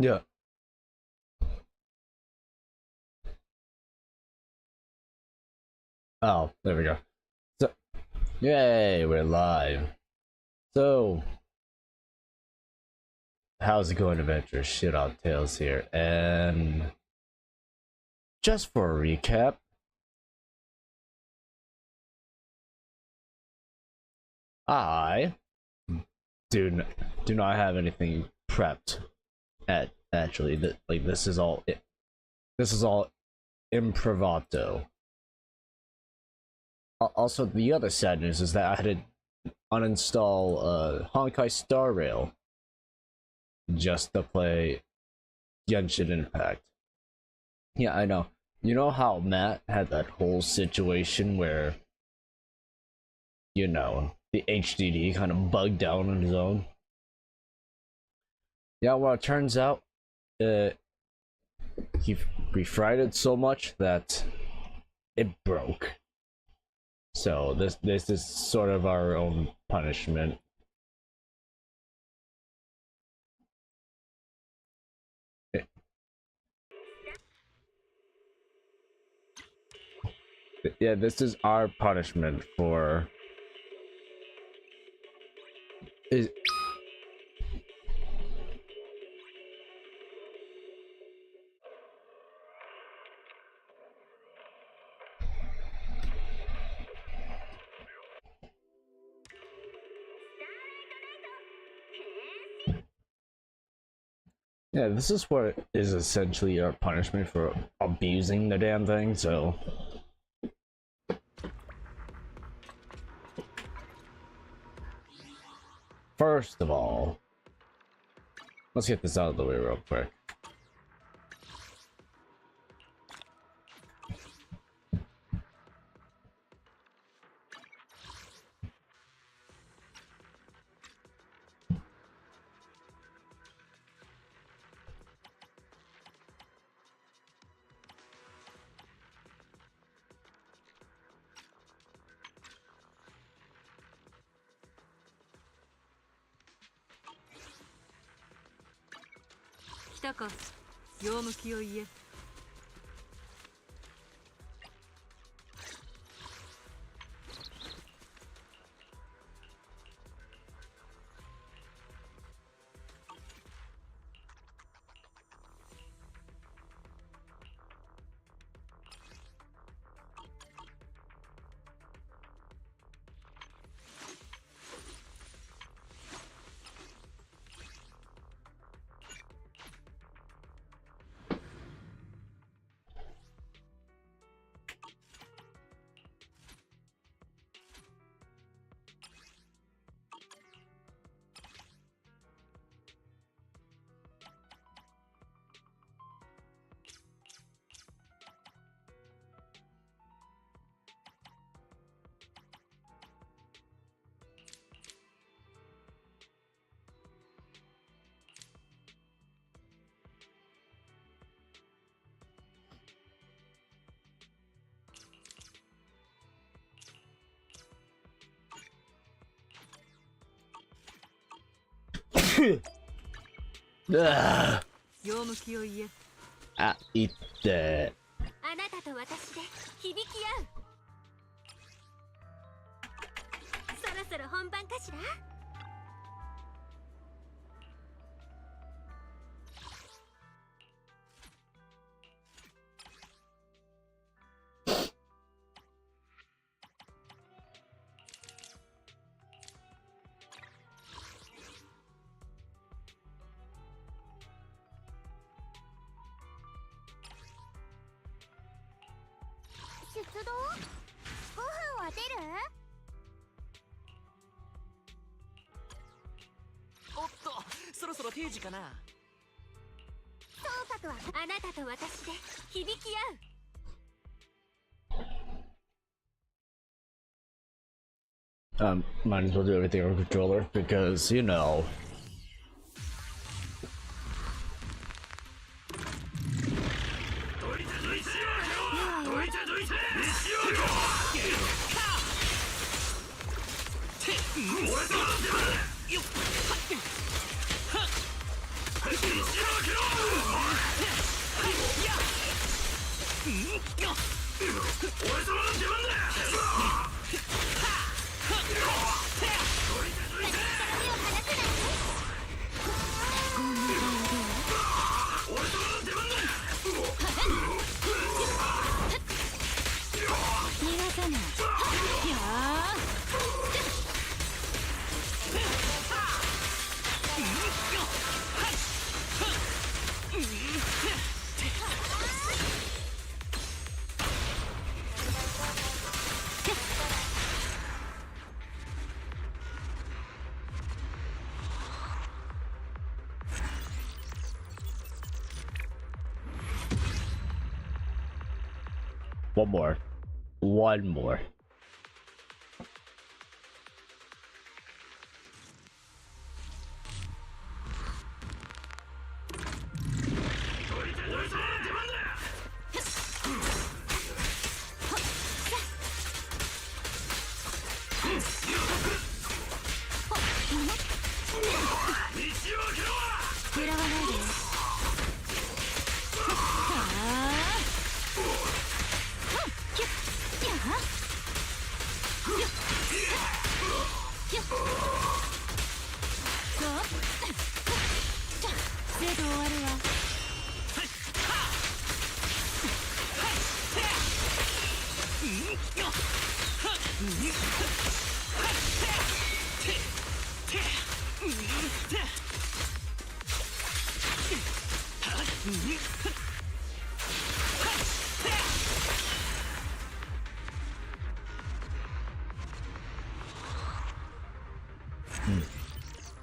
Yeah. Oh, there we go. So, yay, we're live. So, how's it going, adventure? Shit out Tails here, and just for a recap, I do not have anything prepped. Actually, this is all improvato. Also, the other sad news is that I had to uninstall Honkai Star Rail just to play Genshin Impact. Yeah, I know. You know how Matt had that whole situation where, you know, the HDD kind of bugged out on his own? Yeah, well, it turns out he refried it so much that it broke. So this is sort of our own punishment. Yeah, this is our punishment for is yeah, this is what is essentially our punishment for abusing the damn thing, so first of all, let's get this out of the way real quick. Ah, eat that. あなたと私で響き合う。そろそろ本番かしら。出動？ご飯は出る？おっと、そろそろ定時かな。当作はあなたと私で響き合う。Might as well do everything on controller because, you know. One more. One more.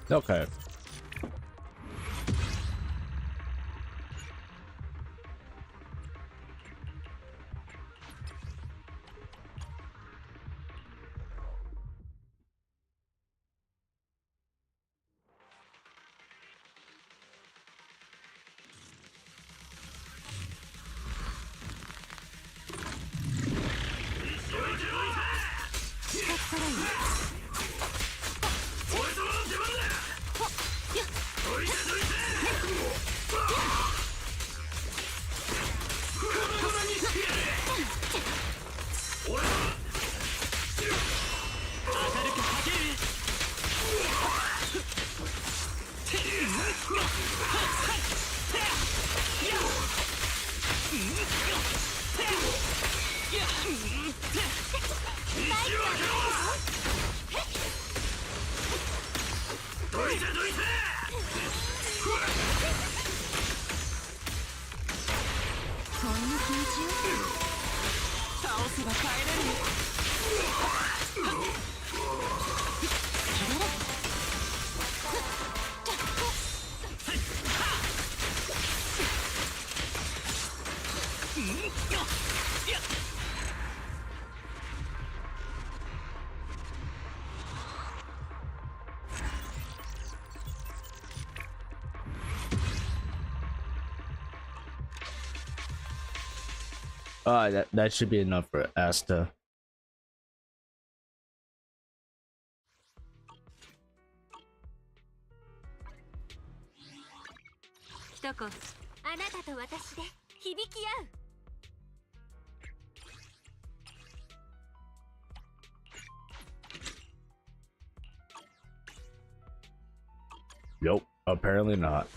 Okay. That should be enough for Asta. ひとこ、あなたと私で響き合う。Nope, apparently not.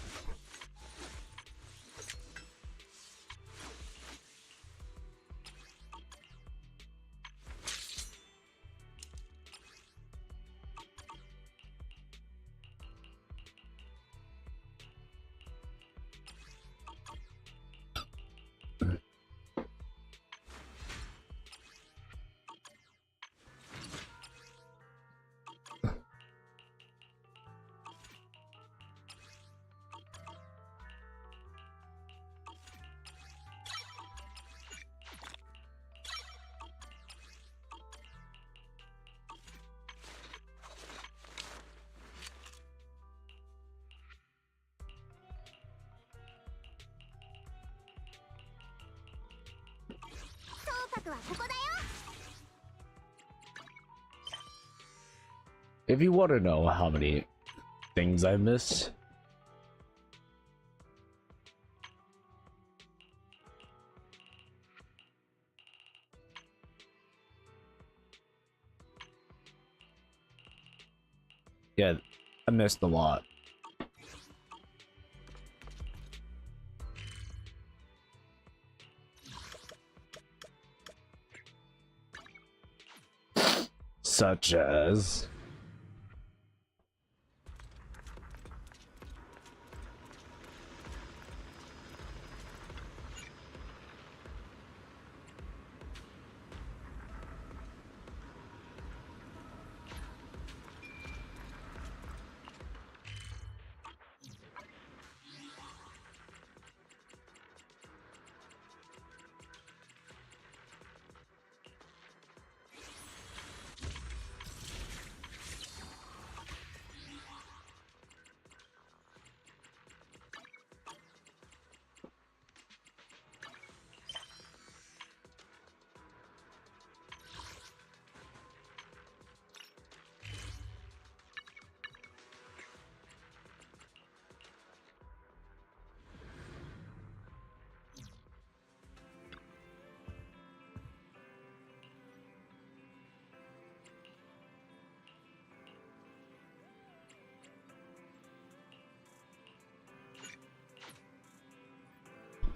If you want to know how many things I miss, yeah, I missed a lot. Such as...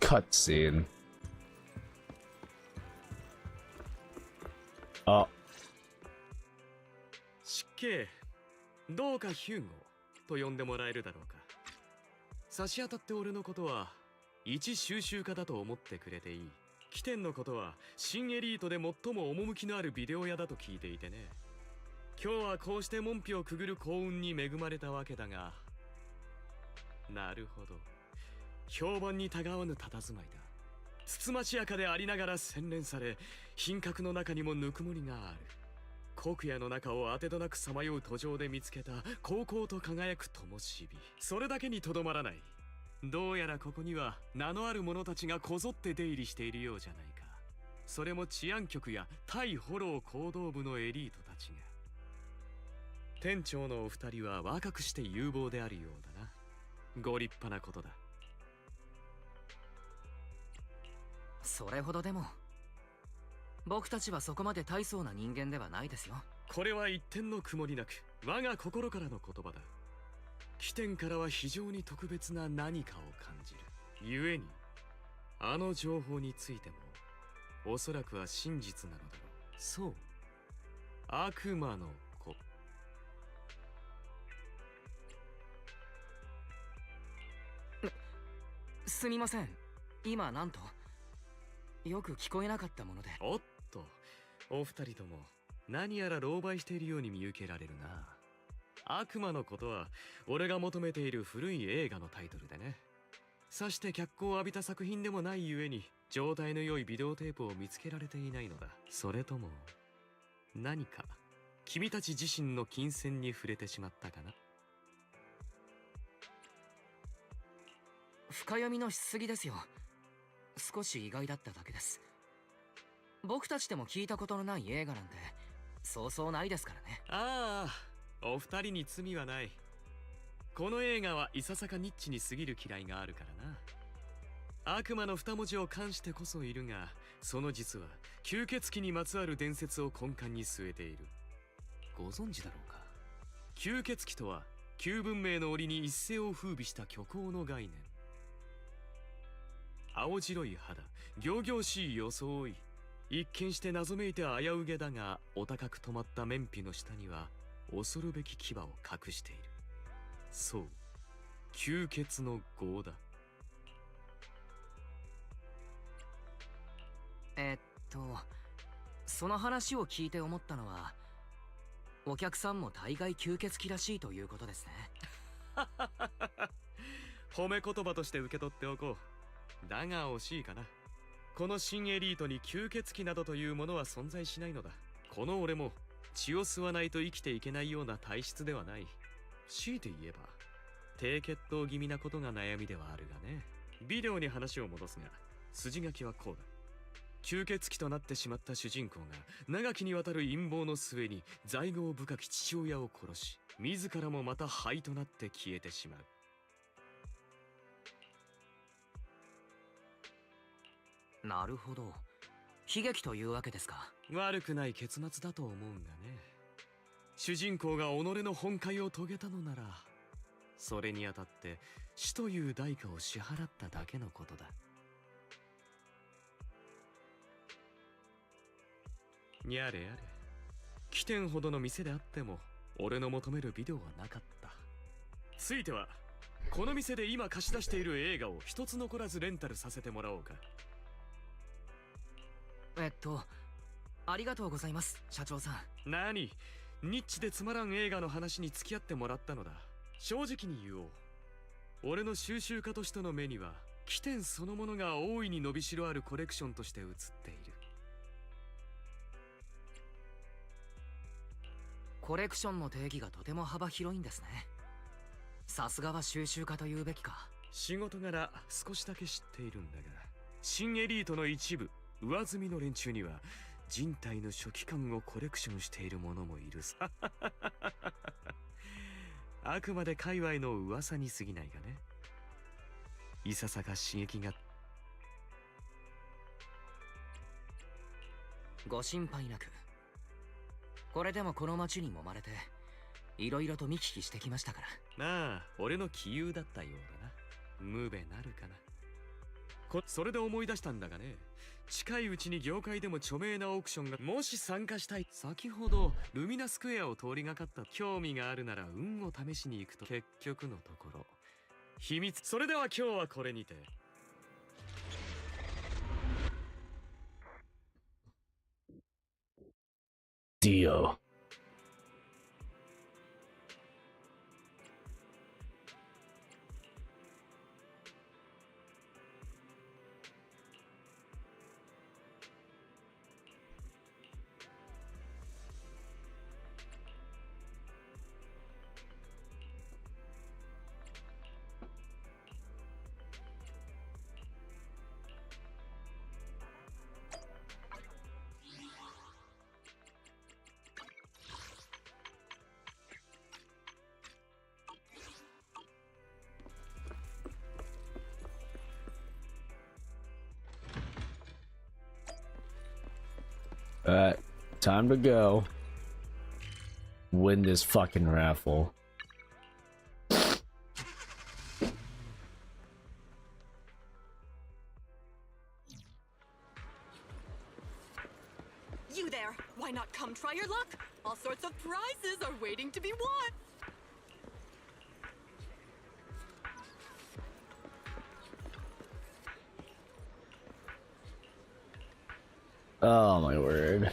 Cutscene. Oh. 失敬、どうかヒューゴと呼んでもらえるだろうか。差し当たって俺のことは一収集家だと思ってくれていい。起点のことは新エリートで最も趣のあるビデオ屋だと聞いていてね。今日はこうして門扉をくぐる幸運に恵まれたわけだが、なるほど、評判にたがわぬ佇まいだ。つつましやかでありながら洗練され、品格の中にもぬくもりがある。黒夜の中を当てどなくさまよう途上で見つけた高々と輝く灯火、それだけにとどまらない。どうやらここには名のある者たちがこぞって出入りしているようじゃないか。それも治安局や対フォロー行動部のエリートたちが。店長のお二人は若くして有望であるようだな。ご立派なことだ。それほどでも僕たちはそこまで大層な人間ではないですよ。これは一点の曇りなく我が心からの言葉だ。起点からは非常に特別な何かを感じる。故にあの情報についてもおそらくは真実なのだろう。そう、悪魔の子。すみません、今なんとよく聞こえなかったもので。おっと、お二人とも何やら狼狽しているように見受けられるな。悪魔のことは俺が求めている古い映画のタイトルでね。さして脚光を浴びた作品でもないゆえに状態の良いビデオテープを見つけられていないのだ。それとも何か君たち自身の金銭に触れてしまったかな。深読みのしすぎですよ。少し意外だっただけです。僕たちでも聞いたことのない映画なんてそうそうないですからね。ああ、お二人に罪はない。この映画はいささかニッチに過ぎる嫌いがあるからな。悪魔の二文字を冠してこそいるが、その実は吸血鬼にまつわる伝説を根幹に据えている。ご存知だろうか。吸血鬼とは旧文明の折に一世を風靡した虚構の概念。青白い肌、仰々しい装い、一見して謎めいて危うげだが、お高く止まった面皮の下には恐るべき牙を隠している。そう、吸血の業だ。その話を聞いて思ったのは、お客さんも大概吸血鬼らしいということですね。褒め言葉として受け取っておこう。だが惜しいかな。この新エリートに吸血鬼などというものは存在しないのだ。この俺も血を吸わないと生きていけないような体質ではない。強いて言えば低血糖気味なことが悩みではあるがね。ビデオに話を戻すが、筋書きはこうだ。吸血鬼となってしまった主人公が長きにわたる陰謀の末に在郷深き父親を殺し、自らもまた灰となって消えてしまう。なるほど、悲劇というわけですか。悪くない結末だと思うんがね。主人公が己の本懐を遂げたのなら、それにあたって死という代価を支払っただけのことだ。やれやれ、起点ほどの店であっても俺の求めるビデオはなかった。ついてはこの店で今貸し出している映画を一つ残らずレンタルさせてもらおうか。ありがとうございます、社長さん。何、ニッチでつまらん映画の話に付き合ってもらったのだ。正直に言おう。俺の収集家としての目には起点そのものが大いに伸びしろあるコレクションとして映っている。コレクションの定義がとても幅広いんですね。さすがは収集家というべきか。仕事柄少しだけ知っているんだが、新エリートの一部上積みの連中には人体の初期感をコレクションしている者もいるさ。あくまで界隈の噂に過ぎないがね。いささか刺激が。ご心配なく。これでもこの町に揉まれていろいろと見聞きしてきましたから。まあ俺の杞憂だったようだな。無べなるかな。それで思い出したんだがね、近いうちに業界でも著名なオークションがもし参加したい。先ほどルミナスクエアを通りがかった。興味があるなら運を試しに行くと。結局のところ秘密。それでは今日はこれにて。Dio. Alright, time to go. Win this fucking raffle. You there! Why not come try your luck? All sorts of prizes are waiting to be won! Oh my word.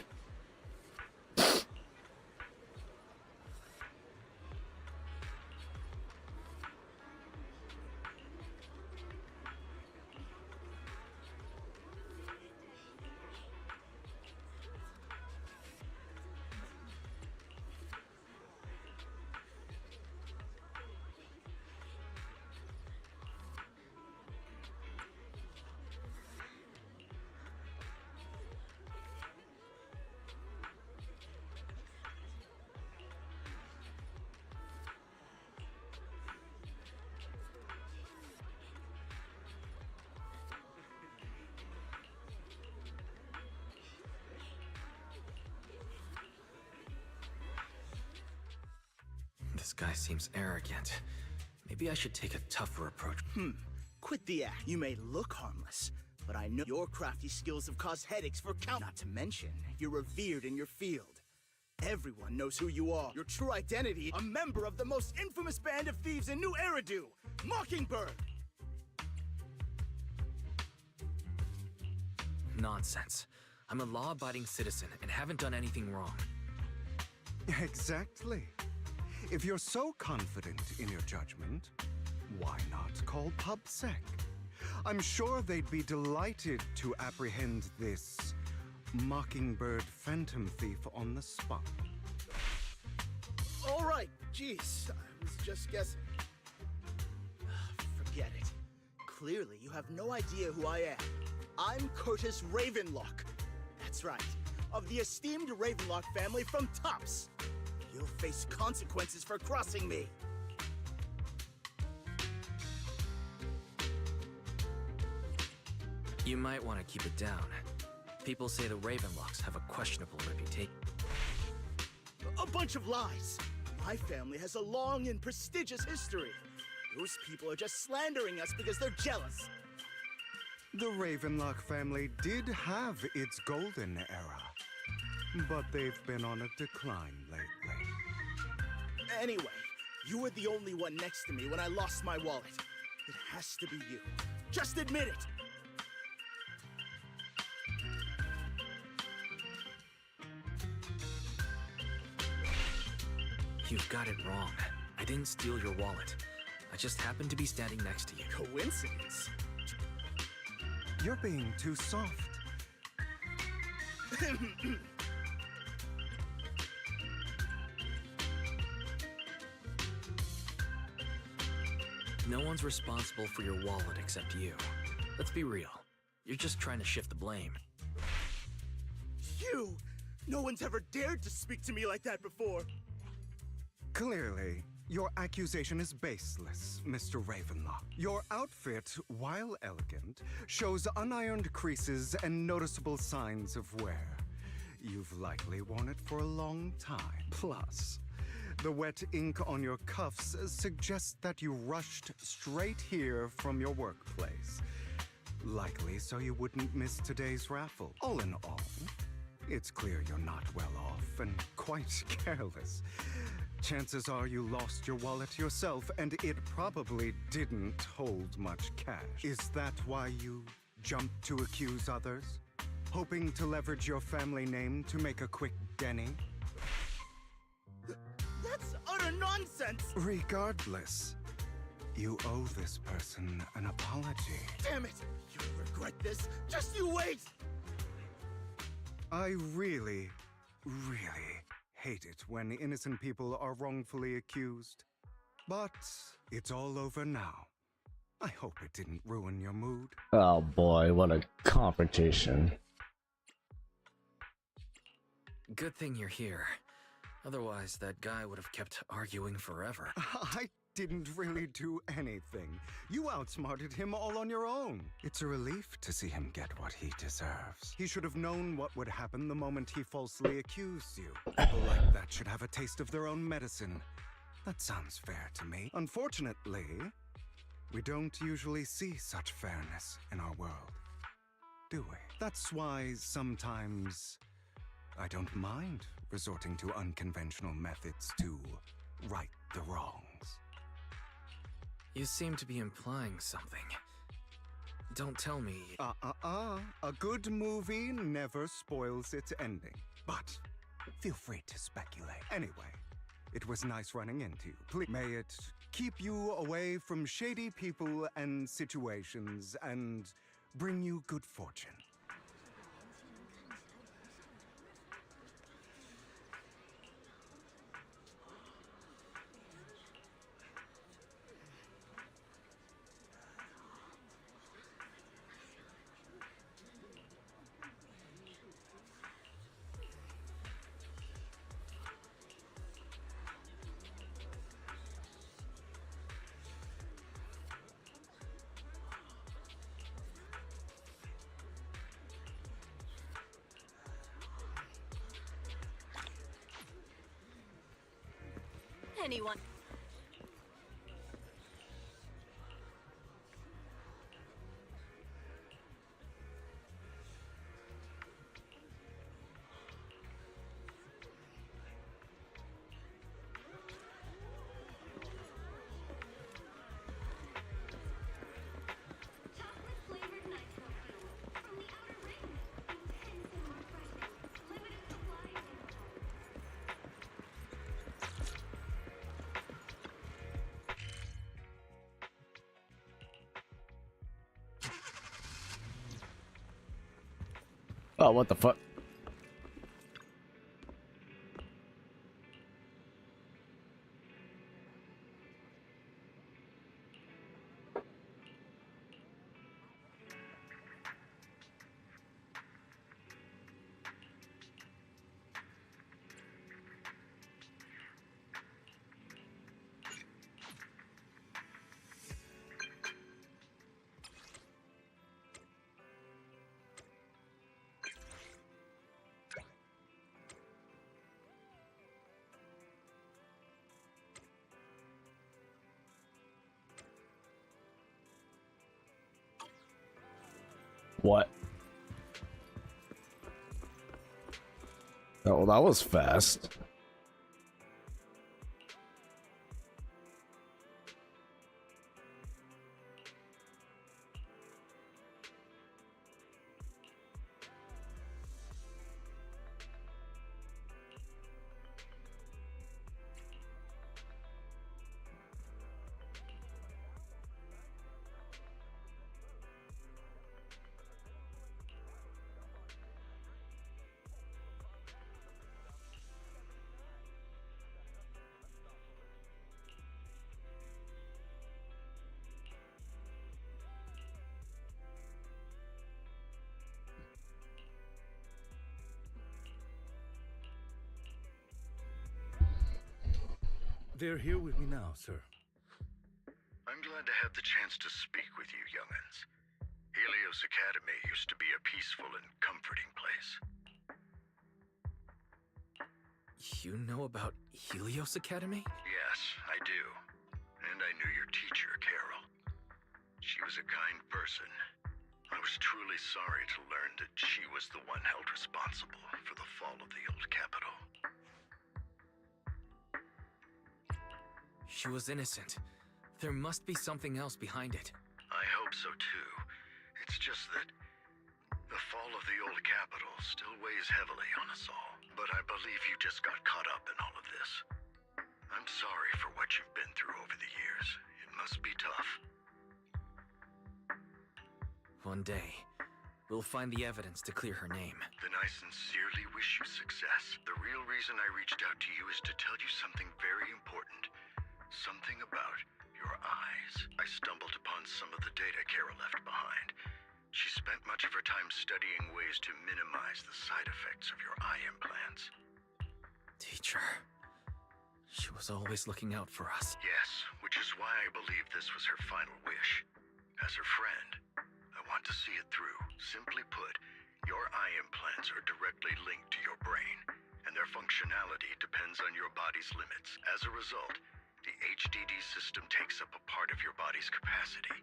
This guy seems arrogant. Maybe I should take a tougher approach. Quit the act. You may look harmless, but I know your crafty skills have caused headaches for count. Not to mention, you're revered in your field. Everyone knows who you are. Your true identity, a member of the most infamous band of thieves in New Eridu, Mockingbird! Nonsense. I'm a law-abiding citizen and haven't done anything wrong. Exactly. If you're so confident in your judgment, why not call PubSec? I'm sure they'd be delighted to apprehend this Mockingbird Phantom Thief on the spot. All right, jeez, I was just guessing. Forget it. Clearly, you have no idea who I am. I'm Curtis Ravenlock. That's right, of the esteemed Ravenlock family from Tops. You'll face consequences for crossing me. You might want to keep it down. People say the Ravenlocks have a questionable reputation. A bunch of lies. My family has a long and prestigious history. Those people are just slandering us because they're jealous. The Ravenlock family did have its golden era, but they've been on a decline lately. Anyway, you were the only one next to me when I lost my wallet. It has to be you. Just admit it! You've got it wrong. I didn't steal your wallet. I just happened to be standing next to you. Coincidence? You're being too soft. No one's responsible for your wallet except you. Let's be real. You're just trying to shift the blame. You! No one's ever dared to speak to me like that before. Clearly, your accusation is baseless, Mr. Ravenlock. Your outfit, while elegant, shows unironed creases and noticeable signs of wear. You've likely worn it for a long time. Plus, the wet ink on your cuffs suggests that you rushed straight here from your workplace. Likely so you wouldn't miss today's raffle. All in all, it's clear you're not well off and quite careless. Chances are you lost your wallet yourself, and it probably didn't hold much cash. Is that why you jumped to accuse others? Hoping to leverage your family name to make a quick Denny? That's utter nonsense! Regardless, you owe this person an apology. Damn it! You'll regret this. Just you wait! I really hate it when innocent people are wrongfully accused. But it's all over now. I hope it didn't ruin your mood. Oh boy, what a confrontation. Good thing you're here. Otherwise, that guy would have kept arguing forever. I didn't really do anything. You outsmarted him all on your own. It's a relief to see him get what he deserves. He should have known what would happen the moment he falsely accused you. People like that should have a taste of their own medicine. That sounds fair to me. Unfortunately, we don't usually see such fairness in our world, do we? That's why sometimes I don't mind resorting to unconventional methods to right the wrongs. You seem to be implying something. Don't tell me... A good movie never spoils its ending. But feel free to speculate. Anyway, it was nice running into you. Please, may it keep you away from shady people and situations and bring you good fortune. Anyone. Oh, what the fuck? What? Oh, that was fast. They're here with me now, sir. I'm glad to have the chance to speak with you, young'uns. Helios Academy used to be a peaceful and comforting place. You know about Helios Academy? Yes, I do. And I knew your teacher, Carol. She was a kind person. I was truly sorry to learn that she was the one held responsible for the fall of the old capital. She was innocent. There must be something else behind it. I hope so too. It's just that the fall of the old capital still weighs heavily on us all. But I believe you just got caught up in all of this. I'm sorry for what you've been through over the years. It must be tough. One day, we'll find the evidence to clear her name. Then I sincerely wish you success. The real reason I reached out to you is to tell you something very important. Something about your eyes. I stumbled upon some of the data Kara left behind. She spent much of her time studying ways to minimize the side effects of your eye implants. Teacher. She was always looking out for us. Yes, which is why I believe this was her final wish. As her friend, I want to see it through. Simply put, your eye implants are directly linked to your brain, and their functionality depends on your body's limits. As a result, the HDD system takes up a part of your body's capacity.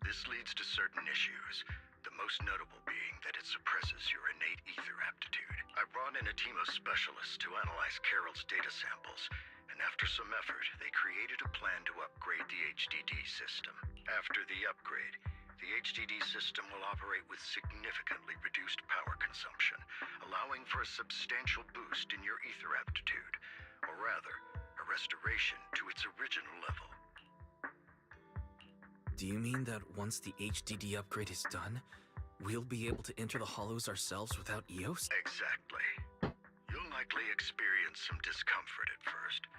This leads to certain issues, the most notable being that it suppresses your innate ether aptitude. I brought in a team of specialists to analyze Carol's data samples, and after some effort, they created a plan to upgrade the HDD system. After the upgrade, the HDD system will operate with significantly reduced power consumption, allowing for a substantial boost in your ether aptitude, or rather, a restoration to its original level. Do you mean that once the HDD upgrade is done, we'll be able to enter the hollows ourselves without EOS? Exactly. You'll likely experience some discomfort at first,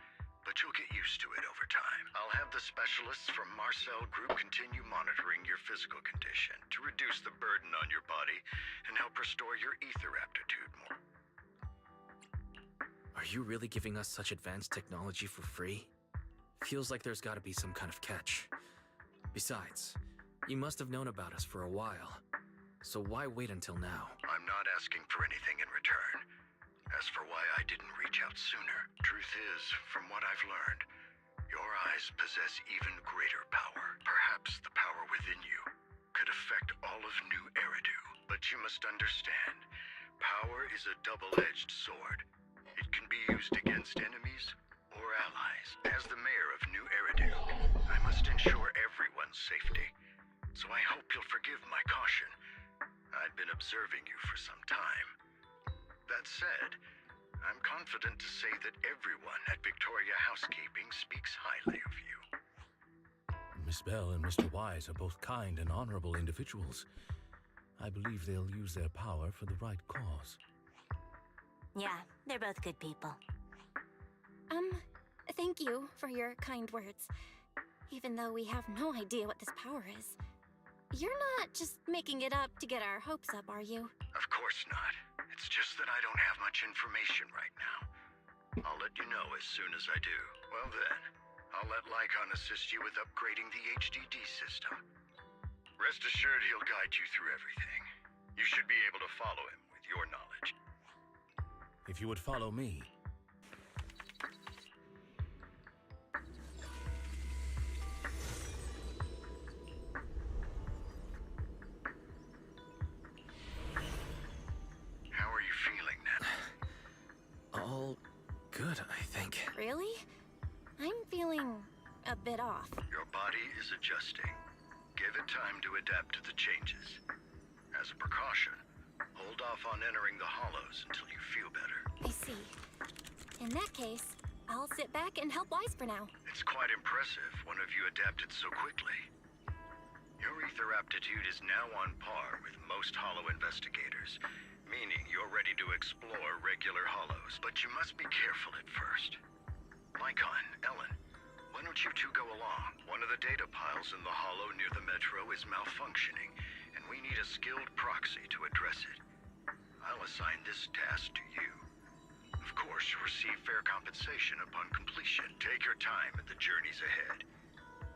but you'll get used to it over time. I'll have the specialists from Marcel Group continue monitoring your physical condition to reduce the burden on your body and help restore your ether aptitude more. Are you really giving us such advanced technology for free? Feels like there's gotta be some kind of catch. Besides, you must have known about us for a while. So why wait until now? I'm not asking for anything in return. As for why I didn't reach out sooner, truth is, from what I've learned, your eyes possess even greater power. Perhaps the power within you could affect all of New Eridu. But you must understand, power is a double-edged sword. It can be used against enemies or allies. As the mayor of New Eridu, I must ensure everyone's safety. So I hope you'll forgive my caution. I'd been observing you for some time. That said, I'm confident to say that everyone at Victoria Housekeeping speaks highly of you. Miss Bell and Mr. Wise are both kind and honorable individuals. I believe they'll use their power for the right cause. Yeah, they're both good people. Thank you for your kind words. Even though we have no idea what this power is. You're not just making it up to get our hopes up, are you? Of course not. It's just that I don't have much information right now. I'll let you know as soon as I do. Well then, I'll let Lycon assist you with upgrading the HDD system. Rest assured he'll guide you through everything. You should be able to follow him with your knowledge. If you would follow me. How are you feeling now? All good, I think. Really? I'm feeling a bit off. Your body is adjusting. Give it time to adapt to the changes. As a precaution, hold off on entering the hollows until you feel better. I see. In that case, I'll sit back and help Wise for now. It's quite impressive one of you adapted so quickly. Your ether aptitude is now on par with most hollow investigators, meaning you're ready to explore regular hollows. But you must be careful at first. Lycon, Ellen, why don't you two go along? One of the data piles in the hollow near the metro is malfunctioning, and we need a skilled proxy to address it. I'll assign this task to you. Of course, you'll receive fair compensation upon completion. Take your time in the journeys ahead.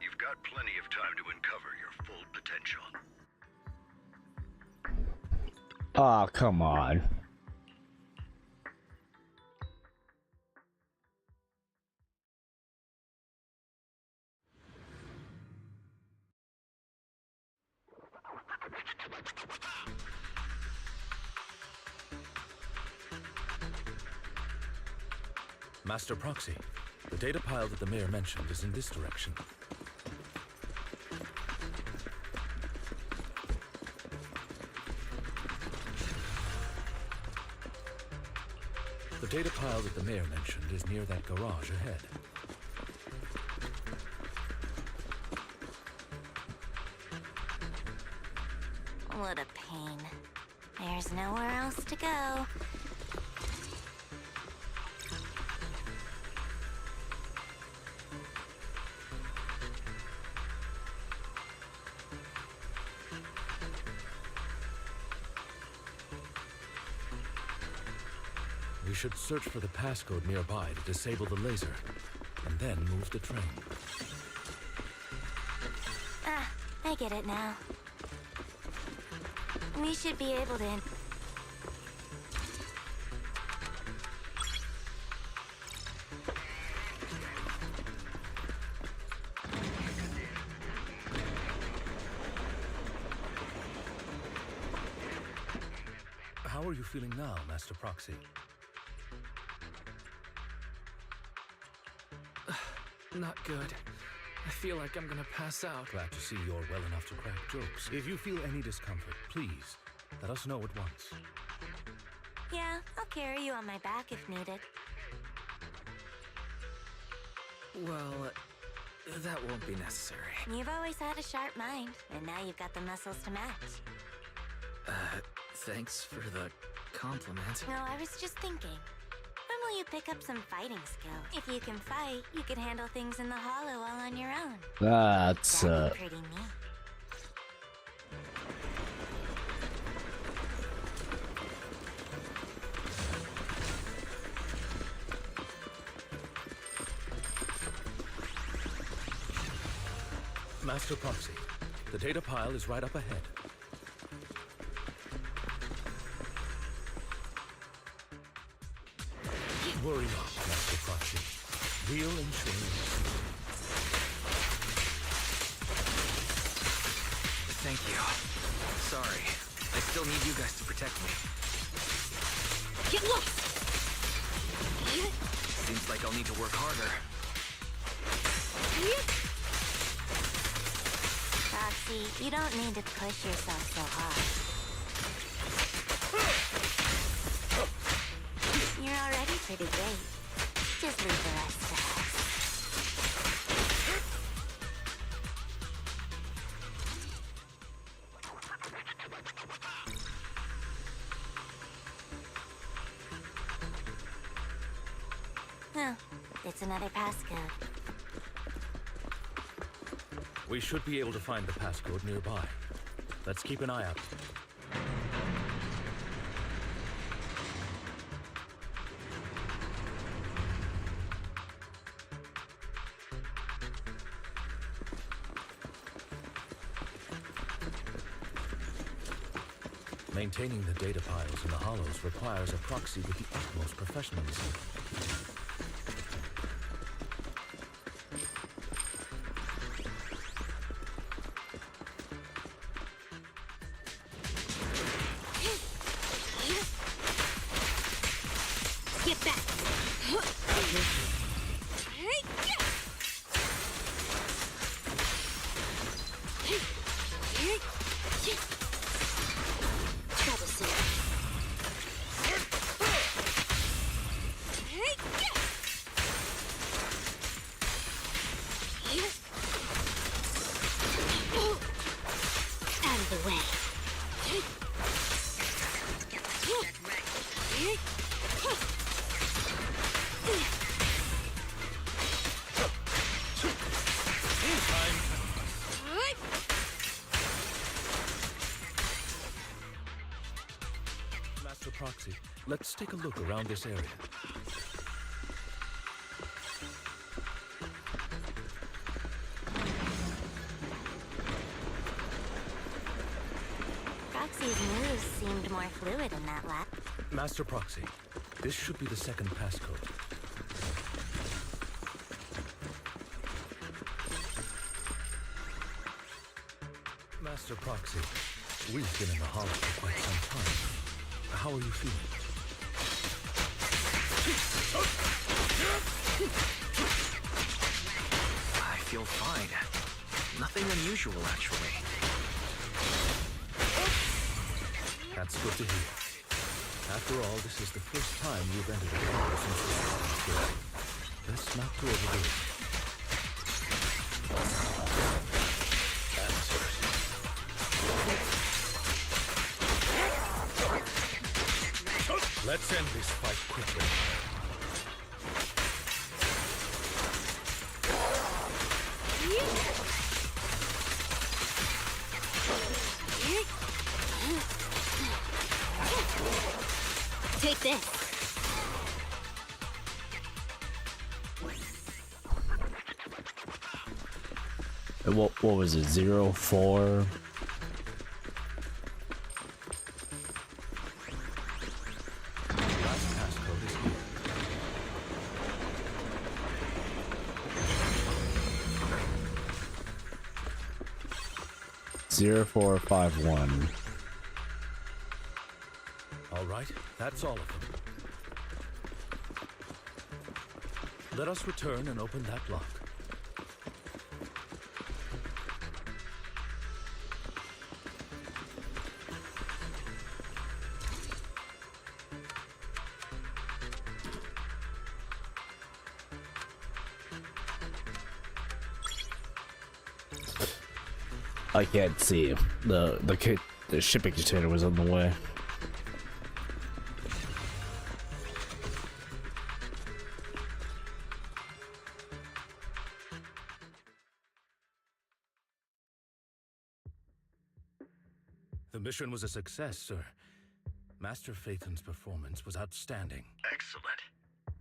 You've got plenty of time to uncover your full potential. Aw, come on. Master Proxy, the data pile that the mayor mentioned is in this direction. The data pile that the mayor mentioned is near that garage ahead. What a pain. There's nowhere else to go. We should search for the passcode nearby to disable the laser, and then move the train. Ah, I get it now. We should be able to... How are you feeling now, Master Proxy? Not good. I feel like I'm gonna pass out. Glad to see you're well enough to crack jokes. If you feel any discomfort, please, let us know at once. Yeah, I'll carry you on my back if needed. Well, that won't be necessary. You've always had a sharp mind, and now you've got the muscles to match. Thanks for the compliment. No, I was just thinking. When will you pick up some fighting skill? If you can fight, you can handle things in the hollow all on your own. That's That'd be pretty neat. Master Proxy, the data pile is right up ahead. Worry not, Master Proxy. Real insurance. Thank you. Sorry. I still need you guys to protect me. Get lost! Seems like I'll need to work harder. Roxy, you don't need to push yourself so hard. You're already pretty great. Just leave the rest to us. Oh, it's another passcode. We should be able to find the passcode nearby. Let's keep an eye out. Maintaining the data piles in the hollows requires a proxy with the utmost professionalism. Get back! Trouble soon. Out of the way. Master Proxy, let's take a look around this area. Roxy's moves seemed more fluid in that lap. Master Proxy, this should be the second passcode. Master Proxy, we've been in the hollow for quite some time. How are you feeling? I feel fine. Nothing unusual, actually. That's good to hear. After all, this is the first time you've entered a battle since the start. Best not to overdo it. That's it. Let's end this fight quickly. Take this. What was it? 0-4? Last passcode is here. 0451. All right, that's all of them. Let us return and open that lock. I can't see. The shipping container was on the way. The mission was a success, sir. Master Phaethon's performance was outstanding. Excellent.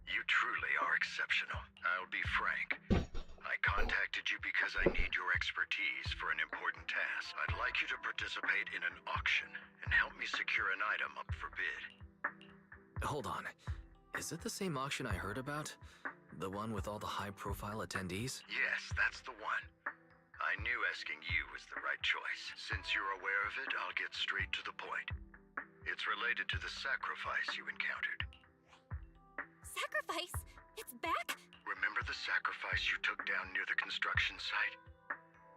You truly are exceptional. I'll be frank. I contacted you because I need your expertise for an important task. I'd like you to participate in an auction and help me secure an item up for bid. Hold on. Is it the same auction I heard about? The one with all the high-profile attendees? Yes, that's the one. I knew asking you was the right choice. Since you're aware of it, I'll get straight to the point. It's related to the sacrifice you encountered. Sacrifice? It's back? Remember the sacrifice you took down near the construction site?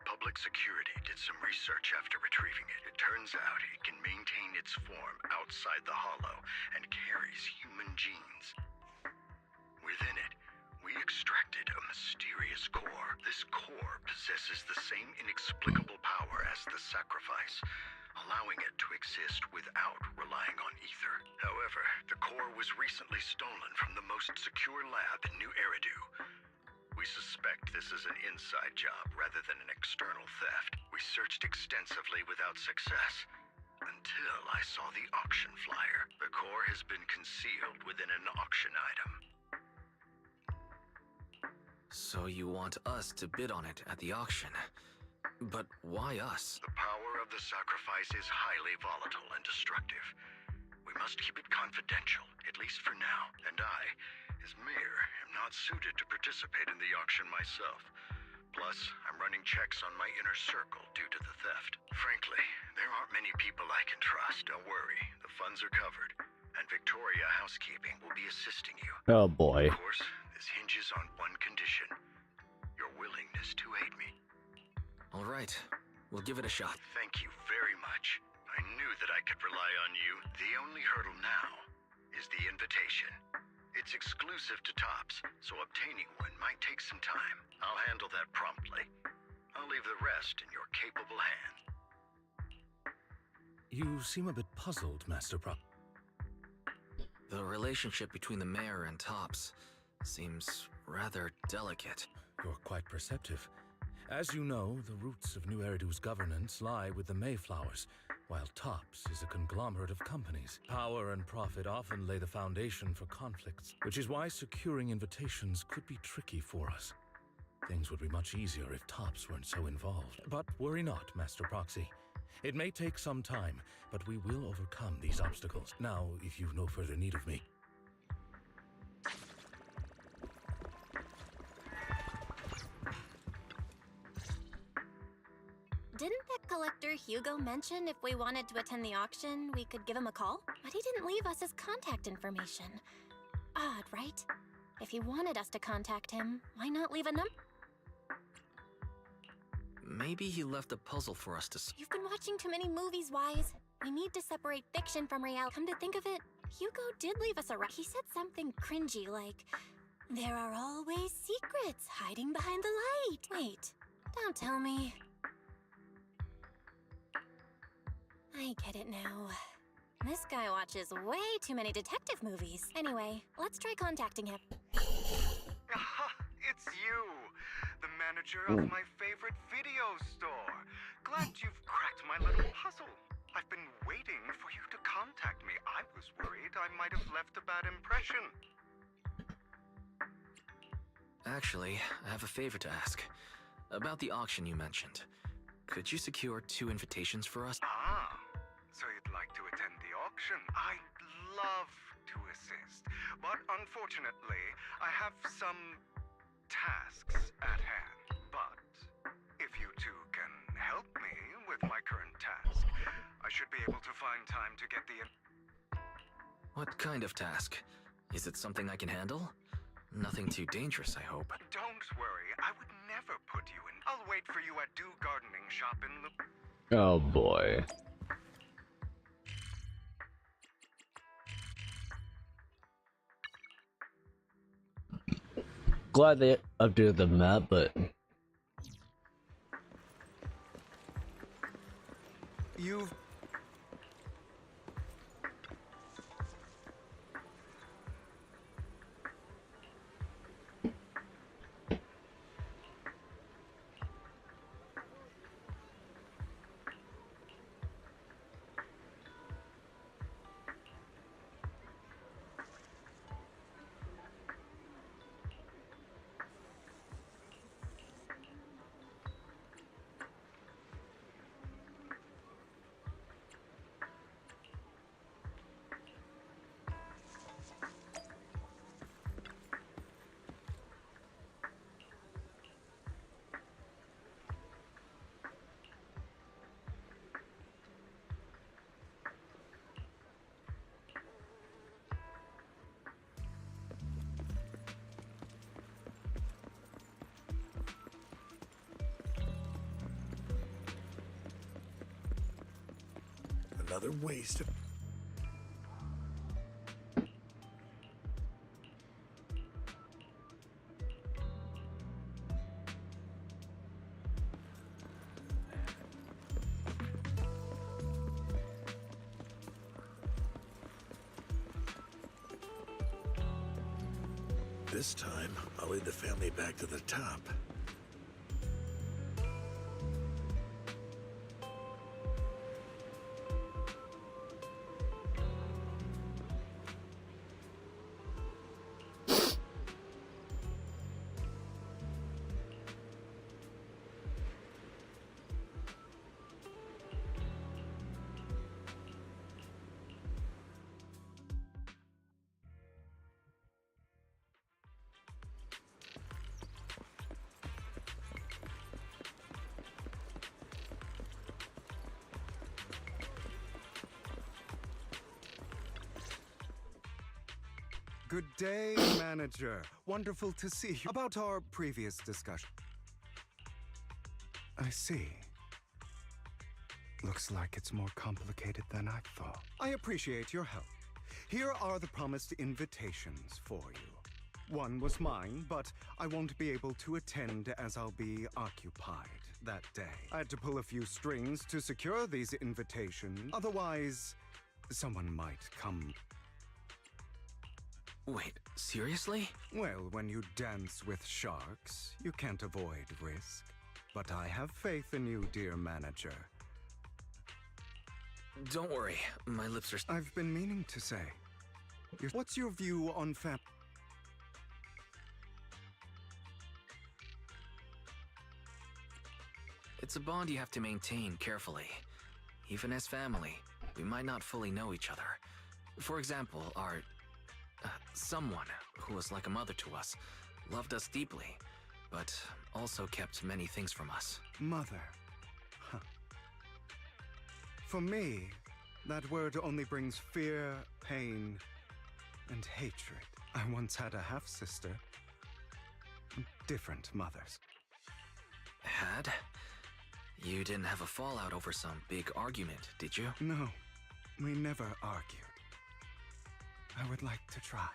Public security did some research after retrieving it. It turns out it can maintain its form outside the hollow and carries human genes. Within it, we extracted a mysterious core. This core possesses the same inexplicable power as the sacrifice, allowing it to exist without relying on ether. However, the core was recently stolen from the most secure lab in New Eridu. We suspect this is an inside job rather than an external theft. We searched extensively without success, until I saw the auction flyer. The core has been concealed within an auction item. So you want us to bid on it at the auction. But why us? The power of the sacrifice is highly volatile and destructive. We must keep it confidential, at least for now. And I, as mayor, am not suited to participate in the auction myself. Plus, I'm running checks on my inner circle due to the theft. Frankly, there aren't many people I can trust. Don't worry, the funds are covered. And Victoria Housekeeping will be assisting you. Oh boy. Of course, this hinges on one condition. Your willingness to aid me. All right, we'll give it a shot. Thank you very much. I knew that I could rely on you. The only hurdle now is the invitation. It's exclusive to Tops, so obtaining one might take some time. I'll handle that promptly. I'll leave the rest in your capable hands. You seem a bit puzzled, Master Prop. The relationship between the mayor and Tops seems rather delicate. You're quite perceptive. As you know, the roots of New Eridu's governance lie with the Mayflowers, while Tops is a conglomerate of companies. Power and profit often lay the foundation for conflicts, which is why securing invitations could be tricky for us. Things would be much easier if Tops weren't so involved. But worry not, Master Proxy. It may take some time, but we will overcome these obstacles. Now, if you've no further need of me. Didn't the collector Hugo mention if we wanted to attend the auction, we could give him a call? But he didn't leave us his contact information. Odd, right? If he wanted us to contact him, why not leave a number? Maybe he left a puzzle for us to You've been watching too many movies, Wise. We need to separate fiction from reality. Come to think of it, Hugo did leave us a He said something cringy like, "There are always secrets hiding behind the light." Wait, don't tell me. I get it now. This guy watches way too many detective movies. Anyway, let's try contacting him. Aha, it's you, the manager of my favorite video store. Glad you've cracked my little puzzle. I've been waiting for you to contact me. I was worried I might have left a bad impression. Actually, I have a favor to ask. About the auction you mentioned. Could you secure 2 invitations for us? Ah, so you'd like to attend the auction? I'd love to assist, but unfortunately, I have some tasks at hand. But if you two can help me with my current task, I should be able to find time to get the... What kind of task? Is it something I can handle? Nothing too dangerous, I hope. Don't worry, I would never put you in. I'll wait for you at Do Gardening Shop in the... Oh boy. Glad they updated the map, but You've... Another waste of... This time, I'll lead the family back to the top. Good day, manager. Wonderful to see you. About our previous discussion. I see. Looks like it's more complicated than I thought. I appreciate your help. Here are the promised invitations for you. One was mine, but I won't be able to attend as I'll be occupied that day. I had to pull a few strings to secure these invitations. Otherwise, someone might come. Wait, seriously? Well, when you dance with sharks, you can't avoid risk. But I have faith in you, dear manager. Don't worry, my lips are... I've been meaning to say. What's your view on It's a bond you have to maintain carefully. Even as family, we might not fully know each other. For example, our... someone who was like a mother to us, loved us deeply, but also kept many things from us. Mother. Huh. For me, that word only brings fear, pain, and hatred. I once had a half-sister. Different mothers. Had? You didn't have a fallout over some big argument, did you? No, we never argued. I would like to try,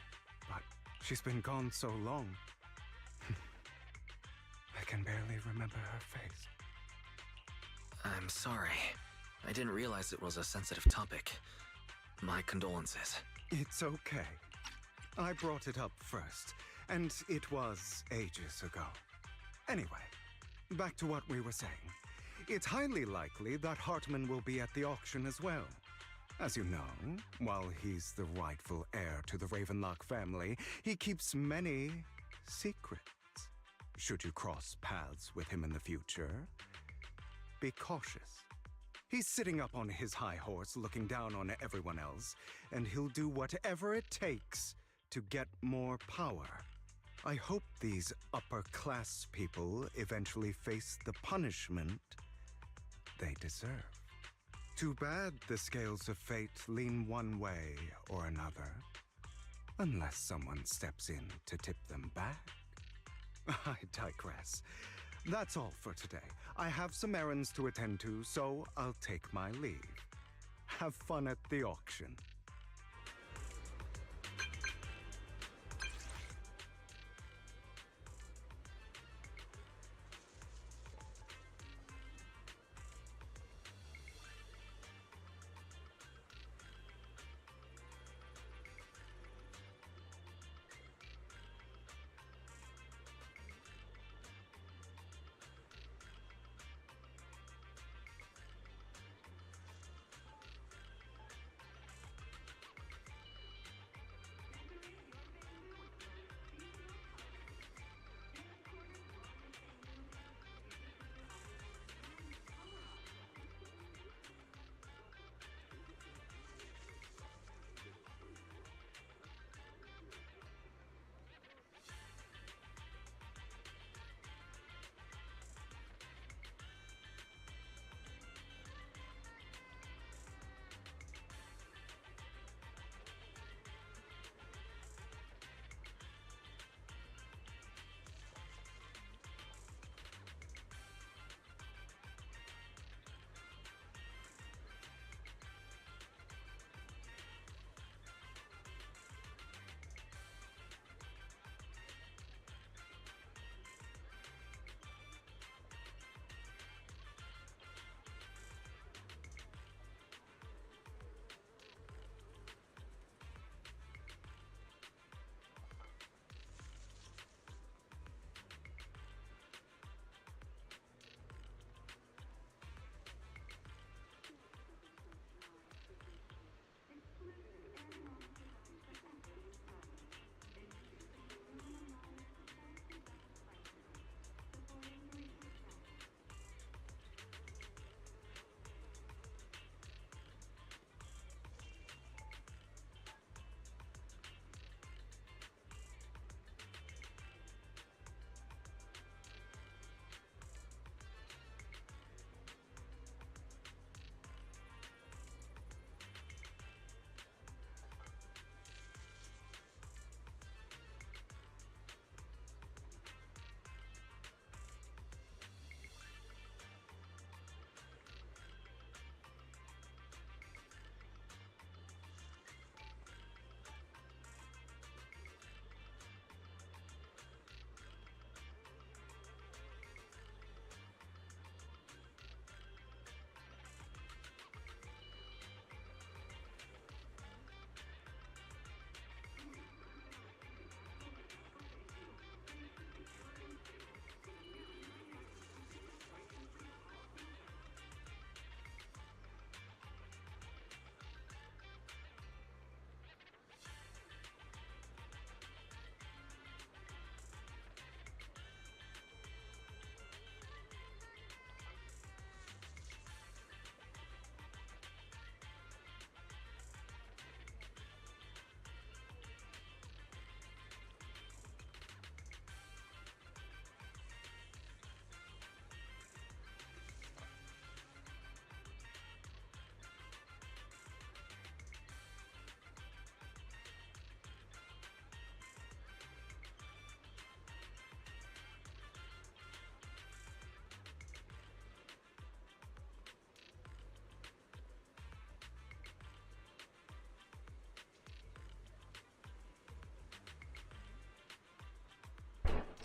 but she's been gone so long. I can barely remember her face. I'm sorry. I didn't realize it was a sensitive topic. My condolences. It's okay. I brought it up first, and it was ages ago. Anyway, back to what we were saying. It's highly likely that Hartman will be at the auction as well. As you know, while he's the rightful heir to the Ravenlock family, he keeps many secrets. Should you cross paths with him in the future, be cautious. He's sitting up on his high horse looking down on everyone else, and he'll do whatever it takes to get more power. I hope these upper-class people eventually face the punishment they deserve. Too bad the scales of fate lean one way or another, unless someone steps in to tip them back. I digress. That's all for today. I have some errands to attend to, so I'll take my leave. Have fun at the auction.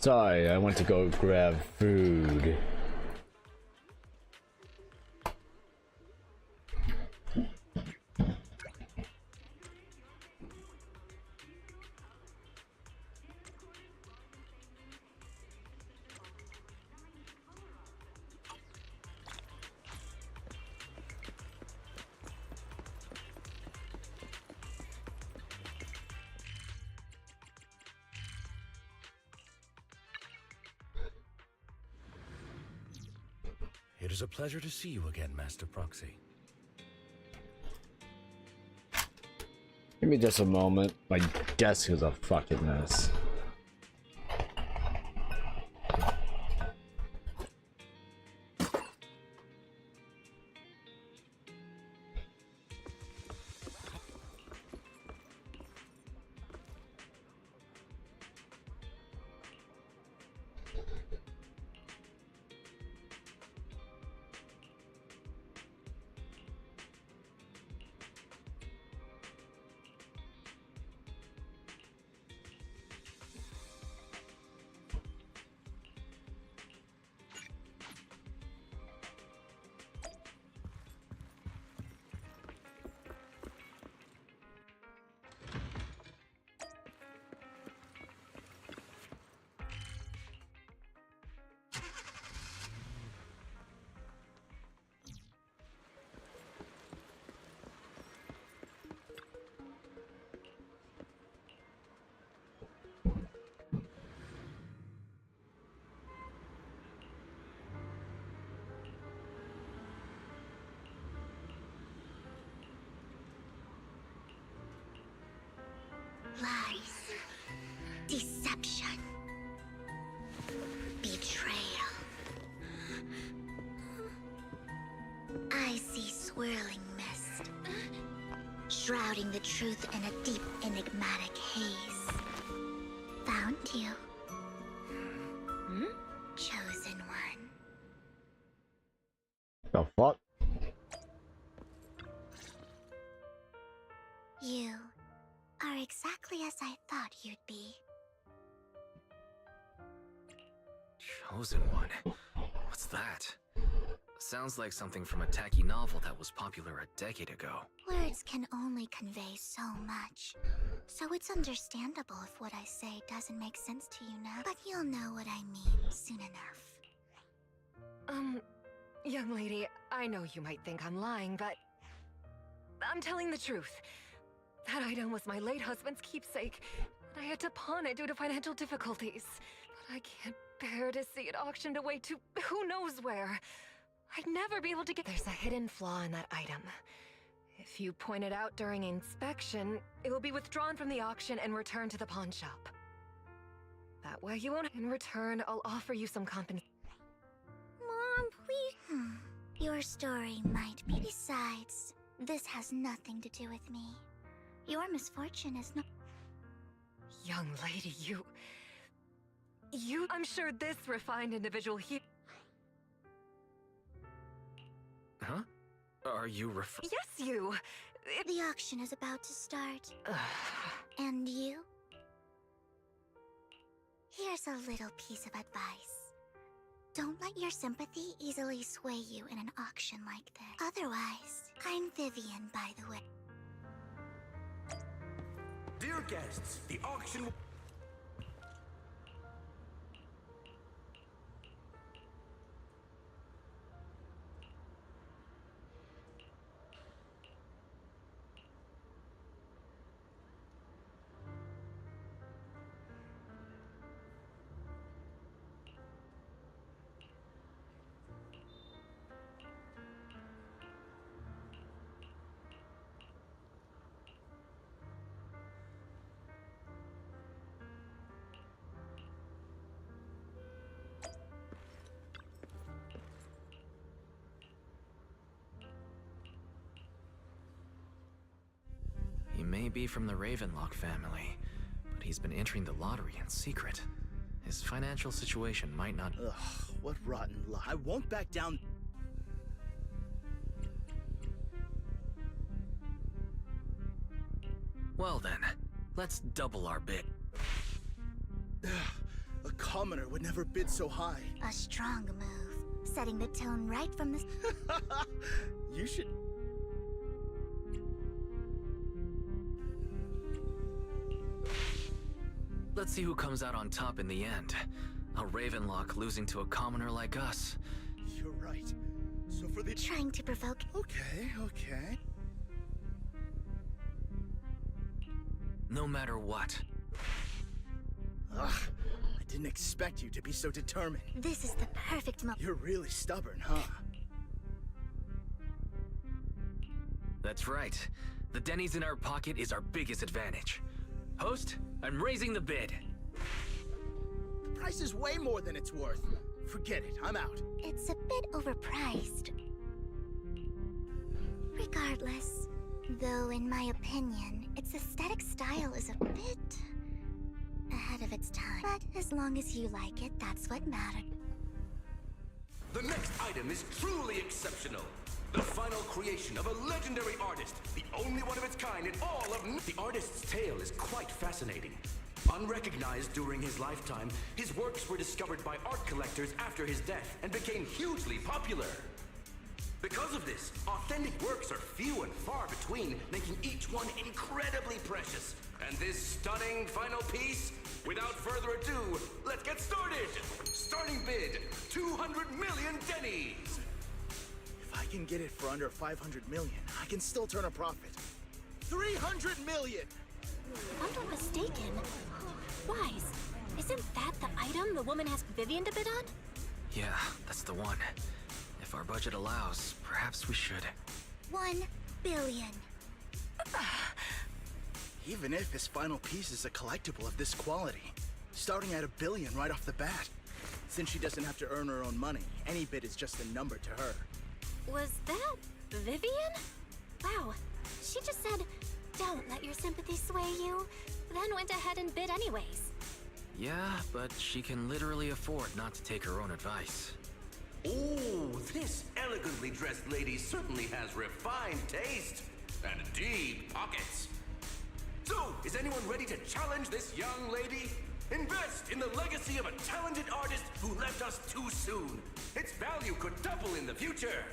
Sorry, I went to go grab food. It is a pleasure to see you again, Master Proxy. Give me just a moment. My desk is a fucking mess. Lies, deception, betrayal. I see swirling mist, shrouding the truth in a deep, enigmatic haze. Found you. Chosen one. The fuck? You are exactly as I thought you'd be. Chosen one? What's that? Sounds like something from a tacky novel that was popular a decade ago. Words can only convey so much, so it's understandable if what I say doesn't make sense to you now. But you'll know what I mean soon enough. Young lady, I know you might think I'm lying, but I'm telling the truth. That item was my late husband's keepsake, and I had to pawn it due to financial difficulties. But I can't bear to see it auctioned away to who knows where. I'd never be able to get— There's a hidden flaw in that item. If you point it out during inspection, it will be withdrawn from the auction and returned to the pawn shop. That way you won't— In return, I'll offer you some compensation. Mom, please. Your story might be. Besides, this has nothing to do with me. Your misfortune is not— Young lady, you... I'm sure this refined individual here— Huh? Are you Yes, you! The auction is about to start. And you? Here's a little piece of advice. Don't let your sympathy easily sway you in an auction like this. Otherwise, I'm Vivian, by the way. Dear guests, the auction... He may be from the Ravenlock family, but he's been entering the lottery in secret. His financial situation might not— Ugh, what rotten luck. I won't back down. Well then, let's double our bid. A commoner would never bid so high. A strong move, setting the tone right from the... You should... Let's see who comes out on top in the end. A Ravenlock losing to a commoner like us. You're right. So for the... Trying to provoke... Okay. No matter what. Ugh, I didn't expect you to be so determined. This is the perfect moment. You're really stubborn, huh? That's right. The Denny's in our pocket is our biggest advantage. Host, I'm raising the bid. The price is way more than it's worth. Forget it, I'm out. It's a bit overpriced. Regardless, though in my opinion, its aesthetic style is a bit ahead of its time. But as long as you like it, that's what mattered. The next item is truly exceptional. The final creation of a legendary artist, the only one of its kind in all of... The artist's tale is quite fascinating. Unrecognized during his lifetime, his works were discovered by art collectors after his death and became hugely popular. Because of this, authentic works are few and far between, making each one incredibly precious. And this stunning final piece, without further ado, let's get started! Starting bid, 200 million Denny's! If I can get it for under 500 million, I can still turn a profit. 300 million! If I'm not mistaken, Wise, isn't that the item the woman asked Vivian to bid on? Yeah, that's the one. If our budget allows, perhaps we should. 1 billion. Even if his final piece is a collectible of this quality, starting at $1 billion right off the bat. Since she doesn't have to earn her own money, any bid is just a number to her. Was that Vivian? Wow, she just said, "Don't let your sympathy sway you," then went ahead and bid anyways. Yeah, but she can literally afford not to take her own advice. Oh, this elegantly dressed lady certainly has refined taste and deep pockets. So, is anyone ready to challenge this young lady? Invest in the legacy of a talented artist who left us too soon. Its value could double in the future.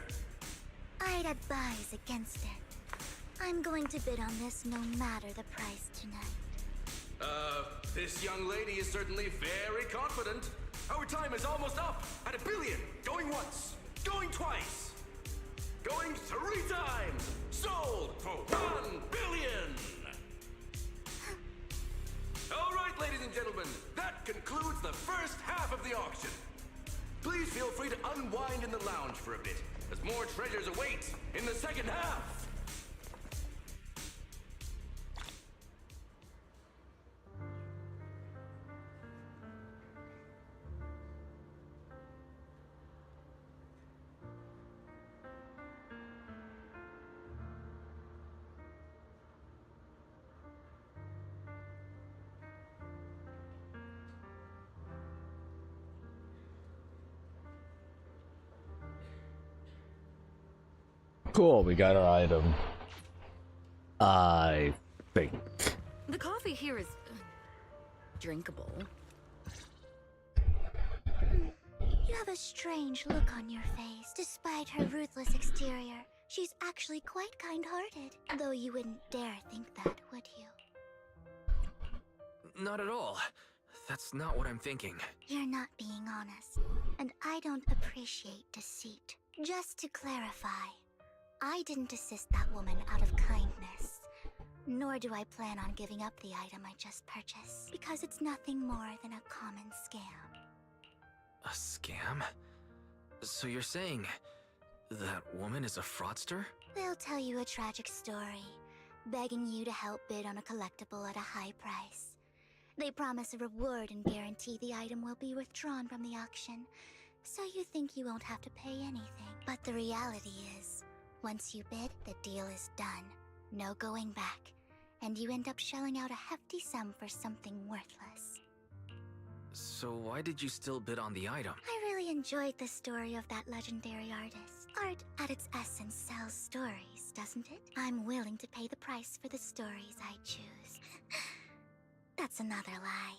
I'd advise against it. I'm going to bid on this no matter the price tonight. This young lady is certainly very confident. Our time is almost up at $1 billion. Going once, going twice, going 3 times. Sold for $1 billion. All right, ladies and gentlemen, that concludes the first half of the auction. Please feel free to unwind in the lounge for a bit, as more treasures await in the second half. Cool, we got our item. I think. The coffee here is drinkable. You have a strange look on your face. Despite her ruthless exterior, she's actually quite kind-hearted. Though you wouldn't dare think that, would you? Not at all. That's not what I'm thinking. You're not being honest, and I don't appreciate deceit. Just to clarify, I didn't assist that woman out of kindness. Nor do I plan on giving up the item I just purchased, because it's nothing more than a common scam. A scam? So you're saying that woman is a fraudster? They'll tell you a tragic story, begging you to help bid on a collectible at a high price. They promise a reward and guarantee the item will be withdrawn from the auction, so you think you won't have to pay anything. But the reality is, once you bid, the deal is done. No going back. And you end up shelling out a hefty sum for something worthless. So why did you still bid on the item? I really enjoyed the story of that legendary artist. Art, at its essence, sells stories, doesn't it? I'm willing to pay the price for the stories I choose. That's another lie.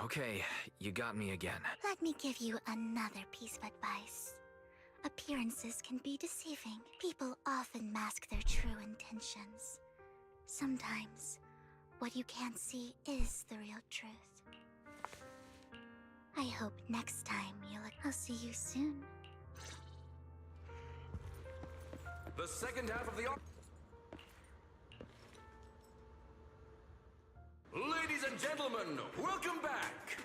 Okay, you got me again. Let me give you another piece of advice. Appearances can be deceiving. People often mask their true intentions. Sometimes, what you can't see is the real truth. I hope next time I'll see you soon. The second half of the... Ladies and gentlemen, welcome back!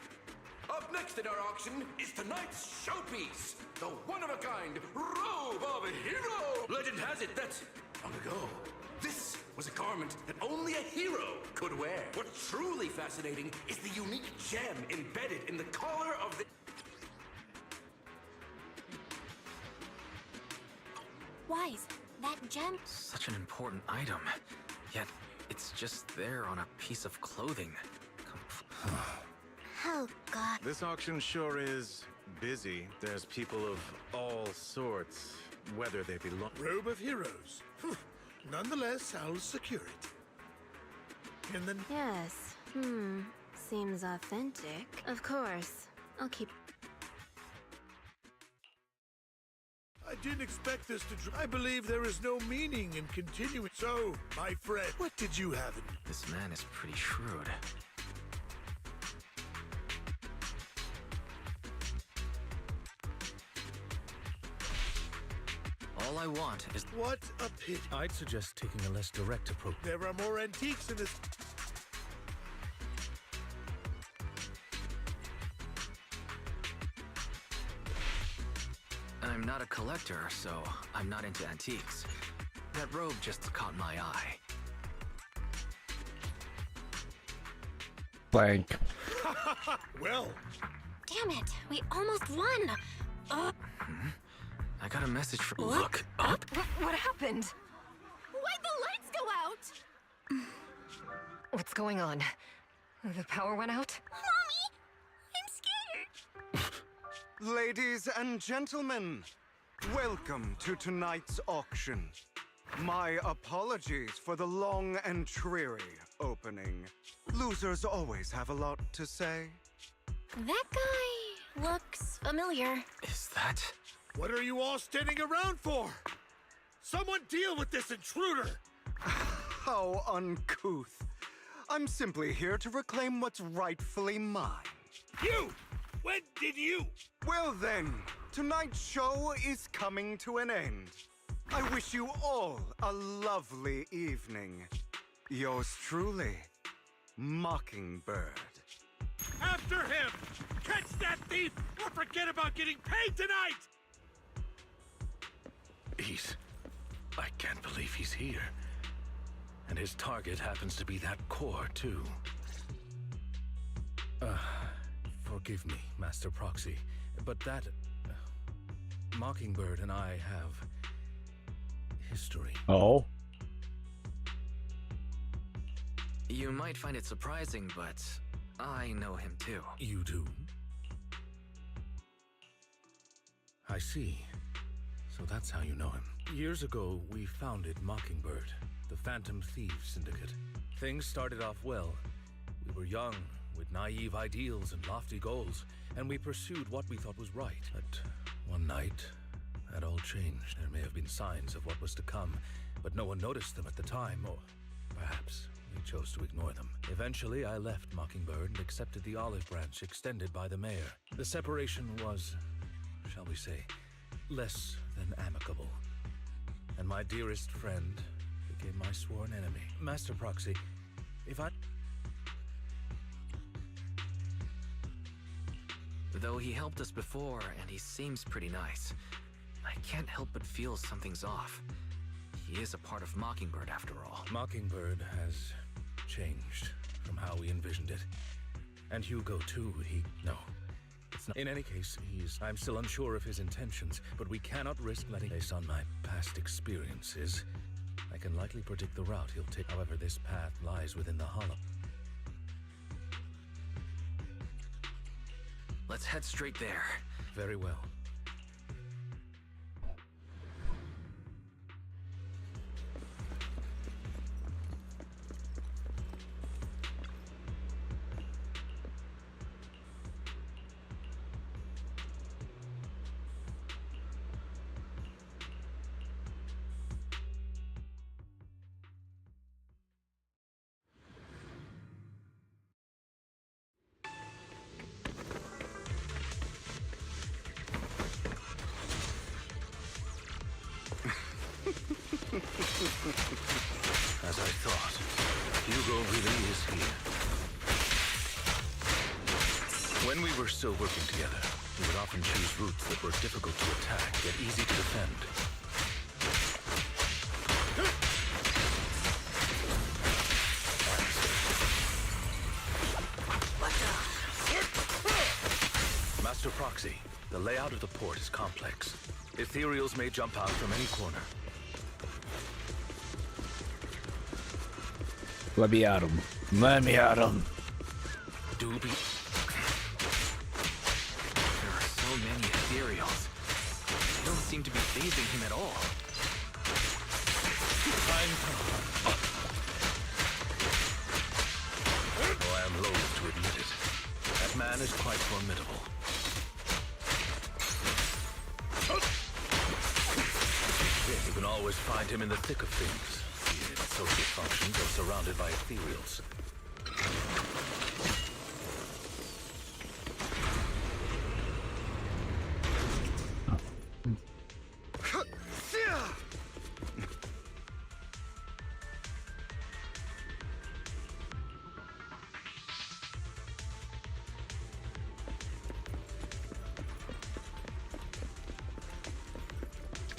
Up next in our auction is tonight's showpiece, the one-of-a-kind Robe of Hero! Legend has it that, long ago, this was a garment that only a hero could wear. What's truly fascinating is the unique gem embedded in the collar of the... Wise, that gem... Such an important item, yet it's just there on a piece of clothing. Oh, God. This auction sure is busy. There's people of all sorts, whether they belong... Robe of Heroes. Nonetheless, I'll secure it. And then... Yes. Seems authentic. Of course. I'll keep... I didn't expect this to... I believe there is no meaning in continuing. So, my friend, what did you have in... This man is pretty shrewd. All I want is... What a pity. I'd suggest taking a less direct approach. There are more antiques in this... I'm not a collector, so I'm not into antiques. That robe just caught my eye. Blank. Well... Damn it, we almost won! I got a message from... What? Look up! What happened? Why'd the lights go out? What's going on? The power went out? Mommy! I'm scared! Ladies and gentlemen, welcome to tonight's auction. My apologies for the long and dreary opening. Losers always have a lot to say. That guy looks familiar. Is that... What are you all standing around for? Someone deal with this intruder! How uncouth. I'm simply here to reclaim what's rightfully mine. You! When did you? Well then, tonight's show is coming to an end. I wish you all a lovely evening. Yours truly, Mockingbird. After him! Catch that thief, or forget about getting paid tonight! I can't believe he's here. And his target happens to be that core, too. Forgive me, Master Proxy, but that... Mockingbird and I have... history. Oh? You might find it surprising, but I know him too. You do? I see. So that's how you know him. Years ago, we founded Mockingbird, the Phantom Thieves Syndicate. Things started off well. We were young, with naive ideals and lofty goals, and we pursued what we thought was right. But one night, that all changed. There may have been signs of what was to come, but no one noticed them at the time, or perhaps we chose to ignore them. Eventually, I left Mockingbird and accepted the olive branch extended by the mayor. The separation was, shall we say, less than amicable. And my dearest friend became my sworn enemy. Master Proxy, if I... Though he helped us before, and he seems pretty nice, I can't help but feel something's off. He is a part of Mockingbird, after all. Mockingbird has changed from how we envisioned it. And Hugo, too, no. It's not. In any case, I'm still unsure of his intentions, but we cannot risk letting... Based on my past experiences, I can likely predict the route he'll take. However, this path lies within the hollow. Let's head straight there. Very well. When we were still working together, we would often choose routes that were difficult to attack, yet easy to defend. Master Proxy, the layout of the port is complex. Ethereals may jump out from any corner. Let me at him. Let me at him. Doobie. There are so many ethereals. They don't seem to be phasing him at all. Though I am loath to admit it, that man is quite formidable. You can always find him in the thick of things, be it social functions or surrounded by ethereals.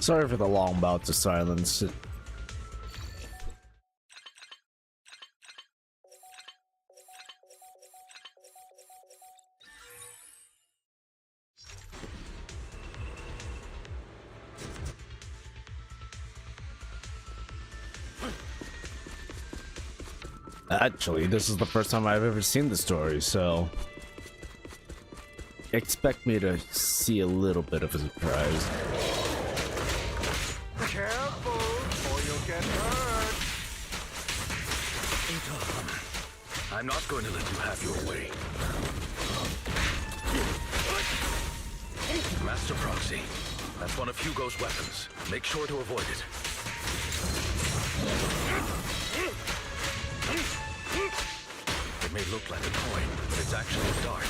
Sorry for the long bouts of silence. Actually, this is the first time I've ever seen the story, so expect me to see a little bit of a surprise. Careful, or you'll get hurt. I'm not going to let you have your way. Master Proxy, that's one of Hugo's weapons. Make sure to avoid it. It may look like a coin, but it's actually a dart.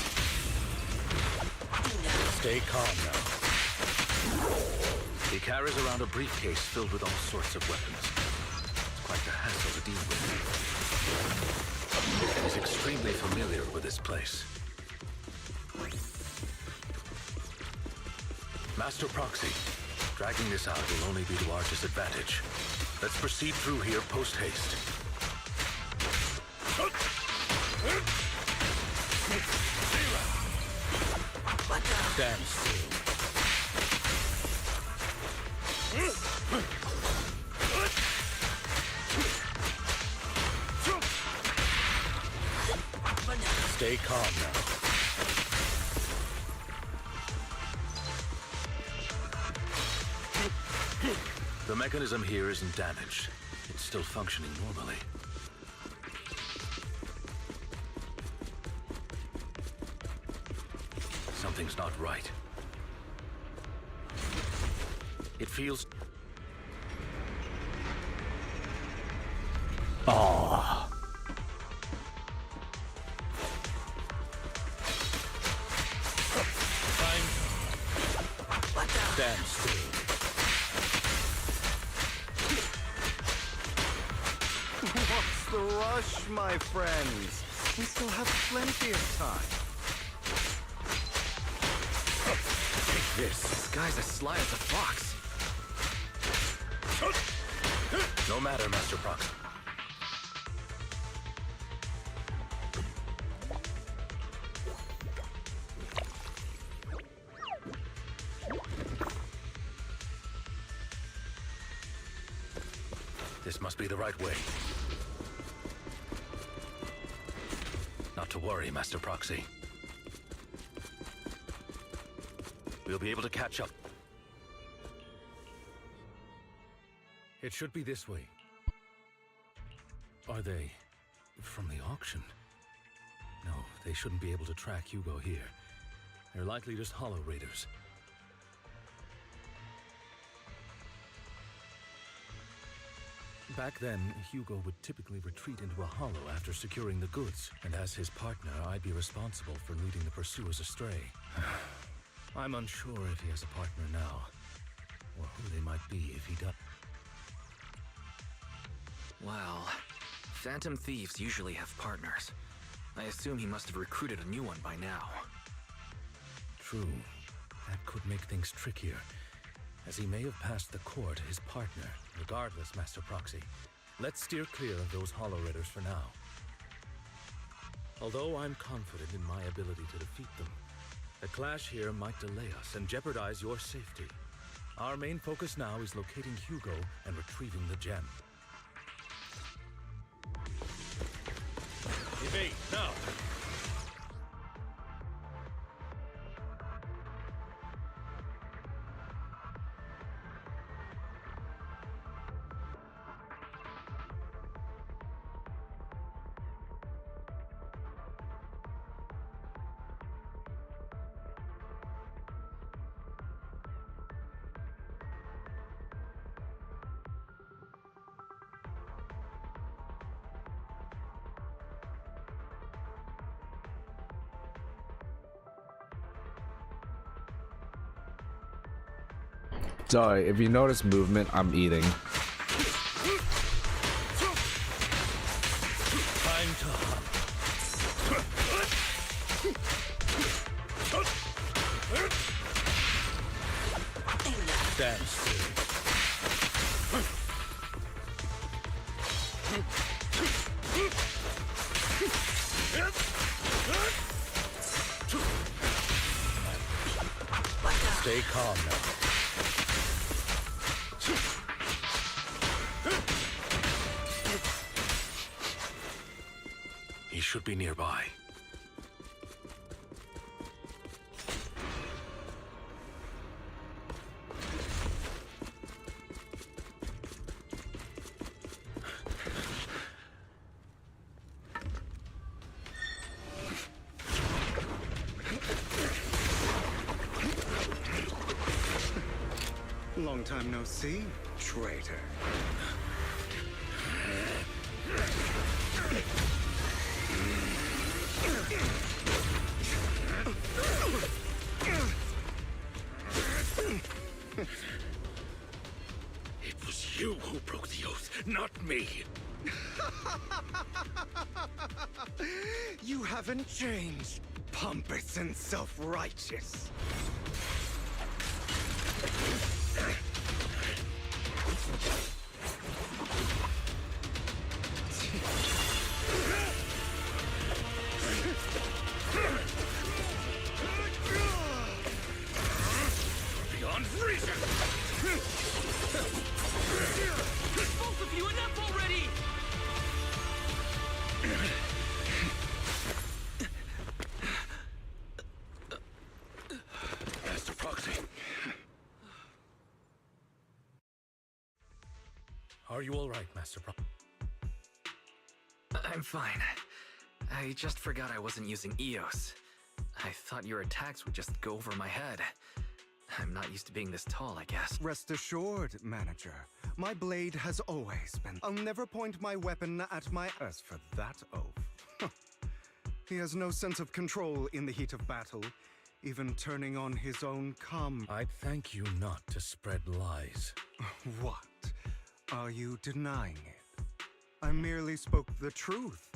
Stay calm now. He carries around a briefcase filled with all sorts of weapons. It's quite the hassle to deal with. He's extremely familiar with this place. Master Proxy, dragging this out will only be to our disadvantage. Let's proceed through here post-haste. Stand still. Stay calm now. The mechanism here isn't damaged. It's still functioning normally. Something's not right. It feels... Oh. Stand still. What's the rush, my friends? We still have plenty of time. Take this. This guy's as sly as a fox. No matter, Master Proxy. This must be the right way. Not to worry, Master Proxy. We'll be able to catch up. It should be this way. Are they from the auction? No, they shouldn't be able to track Hugo here. They're likely just hollow raiders. Back then, Hugo would typically retreat into a hollow after securing the goods, and as his partner, I'd be responsible for leading the pursuers astray. I'm unsure if he has a partner now, or who they might be if he does. Well, Phantom Thieves usually have partners. I assume he must have recruited a new one by now. True. That could make things trickier, as he may have passed the court his partner. Regardless, Master Proxy, let's steer clear of those Hollow Ridders for now. Although I'm confident in my ability to defeat them, the clash here might delay us and jeopardize your safety. Our main focus now is locating Hugo and retrieving the gem. Evade, now! Sorry, if you notice movement, I'm eating. Time to hunt. Stand still. Stay calm now. He should be nearby. Long time no see, traitor. It was you who broke the oath, not me. You haven't changed, pompous and self-righteous. Beyond reason! Both of you, enough already! Master Proxy. Are you all right, Master Proxy? I'm fine. I just forgot I wasn't using EOS. I thought your attacks would just go over my head. I'm not used to being this tall, I guess. Rest assured, manager. My blade has always been. I'll never point my weapon at my. As for that oaf, he has no sense of control in the heat of battle, even turning on his own I'd thank you not to spread lies. What? Are you denying it? I merely spoke the truth.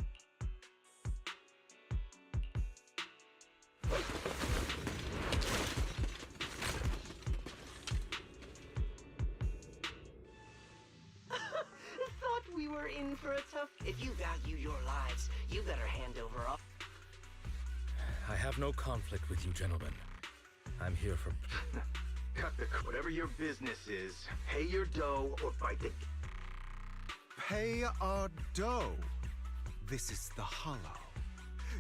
Thought we were in for a tough... If you value your lives, you better hand over all... I have no conflict with you, gentlemen. I'm here for... Cut the... Whatever your business is, pay your dough or bite the... Pay our dough. This is the Hollow.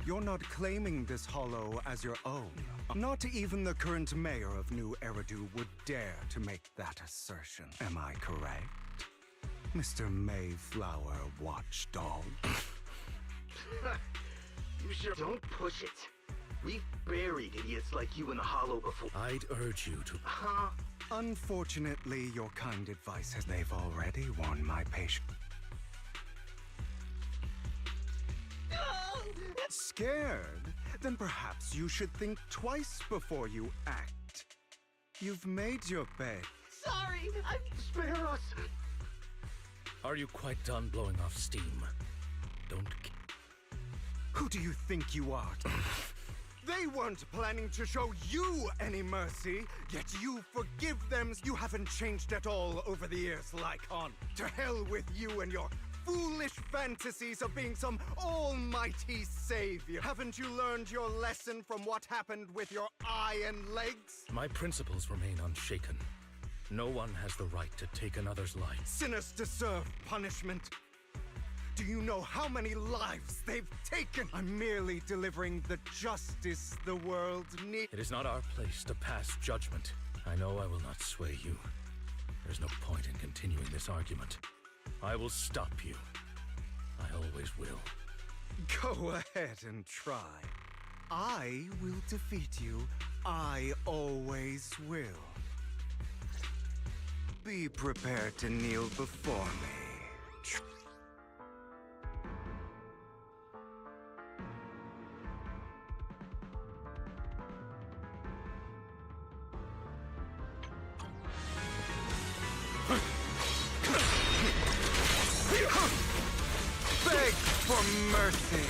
You're not claiming this Hollow as your own. Not even the current mayor of New Eridu would dare to make that assertion. Am I correct? Mr. Mayflower Watchdog. You sure don't push it. We've buried idiots like you in the Hollow before. I'd urge you to... Huh? Unfortunately, your kind advice has... They've already won my patience. Scared? Then perhaps you should think twice before you act. You've made your bed. Sorry, Spare us! Are you quite done blowing off steam? Don't... Who do you think you are? They They weren't planning to show you any mercy, yet you forgive them. You haven't changed at all over the years, Lycon. To hell with you and your foolish fantasies of being some almighty savior. Haven't you learned your lesson from what happened with your eye and legs? My principles remain unshaken. No one has the right to take another's life. Sinners deserve punishment. Do you know how many lives they've taken? I'm merely delivering the justice the world needs. It is not our place to pass judgment. I know I will not sway you. There's no point in continuing this argument. I will stop you. I always will. Go ahead and try. I will defeat you. I always will. Be prepared to kneel before me. Beg for mercy.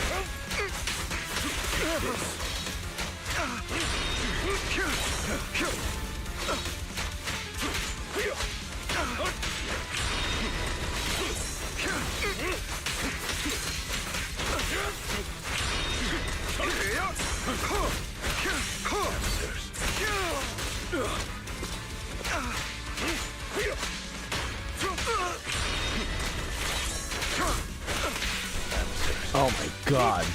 Oh my god.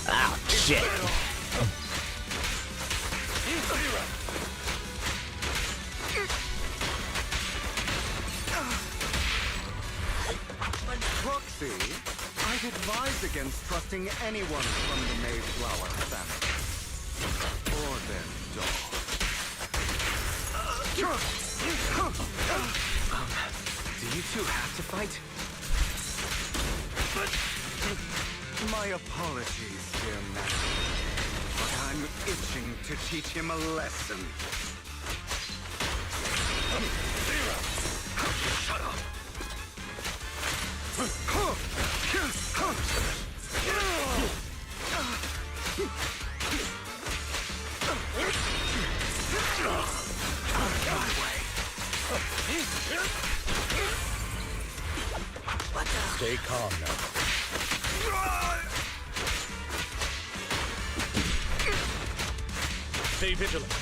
Ow, shit. Proxy, I'd advise against trusting anyone from the Mayflower family. Or their dog. Do you two have to fight? My apologies, dear master, but I'm itching to teach him a lesson. Shut up! Stay calm now. Stay vigilant.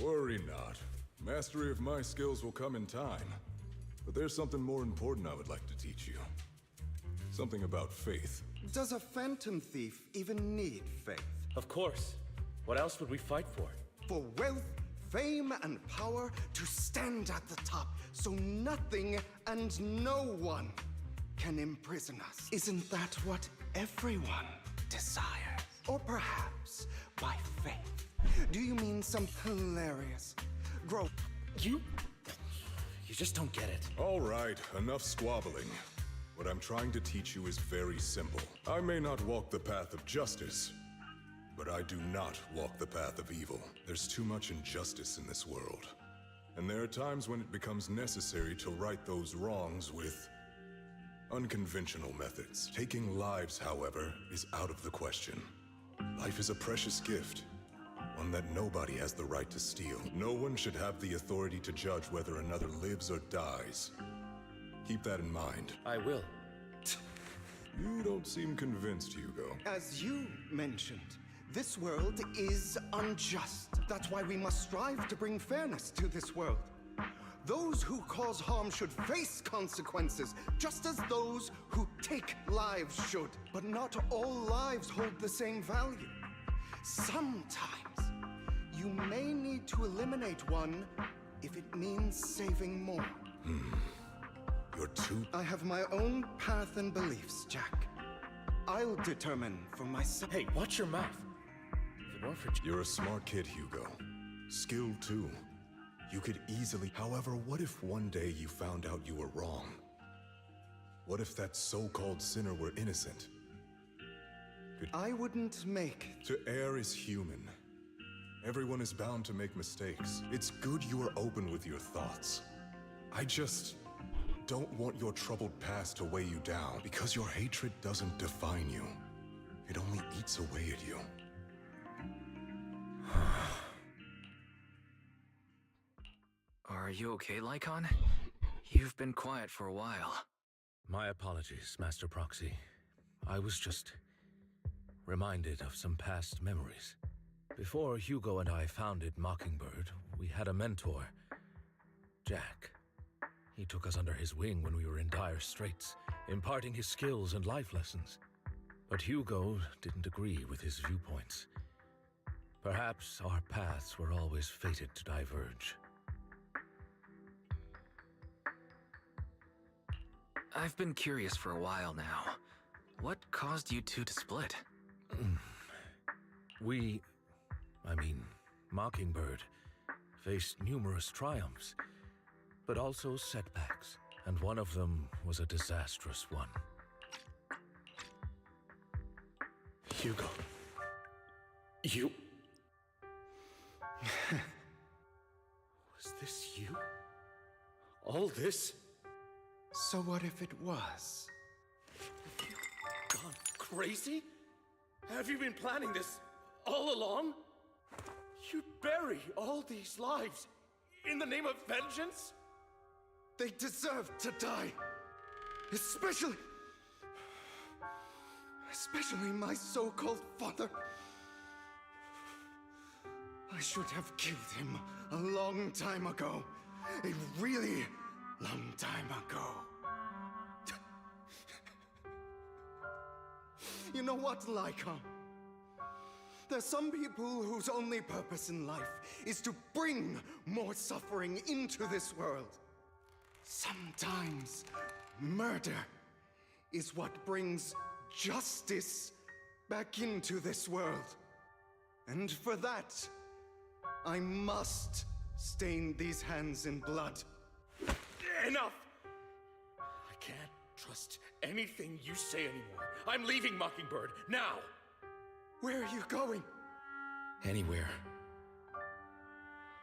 Worry not. Mastery of my skills will come in time. But there's something more important I would like to teach you. Something about faith. Does a phantom thief even need faith? Of course. What else would we fight for? For wealth, fame, and power to stand at the top, so nothing and no one can imprison us. Isn't that what everyone desires? Or perhaps by faith. Do you mean some hilarious You just don't get it. All right, enough squabbling. What I'm trying to teach you is very simple. I may not walk the path of justice, but I do not walk the path of evil. There's too much injustice in this world. And there are times when it becomes necessary to right those wrongs with unconventional methods. Taking lives, however, is out of the question. Life is a precious gift. One that nobody has the right to steal. No one should have the authority to judge whether another lives or dies. Keep that in mind. I will. You don't seem convinced, Hugo. As you mentioned, this world is unjust. That's why we must strive to bring fairness to this world. Those who cause harm should face consequences, just as those who take lives should. But not all lives hold the same value. Sometimes, you may need to eliminate one if it means saving more. You're too... I have my own path and beliefs, Jack. I'll determine for myself. Hey, watch your mouth. If it weren't for... You're a smart kid, Hugo. Skilled too. You could easily... However, what if one day you found out you were wrong? What if that so-called sinner were innocent? I wouldn't make... To err is human. Everyone is bound to make mistakes. It's good you are open with your thoughts. I just don't want your troubled past to weigh you down, because your hatred doesn't define you. It only eats away at you. Are you okay, Lycon? You've been quiet for a while. My apologies, Master Proxy. I was just reminded of some past memories. Before Hugo and I founded Mockingbird, we had a mentor, Jack. He took us under his wing when we were in dire straits, imparting his skills and life lessons. But Hugo didn't agree with his viewpoints. Perhaps our paths were always fated to diverge. I've been curious for a while now. What caused you two to split? Mockingbird faced numerous triumphs, but also setbacks, and one of them was a disastrous one. Hugo, you... Was this you? All this? So what if it was? Have you gone crazy? Have you been planning this all along? You'd bury all these lives in the name of vengeance? They deserve to die. Especially my so-called father. I should have killed him a long time ago. A really long time ago. You know what, Lycon? There's some people whose only purpose in life is to bring more suffering into this world. Sometimes murder is what brings justice back into this world. And for that, I must stain these hands in blood. Enough! I can't trust anything you say anymore. I'm leaving Mockingbird, now! Where are you going? Anywhere.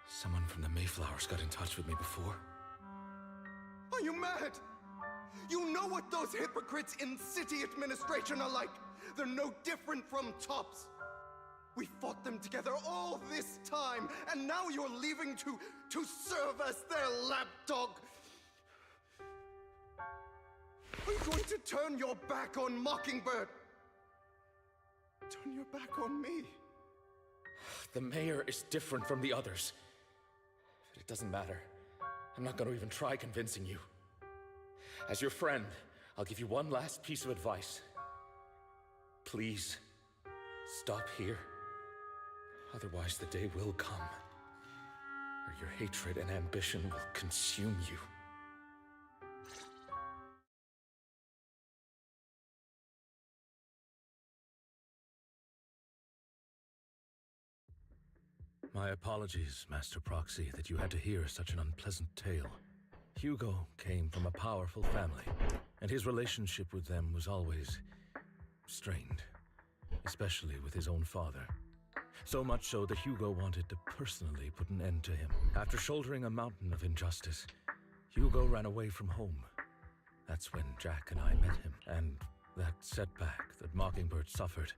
Someone from the Mayflowers got in touch with me before. Are you mad? You know what those hypocrites in city administration are like. They're no different from tops. We fought them together all this time, and now you're leaving to serve as their lapdog. Are you going to turn your back on Mockingbird? Turn your back on me? The mayor is different from the others. But it doesn't matter. I'm not going to even try convincing you. As your friend, I'll give you one last piece of advice. Please, stop here. Otherwise, the day will come where your hatred and ambition will consume you. My apologies, Master Proxy, that you had to hear such an unpleasant tale. Hugo came from a powerful family, and his relationship with them was always strained, especially with his own father. So much so that Hugo wanted to personally put an end to him. After shouldering a mountain of injustice, Hugo ran away from home. That's when Jack and I met him, and that setback that Mockingbird suffered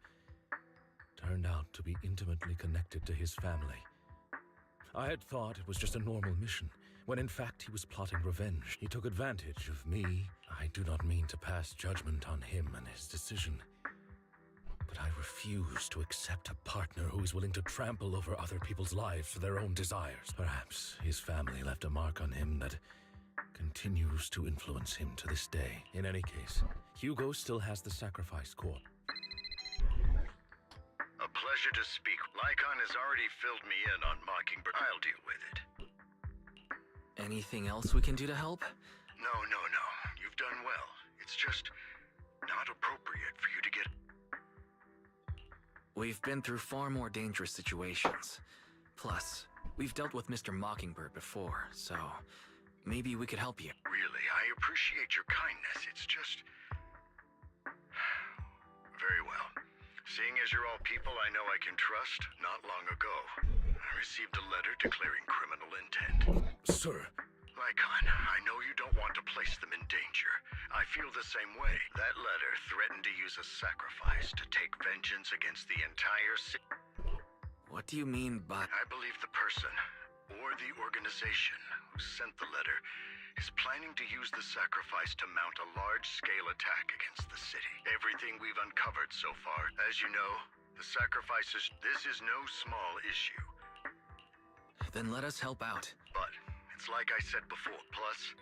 turned out to be intimately connected to his family. I had thought it was just a normal mission, when in fact he was plotting revenge. He took advantage of me. I do not mean to pass judgment on him and his decision, but I refuse to accept a partner who is willing to trample over other people's lives for their own desires. Perhaps his family left a mark on him that continues to influence him to this day. In any case, Hugo still has the sacrifice core. A pleasure to speak. Lycon has already filled me in on Mockingbird. I'll deal with it. Anything else we can do to help? No. You've done well. It's just... not appropriate for you to get... We've been through far more dangerous situations. Plus, we've dealt with Mr. Mockingbird before, so maybe we could help you. Really, I appreciate your kindness. It's just... Very well. Seeing as you're all people I know I can trust, not long ago, I received a letter declaring criminal intent. Sir. Lycon, I know you don't want to place them in danger. I feel the same way. That letter threatened to use a sacrifice to take vengeance against the entire city. What do you mean by... I believe the person, or the organization, who sent the letter, is planning to use the sacrifice to mount a large-scale attack against the city. Everything we've uncovered so far, as you know, the sacrifice is... This is no small issue. Then let us help out. But, it's like I said before, plus,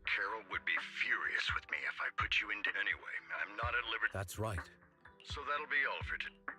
Carol would be furious with me if I put you into... Anyway, I'm not at liberty... That's right. So that'll be all for today.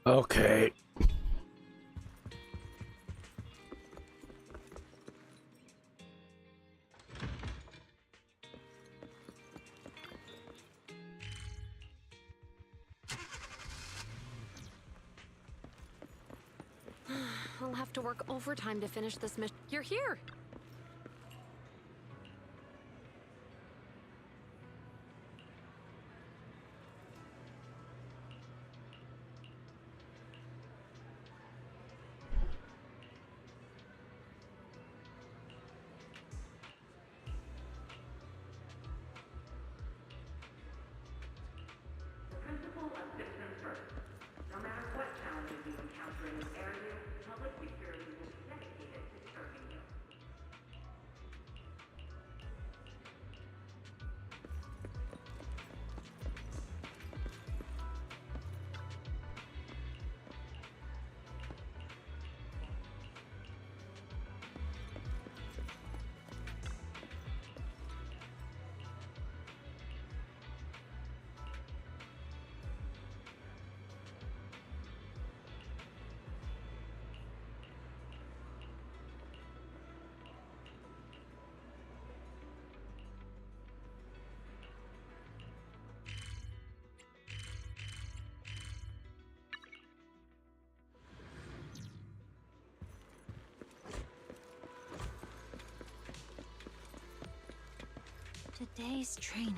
Okay. I'll have to work overtime to finish this mission. You're here! Today's training.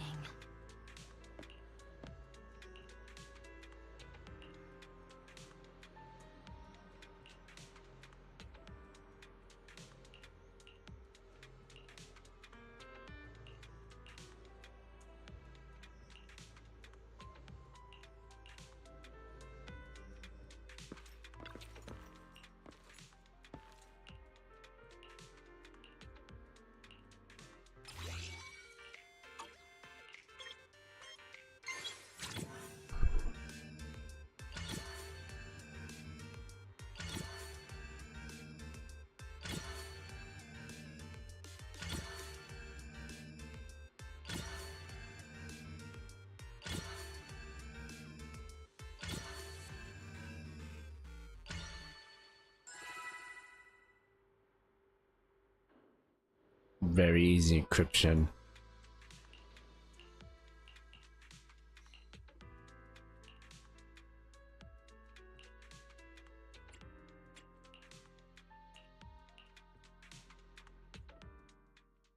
Very easy encryption.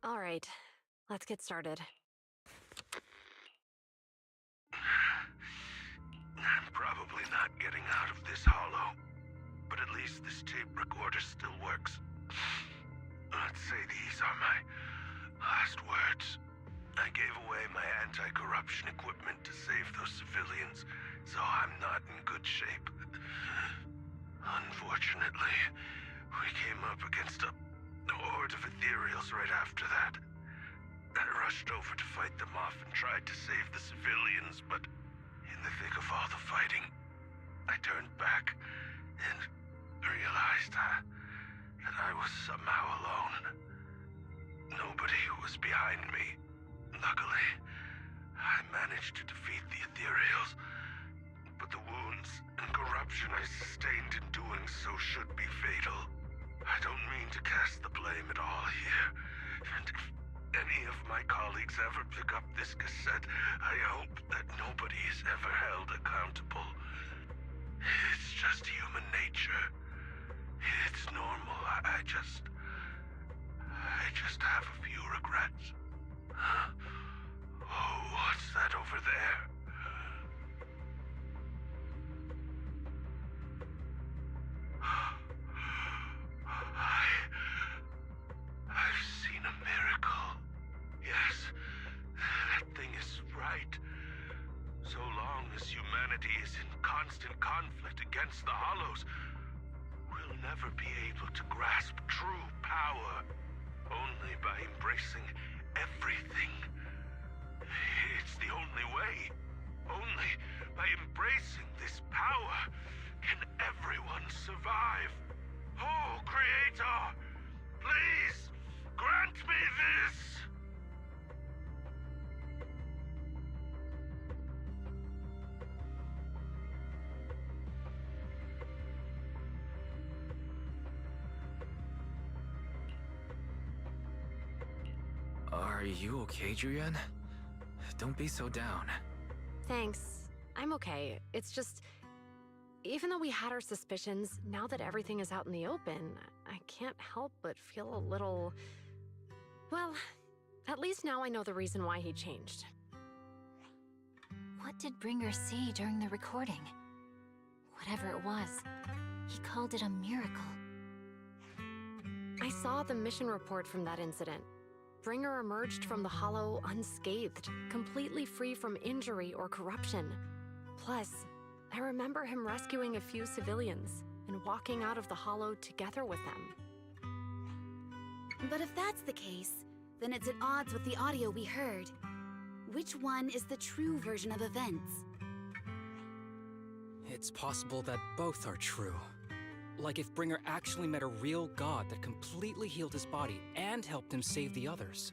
All right, let's get started. I'm probably not getting out of this hollow, but at least this tape recorder still works. Let's say these are my last words. I gave away my anti-corruption equipment to save those civilians, so I'm not in good shape. Unfortunately, we came up against a horde of ethereals right after that. I rushed over to fight them off and tried to save the civilians, but in the thick of all the fighting, I turned back and realized that I was somehow alone. Nobody was behind me. Luckily, I managed to defeat the ethereals, but the wounds and corruption I sustained in doing so should be fatal. I don't mean to cast the blame at all here, and if any of my colleagues ever pick up this cassette, I hope that nobody is ever held accountable. It's just human nature. It's normal. I just have a few regrets. Oh, what's that over there? I've seen a miracle. Yes, that thing is right. So long as humanity is in constant conflict against the Hollows, we'll never be able to grasp true power. Only by embracing everything. It's the only way. Only by embracing this power can everyone survive. Oh, Creator, please grant me this! Are you okay, Julian? Don't be so down. Thanks. I'm okay. It's just... Even though we had our suspicions, now that everything is out in the open, I can't help but feel a little... Well, at least now I know the reason why he changed. What did Bringer see during the recording? Whatever it was, he called it a miracle. I saw the mission report from that incident. Bringer emerged from the Hollow unscathed, completely free from injury or corruption. Plus, I remember him rescuing a few civilians and walking out of the Hollow together with them. But if that's the case, then it's at odds with the audio we heard. Which one is the true version of events? It's possible that both are true. Like if Bringer actually met a real god that completely healed his body and helped him save the others.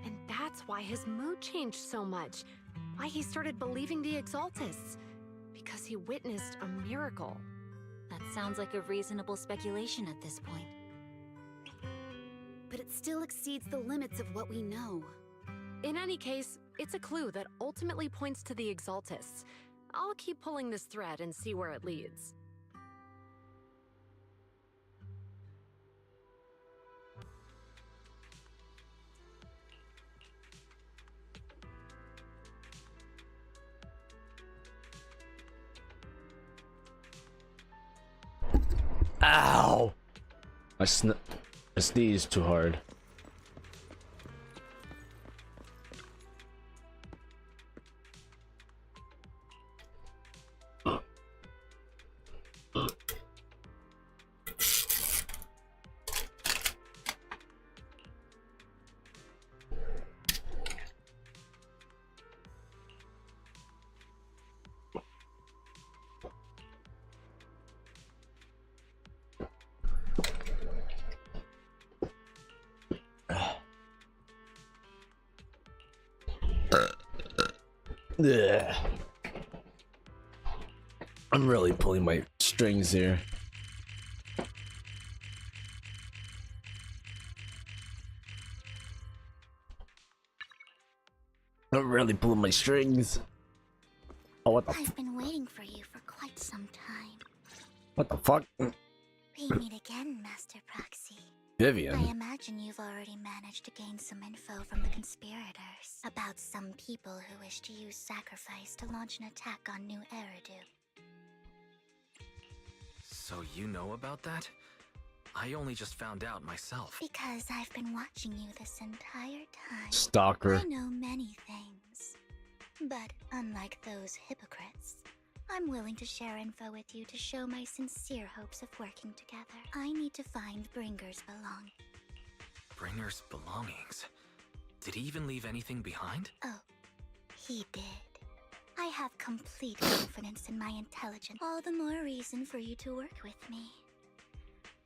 And that's why his mood changed so much. Why he started believing the Exaltists. Because he witnessed a miracle. That sounds like a reasonable speculation at this point. But it still exceeds the limits of what we know. In any case, it's a clue that ultimately points to the Exaltists. I'll keep pulling this thread and see where it leads. Ow! I sneezed too hard. Ugh. I'm really pulling my strings here. I'm really pulling my strings. Oh, what the I've been waiting for you for quite some time. What the fuck? We meet again, Master Proxy. Vivian. I imagine you've already managed to gain some info from the conspirators about some people who wish to use sacrifice to launch an attack on New Eridu. So you know about that? I only just found out myself. Because I've been watching you this entire time. Stalker. I know many things. But unlike those hypocrites, I'm willing to share info with you to show my sincere hopes of working together. I need to find Bringer's belongings. Bringer's belongings? Did he even leave anything behind? Oh, he did. I have complete confidence in my intelligence. All the more reason for you to work with me.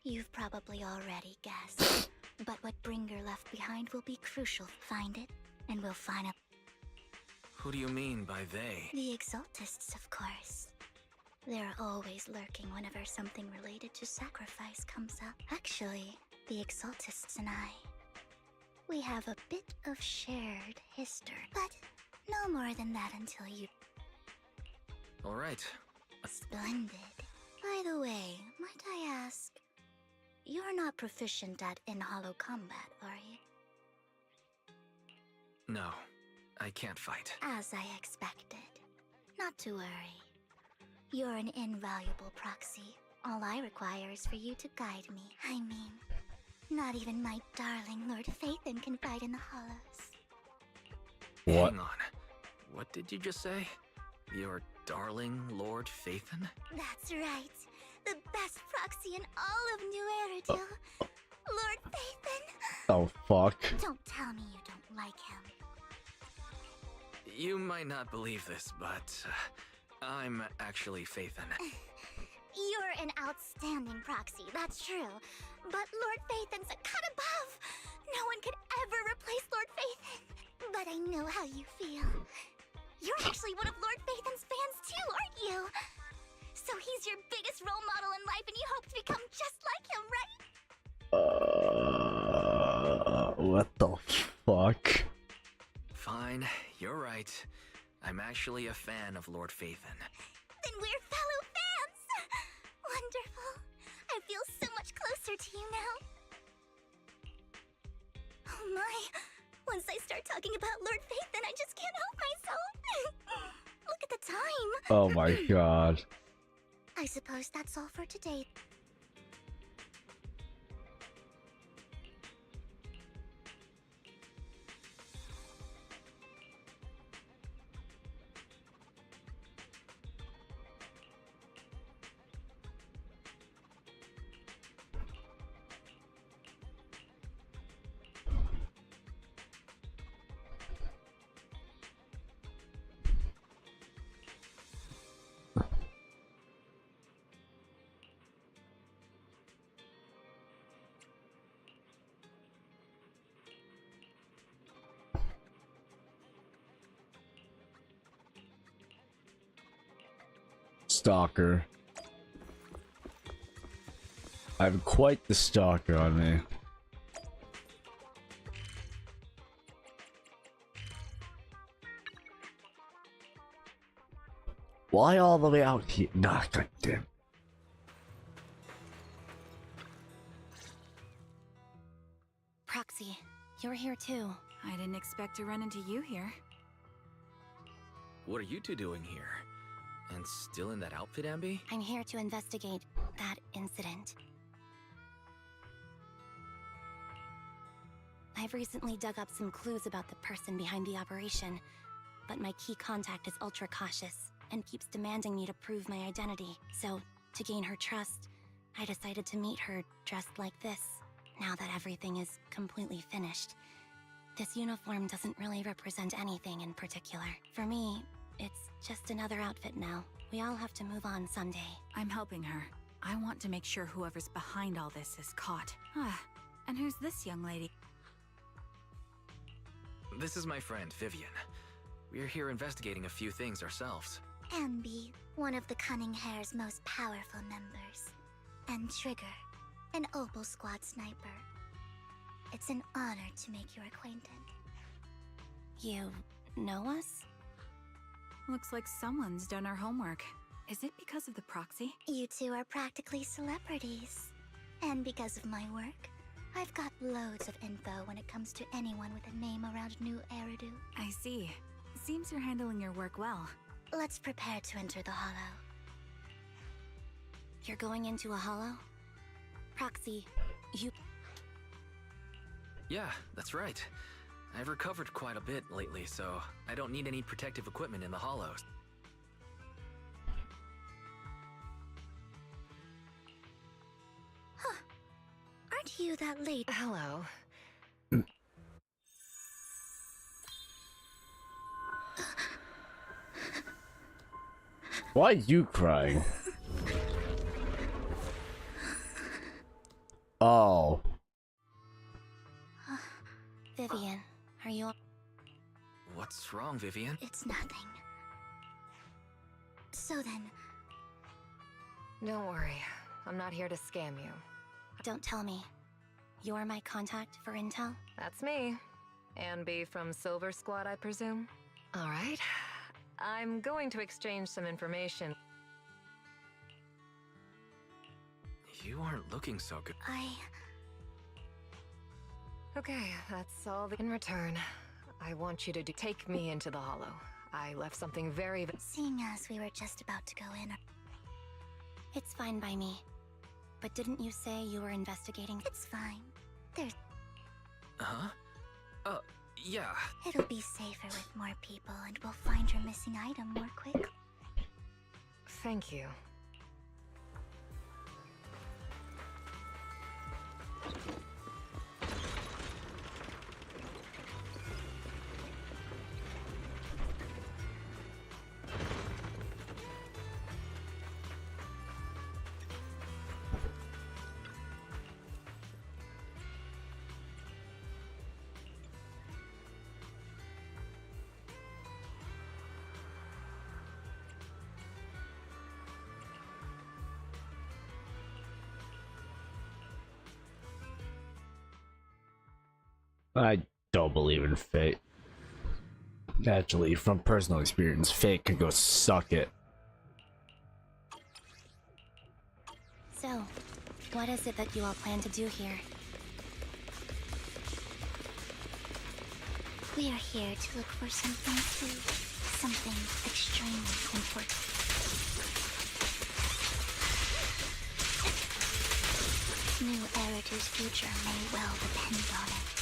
You've probably already guessed, but what Bringer left behind will be crucial. Find it, and we'll find a... Who do you mean by they? The Exaltists, of course. They're always lurking whenever something related to sacrifice comes up. Actually, the Exaltists and I, we have a bit of shared history, but no more than that until you... All right. Splendid. By the way, might I ask, you're not proficient at in-hollow combat, are you? No, I can't fight. As I expected. Not to worry. You're an invaluable proxy. All I require is for you to guide me. I mean, not even my darling Lord Phaethon can fight in the Hollows. What? Hang on. What did you just say? Your darling Lord Phaethon? That's right. The best proxy in all of New Eridil. Lord Phaethon. Oh, fuck. Don't tell me you don't like him. You might not believe this, but I'm actually Phaethon. You're an outstanding proxy, that's true. But Lord Phaethon's a cut above. No one could ever replace Lord Phaethon. But I know how you feel. You're actually one of Lord Phaethon's fans too, aren't you? So he's your biggest role model in life and you hope to become just like him, right? What the fuck? Fine, you're right. I'm actually a fan of Lord Phaethon. Then we're fellow fans! Wonderful. I feel so much closer to you now. Oh my. Once I start talking about Lord Phaethon, I just can't help myself. Look at the time. Oh my god. I suppose that's all for today. Stalker. I have quite the stalker on me. Why all the way out here? Nah, goddamn. Proxy, you're here too. I didn't expect to run into you here. What are you two doing here? And still in that outfit, Ambi? I'm here to investigate that incident. I've recently dug up some clues about the person behind the operation, but my key contact is ultra cautious and keeps demanding me to prove my identity. So, to gain her trust, I decided to meet her dressed like this. Now that everything is completely finished, this uniform doesn't really represent anything in particular. For me, it's just another outfit now. We all have to move on someday. I'm helping her. I want to make sure whoever's behind all this is caught. And who's this young lady? This is my friend, Vivian. We're here investigating a few things ourselves. Ambi, one of the Cunning Hair's most powerful members. And Trigger, an Opal Squad sniper. It's an honor to make your acquaintance. You know us? Looks like someone's done our homework. Is it because of the proxy? You two are practically celebrities. And because of my work, I've got loads of info when it comes to anyone with a name around New Eridu. I see. Seems you're handling your work well. Let's prepare to enter the Hollow. You're going into a Hollow? Proxy, you... Yeah, that's right. I've recovered quite a bit lately, so I don't need any protective equipment in the Hollows. you that late. Hello. Why are you crying? Oh. Vivian, are you... What's wrong, Vivian? It's nothing. So then... Don't worry. I'm not here to scam you. Don't tell me. You're my contact for intel? That's me. Anne B from Silver Squad, I presume? Alright. I'm going to exchange some information. You aren't looking so good. Okay, that's all in return. I want you to take me into the Hollow. I left something very... Seeing as we were just about to go in... It's fine by me. But didn't you say you were investigating? It's fine. There's... Huh? Yeah. It'll be safer with more people, and we'll find your missing item more quickly. Thank you. I don't believe in fate. Actually, from personal experience, fate can go suck it. So, what is it that you all plan to do here? We are here to look for something too. Something extremely important. New Eridu's future may well depend on it.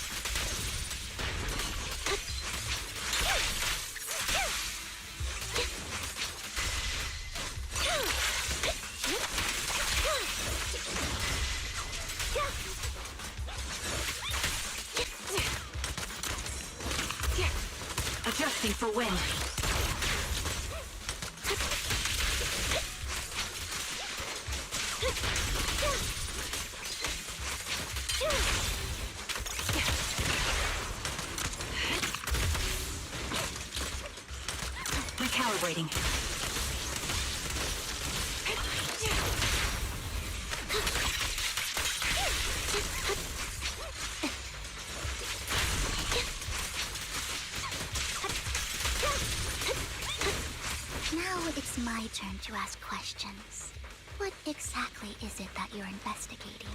Adjusting for wind. Recalibrating. Now it's my turn to ask questions. What exactly is it that you're investigating?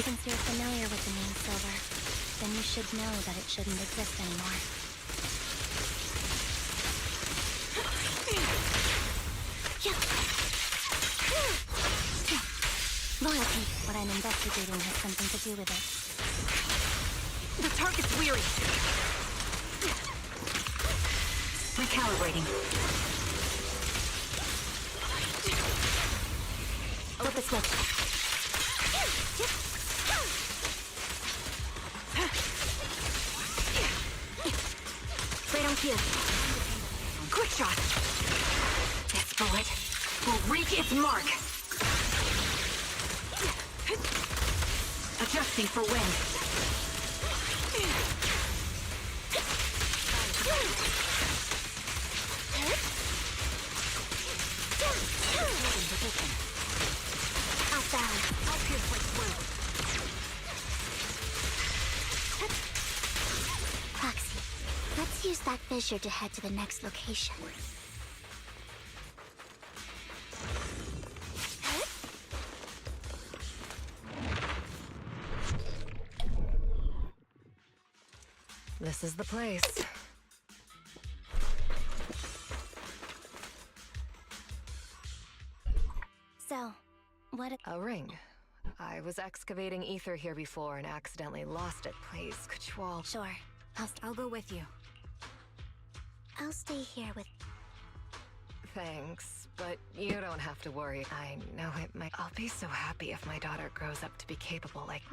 Since you're familiar with the name Silver, then you should know that it shouldn't exist anymore. Loyalty. What I'm investigating has something to do with it. The target's weary. Recalibrating. Flip the switch. Right on cue. Quick shot. This bullet will reach its mark. Adjusting for wind. Outbound. I'll pierce right through. Proxy, let's use that fissure to head to the next location. This is the place. So, what... A ring. I was excavating ether here before and accidentally lost it. Please, could you all... Sure. I'll go with you. I'll stay here with... Thanks, but You don't have to worry. I know it might. I'll be so happy if my daughter grows up to be capable like.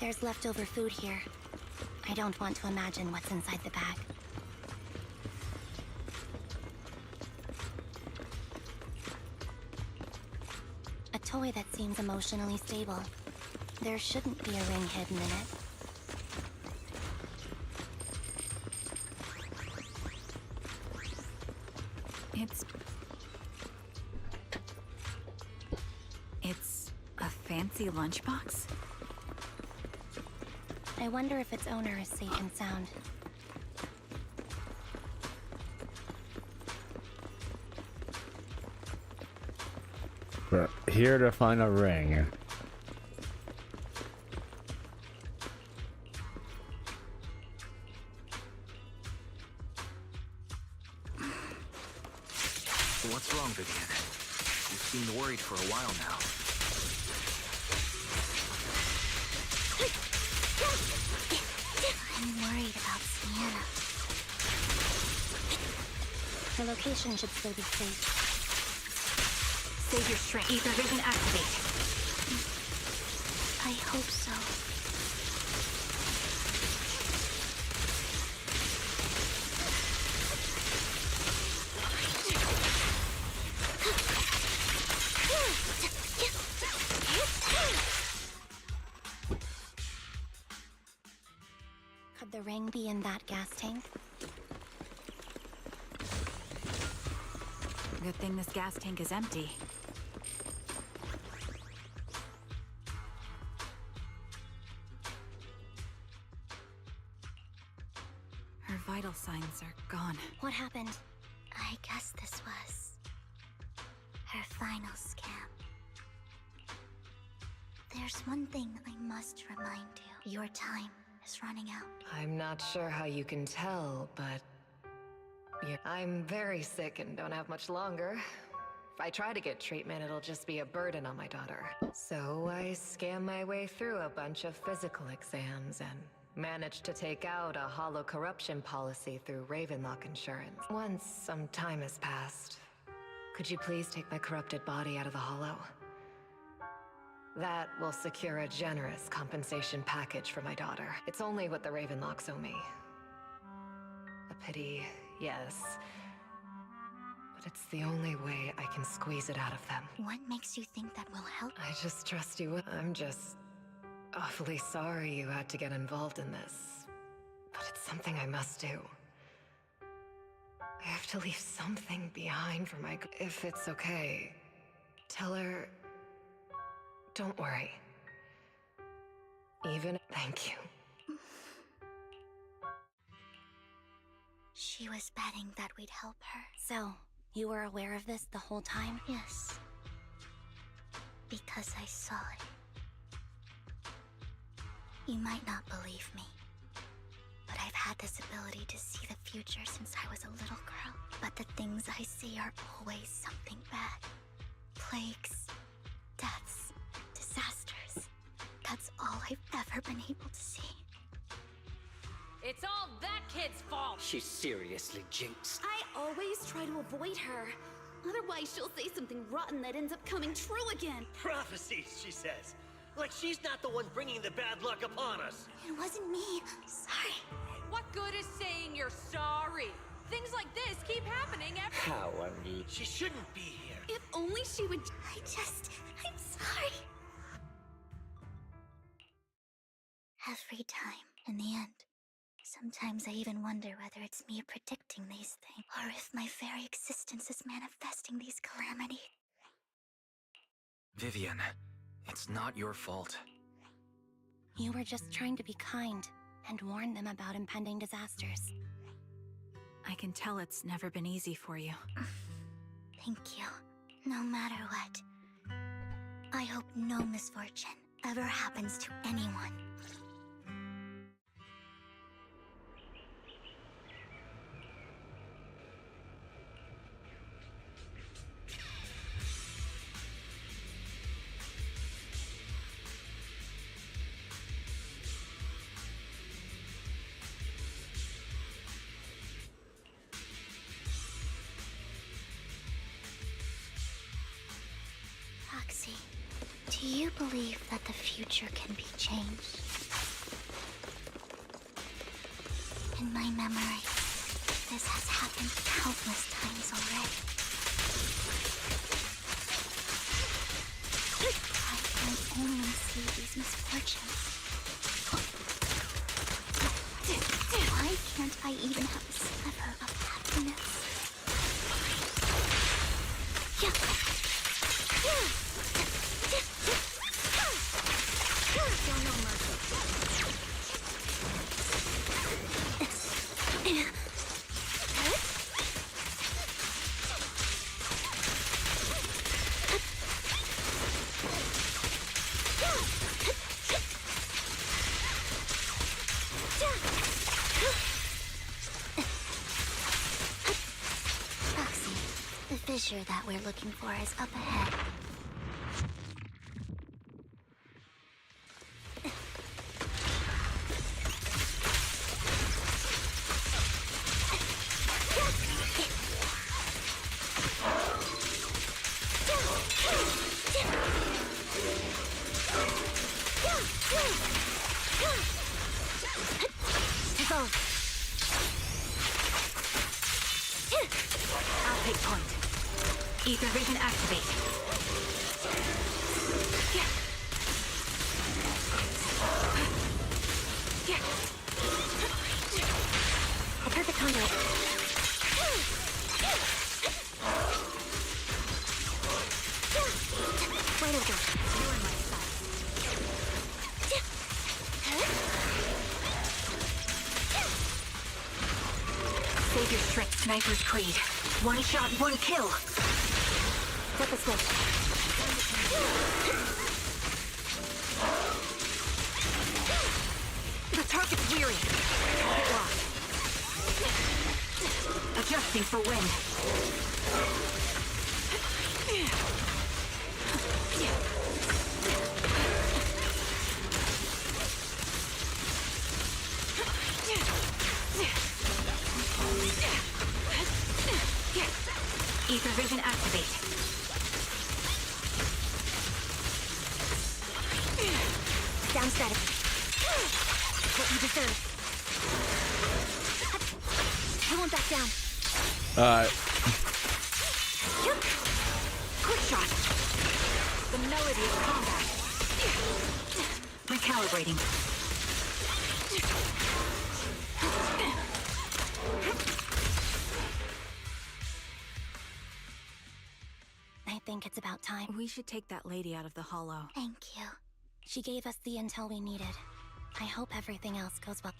There's leftover food here. I don't want to imagine what's inside the bag. A toy that seems emotionally stable. There shouldn't be a ring hidden in it. It's a fancy lunchbox? I wonder if its owner is safe and sound. We're here to find a ring. What's wrong, Vivian? You seemed worried for a while now. I'm worried about Sienna. The location should still be safe. Save your strength. Ether vision activate. I hope so. Could the ring be in that gas tank? Good thing this gas tank is empty. Her vital signs are gone. What happened? I guess this was her final scam. There's one thing I must remind you. Your time is running out. I'm not sure how you can tell, but I'm very sick and don't have much longer. If I try to get treatment, it'll just be a burden on my daughter. So I scam my way through a bunch of physical exams and managed to take out a hollow corruption policy through Ravenlock Insurance. Once some time has passed, could you please take my corrupted body out of the hollow? That will secure a generous compensation package for my daughter. It's only what the Ravenlocks owe me. A pity, yes. But it's the only way I can squeeze it out of them. What makes you think that will help? I just trust you. I'm just awfully sorry you had to get involved in this. But it's something I must do. I have to leave something behind for my... If it's okay, tell her... Don't worry. Even... Thank you. She was betting that we'd help her. So, you were aware of this the whole time? Yes. Because I saw it. You might not believe me, but I've had this ability to see the future since I was a little girl. But the things I see are always something bad. Plagues, deaths, disasters. That's all I've ever been able to see. It's all that kid's fault! She's seriously jinxed. I always try to avoid her. Otherwise, she'll say something rotten that ends up coming true again. Prophecies, she says. Like she's not the one bringing the bad luck upon us. It wasn't me. Sorry. What good is saying you're sorry? Things like this keep happening every— How, Arnie? She shouldn't be here. If only she would... I'm sorry. Every time, in the end, Sometimes I even wonder whether it's me predicting these things, or if my very existence is manifesting these calamities. Vivian, it's not your fault. You were just trying to be kind and warn them about impending disasters. I can tell it's never been easy for you. Thank you. No matter what, I hope no misfortune ever happens to anyone. Roxy, do you believe that the future can be changed? In my memory, this has happened countless times already. I can only see these misfortunes. Why can't I even have a sliver of happiness? Show no mercy. Roxy, the fissure that we're looking for is up ahead. I'll take point. Ether vision activate. A perfect conduit. Right over. You're in my sight. Save your strength, Sniper's Creed. One shot, one kill. Flip the switch. The target's weary. Target locked. Adjusting for wind. Ether vision activate. Down static. What you deserve. I won't back down. Quick shot. The melody of combat. Recalibrating. I think it's about time. We should take that lady out of the hollow. Thank you. She gave us the intel we needed. I hope everything else goes well.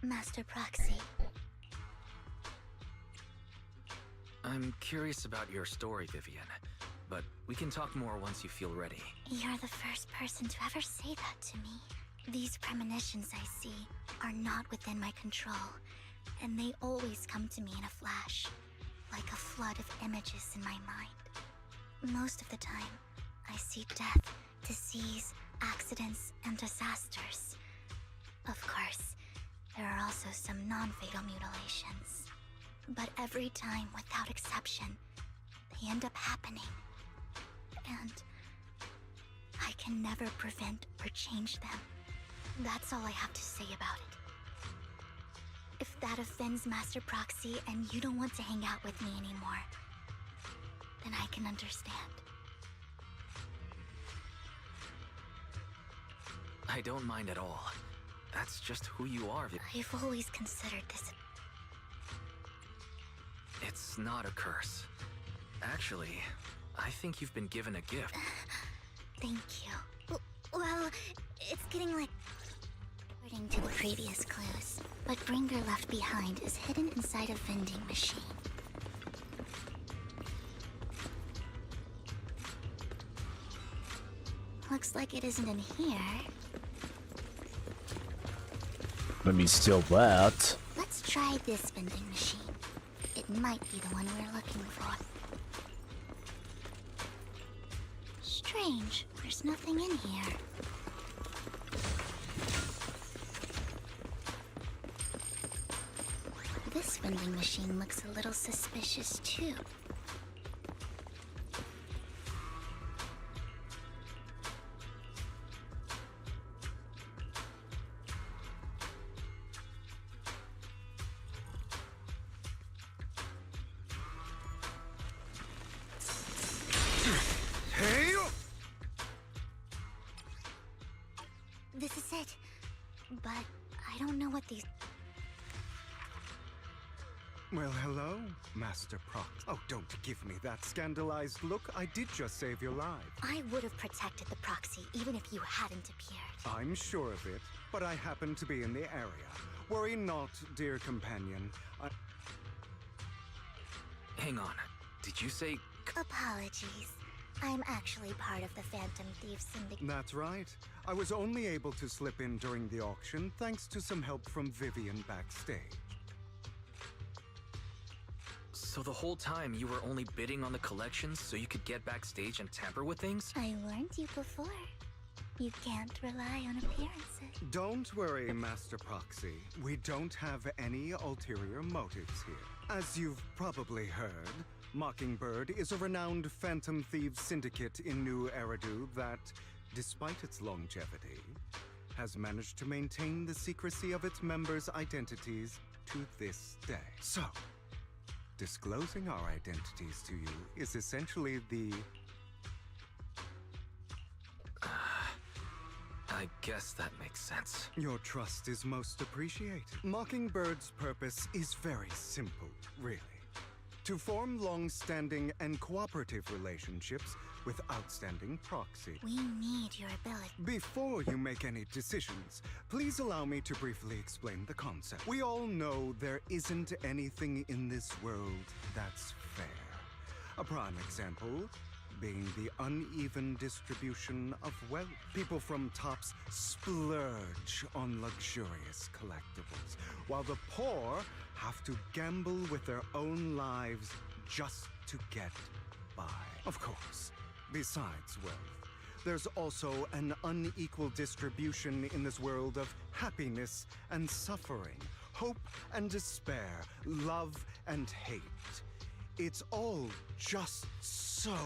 Master Proxy. I'm curious about your story, Vivian, but we can talk more once you feel ready. You're the first person to ever say that to me. These premonitions I see are not within my control, and they always come to me in a flash, like a flood of images in my mind. Most of the time, I see death, disease, accidents, and disasters. Of course, there are also some non-fatal mutilations. But every time, without exception, they end up happening. And I can never prevent or change them. That's all I have to say about it. If that offends Master Proxy and you don't want to hang out with me anymore, then I can understand. I don't mind at all. That's just who you are. I've always considered this It's not a curse. Actually, I think you've been given a gift. Thank you. Well, it's getting like... According to the previous clues, what Bringer left behind is hidden inside a vending machine. Looks like it isn't in here. Let me steal that. Let's try this vending machine. It might be the one we're looking for. Strange, there's nothing in here. This vending machine looks a little suspicious too. This is it. But I don't know what these... Well, hello, Master Prox. Oh, don't give me that scandalized look. I did just save your life. I would have protected the proxy even if you hadn't appeared. I'm sure of it, but I happen to be in the area. Worry not, dear companion. Hang on. Did you say... Apologies. I'm actually part of the Phantom Thieves Syndicate. That's right. I was only able to slip in during the auction thanks to some help from Vivian backstage. So the whole time you were only bidding on the collections so you could get backstage and tamper with things? I warned you before. You can't rely on appearances. Don't worry, Master Proxy. We don't have any ulterior motives here. As you've probably heard, Mockingbird is a renowned Phantom Thieves syndicate in New Eridu that, despite its longevity, has managed to maintain the secrecy of its members' identities to this day. So, disclosing our identities to you is essentially the... I guess that makes sense. Your trust is most appreciated. Mockingbird's purpose is very simple, really. To form long-standing and cooperative relationships with outstanding proxy. We need your ability. Before you make any decisions, please allow me to briefly explain the concept. We all know there isn't anything in this world that's fair. A prime example being the uneven distribution of wealth. People from tops splurge on luxurious collectibles, while the poor have to gamble with their own lives just to get by. Of course, besides wealth, there's also an unequal distribution in this world of happiness and suffering, hope and despair, love and hate. It's all just so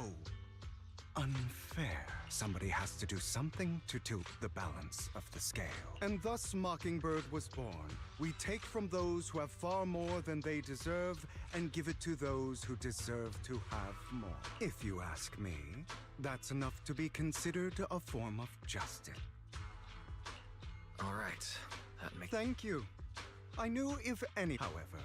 unfair. Somebody has to do something to tilt the balance of the scale. And thus Mockingbird was born. We take from those who have far more than they deserve and give it to those who deserve to have more. If you ask me, that's enough to be considered a form of justice. All right. That makes... Thank you. I knew if any... However,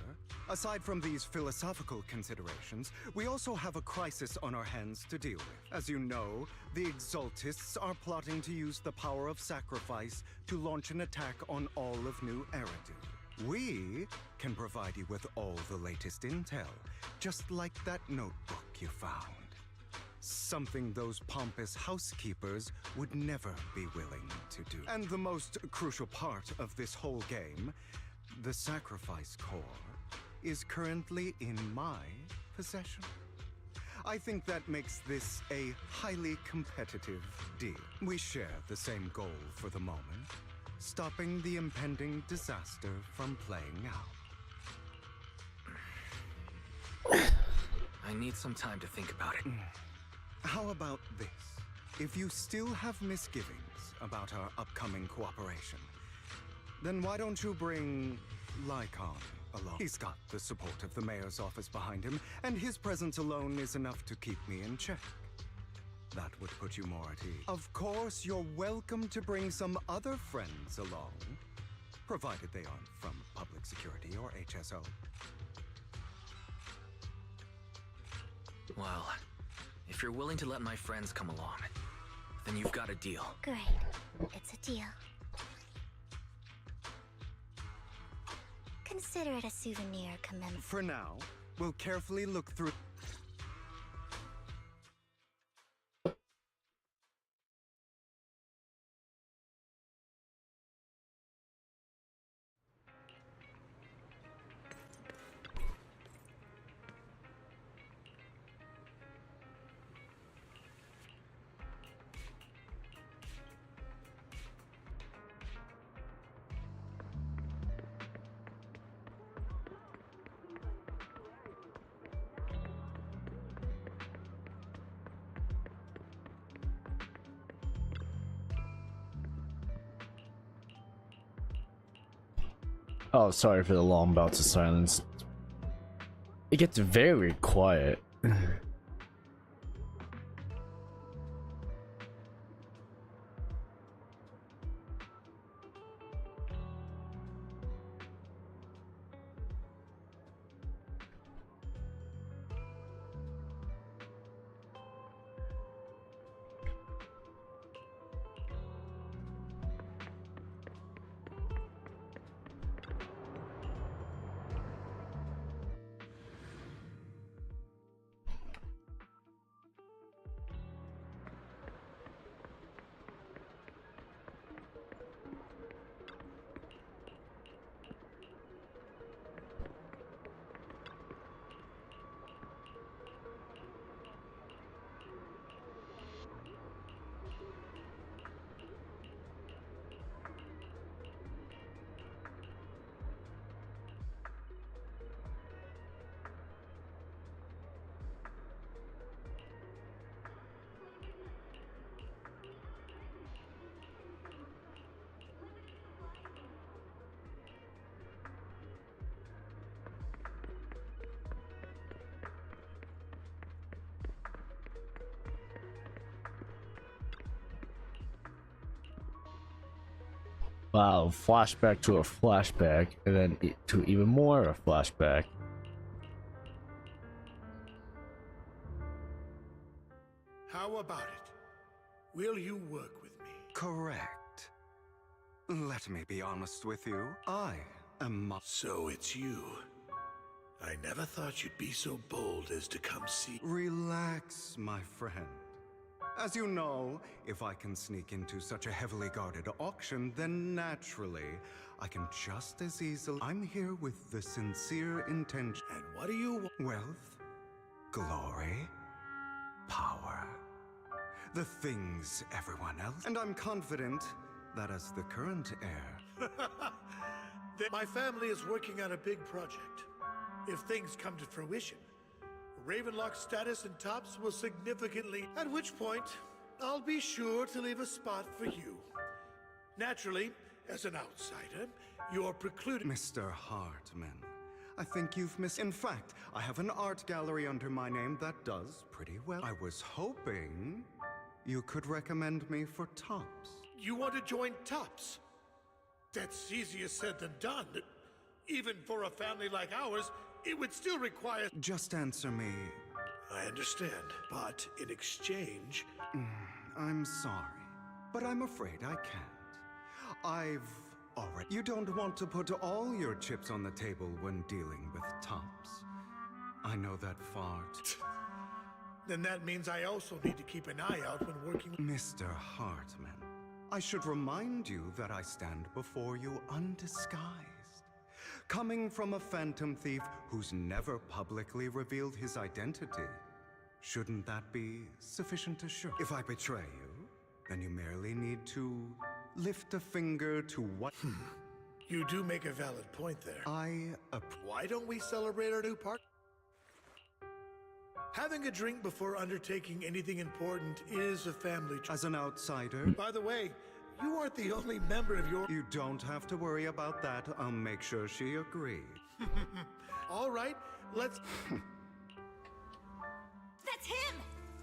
aside from these philosophical considerations, we also have a crisis on our hands to deal with. As you know, the Exaltists are plotting to use the power of sacrifice to launch an attack on all of New Eridu. We can provide you with all the latest intel, just like that notebook you found. Something those pompous housekeepers would never be willing to do. And the most crucial part of this whole game, the sacrifice core, is currently in my possession. I think that makes this a highly competitive deal. We share the same goal for the moment, stopping the impending disaster from playing out. I need some time to think about it. How about this? If you still have misgivings about our upcoming cooperation, then why don't you bring Lycon along? He's got the support of the mayor's office behind him, and his presence alone is enough to keep me in check. That would put you more at ease. Of course, you're welcome to bring some other friends along. provided they aren't from public security or HSO. Well, if you're willing to let my friends come along, then you've got a deal. Great. It's a deal. Consider it a souvenir commemorative. For now, we'll carefully look through. Oh, sorry for the long bouts of silence. It gets very quiet. Wow, flashback to a flashback, and then to even more of a flashback. How about it? Will you work with me? Correct. Let me be honest with you. I am. So it's you. I never thought you'd be so bold as to come see. Relax, my friend. As you know, if I can sneak into such a heavily guarded auction, then naturally, I can just as easily. I'm here with the sincere intention. And what do you want? Wealth, glory, power. The things everyone else. And I'm confident that as the current heir. My family is working on a big project. If things come to fruition, Ravenlock's status in Tops will significantly, at which point, I'll be sure to leave a spot for you. Naturally, as an outsider, you're precluded. Mr. Hartman, I think you've In fact, I have an art gallery under my name that does pretty well. I was hoping you could recommend me for Tops. You want to join Tops? That's easier said than done. Even for a family like ours, it would still require. Just answer me. I understand, but in exchange. I'm sorry, but I'm afraid I can't. I've already. You don't want to put all your chips on the table when dealing with Tops. I know that far too. Then that means I also need to keep an eye out when working with. Mr. Hartman, I should remind you that I stand before you undisguised. Coming from a phantom thief who's never publicly revealed his identity, shouldn't that be sufficient assurance? If I betray you, then you merely need to lift a finger to what? You do make a valid point there. Why don't we celebrate our new part? Having a drink before undertaking anything important is a family. As an outsider. By the way, you aren't the only member of your. You don't have to worry about that. I'll make sure she agrees. All right, let's. That's him!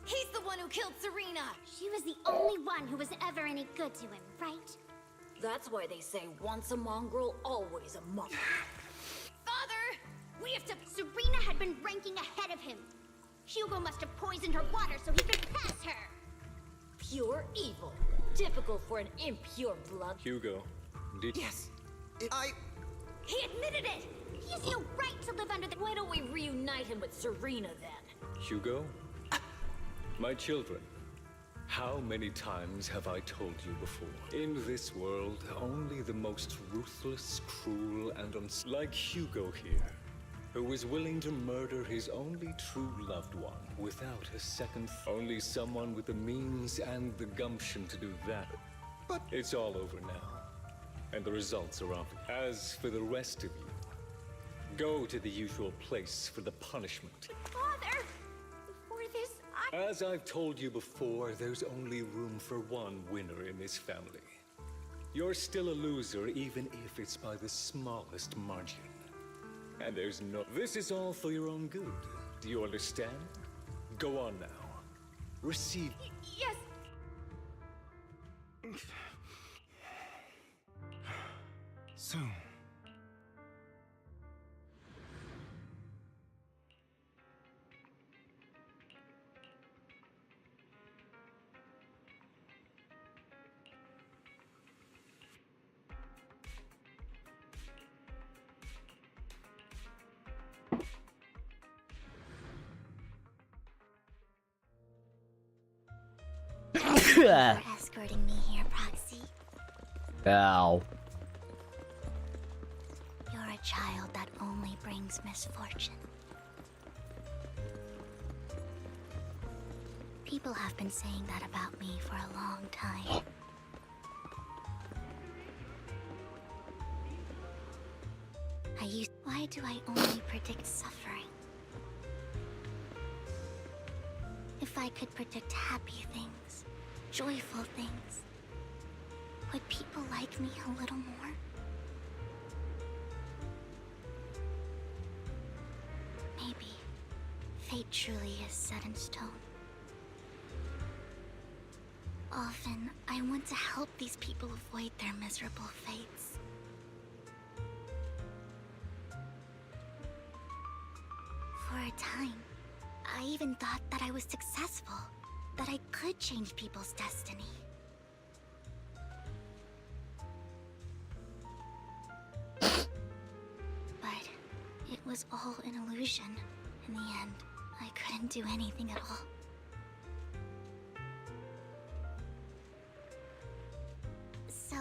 He's the one who killed Serena! She was the only one who was ever any good to him, right? That's why they say once a mongrel, always a mongrel. Father! We have to... Serena had been ranking ahead of him. Hugo must have poisoned her water so he could pass her. Pure evil. Typical for an impure blood. Hugo, did... Yes! He admitted it! He has no right to live under the... Why don't we reunite him with Serena then? Hugo? My children, how many times have I told you before? In this world, only the most ruthless, cruel, and like Hugo here, who is willing to murder his only true loved one without a second only someone with the means and the gumption to do that. But it's all over now, and the results are obvious. As for the rest of you, go to the usual place for the punishment. Father! Before this, As I've told you before, there's only room for one winner in this family. You're still a loser, even if it's by the smallest margin. And there's no... This is all for your own good. Do you understand? Go on now. Receive... Yes! Soon. For escorting me here, Proxy. Ow. You're a child that only brings misfortune. People have been saying that about me for a long time. Why do I only predict suffering? If I could predict happy things, joyful things, would people like me a little more? Maybe fate truly is set in stone. Often, I want to help these people avoid their miserable fates. For a time, I even thought that I was successful, that I could change people's destiny. But it was all an illusion. In the end, I couldn't do anything at all. So,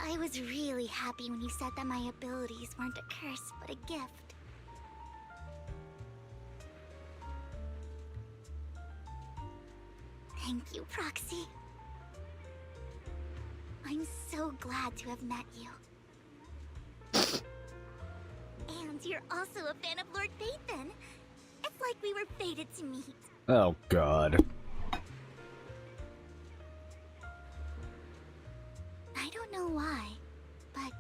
I was really happy when you said that my abilities weren't a curse, but a gift. Thank you, Proxy. I'm so glad to have met you. And you're also a fan of Lord Phaethon. It's like we were fated to meet. Oh god. I don't know why, but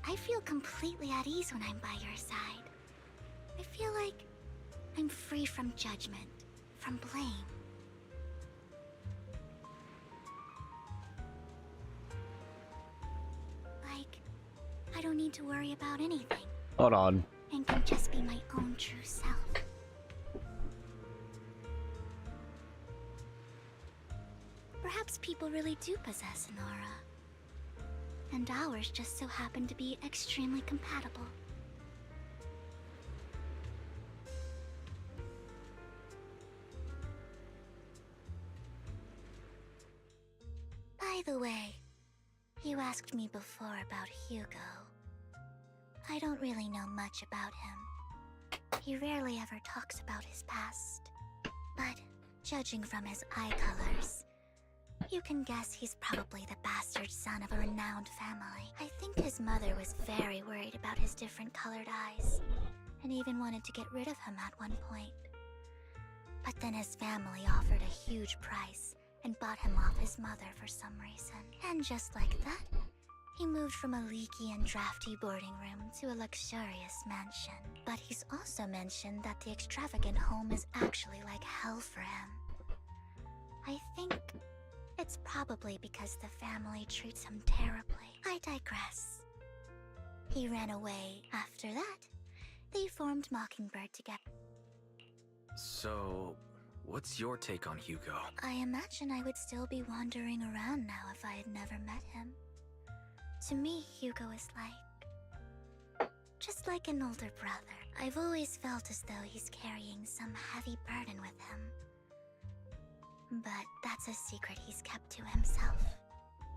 I feel completely at ease when I'm by your side. I feel like I'm free from judgment, from blame. I don't need to worry about anything. Hold on. And can just be my own true self. Perhaps people really do possess an aura. And ours just so happen to be extremely compatible. By the way, you asked me before about Hugo. I don't really know much about him. He rarely ever talks about his past. But judging from his eye colors, you can guess he's probably the bastard son of a renowned family. I think his mother was very worried about his different colored eyes, and even wanted to get rid of him at one point. But then his family offered a huge price and bought him off his mother for some reason. And just like that, he moved from a leaky and drafty boarding room to a luxurious mansion. But he's also mentioned that the extravagant home is actually like hell for him. I think It's probably because the family treats him terribly. I digress. He ran away. After that, they formed Mockingbird together. So, what's your take on Hugo? I imagine I would still be wandering around now if I had never met him. To me, Hugo is just like an older brother. I've always felt as though he's carrying some heavy burden with him. But that's a secret he's kept to himself.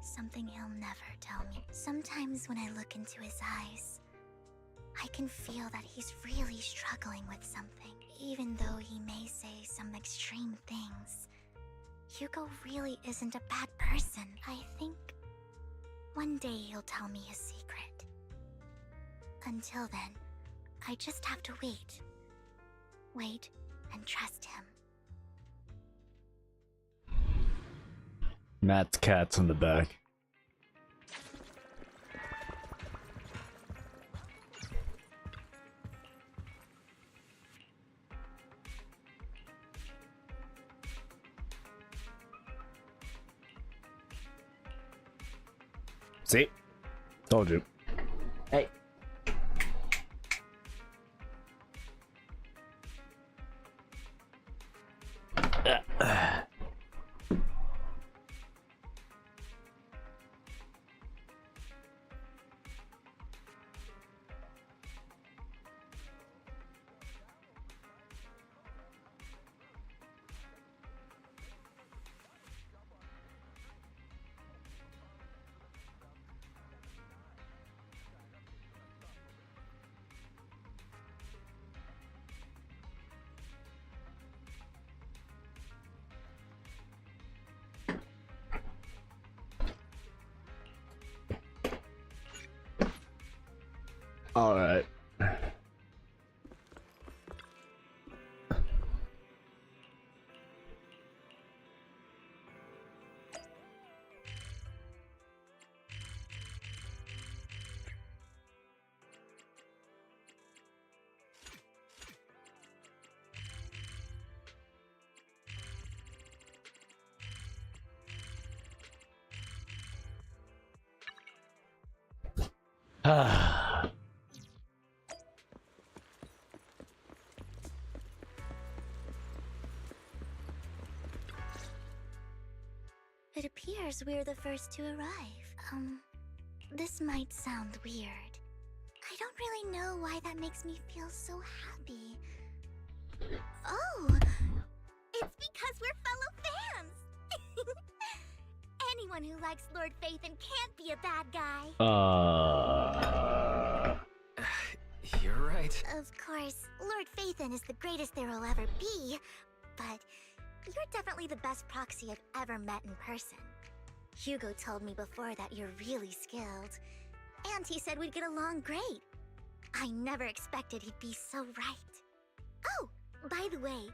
Something he'll never tell me. Sometimes when I look into his eyes, I can feel that he's really struggling with something. Even though he may say some extreme things, Hugo really isn't a bad person. I think one day he'll tell me his secret. Until then, I just have to wait. Wait and trust him. Matt's cat's in the back. See? Told you. Hey. All right. Ah. It appears we're the first to arrive. This might sound weird. I don't really know why that makes me feel so happy. Oh! It's because we're fellow fans! Anyone who likes Lord Phaethon can't be a bad guy. You're right. Of course, Lord Phaethon is the greatest there will ever be, but you're definitely the best proxy I've ever met in person. Hugo told me before that you're really skilled, and he said we'd get along great. I never expected he'd be so right. Oh, by the way,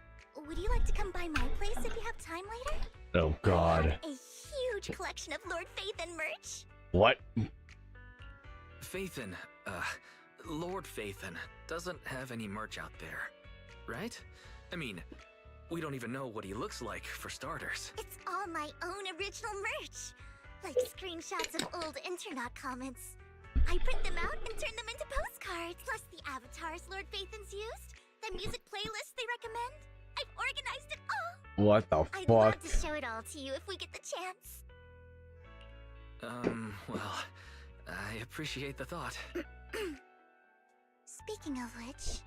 would you like to come by my place if you have time later? Oh God. I have a huge collection of Lord Phaethon merch. What? Phaethon, Lord Phaethon doesn't have any merch out there, right? I mean, we don't even know what he looks like, for starters. It's all my own original merch, like screenshots of old internet comments. I print them out and turn them into postcards, plus the avatars Lord Phaethon's used, the music playlists they recommend. I've organized it all. What the I'd fuck? love to show it all to you if we get the chance. Well, I appreciate the thought. Speaking of which,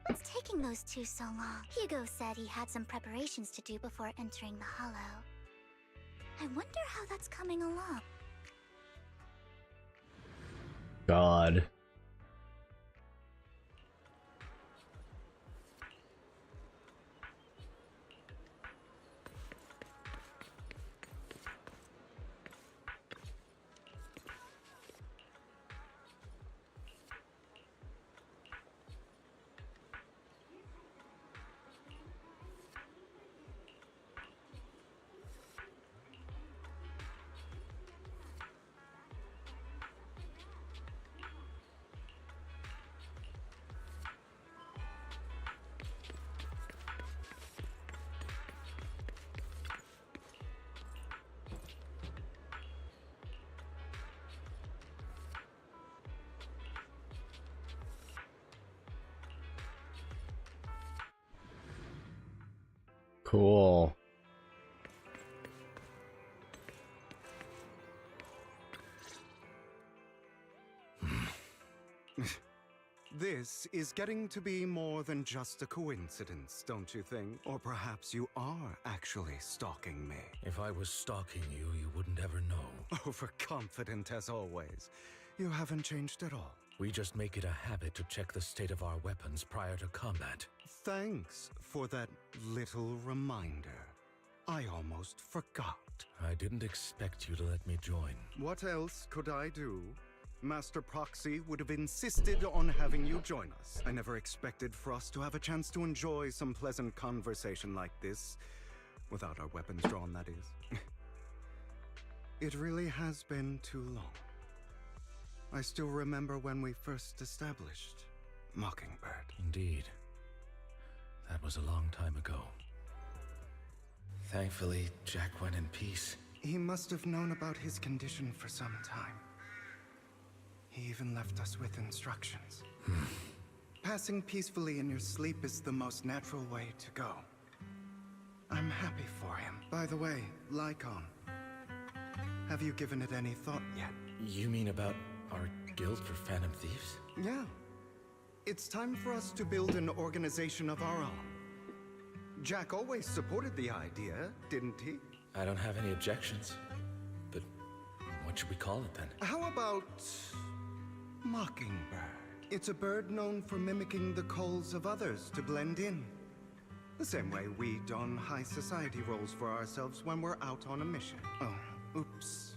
what's taking those two so long? Hugo said he had some preparations to do before entering the Hollow. I wonder how that's coming along. God. Cool. This is getting to be more than just a coincidence, don't you think? Or perhaps you are actually stalking me. If I was stalking you, you wouldn't ever know. Overconfident as always. You haven't changed at all. We just make it a habit to check the state of our weapons prior to combat. Thanks for that little reminder. I almost forgot. I didn't expect you to let me join. What else could I do? Master Proxy would have insisted on having you join us. I never expected for us to have a chance to enjoy some pleasant conversation like this. Without our weapons drawn, that is. It really has been too long. I still remember when we first established Mockingbird. Indeed. That was a long time ago. Thankfully, Jack went in peace. He must have known about his condition for some time. He even left us with instructions. Passing peacefully in your sleep is the most natural way to go. I'm happy for him. By the way, Lycon, have you given it any thought yet? You mean about our guild for Phantom Thieves? Yeah. It's time for us to build an organization of our own. Jack always supported the idea, didn't he? I don't have any objections. But what should we call it then? How about Mockingbird? It's a bird known for mimicking the calls of others to blend in. The same way we don high society roles for ourselves when we're out on a mission. Oh, oops.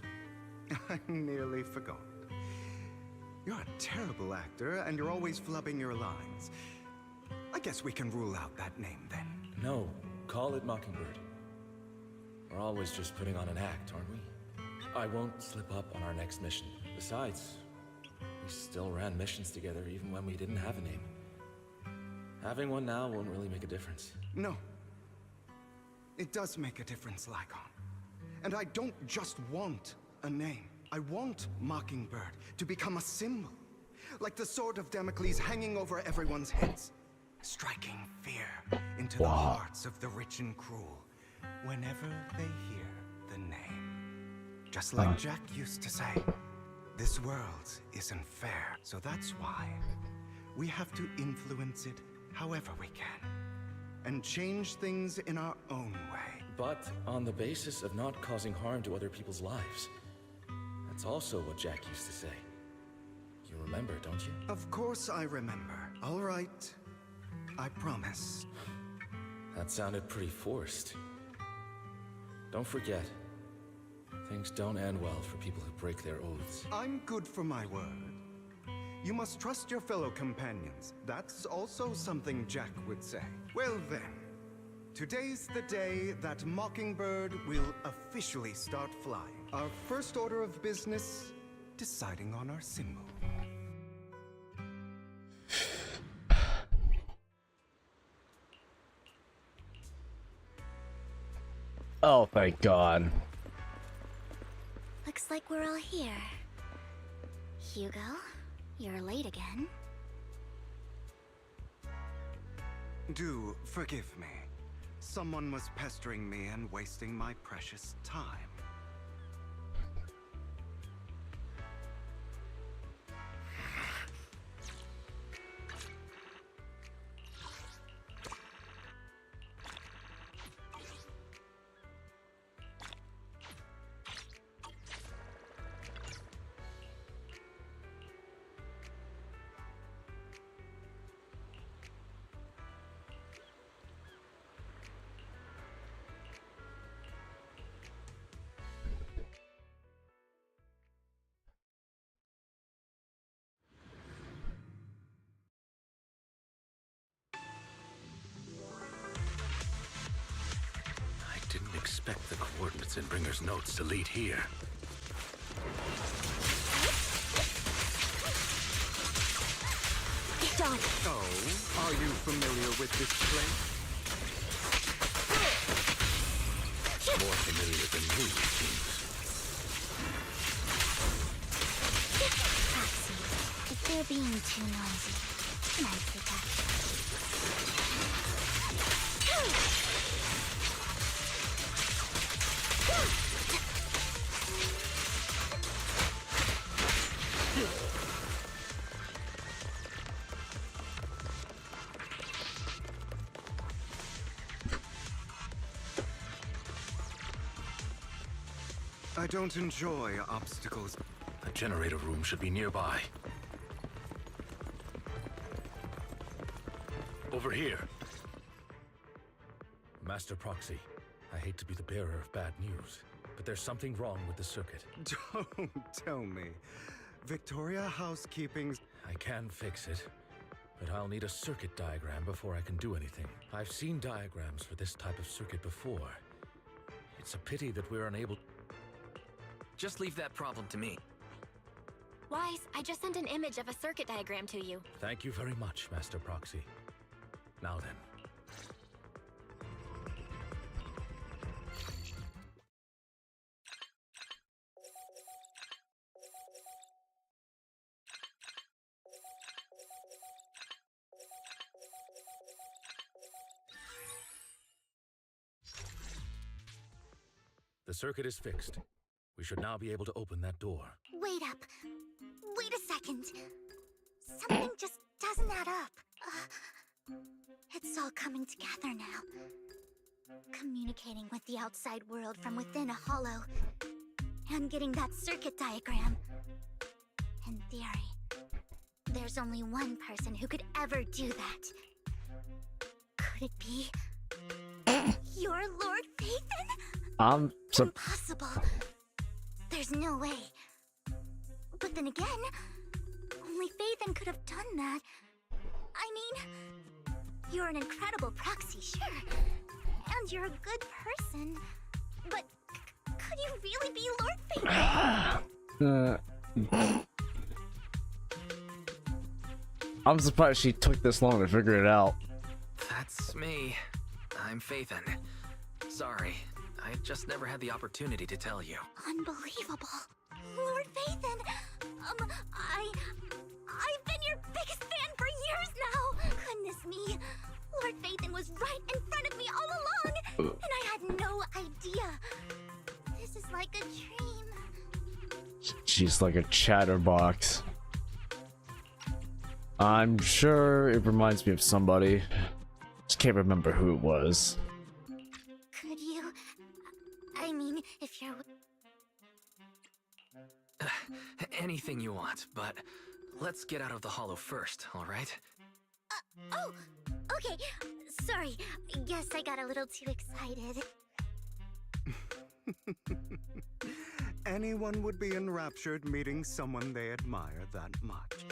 I nearly forgot. You're a terrible actor, and you're always flubbing your lines. I guess we can rule out that name then. No, call it Mockingbird. We're always just putting on an act, aren't we? I won't slip up on our next mission. Besides, we still ran missions together even when we didn't have a name. Having one now won't really make a difference. No. It does make a difference, Lycon. And I don't just want a name. I want Mockingbird to become a symbol. Like the sword of Damocles hanging over everyone's heads. Striking fear into the hearts of the rich and cruel whenever they hear the name. Just like Jack used to say, this world isn't fair. So that's why we have to influence it however we can. And change things in our own way. But on the basis of not causing harm to other people's lives. That's also what Jack used to say. You remember, don't you? Of course I remember. All right. I promise. That sounded pretty forced. Don't forget, things don't end well for people who break their oaths. I'm good for my word. You must trust your fellow companions. That's also something Jack would say. Well then, today's the day that Mockingbird will officially start flying. Our first order of business, deciding on our symbol. Oh, thank God. Looks like we're all here. Hugo, you're late again. Do forgive me. Someone was pestering me and wasting my precious time. I didn't expect the coordinates in Bringer's notes to lead here. Done. Oh, are you familiar with this place? More familiar than you, it seems. If they're being too noisy, can I take that? I don't enjoy obstacles. The generator room should be nearby. Over here. Master Proxy, I hate to be the bearer of bad news, but there's something wrong with the circuit. Don't tell me. Victoria Housekeeping's... I can fix it, but I'll need a circuit diagram before I can do anything. I've seen diagrams for this type of circuit before. It's a pity that we're unable... Just leave that problem to me. Wise, I just sent an image of a circuit diagram to you. Thank you very much, Master Proxy. Now then. The circuit is fixed. We should now be able to open that door. Wait up. Wait a second. Something just doesn't add up. It's all coming together now. Communicating with the outside world from within a hollow. And getting that circuit diagram. In theory, there's only one person who could ever do that. Could it be... your Lord Phaethon? Impossible. There's no way. But then again, only Phaethon could have done that. I mean, you're an incredible proxy, sure. And you're a good person. But could you really be Lord Phaethon? I'm surprised she took this long to figure it out. That's me. I'm Phaethon. Sorry, I just never had the opportunity to tell you. Unbelievable. Lord Phaethon, I've been your biggest fan for years now. Goodness me. Lord Phaethon was right in front of me all along, and I had no idea. This is like a dream. She's like a chatterbox. I'm sure it reminds me of somebody. Just can't remember who it was. Could you... I mean, if you're... Anything you want, but let's get out of the hollow first, alright? Oh, okay. Sorry, guess I got a little too excited. Anyone would be enraptured meeting someone they admire that much.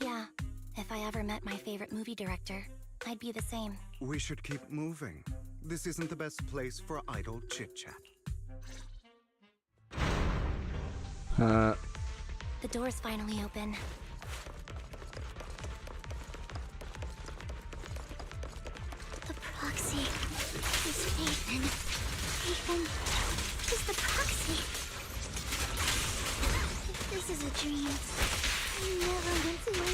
Yeah, if I ever met my favorite movie director, I'd be the same. We should keep moving. This isn't the best place for idle chit-chat. The door's finally open. The proxy is Phaethon. Phaethon is the proxy. If this is a dream, I never meant to wake up.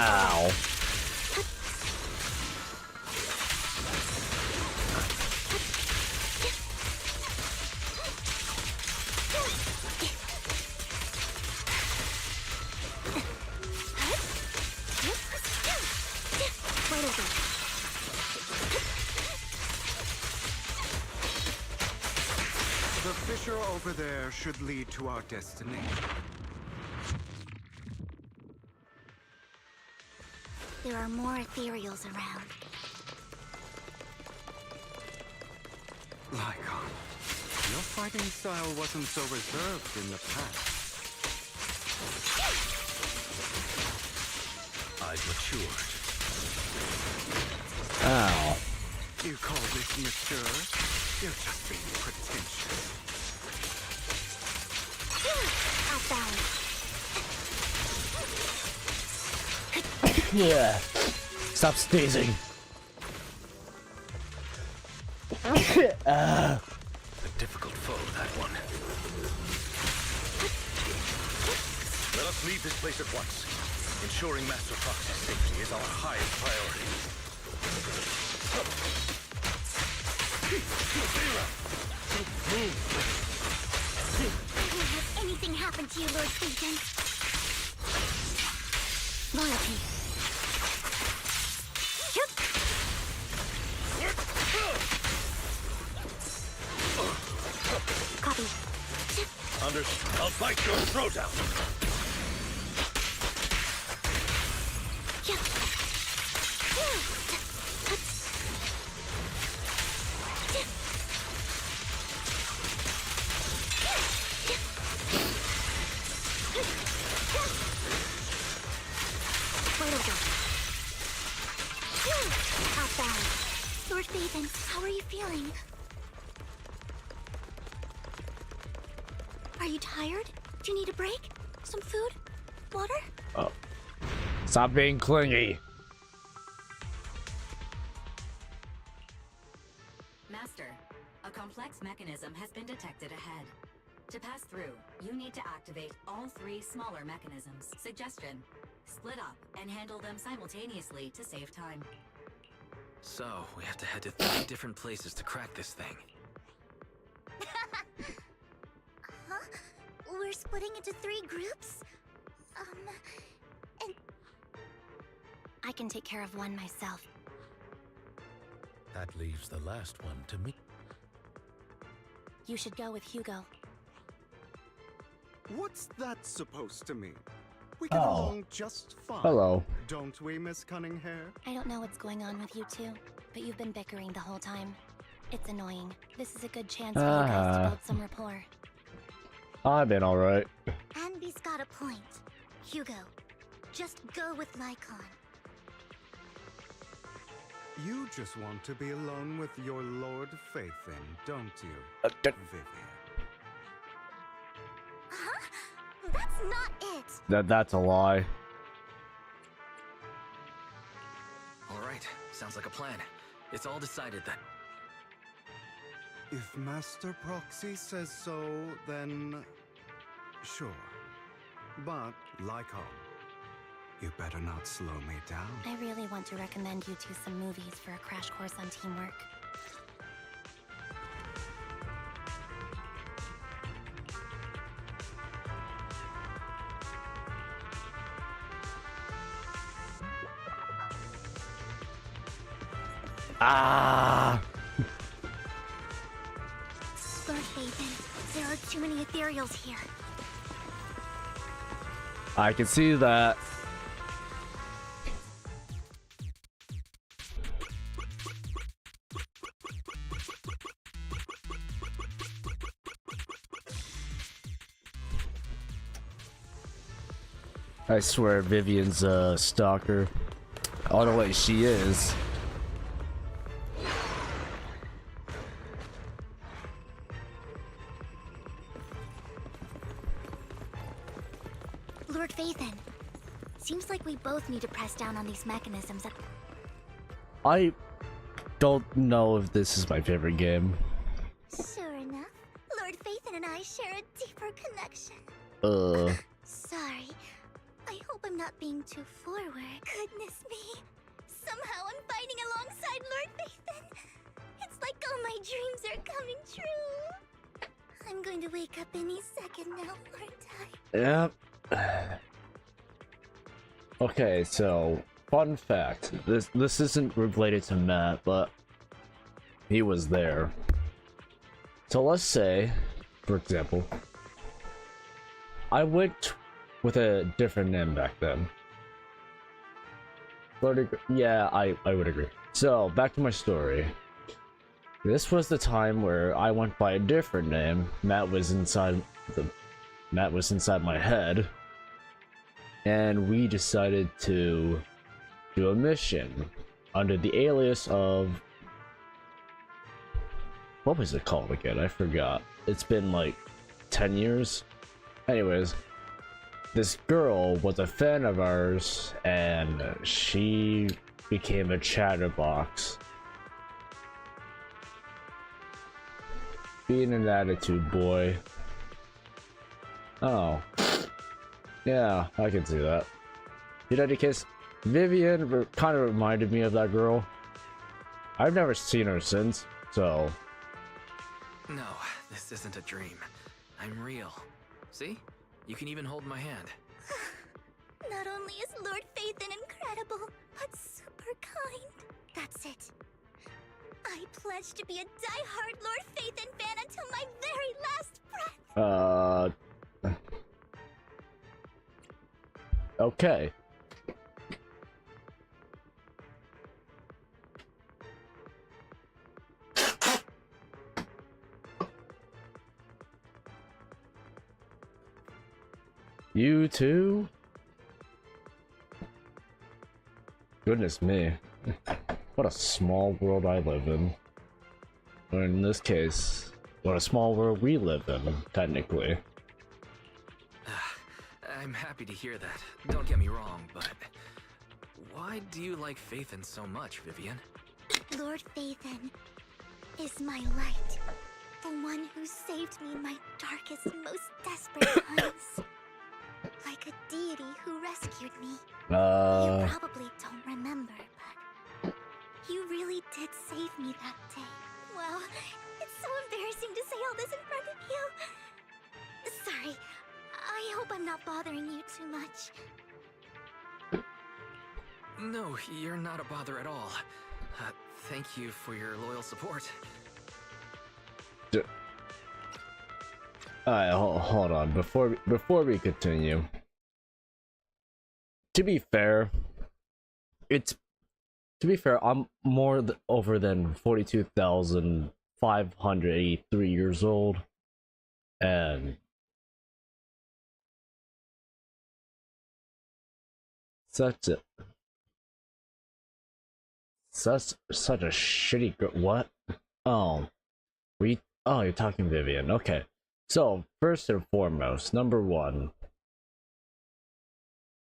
Ow. The fissure over there should lead to our destination. There are more ethereals around. Lycon, your fighting style wasn't so reserved in the past. I've matured. Ow. You call this mature? You're just being pretentious. Outbound. Yeah. Stop sneezing. A difficult foe, that one. Let us leave this place at once. Ensuring Master Proxy's safety is our highest priority. Won't have anything happen to you, Lord Phaethon. Loyalty. Commanders. I'll bite your throat out. Right over. Off balance. Lord Phaethon, how are you feeling? Are you tired? Do you need a break? Some food? Water? Oh. Stop being clingy. Master, a complex mechanism has been detected ahead. To pass through, you need to activate all 3 smaller mechanisms. Suggestion: split up and handle them simultaneously to save time. So, we have to head to 3 different places to crack this thing. Huh? We're splitting into 3 groups? And... I can take care of one myself. That leaves the last one to me. You should go with Hugo. What's that supposed to mean? We get Oh. along just fine. Hello. Don't we, Miss Cunninghair? I don't know what's going on with you two, but you've been bickering the whole time. It's annoying. This is a good chance for you guys to build some rapport. I've been alright. Anby's got a point. Hugo, just go with Lycon. You just want to be alone with your Lord Phaethon, don't you, Vivian? Huh? That's not it! That's a lie. Alright, sounds like a plan. It's all decided then. If Master Proxy says so, then sure. But, Lycon, you better not slow me down. I really want to recommend you two some movies for a crash course on teamwork. Ah! Lord Phaethon, there are too many ethereals here. I can see that. I swear Vivian's a stalker. All the way she is. Lord Phaethon, seems like we both need to press down on these mechanisms. I don't know if this is my favorite game. Sure enough, Lord Phaethon and I share a deeper connection. Sorry. I hope I'm not being too forward. Goodness me. Somehow I'm fighting alongside Lord Phaethon. It's like all my dreams are coming true. I'm going to wake up any second now, aren't I? Yep. Okay, so fun fact. This isn't related to Matt, but he was there. So let's say, for example, I went with a different name back then. Yeah, I would agree. So back to my story. This was the time where I went by a different name. Matt was inside my head. And we decided to do a mission under the alias of... What was it called again? I forgot. It's been like 10 years. Anyways, this girl was a fan of ours and she became a chatterbox. Being an attitude boy. Oh. Yeah, I can see that. In any case, Vivian kind of reminded me of that girl. I've never seen her since, so... No, this isn't a dream. I'm real. See? You can even hold my hand. Not only is Lord Phaethon incredible, but super kind. That's it. I pledge to be a die-hard Lord Phaethon fan until my very last breath. Okay. You too? Goodness me. What a small world I live in. Or in this case, what a small world we live in, technically. I'm happy to hear that. Don't get me wrong, but why do you like Phaethon so much, Vivian? Lord Phaethon is my light. The one who saved me in my darkest, most desperate times. Like a deity who rescued me. You probably don't remember, but you really did save me that day. Wow, it's so embarrassing to say all this in front of you. Sorry, I hope I'm not bothering you too much. No, you're not a bother at all. Thank you for your loyal support. Alright, hold on. Before we continue, to be fair, I'm over than 42,583 years old, and such a shitty what? Oh, you're talking Vivian. Okay. So, first and foremost, number one,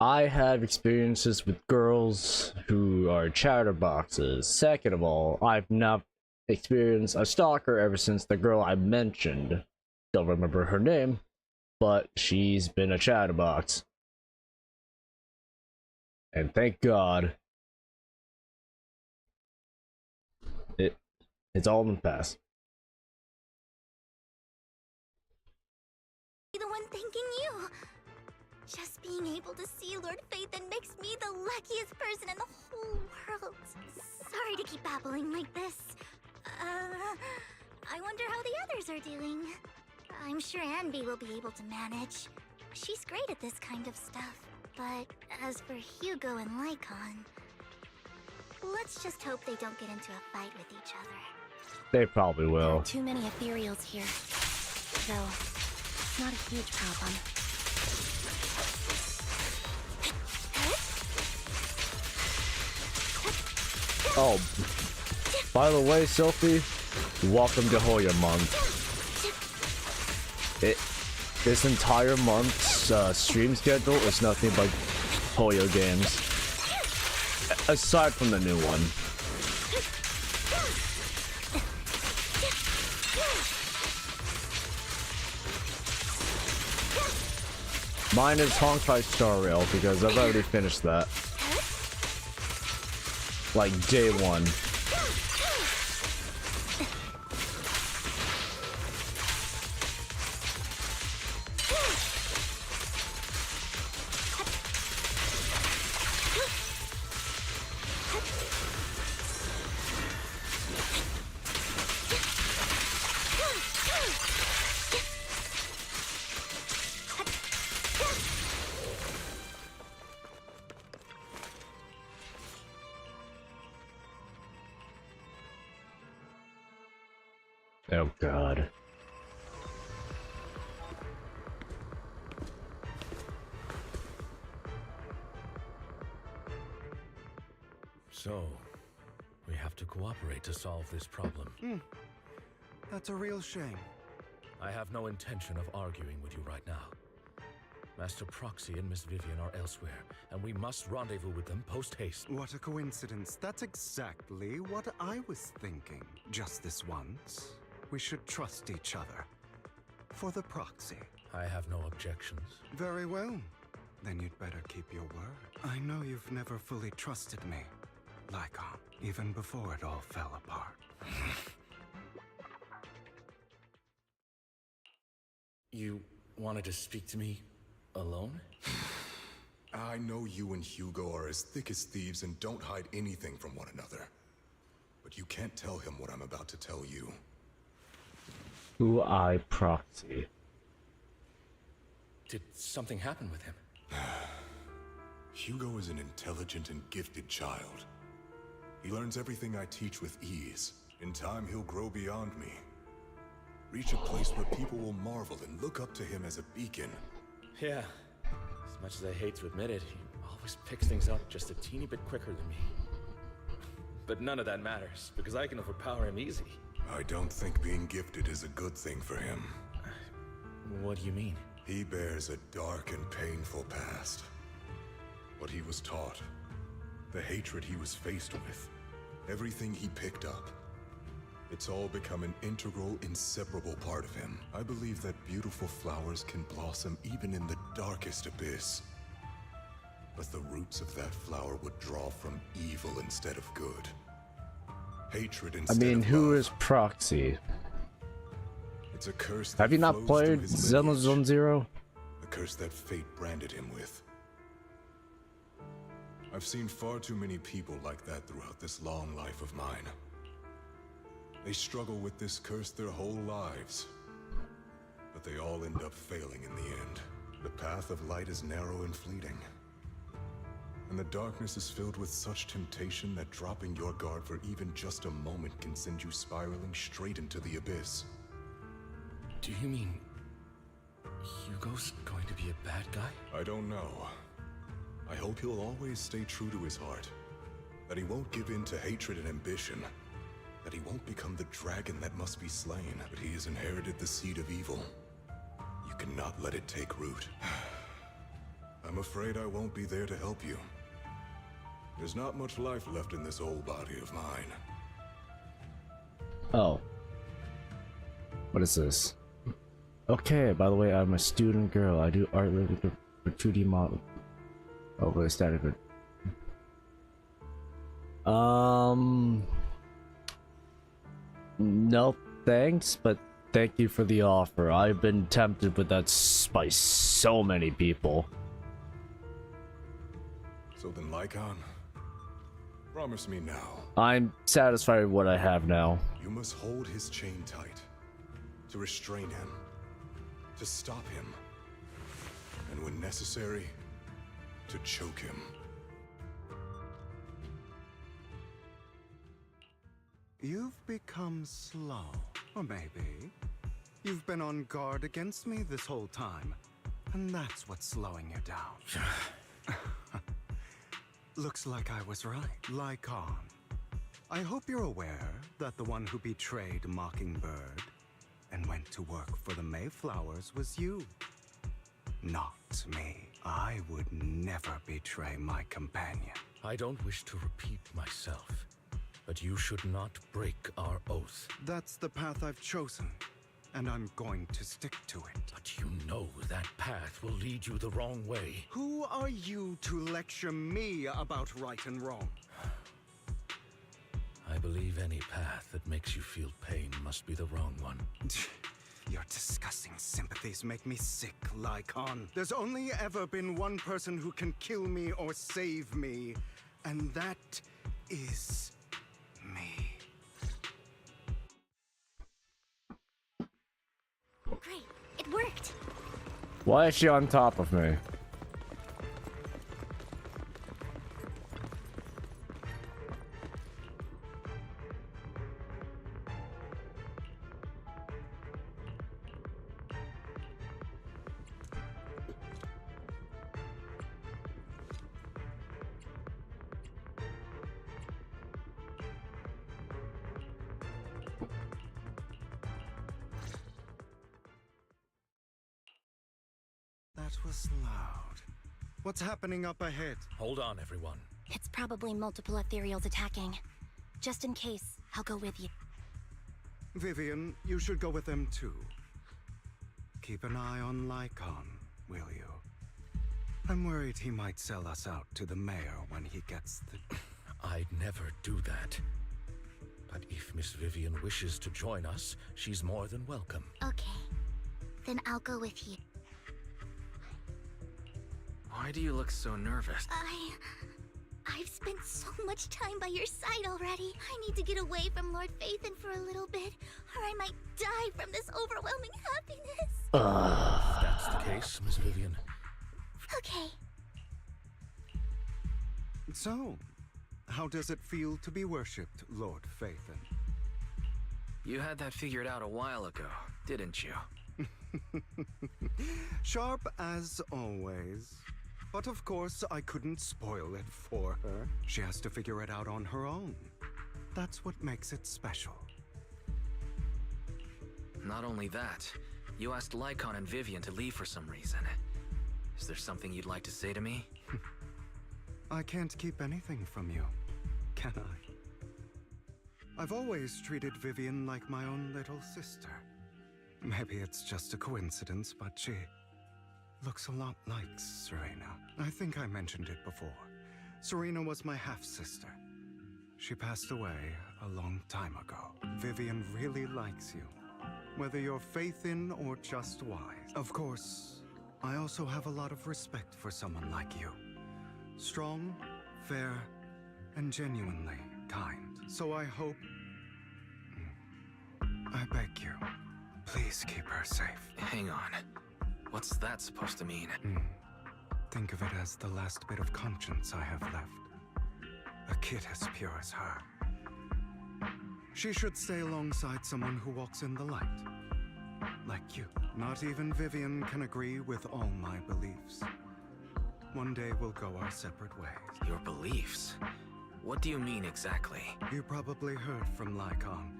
I have experiences with girls who are chatterboxes. Second of all, I've not experienced a stalker ever since the girl I mentioned. Don't remember her name, but she's been a chatterbox. And thank God, it's all in the past. The one thanking you. Just being able to see Lord Phaethon makes me the luckiest person in the whole world. Sorry to keep babbling like this. I wonder how the others are doing. I'm sure Anby will be able to manage. She's great at this kind of stuff. But as for Hugo and Lycon, let's just hope they don't get into a fight with each other. They probably will. Too many ethereals here. Though, it's not a huge problem. Oh, by the way, Sophie, welcome to Hoyomonth. This entire month's stream schedule is nothing but Hoyo games, aside from the new one. Mine is Honkai Star Rail because I've already finished that. Like day one. Oh God. So, we have to cooperate to solve this problem. That's a real shame. I have no intention of arguing with you right now. Master Proxy and Miss Vivian are elsewhere, and we must rendezvous with them post-haste. What a coincidence. That's exactly what I was thinking. Just this once, we should trust each other. For the Proxy. I have no objections. Very well. Then you'd better keep your word. I know you've never fully trusted me, Lycon, even before it all fell apart. You wanted to speak to me alone? I know you and Hugo are as thick as thieves and don't hide anything from one another. But you can't tell him what I'm about to tell you. Who I proxy. Did something happen with him? Hugo is an intelligent and gifted child. He learns everything I teach with ease. In time, he'll grow beyond me. Reach a place where people will marvel and look up to him as a beacon. Yeah. As much as I hate to admit it, he always picks things up just a teeny bit quicker than me. But none of that matters, because I can overpower him easy. I don't think being gifted is a good thing for him. What do you mean? He bears a dark and painful past. What he was taught, the hatred he was faced with, everything he picked up. It's all become an integral, inseparable part of him. I believe that beautiful flowers can blossom even in the darkest abyss. But the roots of that flower would draw from evil instead of good. Hatred instead of who love. is Proxy? It's a curse that Have you not flows played through his Zenless Zone Zero? A curse that fate branded him with. I've seen far too many people like that throughout this long life of mine. They struggle with this curse their whole lives. But they all end up failing in the end. The path of light is narrow and fleeting. And the darkness is filled with such temptation that dropping your guard for even just a moment can send you spiraling straight into the abyss. Do you mean Hugo's going to be a bad guy? I don't know. I hope he'll always stay true to his heart. That he won't give in to hatred and ambition. That he won't become the dragon that must be slain. But he has inherited the seed of evil. You cannot let it take root. I'm afraid I won't be there to help you. There's not much life left in this old body of mine. Oh. What is this? Okay, by the way, I'm a student girl. I do art related for 2D model. Oh, really static. No thanks, but thank you for the offer. I've been tempted with that by so many people. So then, Lycon, promise me now. I'm satisfied with what I have now. You must hold his chain tight. To restrain him. To stop him. And when necessary, to choke him. You've become slow. Or maybe you've been on guard against me this whole time. And that's what's slowing you down. Looks like I was right. Lycon. I hope you're aware that the one who betrayed Mockingbird and went to work for the Mayflowers was you. Not me. I would never betray my companion. I don't wish to repeat myself, but you should not break our oath. That's the path I've chosen, and I'm going to stick to it. But you know that path will lead you the wrong way. Who are you to lecture me about right and wrong? I believe any path that makes you feel pain must be the wrong one. Your disgusting sympathies make me sick, Lycon. There's only ever been one person who can kill me or save me, and that is me. Great, it worked. Why is she on top of me? That was loud. What's happening up ahead? Hold on, everyone. It's probably multiple ethereals attacking. Just in case, I'll go with you. Vivian, you should go with them too. Keep an eye on Lycon, will you? I'm worried he might sell us out to the mayor when he gets the... I'd never do that. But if Miss Vivian wishes to join us, she's more than welcome. Okay, then I'll go with you. Why do you look so nervous? I've spent so much time by your side already. I need to get away from Lord Phaethon for a little bit, or I might die from this overwhelming happiness. If that's the case, Miss Vivian. Okay. So, how does it feel to be worshipped, Lord Phaethon? You had that figured out a while ago, didn't you? Sharp as always. But of course, I couldn't spoil it for her. She has to figure it out on her own. That's what makes it special. Not only that, you asked Lycon and Vivian to leave for some reason. Is there something you'd like to say to me? I can't keep anything from you, can I? I've always treated Vivian like my own little sister. Maybe it's just a coincidence, but she looks a lot like Serena. I think I mentioned it before. Serena was my half-sister. She passed away a long time ago. Vivian really likes you, whether you're Phaethon or just wise. Of course, I also have a lot of respect for someone like you. Strong, fair, and genuinely kind. So I hope... I beg you, please keep her safe. Hang on. What's that supposed to mean? Think of it as the last bit of conscience I have left. A kid as pure as her. She should stay alongside someone who walks in the light. Like you. Not even Vivian can agree with all my beliefs. One day we'll go our separate ways. Your beliefs? What do you mean exactly? You probably heard from Lycon.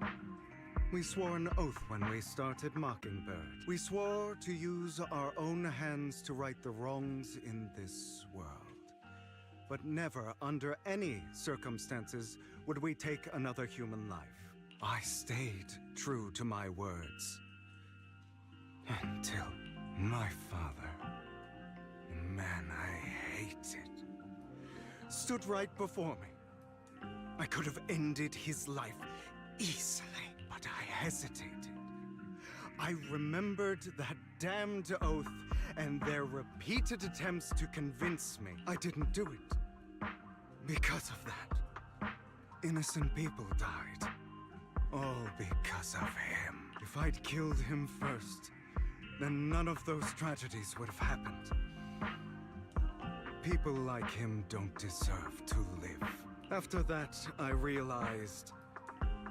We swore an oath when we started Mockingbird. We swore to use our own hands to right the wrongs in this world. But never, under any circumstances, would we take another human life. I stayed true to my words. Until my father, the man I hated, stood right before me. I could have ended his life easily, but I hesitated. I remembered that damned oath and their repeated attempts to convince me I didn't do it. Because of that, innocent people died. All because of him. If I'd killed him first, then none of those tragedies would have happened. People like him don't deserve to live. After that, I realized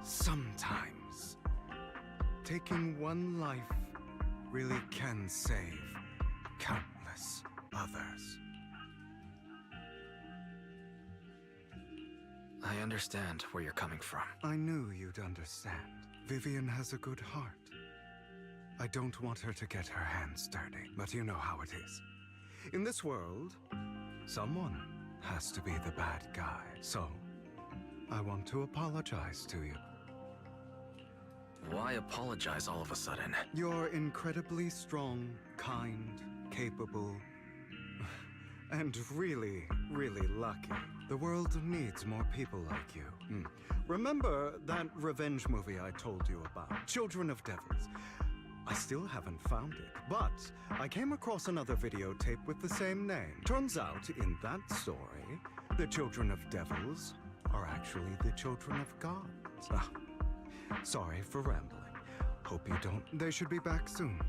sometimes taking one life really can save countless others. I understand where you're coming from. I knew you'd understand. Vivian has a good heart. I don't want her to get her hands dirty, but you know how it is. In this world, someone has to be the bad guy. So, I want to apologize to you. Why apologize all of a sudden? You're incredibly strong, kind, capable, and really, really lucky. The world needs more people like you. Remember that revenge movie I told you about? Children of Devils. I still haven't found it, but I came across another videotape with the same name. Turns out, in that story, the children of devils are actually the children of gods. Sorry for rambling. Hope you don't... They should be back soon.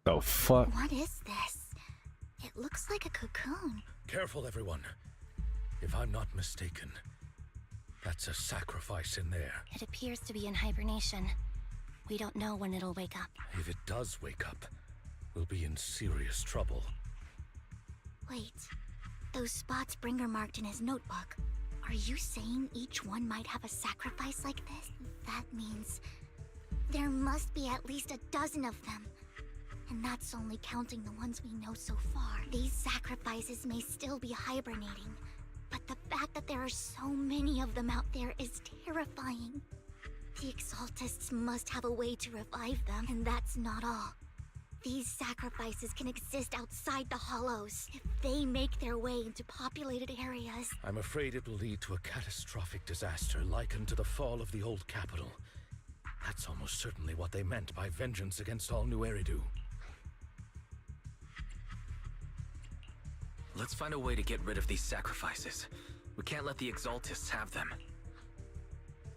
The fuck? What is this? It looks like a cocoon. Careful, everyone. If I'm not mistaken, that's a sacrifice in there. It appears to be in hibernation. We don't know when it'll wake up. If it does wake up, we'll be in serious trouble. Wait, those spots Bringer marked in his notebook. Are you saying each one might have a sacrifice like this? That means there must be at least a dozen of them. And that's only counting the ones we know so far. These sacrifices may still be hibernating, but the fact that there are so many of them out there is terrifying. The Exaltists must have a way to revive them, and that's not all. These sacrifices can exist outside the Hollows. If they make their way into populated areas... I'm afraid it will lead to a catastrophic disaster likened to the fall of the old capital. That's almost certainly what they meant by vengeance against all New Eridu. Let's find a way to get rid of these sacrifices. We can't let the Exaltists have them.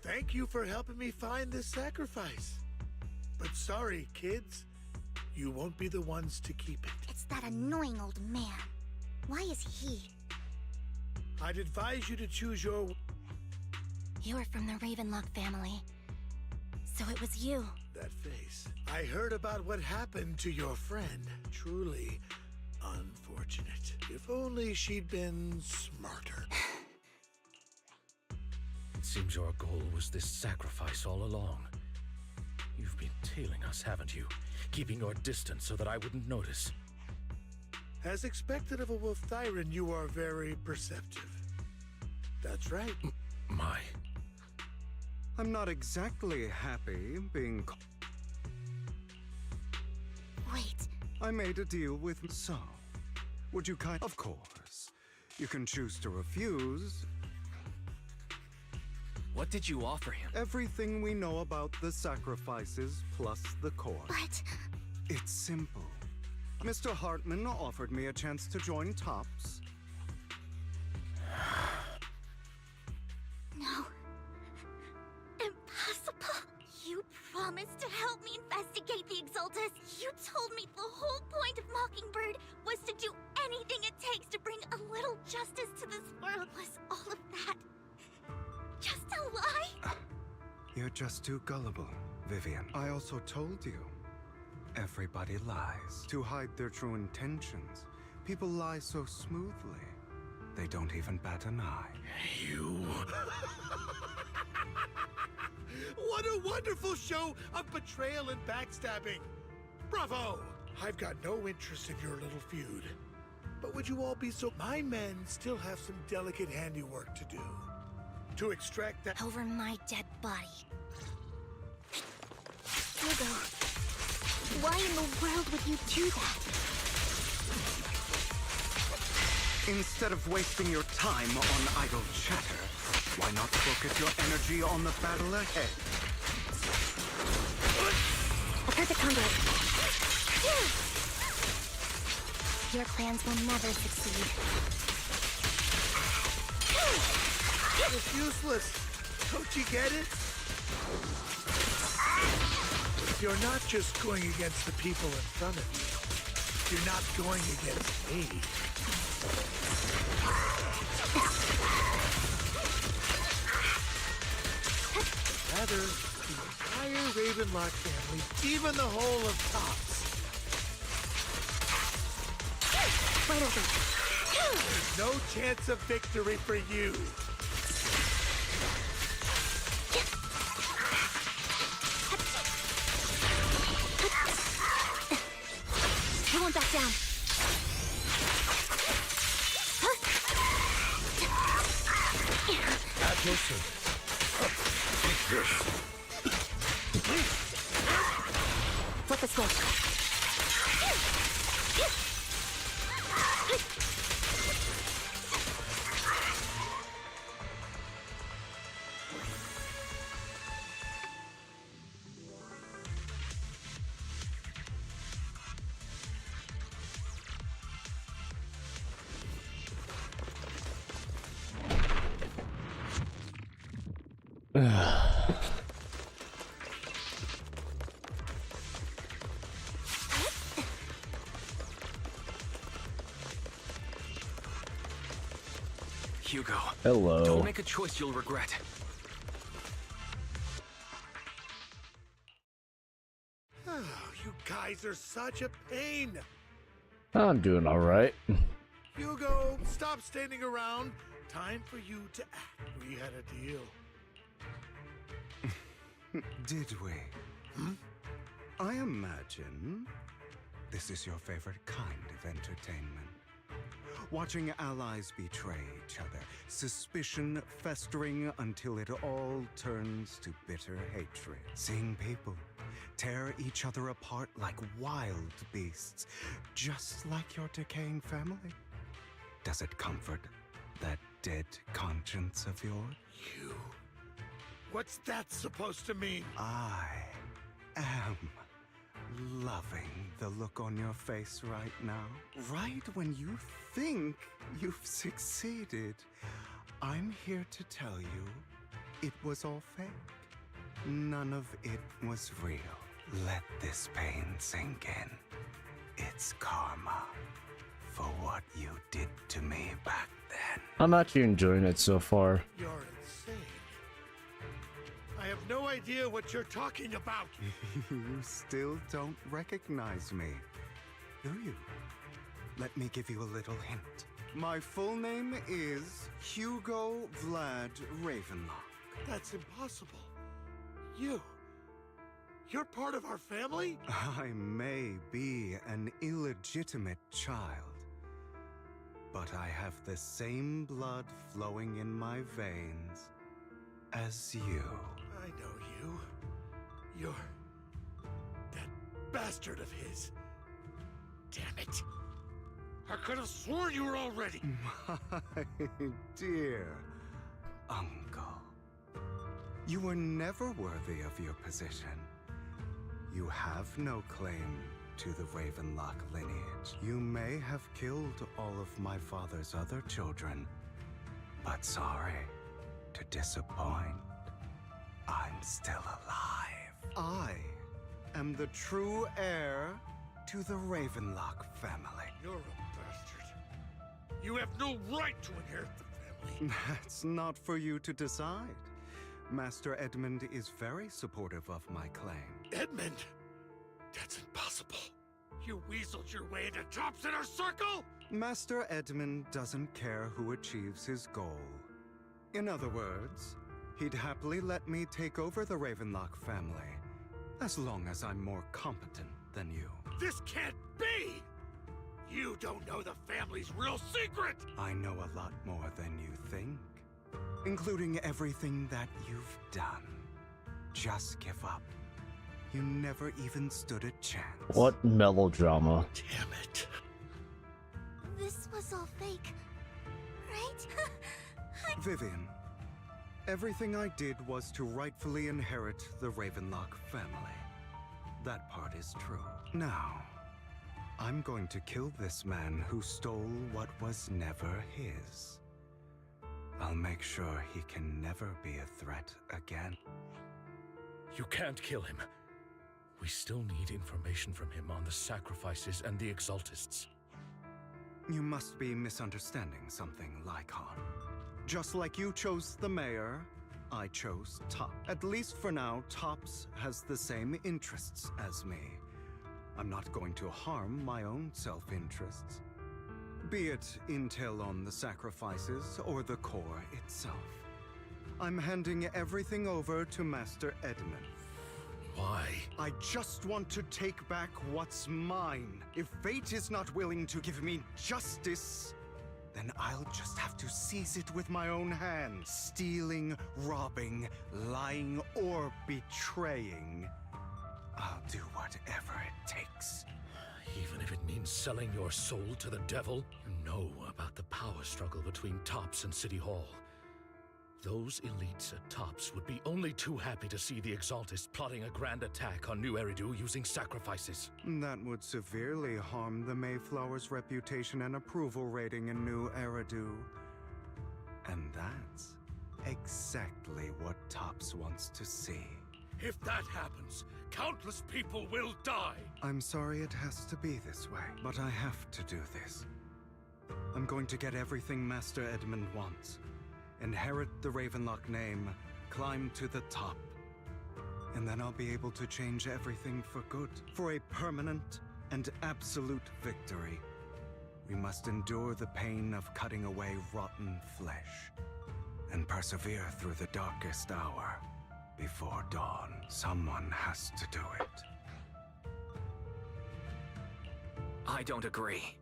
Thank you for helping me find this sacrifice. But sorry, kids. You won't be the ones to keep it. It's that annoying old man. Why is he? I'd advise you to choose your... You're from the Ravenlock family. So it was you. That face. I heard about what happened to your friend. Truly unfortunate. If only she'd been smarter. It seems your goal was this sacrifice all along. You've been tailing us, haven't you? Keeping your distance so that I wouldn't notice. As expected of a wolf Thyran, you are very perceptive. That's right. I'm not exactly happy being... Wait. I made a deal with... So, would you kind... Of course. You can choose to refuse. What did you offer him? Everything we know about the sacrifices plus the core. But... It's simple. Mr. Hartman offered me a chance to join Tops. No. Impossible. You promised to help me investigate the Exaltus. You told me the whole point of Mockingbird was to do anything it takes to bring a little justice to this world. Was all of that just a lie? You're just too gullible, Vivian. I also told you. Everybody lies to hide their true intentions. People lie so smoothly, they don't even bat an eye. You... What a wonderful show of betrayal and backstabbing! Bravo! I've got no interest in your little feud. But would you all be so... My men still have some delicate handiwork to do. To extract that... Over my dead body. Hugo, why in the world would you do that? Instead of wasting your time on idle chatter, why not focus your energy on the battle ahead? A perfect combo. Your plans will never succeed. It's useless. Don't you get it? You're not just going against the people in front of you. You're not going against me. Rather, the entire Ravenlock family, even the whole of Tops. Right over. There's no chance of victory for you. I won't back down. At your service. Take this. Flip the switch. Hugo. Hello. Don't make a choice you'll regret. Oh, you guys are such a pain. I'm doing alright. Hugo, stop standing around. Time for you to act. We had a deal. Did we? I imagine this is your favorite kind of entertainment. Watching allies betray each other, suspicion festering until it all turns to bitter hatred. Seeing people tear each other apart like wild beasts, just like your decaying family. Does it comfort that dead conscience of yours? You. What's that supposed to mean? I am loving the look on your face right now. Right when you think you've succeeded, I'm here to tell you it was all fake. None of it was real. Let this pain sink in. It's karma for what you did to me back then. I'm actually enjoying it so far. You're insane. I have no idea what you're talking about. You still don't recognize me, do you? Let me give you a little hint. My full name is Hugo Vlad Ravenlock. That's impossible. You're part of our family? I may be an illegitimate child, but I have the same blood flowing in my veins as you. I know you. You're that bastard of his. Damn it. I could have sworn you were already. My dear uncle, you were never worthy of your position. You have no claim to the Ravenlock lineage. You may have killed all of my father's other children, but sorry to disappoint. I'm still alive. I am the true heir to the Ravenlock family. You're a bastard. You have no right to inherit the family. That's not for you to decide. Master Edmund is very supportive of my claim. Edmund? That's impossible. You weaseled your way into Top's inner circle? Master Edmund doesn't care who achieves his goal. In other words, he'd happily let me take over the Ravenlock family, as long as I'm more competent than you. This can't be! You don't know the family's real secret! I know a lot more than you think, including everything that you've done. Just give up. You never even stood a chance. What melodrama. Damn it. This was all fake, right? Vivian, everything I did was to rightfully inherit the Ravenlock family. That part is true. Now, I'm going to kill this man who stole what was never his. I'll make sure he can never be a threat again. You can't kill him. We still need information from him on the sacrifices and the Exaltists. You must be misunderstanding something, Lycon. Just like you chose the mayor, I chose Top. At least for now, Tops has the same interests as me. I'm not going to harm my own self-interests. Be it intel on the sacrifices or the core itself. I'm handing everything over to Master Edmund. Why? I just want to take back what's mine. If fate is not willing to give me justice, then I'll just have to seize it with my own hands. Stealing, robbing, lying, or betraying. I'll do whatever it takes. Even if it means selling your soul to the devil? You know about the power struggle between Tops and City Hall. Those elites at Tops would be only too happy to see the Exaltists plotting a grand attack on New Eridu using sacrifices. That would severely harm the Mayflower's reputation and approval rating in New Eridu. And that's exactly what Tops wants to see. If that happens, countless people will die! I'm sorry it has to be this way, but I have to do this. I'm going to get everything Master Edmund wants. Inherit the Ravenlock name, climb to the top. And then I'll be able to change everything for good. For a permanent and absolute victory, we must endure the pain of cutting away rotten flesh and persevere through the darkest hour before dawn. Someone has to do it. I don't agree.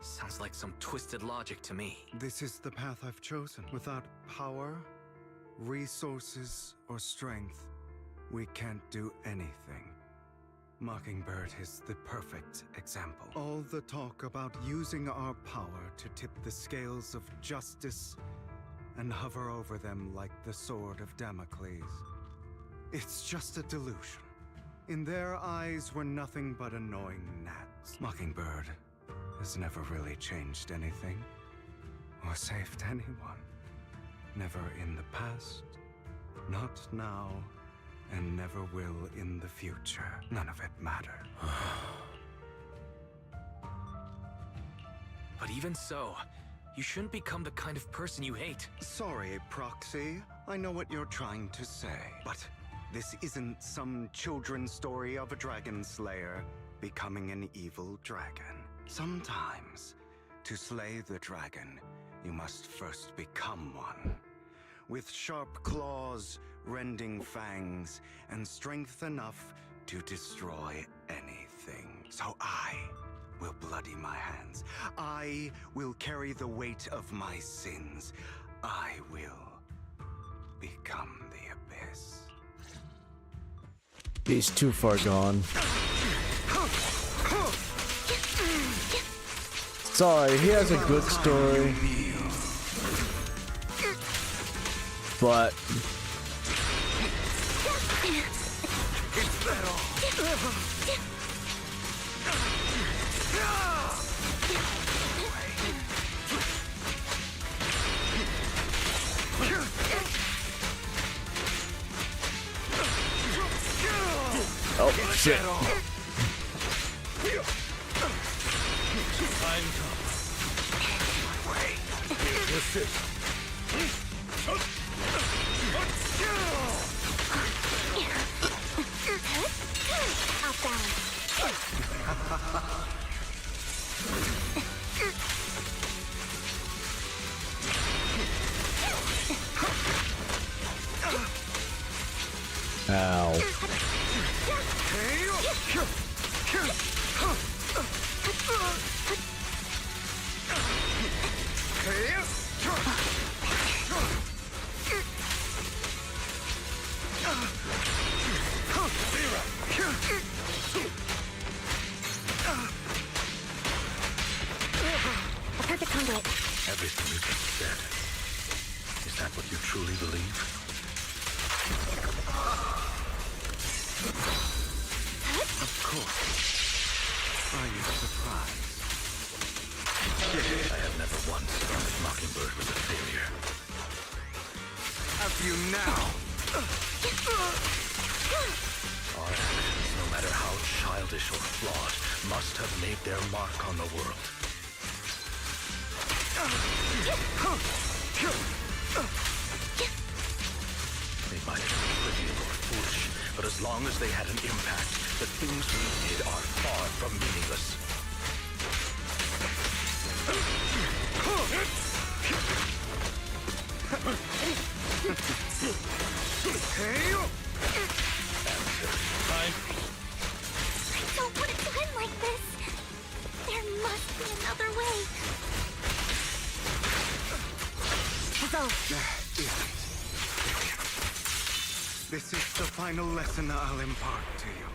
Sounds like some twisted logic to me. This is the path I've chosen. Without power, resources, or strength, we can't do anything. Mockingbird is the perfect example. All the talk about using our power to tip the scales of justice and hover over them like the sword of Damocles. It's just a delusion. In their eyes were nothing but annoying gnats. Mockingbird has never really changed anything or saved anyone. Never in the past, not now, and never will in the future. None of it mattered. But even so, you shouldn't become the kind of person you hate. Sorry, Proxy. I know what you're trying to say, but this isn't some children's story of a dragon slayer becoming an evil dragon. Sometimes, to slay the dragon, you must first become one. With sharp claws, rending fangs, and strength enough to destroy anything. So I will bloody my hands. I will carry the weight of my sins. I will become the abyss. He's too far gone. Sorry, he has a good story. But oh shit. Time comes. Resist. Off balance. Ow. A perfect conduit. Everything you just said. Is that what you truly believe? Of course. Are you surprised? I have never once thought that Mockingbird was a failure. Have you now? Our actions, no matter how childish or flawed, must have made their mark on the world. They might have been trivial or foolish, but as long as they had an impact, the things we did are far from meaningless. I don't want it to end like this. There must be another way. Resolve. This is the final lesson I'll impart to you.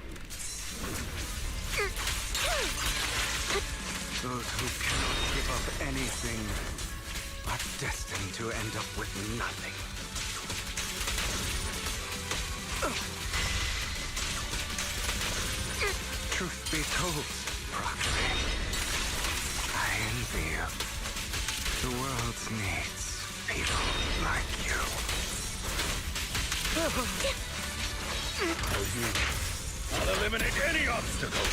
Those who cannot give up anything are destined to end up with nothing. Truth be told, Proxy, I envy you. The world needs people like you. I'll eliminate any obstacle.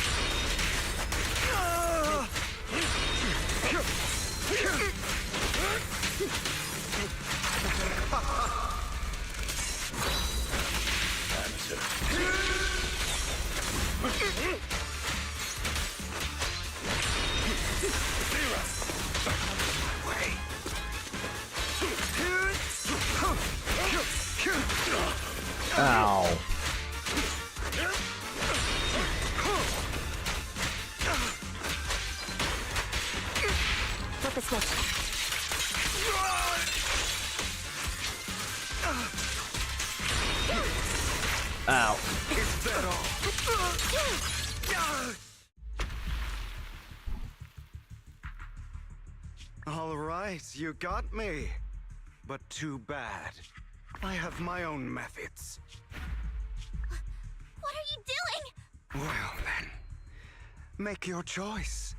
Ow. Flip the switch. Ow. Is that all? All right, you got me. But too bad. I have my own methods. What are you doing? Well then, make your choice.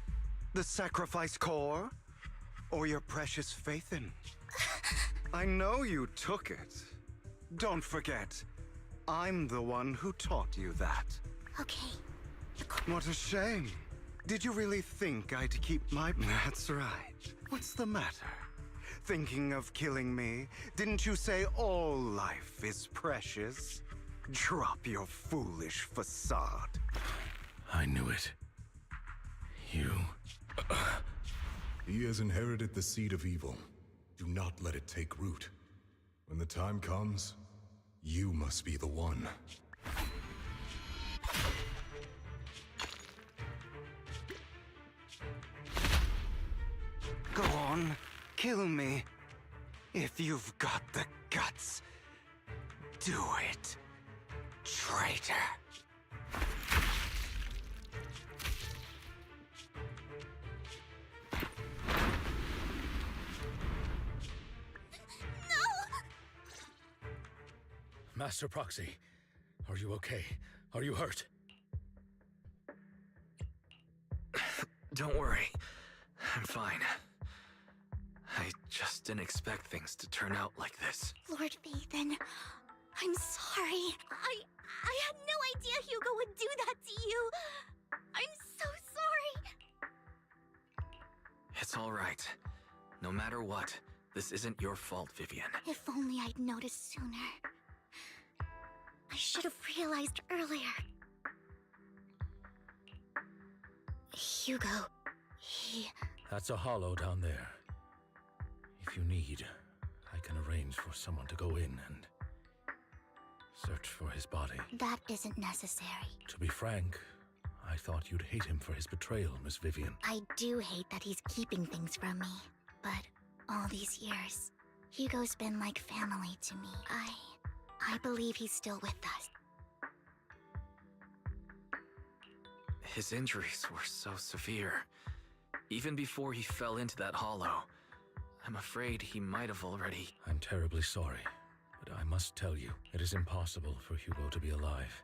The sacrifice core, or your precious Faithin? I know you took it. Don't forget, I'm the one who taught you that. Okay. What a shame. Did you really think I'd keep my... That's right. What's the matter? Thinking of killing me? Didn't you say all life is precious? Drop your foolish facade. I knew it. You... He has inherited the seed of evil. Do not let it take root. When the time comes, you must be the one. Go on, kill me. If you've got the guts, do it, traitor. Master Proxy, are you okay? Are you hurt? Don't worry. I'm fine. I just didn't expect things to turn out like this. Lord Faithin, I'm sorry. I had no idea Hugo would do that to you. I'm so sorry. It's all right. No matter what, this isn't your fault, Vivian. If only I'd noticed sooner. I should have realized earlier. Hugo, he... That's a hollow down there. If you need, I can arrange for someone to go in and search for his body. That isn't necessary. To be frank, I thought you'd hate him for his betrayal, Miss Vivian. I do hate that he's keeping things from me, but all these years, Hugo's been like family to me. I believe he's still with us. His injuries were so severe. Even before he fell into that hollow, I'm afraid he might have already... I'm terribly sorry, but I must tell you, it is impossible for Hugo to be alive.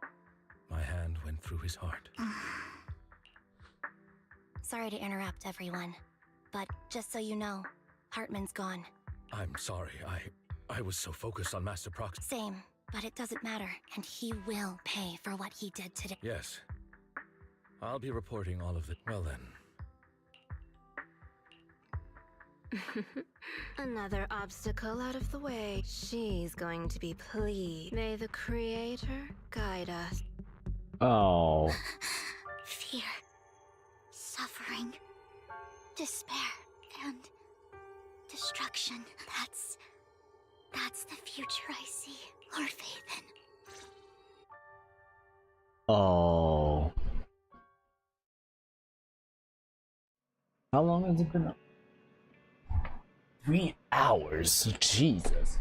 My hand went through his heart. Sorry to interrupt, everyone. But just so you know, Hartman's gone. I'm sorry, I was so focused on Master Prox. Same, but it doesn't matter, and he will pay for what he did today. Yes. I'll be reporting all of it. Well then. Another obstacle out of the way. She's going to be pleased. May the Creator guide us. Oh. Fear, suffering, despair, and destruction. That's the future I see. Lord Faithin. Oh. How long has it been up? 3 hours. Jesus.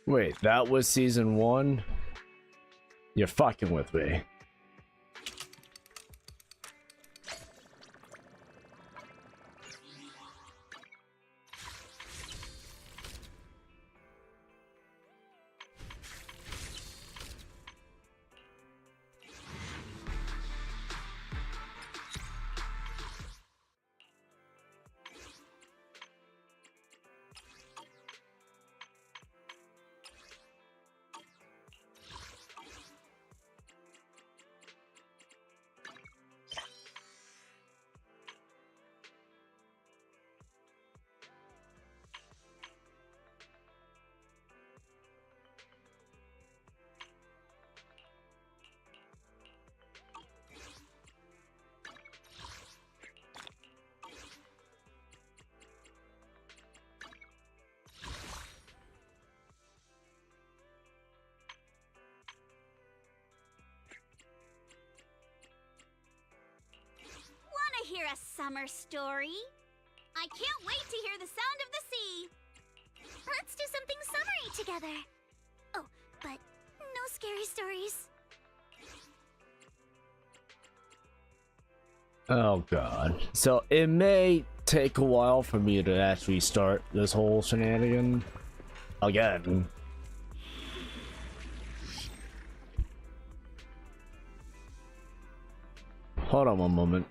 Wait, that was season 1? You're fucking with me. summer story. I can't wait to hear the sound of the sea. Let's do something summery together. Oh, but no scary stories. Oh god. So it may take a while for me to actually start this whole shenanigan again. Hold on one moment.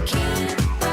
Keep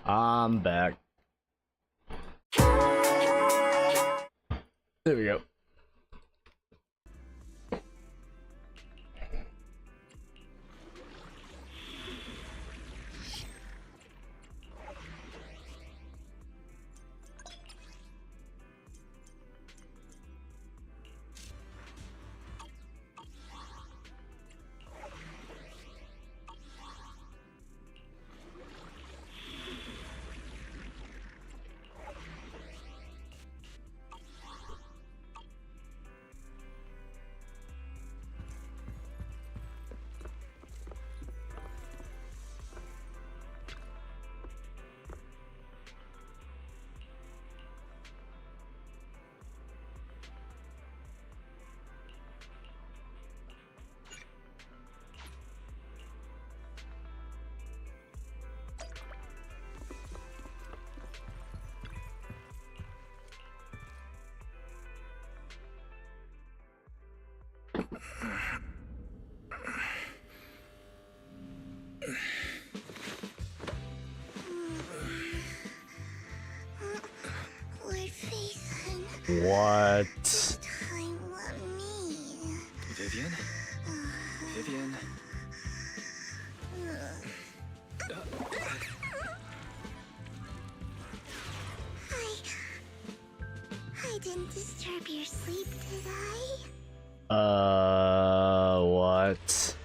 I'm back. There we go. What? Vivian? Vivian? I didn't disturb your sleep, did I? What?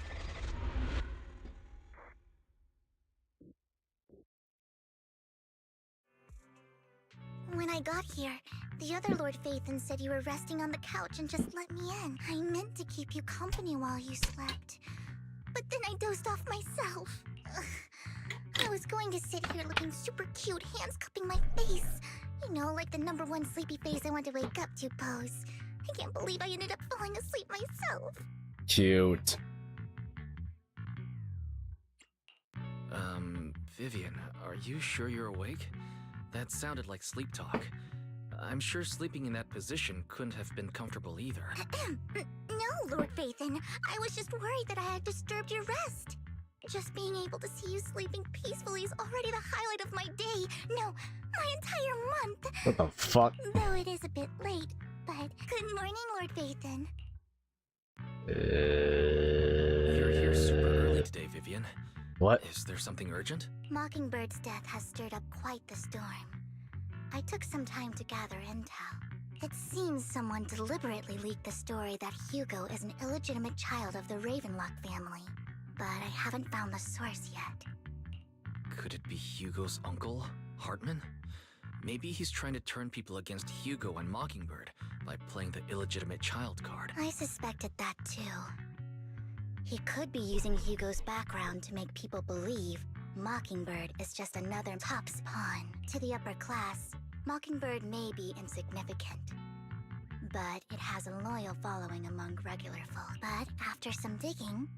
When I got here, the other Lord Phaethon said you were resting on the couch and just let me in. I meant to keep you company while you slept, but then I dozed off myself. I was going to sit here looking super cute, hands cupping my face. You know, like the #1 sleepy face I want to wake up to pose. I can't believe I ended up falling asleep myself. Cute. Vivian, are you sure you're awake? That sounded like sleep talk. I'm sure sleeping in that position couldn't have been comfortable either. No, Lord Phaethon. I was just worried that I had disturbed your rest. Just being able to see you sleeping peacefully is already the highlight of my day. No, my entire month. What the fuck? Though it is a bit late, but good morning, Lord Phaethon. You're here super early today, Vivian. What? Is there something urgent? Mockingbird's death has stirred up quite the storm. I took some time to gather intel. It seems someone deliberately leaked the story that Hugo is an illegitimate child of the Ravenlock family, but I haven't found the source yet. Could it be Hugo's uncle, Hartman? Maybe he's trying to turn people against Hugo and Mockingbird by playing the illegitimate child card. I suspected that too. He could be using Hugo's background to make people believe Mockingbird is just another Top's pawn. To the upper class, Mockingbird may be insignificant, but it has a loyal following among regular folk. But after some digging,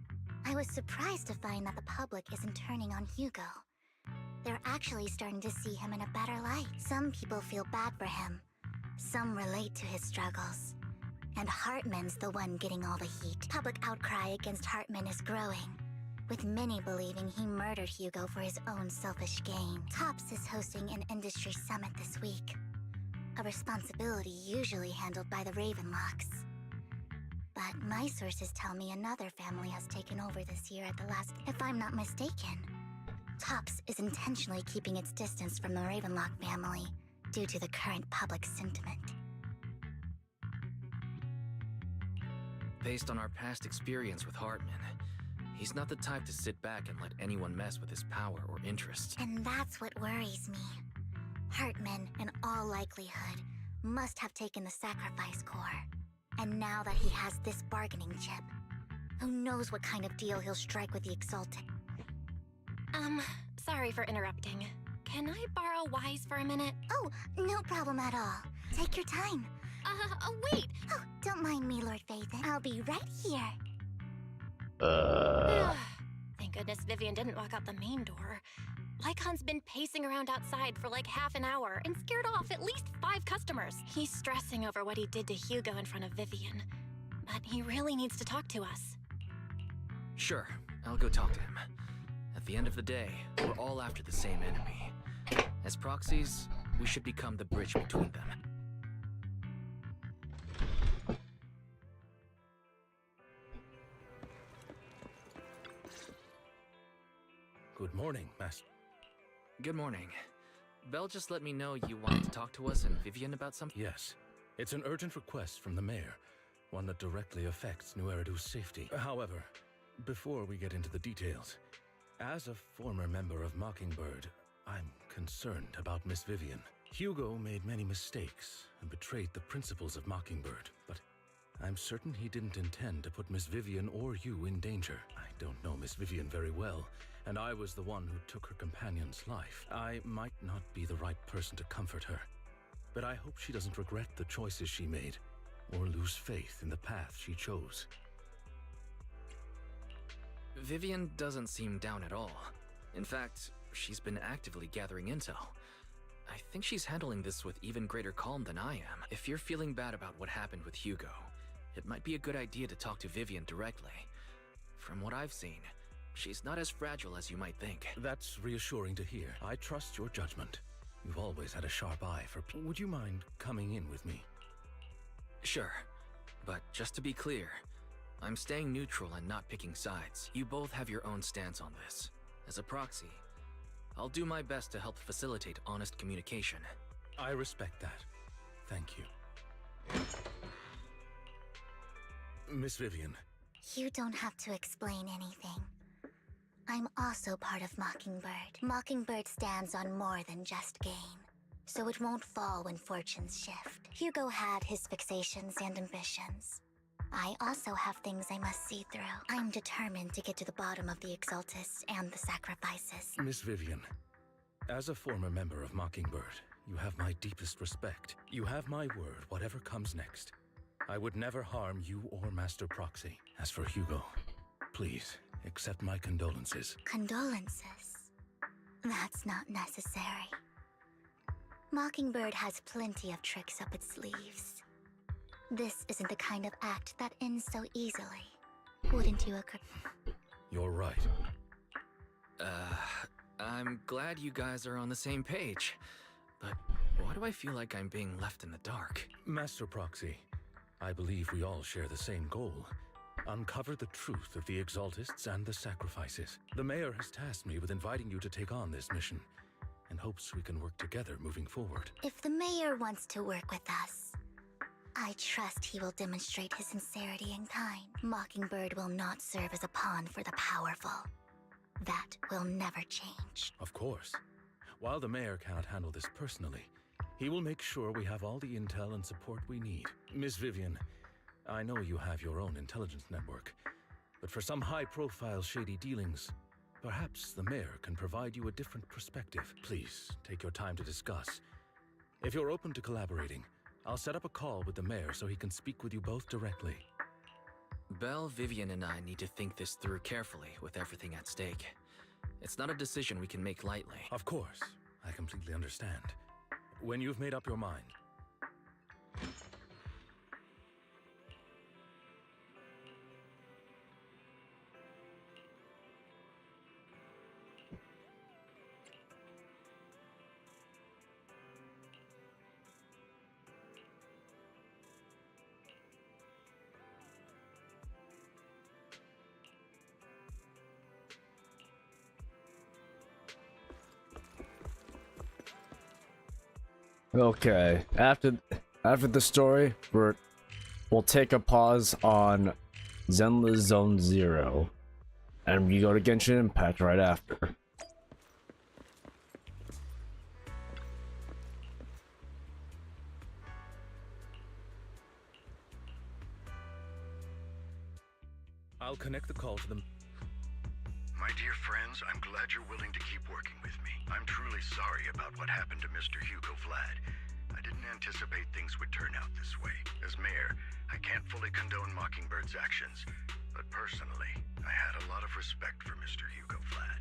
I was surprised to find that the public isn't turning on Hugo. They're actually starting to see him in a better light. Some people feel bad for him. Some relate to his struggles. And Hartman's the one getting all the heat. Public outcry against Hartman is growing, with many believing he murdered Hugo for his own selfish gain. Tops is hosting an industry summit this week, a responsibility usually handled by the Ravenlocks. But my sources tell me another family has taken over this year at the last... If I'm not mistaken, Tops is intentionally keeping its distance from the Ravenlock family due to the current public sentiment. Based on our past experience with Hartman, he's not the type to sit back and let anyone mess with his power or interests. And that's what worries me. Hartman, in all likelihood, must have taken the sacrifice core. And now that he has this bargaining chip, who knows what kind of deal he'll strike with the Exalted. Sorry for interrupting. Can I borrow Wise for a minute? Oh, no problem at all. Take your time. Wait! Oh, don't mind me, Lord Phaethon. I'll be right here. Thank goodness Vivian didn't walk out the main door. Lycon's been pacing around outside for like half an hour and scared off at least 5 customers. He's stressing over what he did to Hugo in front of Vivian. But he really needs to talk to us. Sure, I'll go talk to him. At the end of the day, we're all after the same enemy. As proxies, we should become the bridge between them. Good morning, Master. Good morning. Belle just let me know you wanted to talk to us and Vivian about something. Yes. It's an urgent request from the mayor, one that directly affects New Eridu's safety. However, before we get into the details, as a former member of Mockingbird, I'm concerned about Miss Vivian. Hugo made many mistakes and betrayed the principles of Mockingbird, but I'm certain he didn't intend to put Miss Vivian or you in danger. I don't know Miss Vivian very well, and I was the one who took her companion's life. I might not be the right person to comfort her, but I hope she doesn't regret the choices she made or lose faith in the path she chose. Vivian doesn't seem down at all. In fact, she's been actively gathering intel. I think she's handling this with even greater calm than I am. If you're feeling bad about what happened with Hugo, it might be a good idea to talk to Vivian directly. From what I've seen, she's not as fragile as you might think. That's reassuring to hear. I trust your judgment. You've always had a sharp eye for people. Would you mind coming in with me? Sure, but just to be clear, I'm staying neutral and not picking sides. You both have your own stance on this. As a proxy, I'll do my best to help facilitate honest communication. I respect that. Thank you. Miss Vivian. You don't have to explain anything. I'm also part of Mockingbird. Mockingbird stands on more than just gain, so it won't fall when fortunes shift. Hugo had his fixations and ambitions. I also have things I must see through. I'm determined to get to the bottom of the Exaltists and the sacrifices. Miss Vivian, as a former member of Mockingbird, you have my deepest respect. You have my word, whatever comes next. I would never harm you or Master Proxy. As for Hugo, please, accept my condolences. Condolences? That's not necessary. Mockingbird has plenty of tricks up its sleeves. This isn't the kind of act that ends so easily. Wouldn't you agree? You're right. I'm glad you guys are on the same page. But why do I feel like I'm being left in the dark? Master Proxy, I believe we all share the same goal. Uncover the truth of the Exaltists and the sacrifices. The mayor has tasked me with inviting you to take on this mission, and hopes we can work together moving forward. If the mayor wants to work with us, I trust he will demonstrate his sincerity and kind. Mockingbird will not serve as a pawn for the powerful. That will never change. Of course. While the mayor cannot handle this personally, he will make sure we have all the intel and support we need. Miss Vivian, I know you have your own intelligence network, but for some high-profile shady dealings, perhaps the mayor can provide you a different perspective. Please, take your time to discuss. If you're open to collaborating, I'll set up a call with the mayor so he can speak with you both directly. Belle, Vivian, and I need to think this through carefully with everything at stake. It's not a decision we can make lightly. Of course, I completely understand. When you've made up your mind. Okay, after the story, we'll take a pause on Zenless Zone 0, and we go to Genshin Impact right after. I'll connect the call to them. My dear friends, I'm glad you're willing to keep working with me. I'm truly sorry about what happened to Mr. Hugo Vlad. I didn't anticipate things would turn out this way. As mayor, I can't fully condone Mockingbird's actions, but personally, I had a lot of respect for Mr. Hugo Vlad.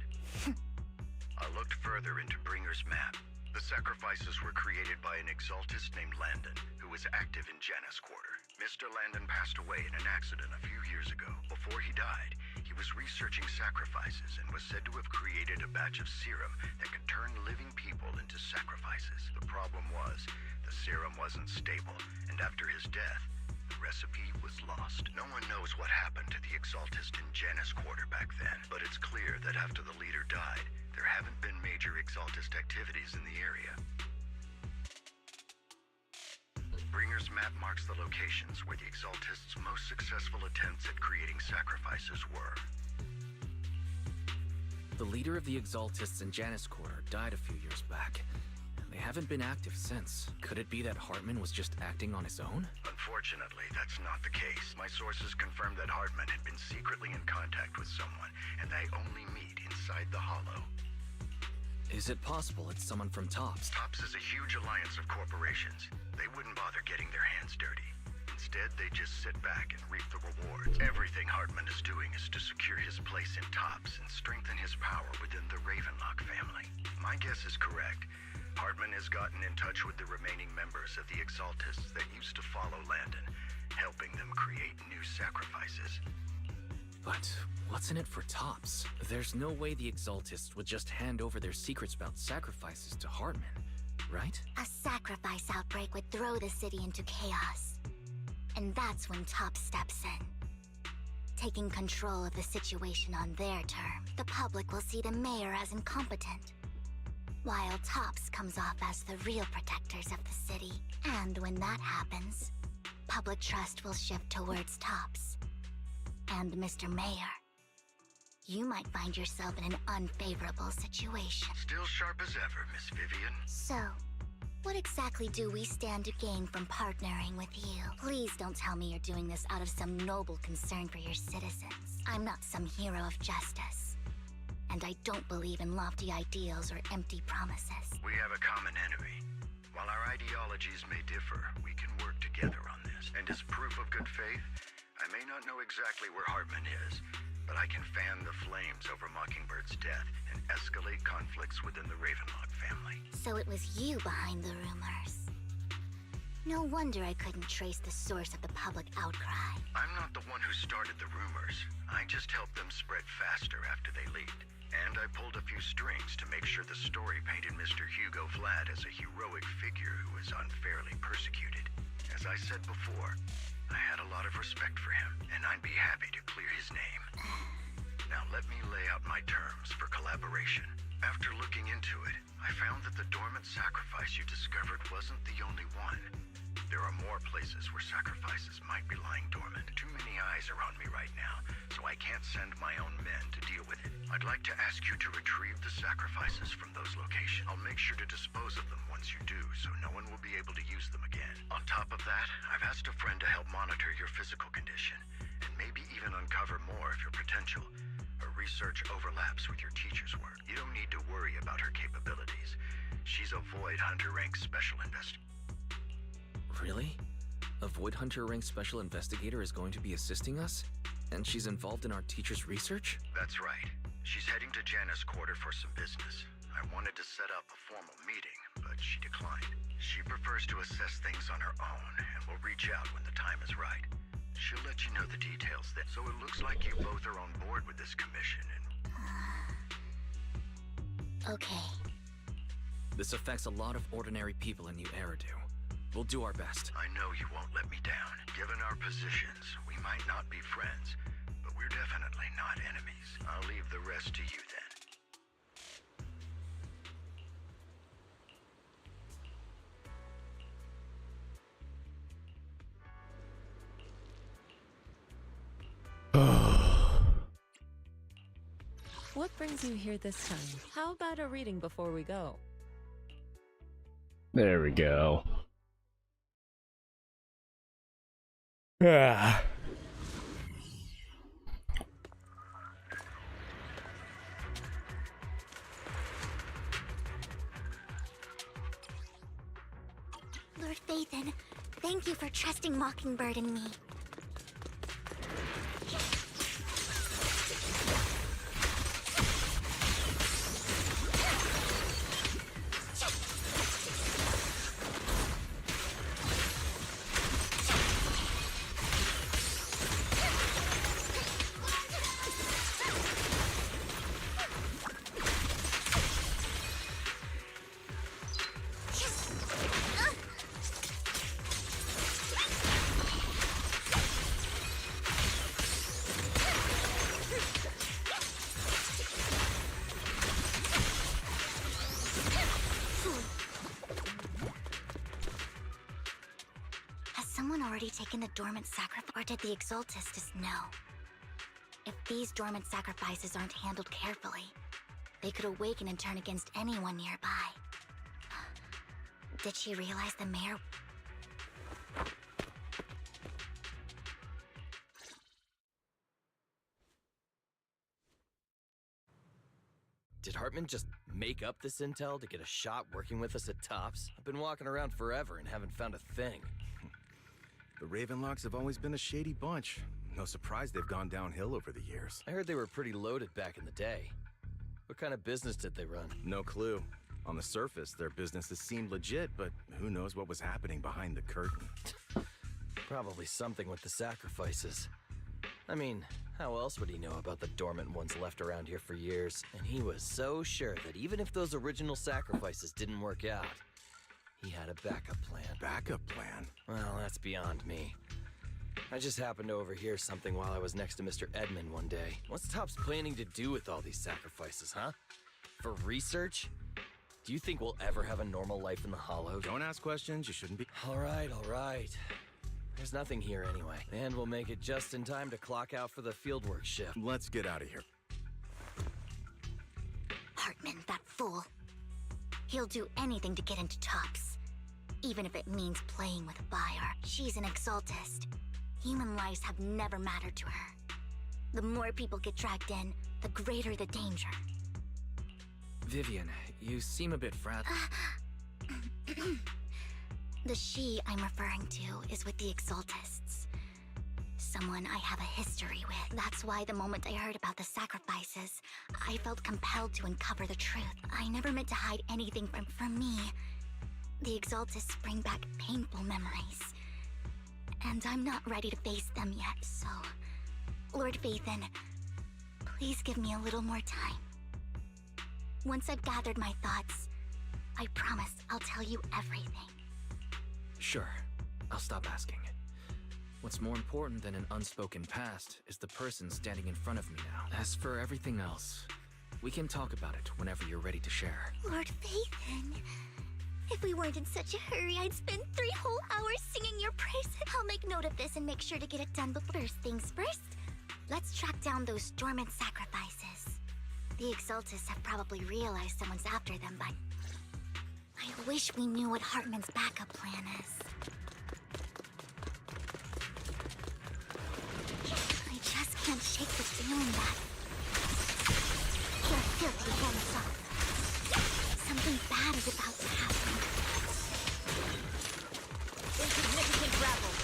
I looked further into Bringer's map. The sacrifices were created by an Exaltist named Landon, who was active in Janus Quarter. Mr. Landon passed away in an accident a few years ago. Before he died, he was researching sacrifices and was said to have created a batch of serum that could turn living people into sacrifices. The problem was, the serum wasn't stable, and after his death, the recipe was lost. No one knows what happened to the Exaltist in Janus Quarter back then, but it's clear that after the leader died, there haven't been major Exaltist activities in the area. Bringer's map marks the locations where the Exaltists' most successful attempts at creating sacrifices were. The leader of the Exaltists in Janus Quarter died a few years back. They haven't been active since. Could it be that Hartman was just acting on his own? Unfortunately, that's not the case. My sources confirmed that Hartman had been secretly in contact with someone, and they only meet inside the Hollow. Is it possible it's someone from TOPS? TOPS is a huge alliance of corporations. They wouldn't bother getting their hands dirty. Instead, they just sit back and reap the rewards. Everything Hartman is doing is to secure his place in TOPS and strengthen his power within the Ravenlock family. My guess is correct. Hartman has gotten in touch with the remaining members of the Exaltists that used to follow Landon, helping them create new sacrifices. But what's in it for TOPS? There's no way the Exaltists would just hand over their secrets about sacrifices to Hartman, right? A sacrifice outbreak would throw the city into chaos. And that's when TOPS steps in. Taking control of the situation on their terms, the public will see the mayor as incompetent, while TOPS comes off as the real protectors of the city. And when that happens, public trust will shift towards TOPS. And Mr. Mayor, you might find yourself in an unfavorable situation. Still sharp as ever, Miss Vivian. So, what exactly do we stand to gain from partnering with you? Please don't tell me you're doing this out of some noble concern for your citizens. I'm not some hero of justice. And I don't believe in lofty ideals or empty promises. We have a common enemy. While our ideologies may differ, we can work together on this. And as proof of good faith, I may not know exactly where Hartman is, but I can fan the flames over Mockingbird's death and escalate conflicts within the Ravenlock family. So it was you behind the rumors. No wonder I couldn't trace the source of the public outcry. I'm not the one who started the rumors. I just helped them spread faster after they leaked. And I pulled a few strings to make sure the story painted Mr. Hugo Vlad as a heroic figure who was unfairly persecuted. As I said before, I had a lot of respect for him, and I'd be happy to clear his name. Now let me lay out my terms for collaboration. After looking into it, I found that the dormant sacrifice you discovered wasn't the only one. There are more places where sacrifices might be lying dormant. Too many eyes are on me right now, so I can't send my own men to deal with it. I'd like to ask you to retrieve the sacrifices from those locations. I'll make sure to dispose of them once you do, so no one will be able to use them again. On top of that, I've asked a friend to help monitor your physical condition, and maybe even uncover more of your potential. Her research overlaps with your teacher's work. You don't need to worry about her capabilities. She's a Void Hunter rank special investigator. Really? A Void Hunter rank special investigator is going to be assisting us? And she's involved in our teacher's research? That's right. She's heading to Janus Quarter for some business. I wanted to set up a formal meeting, but she declined. She prefers to assess things on her own, and will reach out when the time is right. She'll let you know the details then. So it looks like you both are on board with this commission, and... Okay. This affects a lot of ordinary people in New Eridu. We'll do our best. I know you won't let me down. Given our positions, we might not be friends, but we're definitely not enemies. I'll leave the rest to you then. What brings you here this time? How about a reading before we go? There we go. Ah. Lord Phaethon, thank you for trusting Mockingbird and me. already taken the dormant sacrifice, or did the Exaltist just know? If these dormant sacrifices aren't handled carefully, they could awaken and turn against anyone nearby. Did she realize the mayor? Did Hartman just make up this intel to get a shot working with us at Tops? I've been walking around forever and haven't found a thing. The Ravenlocks have always been a shady bunch. No surprise they've gone downhill over the years. I heard they were pretty loaded back in the day. What kind of business did they run? No clue. On the surface, their businesses seemed legit, but who knows what was happening behind the curtain. Probably something with the sacrifices. I mean, how else would he know about the dormant ones left around here for years? And he was so sure that even if those original sacrifices didn't work out, he had a backup plan. Backup plan? Well, that's beyond me. I just happened to overhear something while I was next to Mr. Edmund one day. What's Topps planning to do with all these sacrifices, huh? For research? Do you think we'll ever have a normal life in the Hollow? Don't ask questions, you shouldn't be. All right. There's nothing here anyway. And we'll make it just in time to clock out for the fieldwork shift. Let's get out of here. Hartman, that fool. He'll do anything to get into Tops. Even if it means playing with fire. She's an Exaltist. Human lives have never mattered to her. The more people get dragged in, the greater the danger. Vivian, you seem a bit The she I'm referring to is with the Exaltists. Someone I have a history with. That's why the moment I heard about the sacrifices, I felt compelled to uncover the truth. I never meant to hide anything from me. The Exaltists bring back painful memories. And I'm not ready to face them yet, so... Lord Phaethon, please give me a little more time. Once I've gathered my thoughts, I promise I'll tell you everything. Sure, I'll stop asking. What's more important than an unspoken past is the person standing in front of me now. As for everything else, we can talk about it whenever you're ready to share. Lord Phaethon, if we weren't in such a hurry, I'd spend 3 whole hours singing your praises. I'll make note of this and make sure to get it done before. First things first, let's track down those dormant sacrifices. The Exaltists have probably realized someone's after them, but I wish we knew what Hartman's backup plan is. I just can't shake the feeling that your filthy hands off. Something bad is about to happen. Insignificant rabble.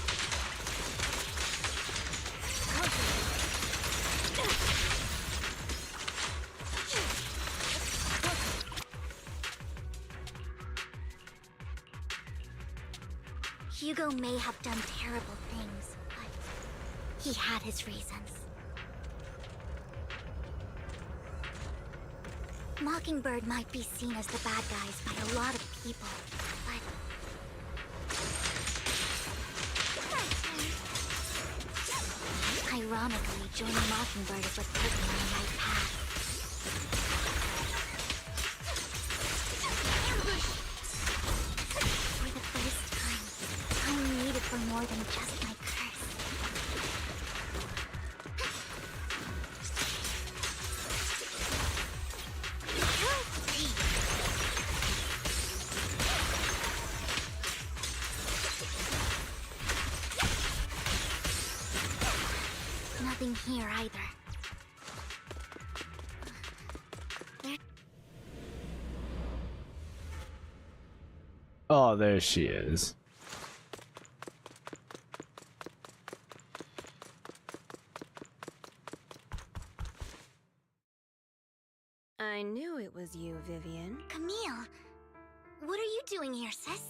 Hugo may have done terrible things, but he had his reasons. Mockingbird might be seen as the bad guys by a lot of people, but... Ironically, joining Mockingbird is what put me on the right path. For the first time, I'm needed for more than just my curse. Nothing here either. Oh, there she is. I knew it was you, Vivian. Camille, what are you doing here, sis?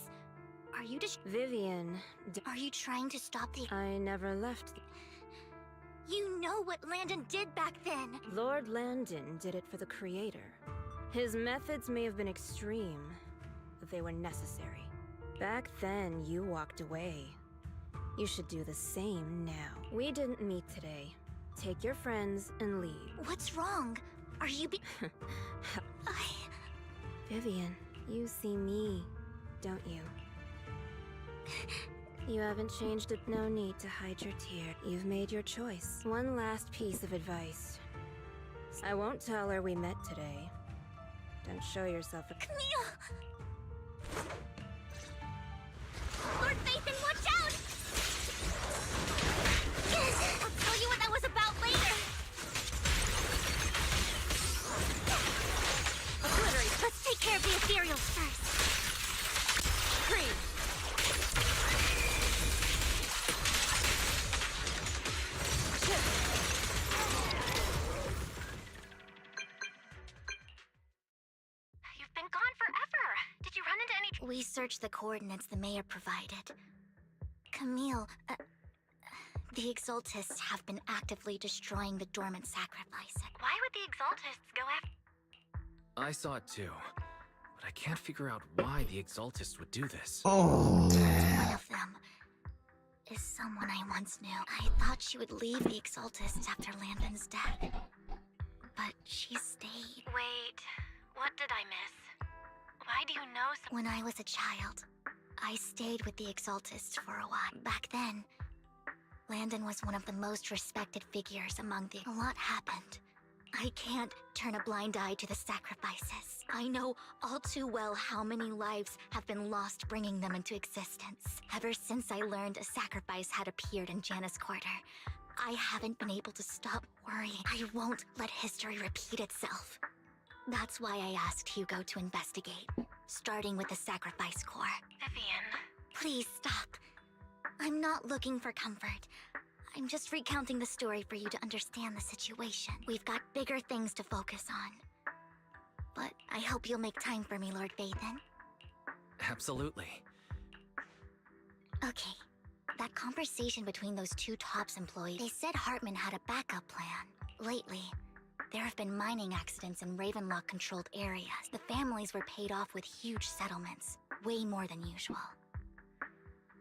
Are you just... Vivian... Are you trying to stop the... I never left... You know what Landon did back then! Lord Landon did it for the Creator. His methods may have been extreme, but they were necessary. Back then, you walked away. You should do the same now. We didn't meet today. Take your friends and leave. What's wrong? Are you Vivian, you see me, don't you? You haven't changed it. No need to hide your tear. You've made your choice. One last piece of advice. I won't tell her we met today. Don't show yourself a— Camille! Lord Phaethon, watch out! I'll tell you what that was about later. Obliterate. Let's take care of the ethereals first. Cream! You've been gone forever. Did you run into any— We searched the coordinates the mayor provided. Camille, the Exaltists have been actively destroying the dormant sacrifice. Why would the Exaltists go after— I saw it too, but I can't figure out why the Exaltists would do this. One of them is someone I once knew. I thought she would leave the Exaltists after Landon's death, but she stayed. Wait, what did I miss? Why do you know so— When I was a child, I stayed with the Exaltists for a while. Back then, Landon was one of the most respected figures among the— A lot happened. I can't turn a blind eye to the sacrifices. I know all too well how many lives have been lost bringing them into existence. Ever since I learned a sacrifice had appeared in Janus Quarter, I haven't been able to stop worrying. I won't let history repeat itself. That's why I asked Hugo to investigate, starting with the Sacrifice Corps. Vivian. Please stop. I'm not looking for comfort. I'm just recounting the story for you to understand the situation. We've got bigger things to focus on. But I hope you'll make time for me, Lord Phaethon. Absolutely. Okay. That conversation between those two TOPS employees, they said Hartman had a backup plan. Lately, there have been mining accidents in Ravenlock-controlled areas. The families were paid off with huge settlements, way more than usual.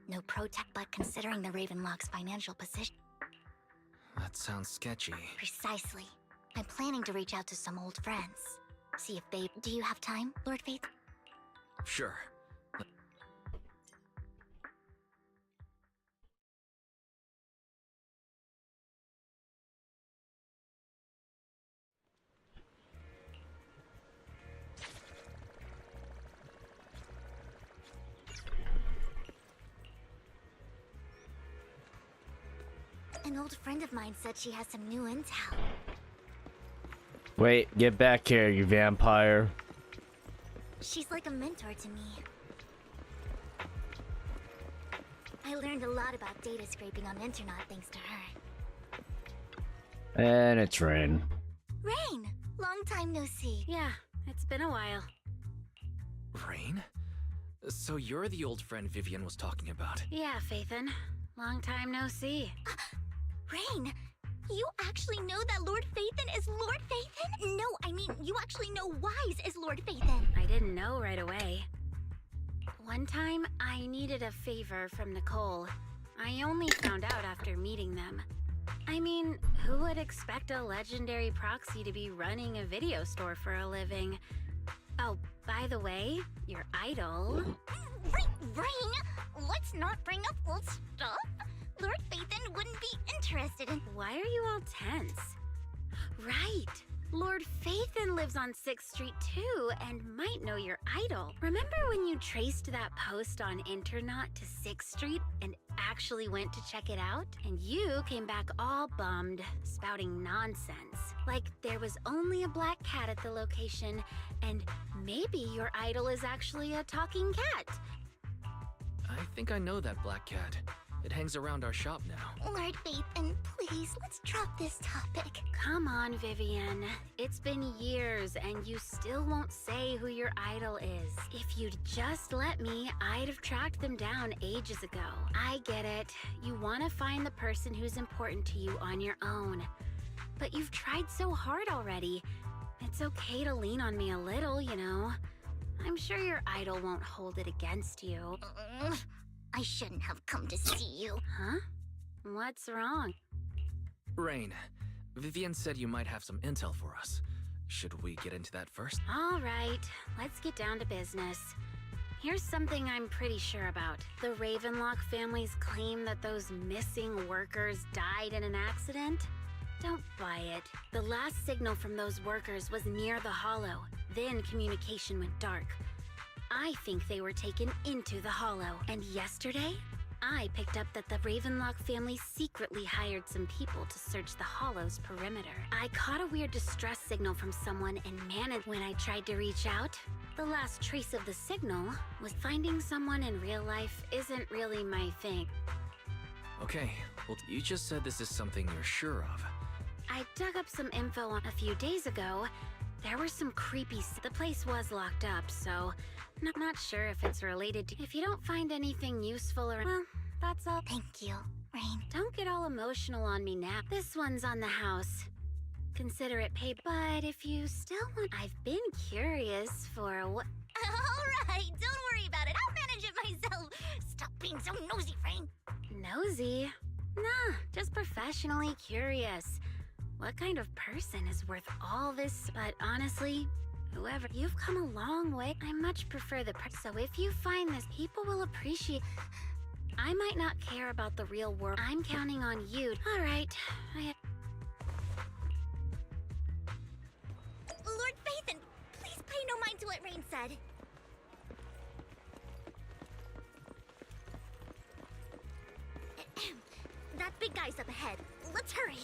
No protest, but considering the Ravenlock's financial position— That sounds sketchy. Precisely. I'm planning to reach out to some old friends. See if they— Do you have time, Lord Faith? Sure. An old friend of mine said she has some new intel. Wait, get back here, you vampire. She's like a mentor to me. I learned a lot about data scraping on Internet thanks to her. And it's Rain. Rain! Long time no see. Yeah, it's been a while. Rain? So you're the old friend Vivian was talking about. Yeah, Phaethon. Long time no see. Rain! You actually know that Lord Phaethon is Lord Phaethon? No, I mean, you actually know Wise is Lord Phaethon. I didn't know right away. One time, I needed a favor from Nicole. I only found out after meeting them. I mean, who would expect a legendary proxy to be running a video store for a living? Oh, by the way, your idol... Rain! Let's not bring up old stuff. Lord Phaethon wouldn't be interested in— Why are you all tense? Right! Lord Phaethon lives on 6th Street too, and might know your idol. Remember when you traced that post on Internet to 6th Street and actually went to check it out? And you came back all bummed, spouting nonsense. Like there was only a black cat at the location, and maybe your idol is actually a talking cat. I think I know that black cat. It hangs around our shop now. Lord Phaethon, please, let's drop this topic. Come on, Vivian. It's been years, and you still won't say who your idol is. If you'd just let me, I'd have tracked them down ages ago. I get it. You want to find the person who's important to you on your own. But you've tried so hard already. It's okay to lean on me a little, you know. I'm sure your idol won't hold it against you. I shouldn't have come to see you. Huh? What's wrong? Rain, Vivian said you might have some intel for us. Should we get into that first? All right, let's get down to business. Here's something I'm pretty sure about. The Ravenlock family's claim that those missing workers died in an accident? Don't buy it. The last signal from those workers was near the Hollow. Then communication went dark. I think they were taken into the Hollow. And yesterday, I picked up that the Ravenlock family secretly hired some people to search the Hollow's perimeter. I caught a weird distress signal from someone and managed when I tried to reach out. The last trace of the signal was finding someone in real life isn't really my thing. Okay, well, you just said this is something you're sure of. I dug up some info on a few days ago. There were some creepy... The place was locked up, so... Not sure if it's related to... If you don't find anything useful or... Well, that's all. Thank you, Rain. Don't get all emotional on me now. This one's on the house. Consider it paid. But if you still want... I've been curious for what... Alright, don't worry about it. I'll manage it myself. Stop being so nosy, Rain. Nosy? Nah, just professionally curious. What kind of person is worth all this? But honestly, whoever, you've come a long way. I much prefer the so if you find this, people will appreciate. I might not care about the real world. I'm counting on you. All right. Lord Phaethon, please pay no mind to what Rain said. That big guy's up ahead. Let's hurry.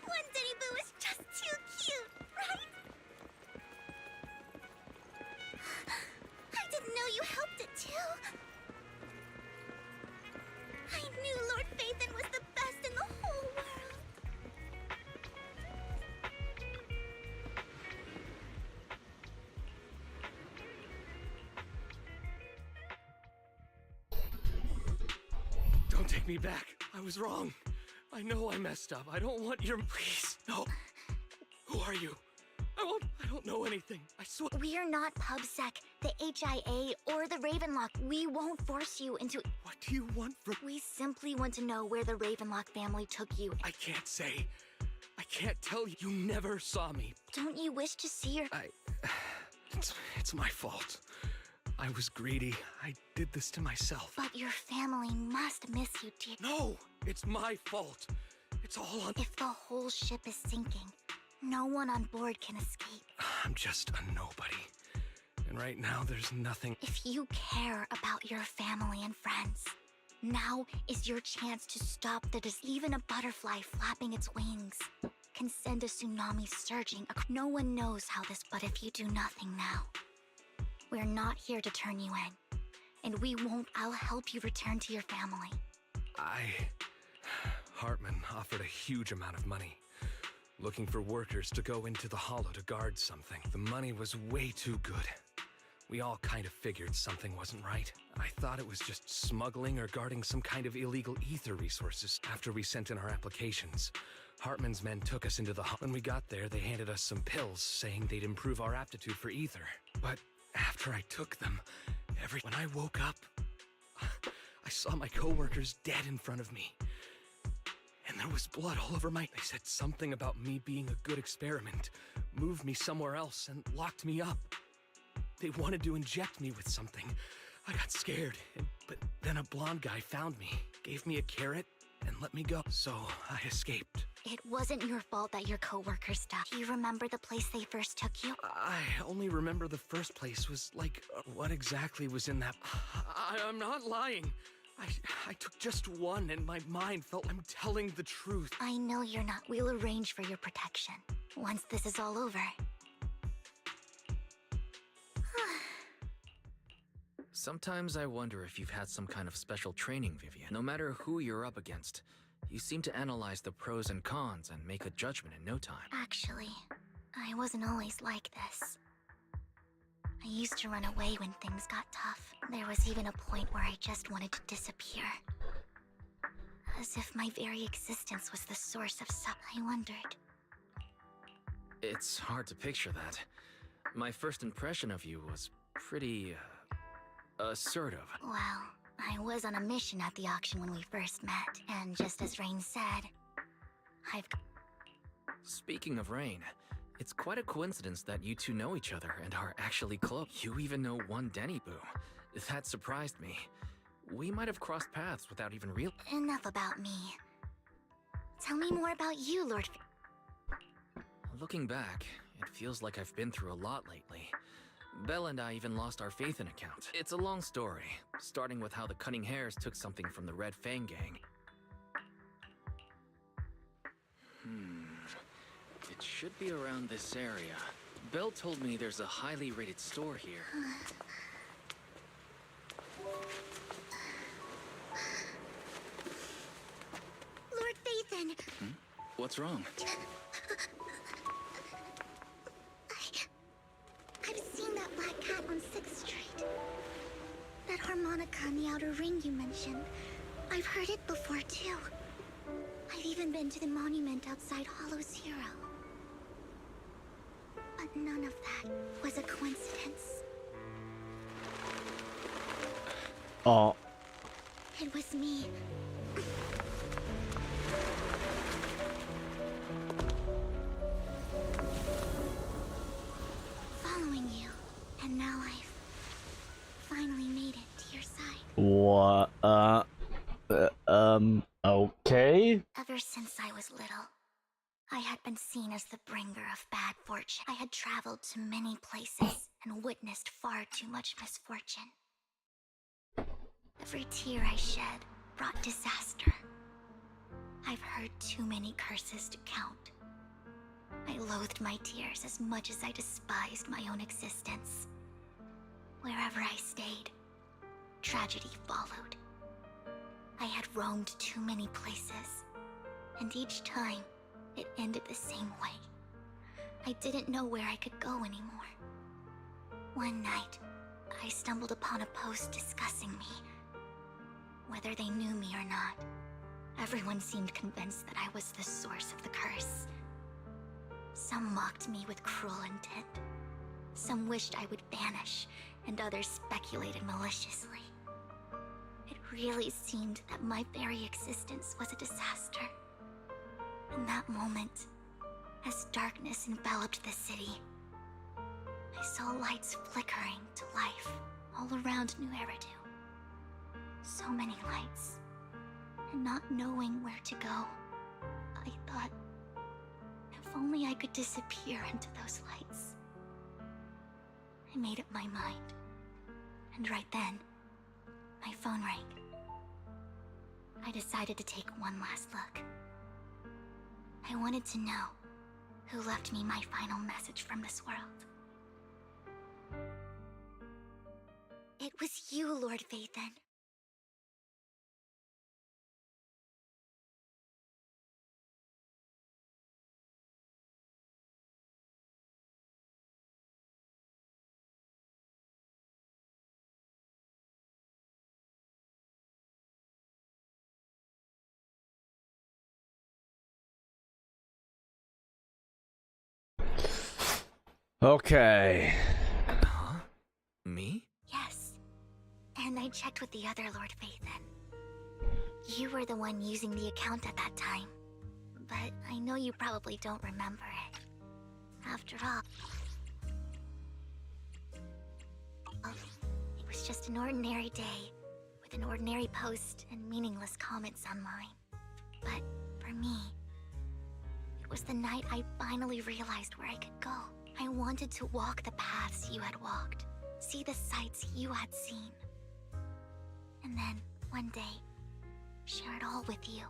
One Denny Boo is just too cute, right? I didn't know you helped it too. I knew Lord Phaethon was the best in the whole world. Don't take me back. I was wrong. I know I messed up. I don't want your... Please, no. Who are you? I don't know anything. I swear. We're not PubSec, the HIA, or the Ravenlock. We won't force you into... What do you want from... We simply want to know where the Ravenlock family took you. I can't say. I can't tell you. You never saw me. Don't you wish to see your... It's my fault. I was greedy. I did this to myself. But your family must miss you, dear. No! It's my fault. It's all on... If the whole ship is sinking, no one on board can escape. I'm just a nobody. And right now, there's nothing... If you care about your family and friends, now is your chance to stop the even a butterfly flapping its wings can send a tsunami surging. No one knows how this, but if you do nothing now, we're not here to turn you in. And we won't. I'll help you return to your family. Hartman offered a huge amount of money, looking for workers to go into the Hollow to guard something. The money was way too good. We all kind of figured something wasn't right. I thought it was just smuggling or guarding some kind of illegal ether resources. After we sent in our applications, Hartman's men took us into the Hollow. When we got there, they handed us some pills, saying they'd improve our aptitude for ether. But after I took them, when I woke up, I saw my coworkers dead in front of me. And there was blood all over They said something about me being a good experiment, moved me somewhere else, and locked me up. They wanted to inject me with something. I got scared, but then a blonde guy found me, gave me a carrot, and let me go. So I escaped. It wasn't your fault that your coworkers died. Do you remember the place they first took you? I only remember the first place was like, what exactly was in that? I'm not lying. I took just one and my mind felt I'm telling the truth. I know you're not. We'll arrange for your protection. Once this is all over. Sometimes I wonder if you've had some kind of special training, Vivian. No matter who you're up against, you seem to analyze the pros and cons and make a judgment in no time. Actually, I wasn't always like this. I used to run away when things got tough. There was even a point where I just wanted to disappear. As if my very existence was the source of I wondered. It's hard to picture that. My first impression of you was pretty, assertive. Well, I was on a mission at the auction when we first met, and just as Rain said, I've... Speaking of Rain, it's quite a coincidence that you two know each other and are actually close. You even know one Denny Boo. That surprised me. We might have crossed paths without even realizing. Enough about me. Tell me more about you, Lord... Looking back, it feels like I've been through a lot lately. Belle and I even lost our faith in account. It's a long story, starting with how the Cunning Hares took something from the Red Fang gang. It should be around this area. Belle told me there's a highly rated store here. Lord Phaethon! What's wrong? I've seen that black cat on 6th Street. That harmonica in the outer ring you mentioned. I've heard it before, too. I've even been to the monument outside Hollow Zero. But none of that was a coincidence. Oh. It was me. Following you, and now I've finally made it to your side. What? Okay? Ever since I was little, I had been seen as the bringer of bad fortune. I had traveled to many places and witnessed far too much misfortune. Every tear I shed brought disaster. I've heard too many curses to count. I loathed my tears as much as I despised my own existence. Wherever I stayed, tragedy followed. I had roamed too many places, and each time, it ended the same way. I didn't know where I could go anymore. One night, I stumbled upon a post discussing me. Whether they knew me or not, everyone seemed convinced that I was the source of the curse. Some mocked me with cruel intent. Some wished I would vanish, and others speculated maliciously. It really seemed that my very existence was a disaster. In that moment, as darkness enveloped the city, I saw lights flickering to life all around New Eridu. So many lights, and not knowing where to go, I thought, if only I could disappear into those lights. I made up my mind, and right then, my phone rang. I decided to take one last look. I wanted to know who left me my final message from this world. It was you, Lord Phaethon. Okay. Huh? Me? Yes. And I checked with the other Lord Phaethon. You were the one using the account at that time. But I know you probably don't remember it. After all, it was just an ordinary day, with an ordinary post and meaningless comments online. But for me, it was the night I finally realized where I could go. I wanted to walk the paths you had walked, see the sights you had seen. And then, one day, share it all with you,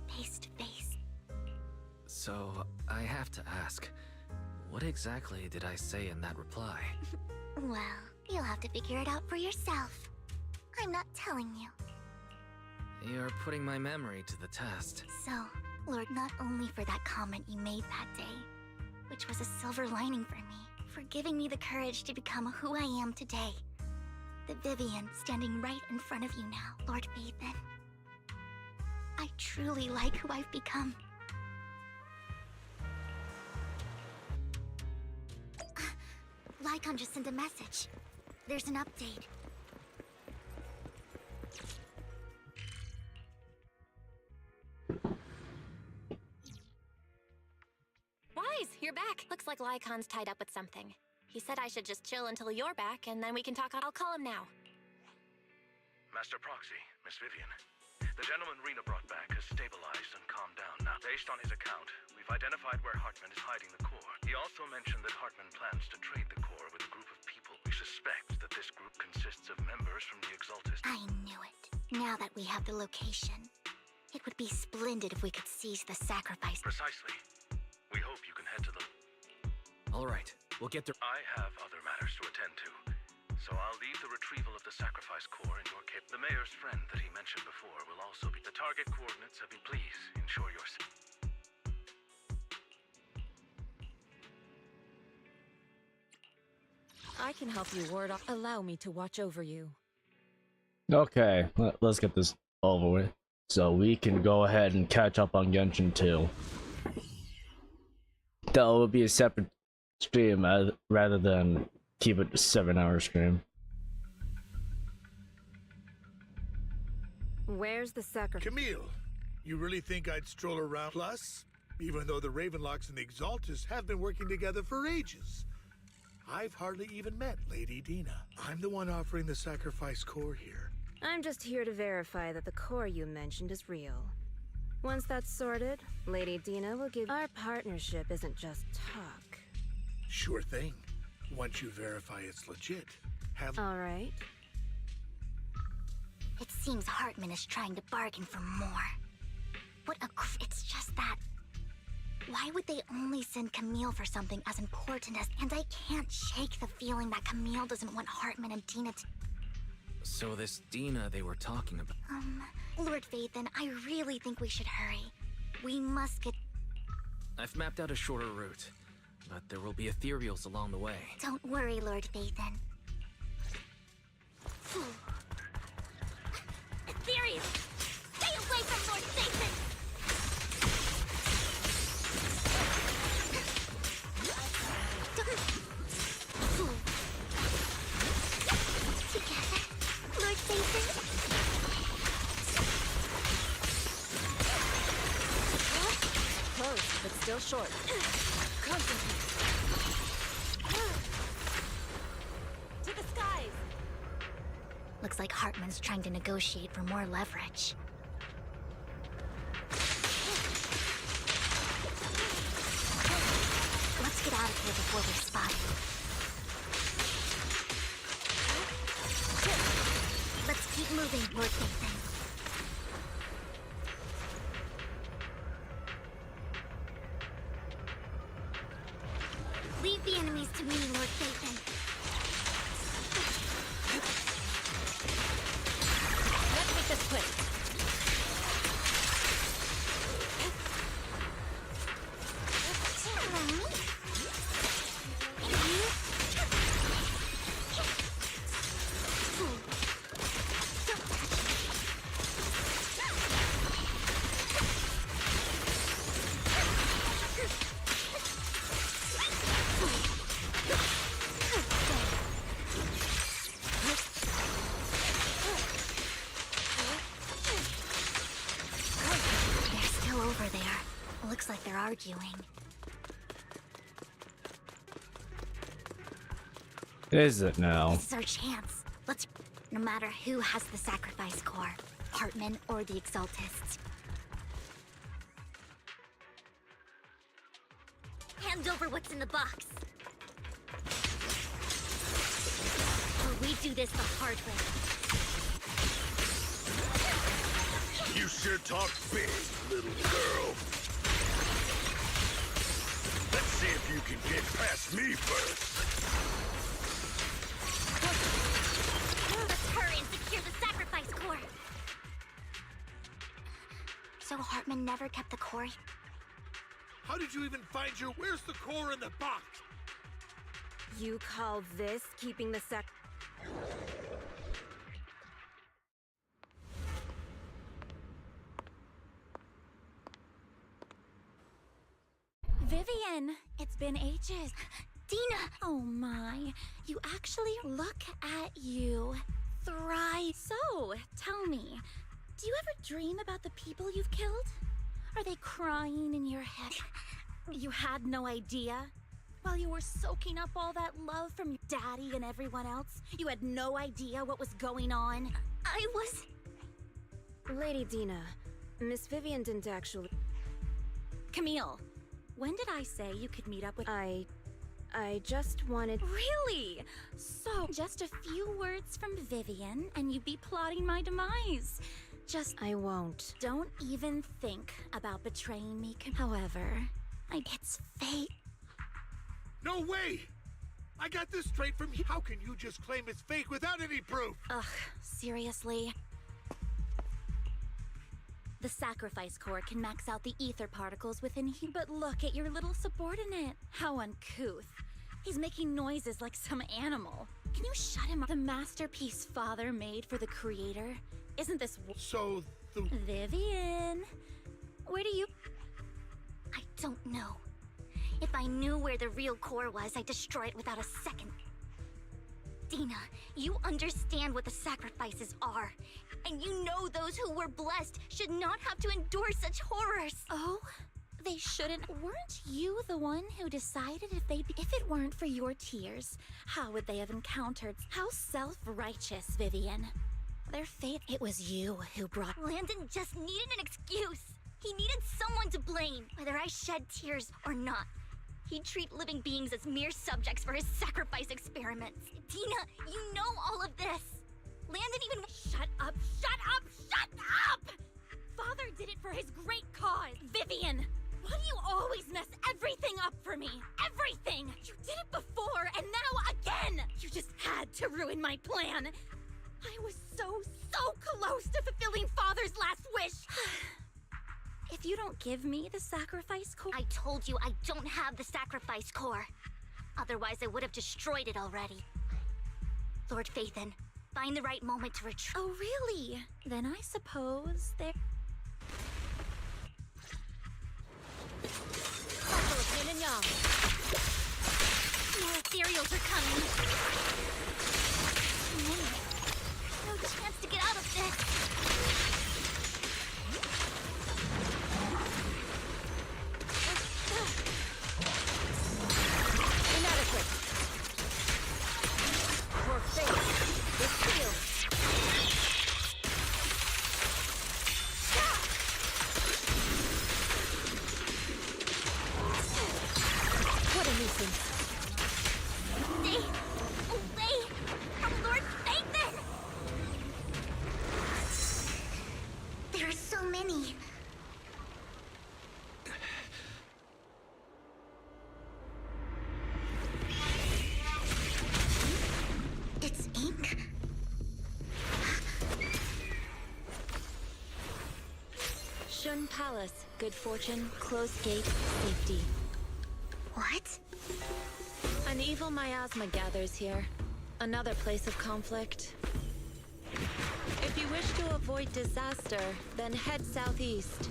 face to face. So, I have to ask, what exactly did I say in that reply? Well, you'll have to figure it out for yourself. I'm not telling you. You're putting my memory to the test. So, Lord, not only for that comment you made that day, which was a silver lining for me, for giving me the courage to become who I am today. The Vivian standing right in front of you now, Lord Phaethon. I truly like who I've become. Lycon just sent a message. There's an update. Wise, you're back. Looks like Lycon's tied up with something. He said I should just chill until you're back, and then we can talk. I'll call him now. Master Proxy, Miss Vivian. The gentleman Rena brought back has stabilized and calmed down now. Based on his account, we've identified where Hartman is hiding the core. He also mentioned that Hartman plans to trade the core with a group of people. We suspect that this group consists of members from the Exaltist. I knew it. Now that we have the location, it would be splendid if we could seize the sacrifice. Precisely. We hope you can head to the... Alright, we'll get there. I have other matters to attend to, so I'll leave the retrieval of the sacrifice core in your care. The mayor's friend that he mentioned before will also be... The target coordinates have been... Please ensure your... I can help you ward off. Allow me to watch over you. Okay, let's get this over with, so we can go ahead and catch up on Genshin 2. That will be a separate stream rather than keep it a 7-hour stream. Where's the sacrifice? Camille, you really think I'd stroll around? Plus, even though the Ravenlocks and the Exaltist have been working together for ages, I've hardly even met Lady Dina. I'm the one offering the sacrifice core here. I'm just here to verify that the core you mentioned is real. Once that's sorted, Lady Dina will give... Our partnership isn't just talk. Sure thing. Once you verify it's legit, have... All right. It seems Hartman is trying to bargain for more. What a... It's just that... Why would they only send Camille for something as important as... And I can't shake the feeling that Camille doesn't want Hartman and Dina to... So this Dina they were talking about... Lord Phaethon, I really think we should hurry. We must get... I've mapped out a shorter route, but there will be ethereals along the way. Don't worry, Lord Phaethon. Ethereal! Stay away from Lord Phaethon! Together, Lord Phaethon. Close, but still short. Concentrate. To the skies! Looks like Hartman's trying to negotiate for more leverage. Let's get out of here before we're spotted. Let's keep moving, Lord Phaethon. Leave the enemies to me, Lord Phaethon. Let's make this quick. Arguing. Is it now? This is our chance. Let's... No matter who has the sacrifice core, Hartman or the Exaltists. hand over what's in the box. Or we do this the hard way. You sure talk big, little girl. Let's see if you can get past me first. Let's hurry and secure the sacrifice core. So Hartman never kept the core? How did you even find your... Where's the core in the box? You call this keeping the sec... Vivian, it's been ages. Dina! Oh my, you actually look at you. Thrive. So, tell me, do you ever dream about the people you've killed? Are they crying in your head? You had no idea? While you were soaking up all that love from your daddy and everyone else, you had no idea what was going on? I was... Lady Dina, Miss Vivian didn't actually... Camille, when did I say you could meet up with... I just wanted... Really? So, just a few words from Vivian and you'd be plotting my demise. Just... I won't. Don't even think about betraying me. However, it's fate. No way! I got this straight from you. How can you just claim it's fake without any proof? Ugh, seriously? The sacrifice core can max out the ether particles within you, but look at your little subordinate. How uncouth. He's making noises like some animal. Can you shut him up? The masterpiece Father made for the creator? Isn't this... So, the... Vivian, where do you... I don't know. If I knew where the real core was, I'd destroy it without a second. Dina, you understand what the sacrifices are. And you know those who were blessed should not have to endure such horrors. Oh? They shouldn't. Weren't you the one who decided if it weren't for your tears, how would they have encountered? How self-righteous, Vivian. Their fate, it was you who brought... Landon just needed an excuse. He needed someone to blame, whether I shed tears or not. He'd treat living beings as mere subjects for his sacrifice experiments. Dina, you know all of this. Landon even... Shut up! Shut up! Shut up! Father did it for his great cause. Vivian, why do you always mess everything up for me? Everything! You did it before, and now again! You just had to ruin my plan. I was so close to fulfilling Father's last wish. If you don't give me the sacrifice core... I told you I don't have the sacrifice core. Otherwise, I would have destroyed it already. Lord Phaethon, find the right moment to retreat. Oh, really? Then I suppose there... More ethereals are coming. Man, no chance to get out of this. Inadequate. For faith, this field. What a nuisance. Stay away from Lord Phaethon! There are so many. It's ink. Shun Palace, good fortune, closed gate, safety. What? An evil miasma gathers here. Another place of conflict. If you wish to avoid disaster, then head southeast.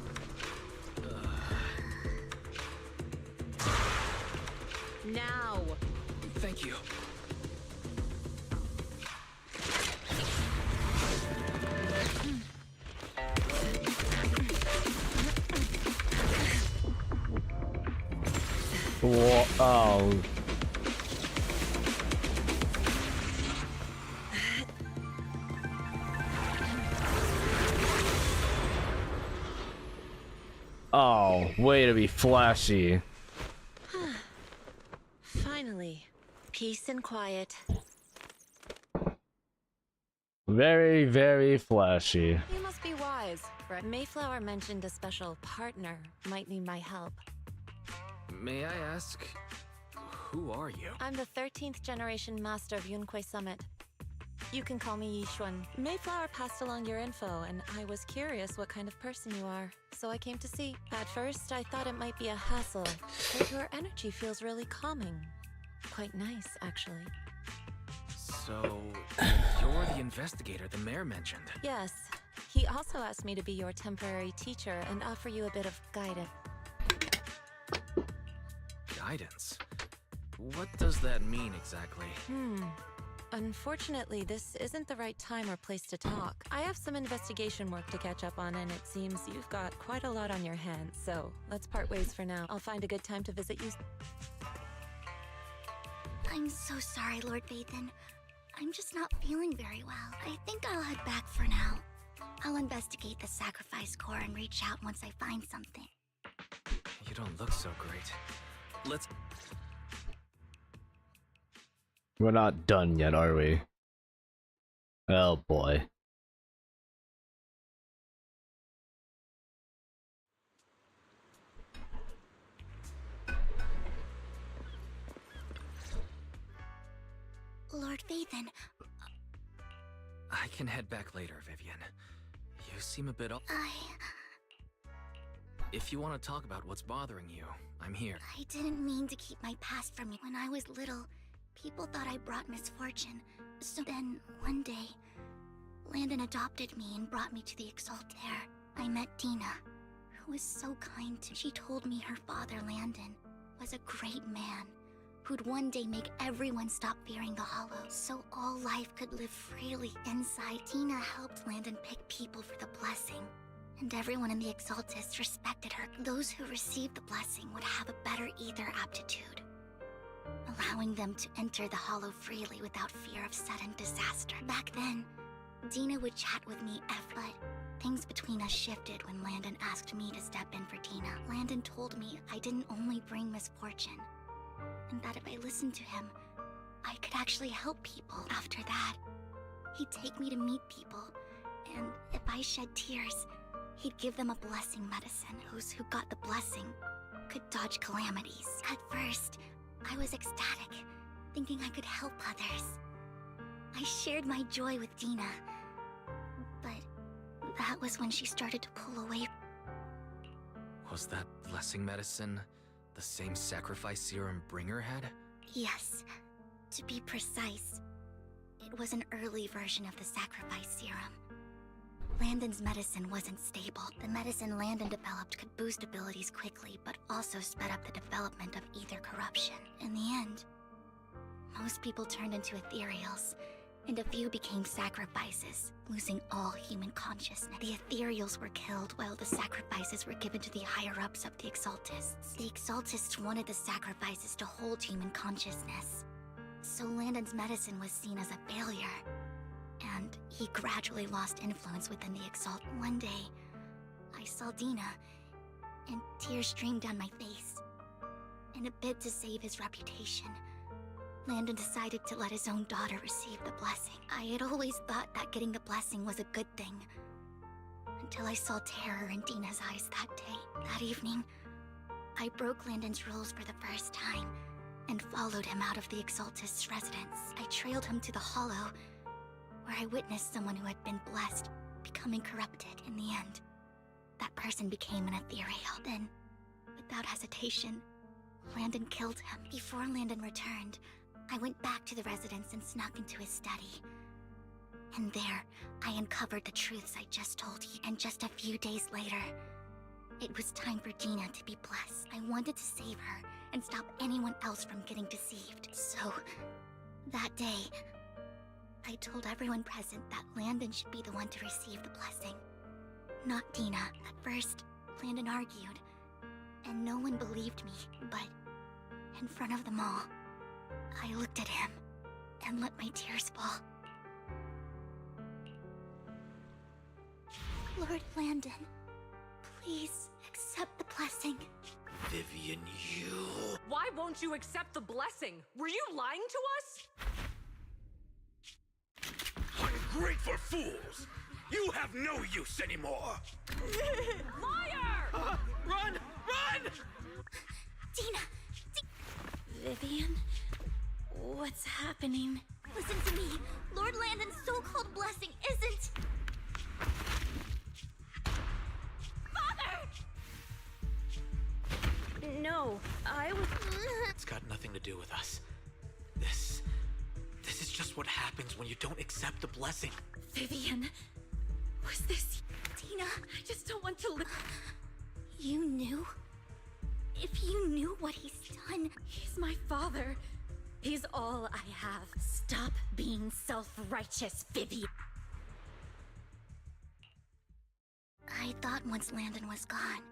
Now! Thank you. Oh. Oh, way to be flashy. Finally, peace and quiet. Very, very flashy. You must be wise. Mayflower mentioned a special partner might need my help. May I ask, who are you? I'm the 13th generation master of Yunque Summit. You can call me Yishuan. Mayflower passed along your info, and I was curious what kind of person you are, so I came to see. At first, I thought it might be a hassle, but your energy feels really calming. Quite nice, actually. So, you're the investigator the mayor mentioned. Yes. He also asked me to be your temporary teacher and offer you a bit of guidance. Guidance? What does that mean exactly? Unfortunately, this isn't the right time or place to talk. I have some investigation work to catch up on, and it seems you've got quite a lot on your hands, so let's part ways for now. I'll find a good time to visit you. I'm so sorry, Lord Vathan. I'm just not feeling very well. I think I'll head back for now. I'll investigate the sacrifice core and reach out once I find something. You don't look so great. Let's... We're not done yet, are we? Oh boy. Lord Vathan, I can head back later, Vivian. You seem a bit... If you want to talk about what's bothering you, I'm here. I didn't mean to keep my past from you. When I was little, people thought I brought misfortune. So then, one day, Landon adopted me and brought me to the Exaltair. I met Dina, who was so kind to me. She told me her father, Landon, was a great man, who'd one day make everyone stop fearing the Hollow, so all life could live freely inside. Dina helped Landon pick people for the blessing, and everyone in the Exaltists respected her. Those who received the blessing would have a better ether aptitude, allowing them to enter the Hollow freely without fear of sudden disaster. Back then, Dina would chat with me, but things between us shifted when Landon asked me to step in for Dina. Landon told me I didn't only bring misfortune, and that if I listened to him, I could actually help people. After that, he'd take me to meet people, and if I shed tears, he'd give them a blessing medicine. Those who got the blessing could dodge calamities. At first, I was ecstatic, thinking I could help others. I shared my joy with Dina, but that was when she started to pull away. Was that blessing medicine the same sacrifice serum Bringer had? Yes. To be precise, it was an early version of the sacrifice serum. Landon's medicine wasn't stable. The medicine Landon developed could boost abilities quickly, but also sped up the development of ether corruption. In the end, most people turned into ethereals, and a few became sacrifices, losing all human consciousness. The ethereals were killed while the sacrifices were given to the higher-ups of the Exaltists. The Exaltists wanted the sacrifices to hold human consciousness, so Landon's medicine was seen as a failure, and he gradually lost influence within the Exalt. One day, I saw Dina, and tears streamed down my face. In a bid to save his reputation, Landon decided to let his own daughter receive the blessing. I had always thought that getting the blessing was a good thing, until I saw terror in Dina's eyes that day. That evening, I broke Landon's rules for the first time, and followed him out of the Exaltist's residence. I trailed him to the Hollow, where I witnessed someone who had been blessed becoming corrupted. In the end, that person became an ethereal. Then, without hesitation, Landon killed him. Before Landon returned, I went back to the residence and snuck into his study. And there, I uncovered the truths I just told you. And just a few days later, it was time for Dina to be blessed. I wanted to save her and stop anyone else from getting deceived. So, that day, I told everyone present that Landon should be the one to receive the blessing, not Dina. At first, Landon argued, and no one believed me, but in front of them all, I looked at him and let my tears fall. Lord Landon, please accept the blessing. Vivian, you... Why won't you accept the blessing? Were you lying to us? Ungrateful fools! You have no use anymore! Liar! Run! Run! Dina! Vivian? What's happening? Listen to me. Lord Landon's so-called blessing isn't... Father! No, I was... It's got nothing to do with us. This is just what happens when you don't accept the blessing. Vivian? Was this... Dina, I just don't want to live... you knew? If you knew what he's done... He's my father. He's all I have. Stop being self-righteous, Vivian. I thought once Landon was gone,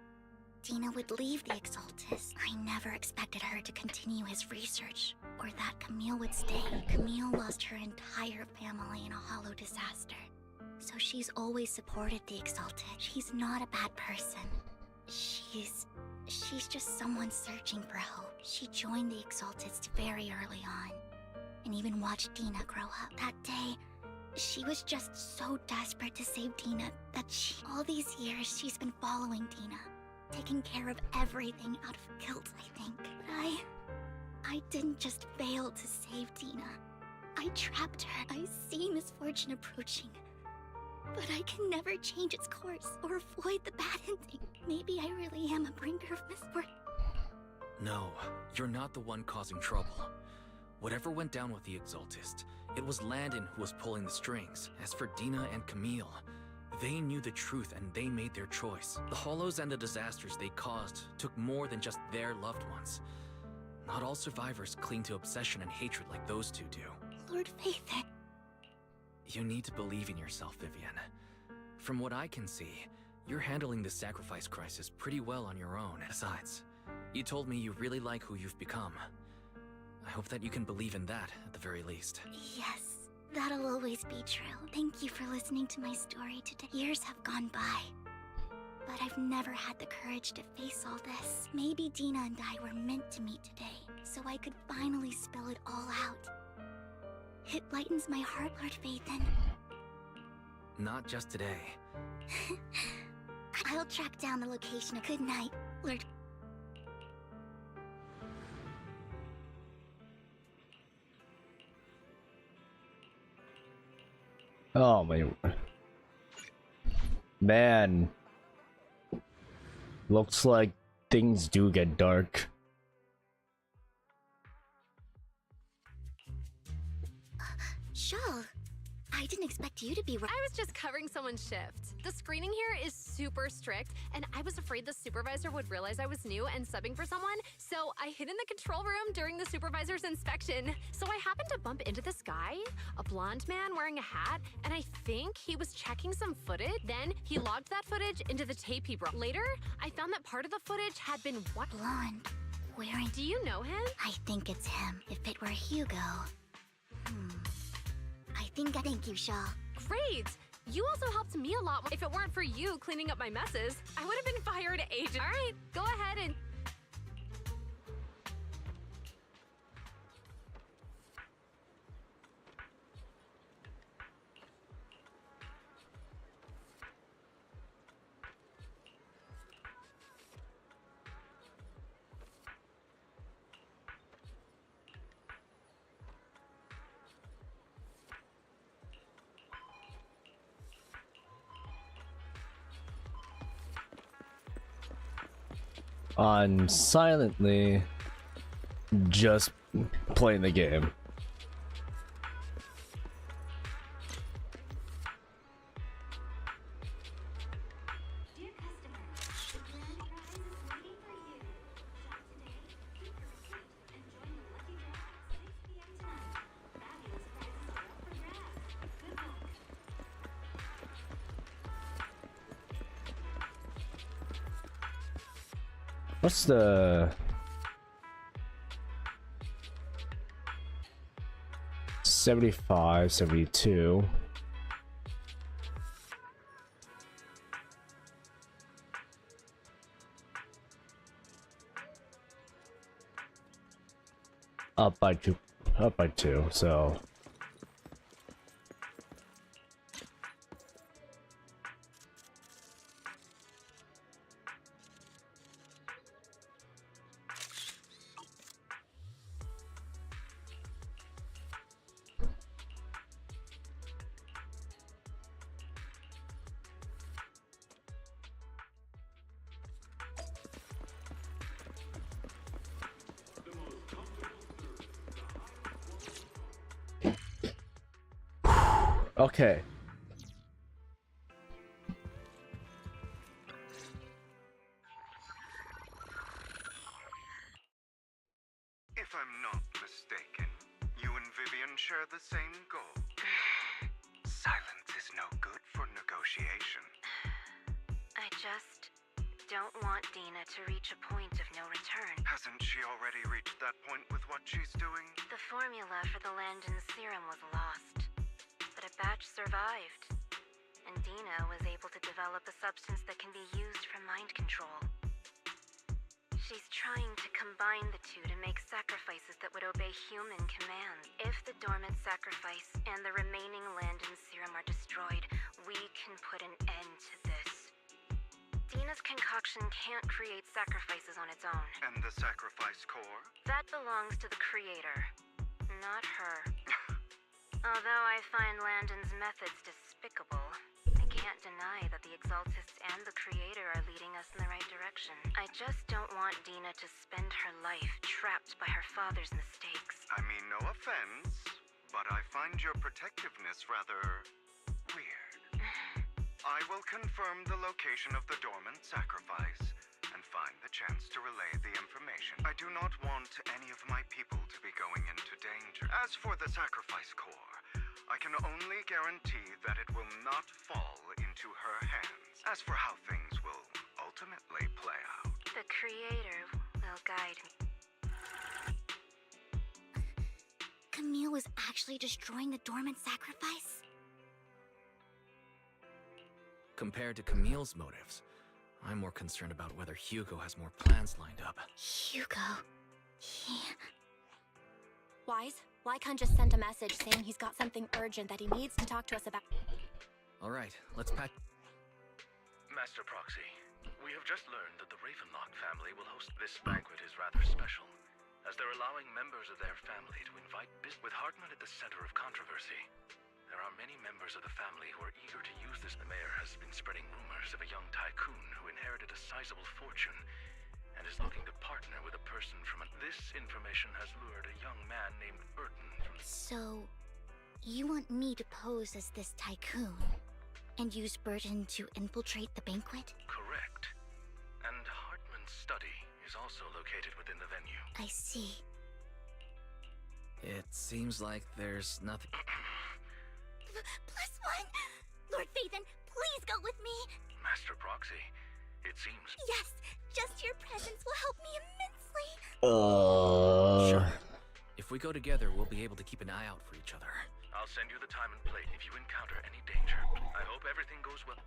Dina would leave the Exaltus. I never expected her to continue his research, or that Camille would stay. Camille lost her entire family in a hollow disaster, so she's always supported the Exalted. She's not a bad person. She's just someone searching for hope. She joined the Exalteds very early on, and even watched Dina grow up. That day, she was just so desperate to save Dina that all these years she's been following Dina, taking care of everything out of guilt, I think. But I didn't just fail to save Dina. I trapped her. I see misfortune approaching, but I can never change its course or avoid the bad ending. Maybe I really am a bringer of misfortune. No, you're not the one causing trouble. Whatever went down with the Exaltist, it was Landon who was pulling the strings. As for Dina and Camille, they knew the truth and they made their choice. The Hollows and the disasters they caused took more than just their loved ones. Not all survivors cling to obsession and hatred like those two do. Lord Phaethon. You need to believe in yourself, Vivian. From what I can see, you're handling this sacrifice crisis pretty well on your own. Besides, you told me you really like who you've become. I hope that you can believe in that, at the very least. Yes, that'll always be true. Thank you for listening to my story today. Years have gone by, but I've never had the courage to face all this. Maybe Dina and I were meant to meet today, so I could finally spill it all out. It lightens my heart, Lord Phaethon. Not just today. I'll track down the location of good night, Lord. Oh my... Man. Looks like things do get dark. Shaw, I didn't expect you to be right. I was just covering someone's shift. The screening here is super strict, and I was afraid the supervisor would realize I was new and subbing for someone, so I hid in the control room during the supervisor's inspection. So I happened to bump into this guy, a blonde man wearing a hat, and I think he was checking some footage. Then he logged that footage into the tape he brought. Later, I found that part of the footage had been what? Blonde. Wearing... Do you know him? I think it's him. If it were Hugo... Thank you, Shaw. Great! You also helped me a lot. If it weren't for you cleaning up my messes, I would have been fired ages. All right, go ahead and... I'm silently just playing the game. What's the 75, 72? up by two, so okay. If I'm not mistaken, you and Vivian share the same goal. Silence is no good for negotiation. I just don't want Dina to reach a point of no return. Hasn't she already reached that point with what she's doing? The formula for the Landon serum was lost, but a batch survived, and Dina was able to develop a substance that can be used for mind control. She's trying to combine the two to make sacrifices that would obey human commands. If the dormant sacrifice and the remaining Landon serum are destroyed, we can put an end to this. Dina's concoction can't create sacrifices on its own. And the sacrifice core? That belongs to the creator, not her. Although I find Landon's methods despicable, I can't deny that the Exaltists and the Creator are leading us in the right direction. I just don't want Dina to spend her life trapped by her father's mistakes. I mean, no offense, but I find your protectiveness rather weird. I will confirm the location of the dormant sacrifice and find the chance to relay the information. I do not want any of my people to be going into danger. As for the sacrifice core, I can only guarantee that it will not fall into her hands. As for how things will ultimately play out, The Creator will guide me. Camille was actually destroying the dormant sacrifice? Compared to Camille's motives, I'm more concerned about whether Hugo has more plans lined up. Hugo... Wise, Lycon just sent a message saying he's got something urgent that he needs to talk to us about. Alright, let's pack. Master Proxy, we have just learned that the Ravenlock family will host this banquet is rather special, as they're allowing members of their family to invite with Hartman at the center of controversy. There are many members of the family who are eager to use this. The mayor has been spreading rumors of a young tycoon who inherited a sizable fortune and is looking to partner with a person from This information has lured a young man named Burton from... So, you want me to pose as this tycoon and use Burton to infiltrate the banquet? Correct. And Hartman's study is also located within the venue. I see. It seems like there's nothing... Plus one! Lord Phaethon, please go with me! Master Proxy, it seems... Yes! Just your presence will help me immensely! Sure. If we go together, we'll be able to keep an eye out for each other. I'll send you the time and plate if you encounter any danger. I hope everything goes well.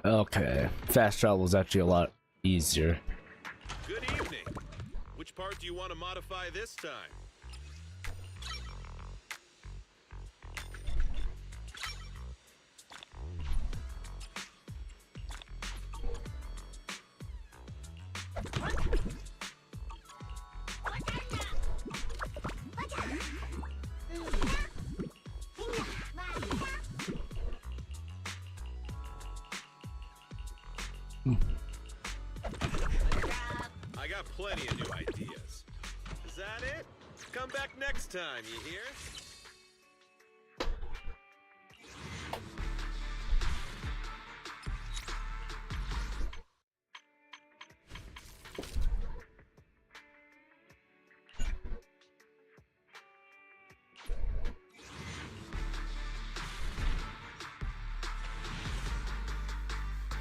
Okay, fast travel is actually a lot easier. Good evening. Which part do you want to modify this time? I got plenty of new ideas. Is that it? Come back next time, you hear?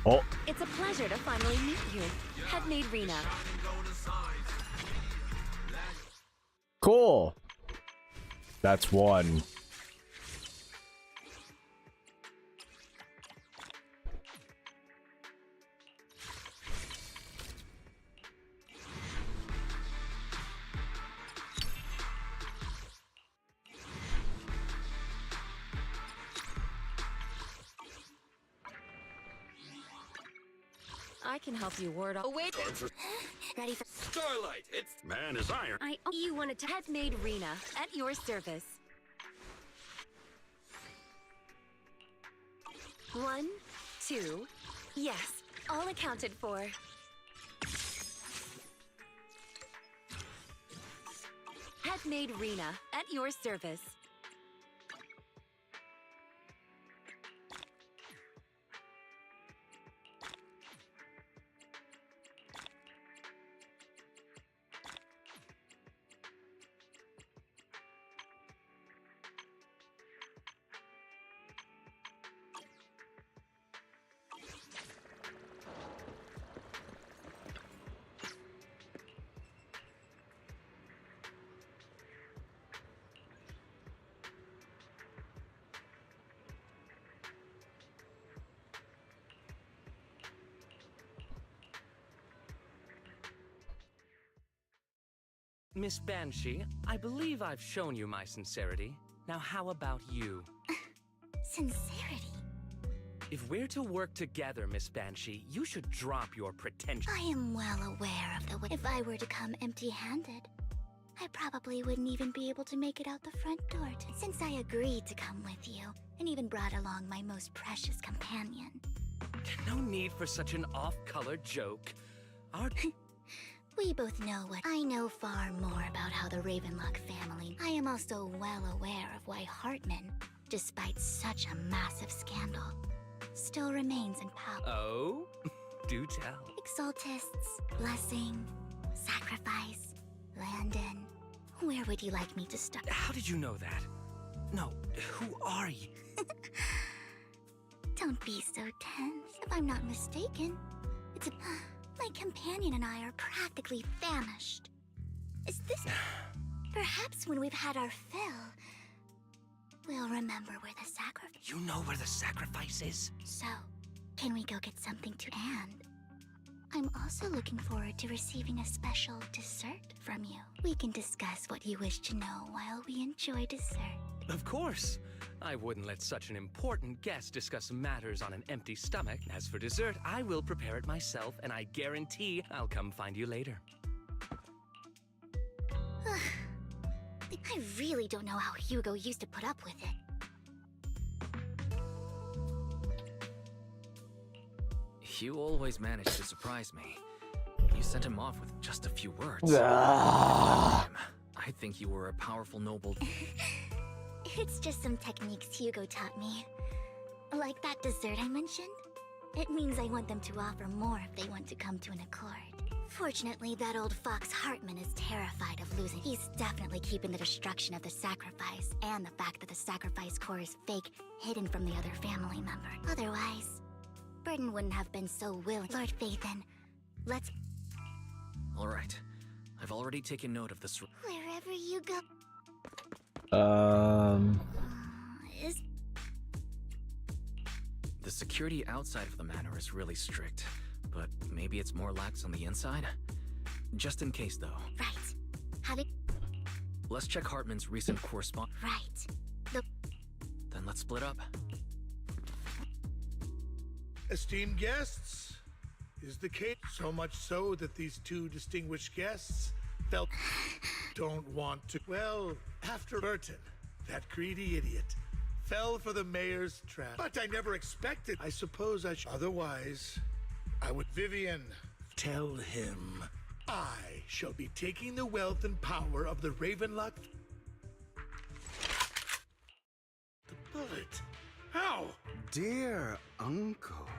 Oh, It's a pleasure to finally meet you. Headmaid Rena. cool. That's one. I can help you ward off. Oh, wait. Ready for Starlight, it's man is iron. You wanted to Headmaid Rena at your service. 1, 2, yes, all accounted for. Headmaid Rena at your service. Miss Banshee, I believe I've shown you my sincerity. Now how about you? Sincerity? If we're to work together, Miss Banshee, you should drop your pretension. I am well aware of the way. If I were to come empty-handed, I probably wouldn't even be able to make it out the front door. Since I agreed to come with you, and even brought along my most precious companion. No need for such an off-color joke. We both know what I know far more about how the Ravenlock family. I am also well aware of why Hartman, despite such a massive scandal, still remains in power. Oh? Do tell. Exaltists, blessing, sacrifice, Landon. Where would you like me to start? How did you know that? No, who are you? Don't be so tense. If I'm not mistaken, it's a... My companion and I are practically famished. Is this... Perhaps when we've had our fill, we'll remember where the sacrifice... You know where the sacrifice is? So, can we go get something to... And I'm also looking forward to receiving a special dessert from you. We can discuss what you wish to know while we enjoy dessert. Of course. I wouldn't let such an important guest discuss matters on an empty stomach. As for dessert, I will prepare it myself, and I guarantee I'll come find you later. I really don't know how Hugo used to put up with it. You always managed to surprise me. You sent him off with just a few words. Ah. I think you were a powerful noble. It's just some techniques Hugo taught me. Like that dessert I mentioned. It means I want them to offer more if they want to come to an accord. Fortunately, that old fox Hartman is terrified of losing. He's definitely keeping the destruction of the sacrifice and the fact that the sacrifice core is fake hidden from the other family member. Otherwise, Burden wouldn't have been so willing. Lord Phaethon, let's... Alright. I've already taken note of this. Wherever you go... Is... The security outside of the manor is really strict, but maybe it's more lax on the inside? Just in case, though. Right. Having... Let's check Hartman's recent correspondence. Right. Then let's split up. Esteemed guests, is the case so much so that these two distinguished guests felt don't want to... Well, after Burton, that greedy idiot, fell for the mayor's trap. But I never expected. I suppose I should. Otherwise, I would... Vivian, tell him I shall be taking the wealth and power of the Ravenlock... The bullet. How? Dear uncle,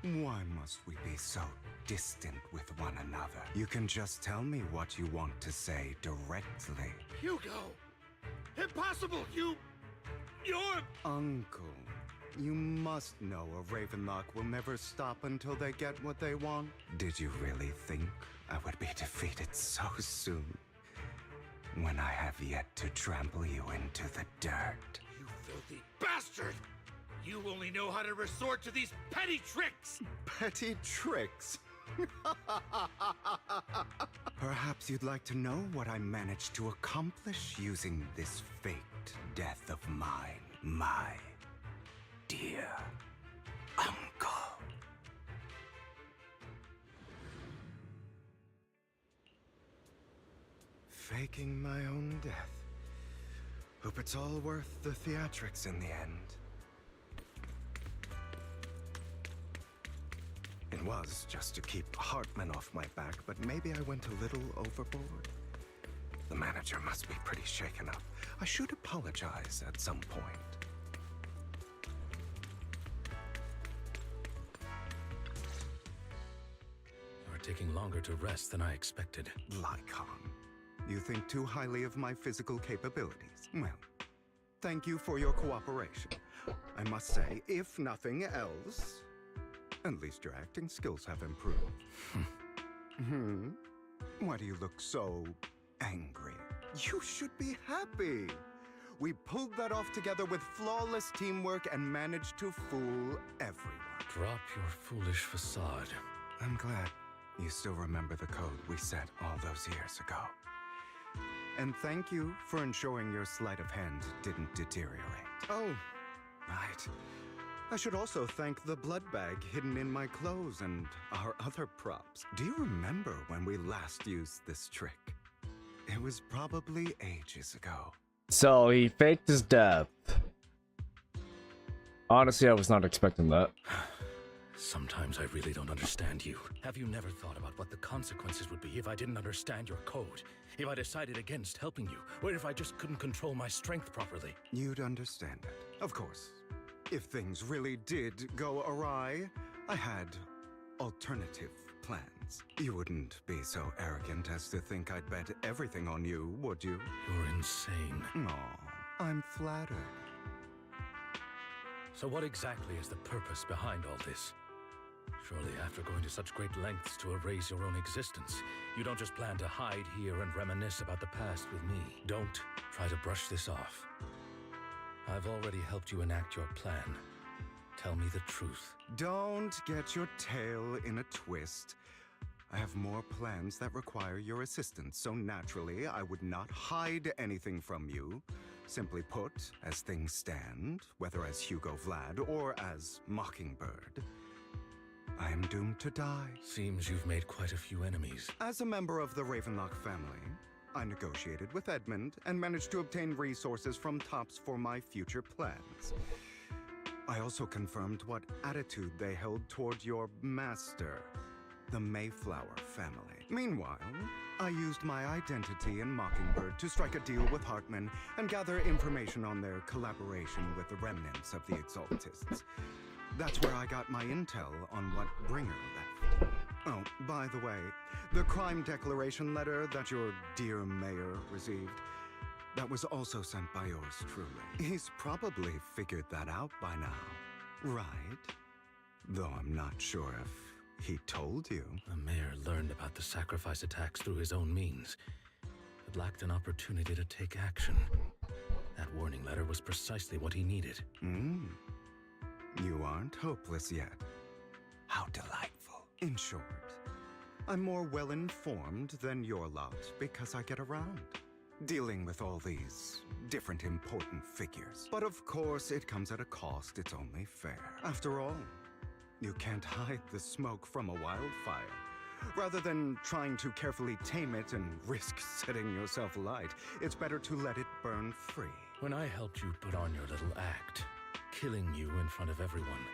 why must we be so distant with one another? You can just tell me what you want to say directly. Hugo! Impossible! You're... Uncle, You must know a Ravenlock will never stop until they get what they want. Did you really think I would be defeated so soon? When I have yet to trample you into the dirt. You filthy bastard! You only know how to resort to these petty tricks! Petty tricks? Perhaps you'd like to know what I managed to accomplish using this faked death of mine, my dear uncle. Faking my own death. Hope it's all worth the theatrics in the end. It was just to keep Hartman off my back, but maybe I went a little overboard. The manager must be pretty shaken up. I should apologize at some point. You're taking longer to rest than I expected. Lycon, you think too highly of my physical capabilities. Well, thank you for your cooperation. I must say, if nothing else, at least your acting skills have improved. Why do you look so angry? You should be happy. We pulled that off together with flawless teamwork and managed to fool everyone. Drop your foolish facade. I'm glad you still remember the code we set all those years ago. And thank you for ensuring your sleight of hand didn't deteriorate. Oh, right. I should also thank the blood bag hidden in my clothes and our other props. Do you remember when we last used this trick? It was probably ages ago. So he faked his death. Honestly, I was not expecting that. Sometimes I really don't understand you. Have you never thought about what the consequences would be if I didn't understand your code? If I decided against helping you? Or if I just couldn't control my strength properly? You'd understand it. Of course. If things really did go awry, I had alternative plans. You wouldn't be so arrogant as to think I'd bet everything on you, would you? You're insane. Aw, I'm flattered. So what exactly is the purpose behind all this? Surely after going to such great lengths to erase your own existence, you don't just plan to hide here and reminisce about the past with me. Don't try to brush this off. I've already helped you enact your plan. Tell me the truth. Don't get your tail in a twist. I have more plans that require your assistance, so naturally I would not hide anything from you. Simply put, as things stand, whether as Hugo Vlad or as Mockingbird, I am doomed to die. Seems you've made quite a few enemies. As a member of the Ravenlock family, I negotiated with Edmund and managed to obtain resources from Tops for my future plans. I also confirmed what attitude they held toward your master, the Mayflower family. Meanwhile, I used my identity in Mockingbird to strike a deal with Hartman and gather information on their collaboration with the remnants of the Exaltists. That's where I got my intel on what Bringer left. Oh, by the way, the crime declaration letter that your dear mayor received, that was also sent by yours truly. He's probably figured that out by now, right? Though I'm not sure if he told you. The mayor learned about the sacrifice attacks through his own means, but lacked an opportunity to take action. That warning letter was precisely what he needed. You aren't hopeless yet. How delightful. In short, I'm more well-informed than your lot because I get around, dealing with all these different important figures. But of course, it comes at a cost. It's only fair. After all, you can't hide the smoke from a wildfire. Rather than trying to carefully tame it and risk setting yourself alight, it's better to let it burn free. When I helped you put on your little act, killing you in front of everyone,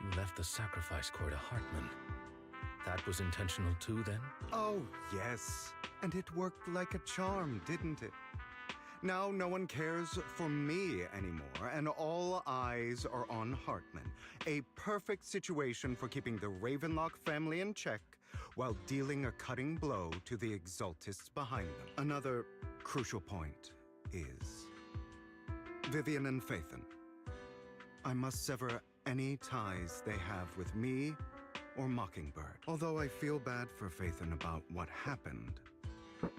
you left the sacrifice core to Hartman. That was intentional too, then? Oh, yes. And it worked like a charm, didn't it? Now no one cares for me anymore, and all eyes are on Hartman. A perfect situation for keeping the Ravenlock family in check while dealing a cutting blow to the Exaltists behind them. Another crucial point is Vivian and Phaethon. I must sever any ties they have with me or Mockingbird. Although I feel bad for Phaethon about what happened,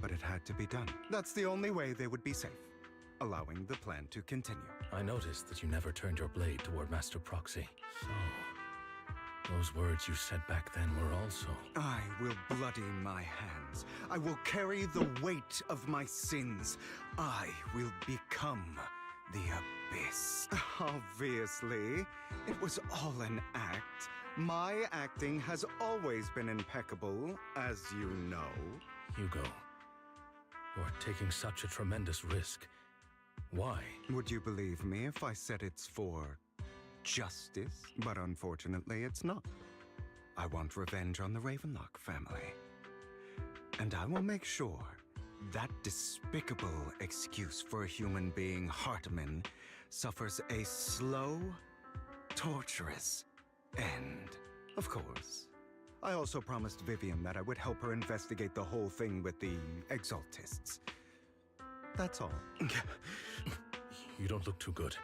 but it had to be done. That's the only way they would be safe, allowing the plan to continue. I noticed that you never turned your blade toward Master Proxy. So, those words you said back then were also... I will bloody my hands. I will carry the weight of my sins. I will become the Abyss. Obviously, it was all an act. My acting has always been impeccable, as you know. Hugo, you are taking such a tremendous risk. Why? Would you believe me if I said it's for justice? But unfortunately, it's not. I want revenge on the Ravenlock family. And I will make sure that despicable excuse for a human being, Hartman, suffers a slow, torturous end. Of course. I also promised Vivian that I would help her investigate the whole thing with the Exaltists. That's all. You don't look too good.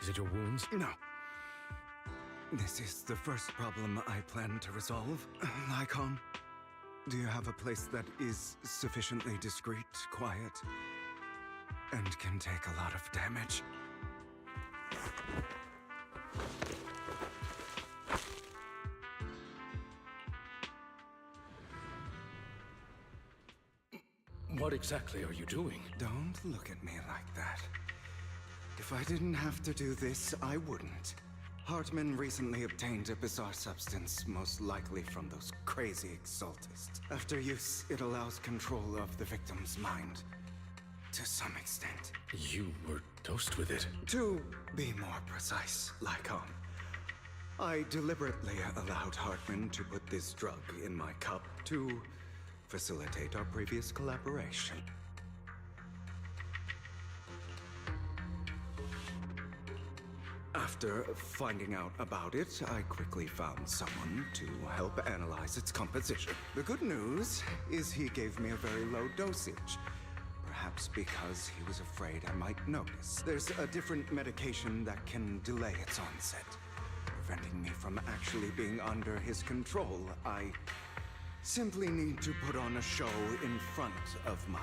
Is it your wounds? No. This is the first problem I plan to resolve. Lycon, do you have a place that is sufficiently discreet, quiet, and can take a lot of damage? What exactly are you doing? Don't look at me like that. If I didn't have to do this, I wouldn't. Hartman recently obtained a bizarre substance, most likely from those crazy Exaltists. After use, it allows control of the victim's mind. To some extent. You were dosed with it. To be more precise, Lycon, I deliberately allowed Hartman to put this drug in my cup to facilitate our previous collaboration. After finding out about it, I quickly found someone to help analyze its composition. The good news is he gave me a very low dosage. Perhaps because he was afraid I might notice. There's a different medication that can delay its onset, preventing me from actually being under his control. I simply need to put on a show in front of my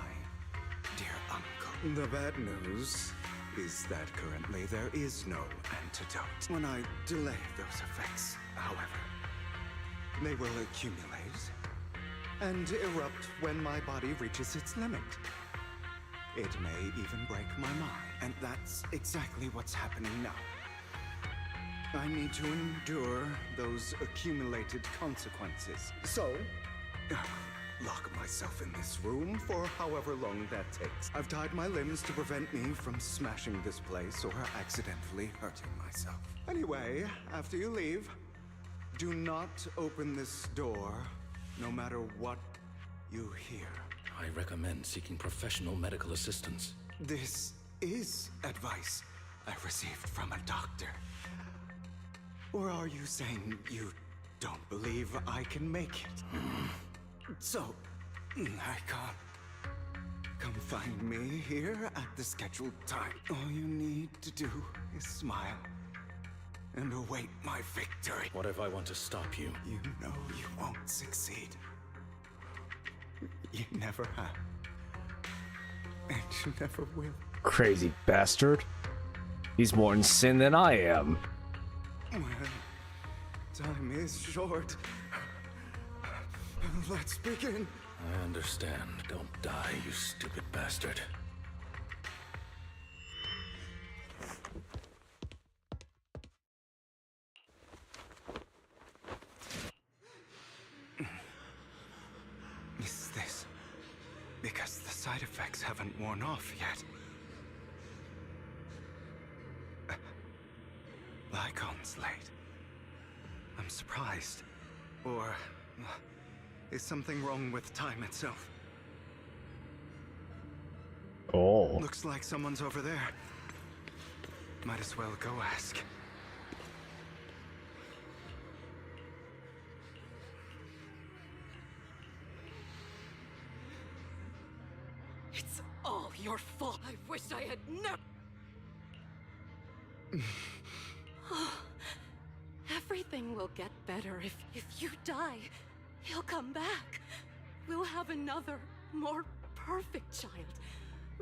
dear uncle. The bad news is that currently there is no antidote. When I delay those effects, however, they will accumulate and erupt when my body reaches its limit. It may even break my mind, and that's exactly what's happening now. I need to endure those accumulated consequences. So, lock myself in this room for however long that takes. I've tied my limbs to prevent me from smashing this place or accidentally hurting myself. Anyway, after you leave, do not open this door, no matter what you hear. I recommend seeking professional medical assistance. This is advice I received from a doctor. Or are you saying you don't believe I can make it? So, Lycon, come find me here at the scheduled time. All you need to do is smile and await my victory. What if I want to stop you? You know you won't succeed. You never have. And you never will. Crazy bastard. He's more in sin than I am. Well, time is short. Let's begin. I understand. Don't die, you stupid bastard. Is this because the side effects haven't worn off yet? Lycon's late. I'm surprised. Or is something wrong with time itself? Oh. Looks like someone's over there. Might as well go ask. It's all your fault. I wish I had never. Everything will get better if you die. He'll come back. We'll have another, more perfect child.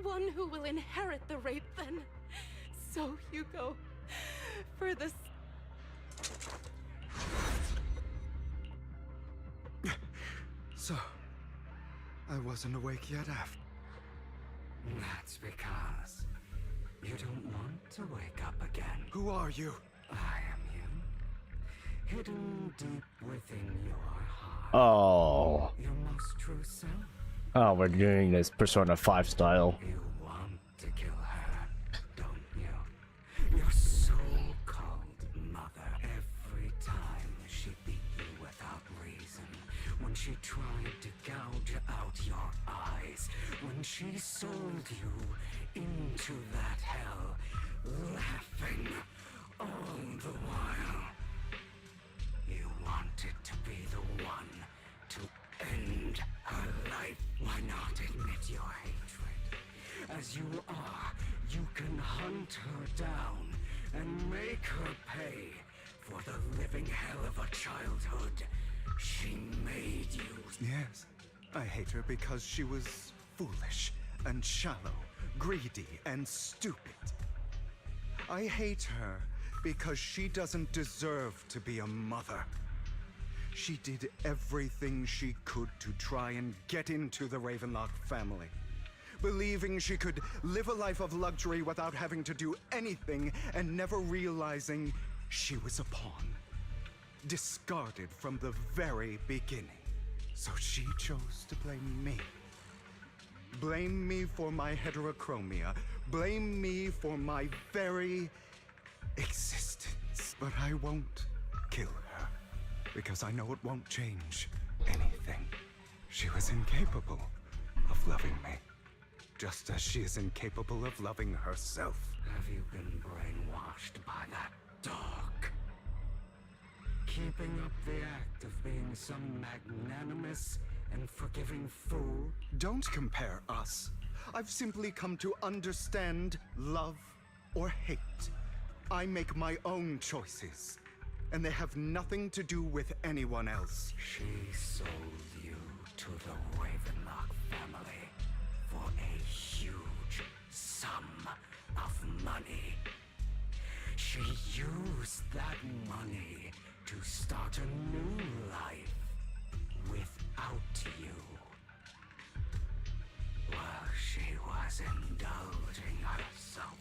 One who will inherit the rape then. So, Hugo, for this... So, I wasn't awake yet after. That's because you don't want to wake up again. Who are you? I am you. Hidden deep within your heart. Oh. Your most true self. Oh, we're doing this Persona 5 style. You want to kill her, don't you? Your so-called mother. Every time she beat you without reason. When she tried to gouge out your eyes. When she sold you into that hell. Laughing all the while. You wanted to be the one to end her life. Why not admit your hatred? As you are, you can hunt her down and make her pay for the living hell of a childhood she made you. Yes, I hate her because she was foolish and shallow, greedy and stupid. I hate her because she doesn't deserve to be a mother. She did everything she could to try and get into the Ravenlock family, believing she could live a life of luxury without having to do anything and never realizing she was a pawn, discarded from the very beginning. So she chose to blame me. Blame me for my heterochromia. Blame me for my very existence. But I won't kill her, because I know it won't change anything. She was incapable of loving me, just as she is incapable of loving herself. Have you been brainwashed by that dog? Keeping up the act of being some magnanimous and forgiving fool? Don't compare us. I've simply come to understand love or hate. I make my own choices, and they have nothing to do with anyone else. She sold you to the Ravenlock family for a huge sum of money. She used that money to start a new life without you. While she was indulging herself,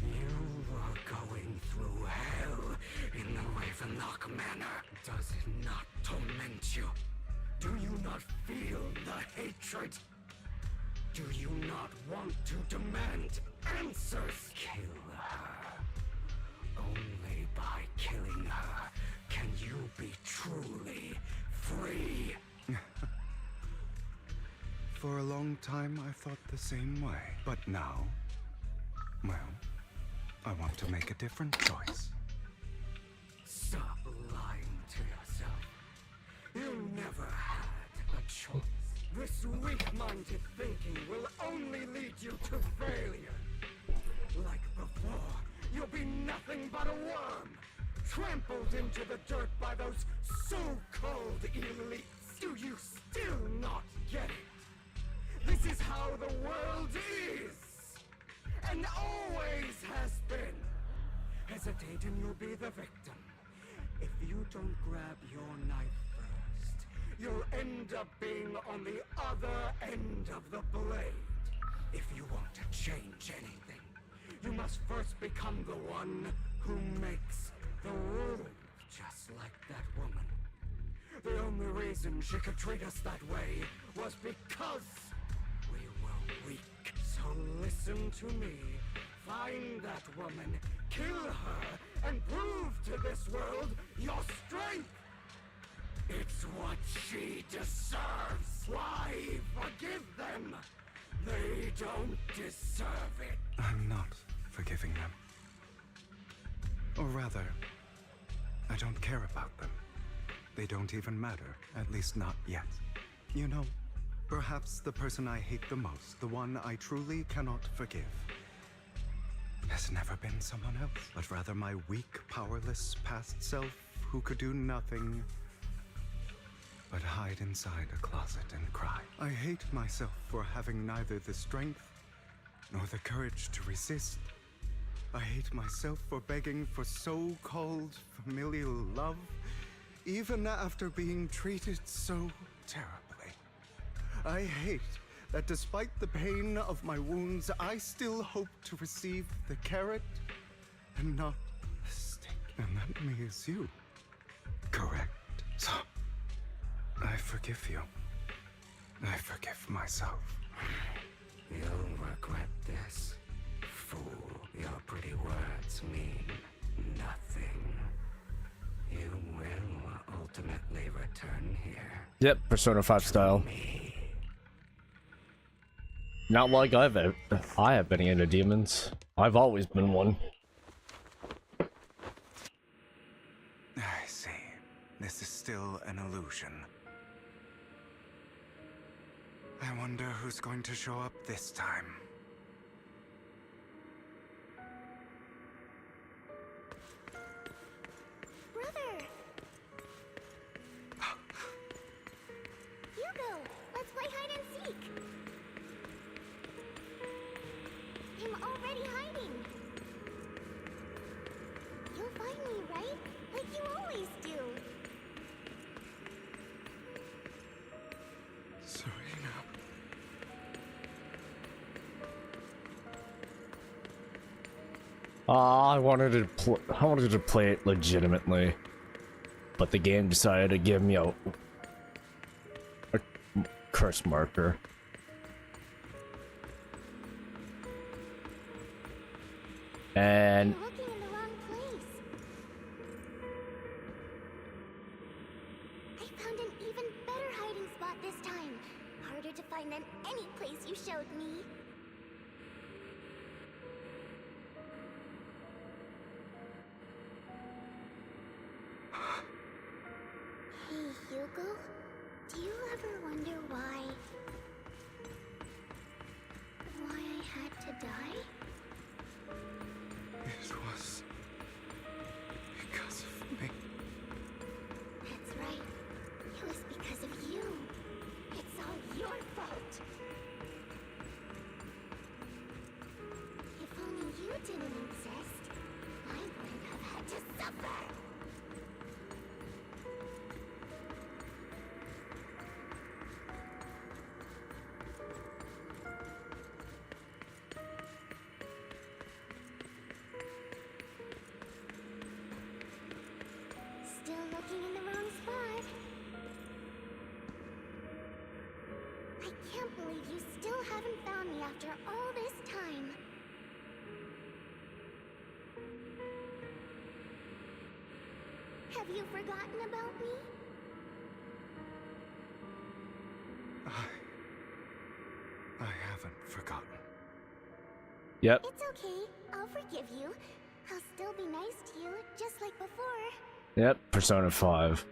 you were going through hell in the Ravenlock Manor. Does it not torment you? Do you not feel the hatred? Do you not want to demand answers? Kill her. Only by killing her can you be truly free. For a long time, I thought the same way. But now, well, I want to make a different choice. Stop lying to yourself. You never had a choice. This weak-minded thinking will only lead you to failure. Like before, you'll be nothing but a worm, trampled into the dirt by those so-called elites. Do you still not get it? This is how the world is, and always has been. Hesitate and you'll be the victim. If you don't grab your knife first, you'll end up being on the other end of the blade. If you want to change anything, you must first become the one who makes the rule. Just like that woman. The only reason she could treat us that way was because we were weak. So listen to me. Find that woman, kill her, and prove to this world your strength. It's what she deserves. Why forgive them? They don't deserve it. I'm not forgiving them. Or rather, I don't care about them. They don't even matter, at least not yet. You know, perhaps the person I hate the most, the one I truly cannot forgive, has never been someone else, but rather my weak, powerless past self who could do nothing but hide inside a closet and cry. I hate myself for having neither the strength nor the courage to resist. I hate myself for begging for so-called familial love, even after being treated so terribly. I hate that despite the pain of my wounds, I still hope to receive the carrot and not the stick. And that me is you. Correct. So, I forgive you. I forgive myself. You'll regret this. Fool, your pretty words mean nothing. You will ultimately return here. Yep, Persona 5 style. Not like I have been into demons. I've always been one. I see. This is still an illusion. I wonder who's going to show up this time. Brother! Hugo, let's play hide and seek! I'm already hiding! You'll find me, right? Like you always do! Serena. I wanted to play it legitimately, but the game decided to give me a curse marker. And You're looking in the wrong place. I found an even better hiding spot this time. Harder to find than any place you showed me. Hey, Hugo. Do you ever wonder why I had to die? It was because of me. That's right. It was because of you. It's all your fault. If only you didn't exist, I wouldn't have had to suffer. Still looking in the wrong spot. I can't believe you still haven't found me after all this time. Have you forgotten about me? I haven't forgotten. yep, It's okay. I'll forgive you. I'll still be nice to you, just like before. yep, Persona 5.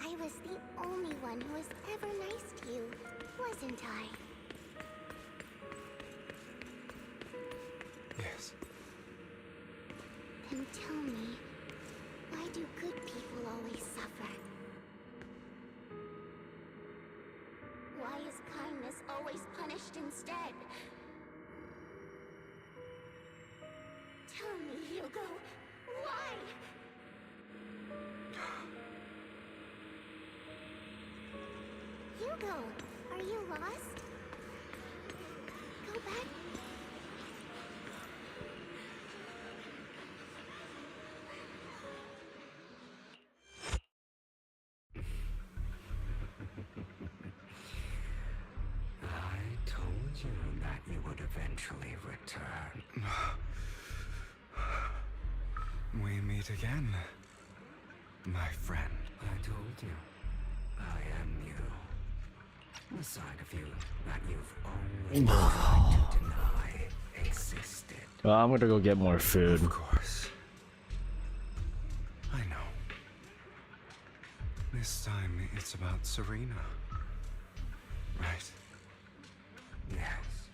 I was the only one who was ever nice to you, wasn't I? Yes. Then tell me, why do good people always suffer? Why is kindness always punished instead? Tell me, Hugo, why? Hugo, are you lost? Go back. I told you that you would eventually return. We meet again, my friend. I told you, I am you. The side of you that you've always tried to deny existed. Well, I'm gonna go get more food. Of course. I know. This time it's about Serena. Right? Yes.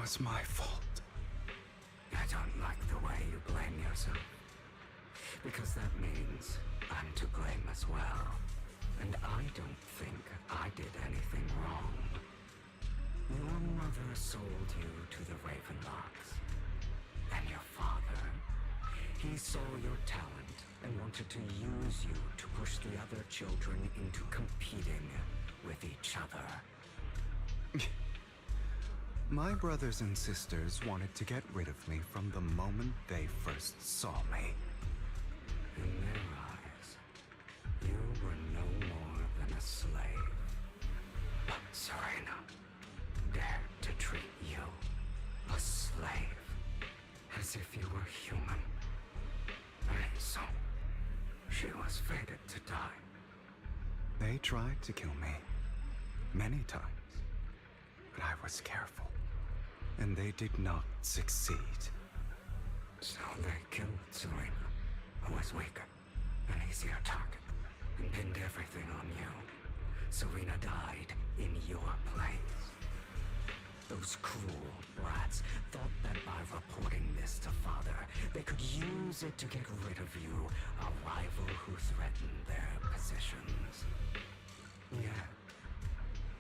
was my fault. I don't like the way you blame yourself. Because that means I'm to blame as well. And I don't think I did anything wrong. Your mother sold you to the Ravenlocks. And your father, he saw your talent and wanted to use you to push the other children into competing with each other. My brothers and sisters wanted to get rid of me from the moment they first saw me. In their eyes, you were no more than a slave. But Serena dared to treat you, a slave, as if you were human. And so, she was fated to die. They tried to kill me many times, but I was careful. And they did not succeed. So they killed Serena, who was weaker, an easier target, and pinned everything on you. Serena died in your place. Those cruel brats thought that by reporting this to Father, they could use it to get rid of you, a rival who threatened their positions. Yeah.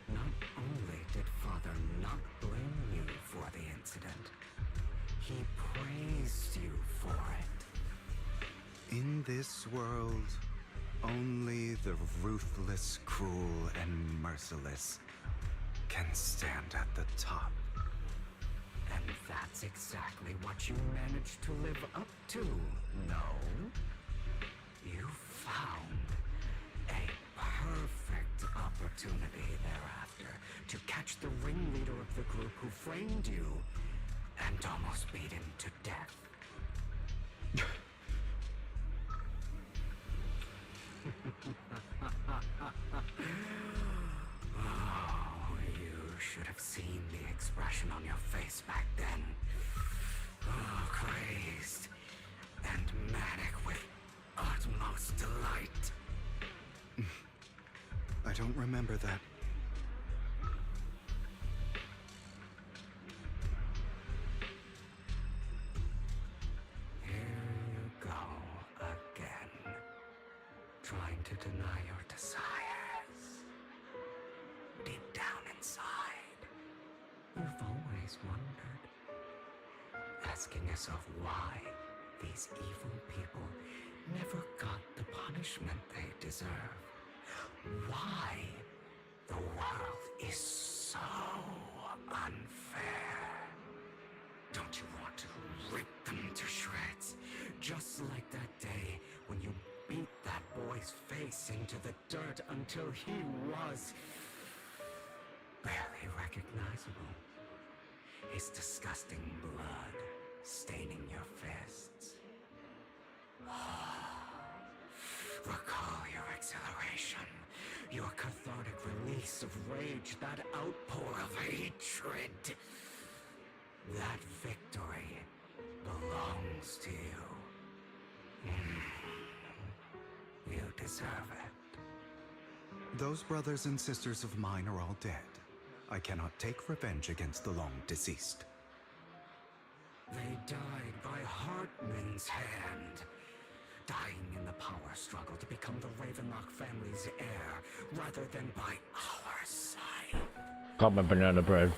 Not only did Father not blame you for the incident, he praised you for it. In this world, only the ruthless, cruel, and merciless can stand at the top. And that's exactly what you managed to live up to, no? You found a perfect opportunity thereafter to catch the ringleader of the group who framed you and almost beat him to death. Oh, you should have seen the expression on your face back then. Oh, crazed and manic with utmost delight. I don't remember that. Here you go again, trying to deny your desires. Deep down inside, you've always wondered, asking yourself why these evil people never got the punishment they deserve. Why the world is so unfair. Don't you want to rip them to shreds? Just like that day when you beat that boy's face into the dirt until he was barely recognizable. His disgusting blood staining your fists. Recall your exhilaration. Your cathartic release of rage, that outpour of hatred. That victory belongs to you. You deserve it. Those brothers and sisters of mine are all dead. I cannot take revenge against the long deceased. They died by Hartman's hand. Dying in the power struggle to become the Ravenlock family's heir, rather than by our side. Got my banana bread.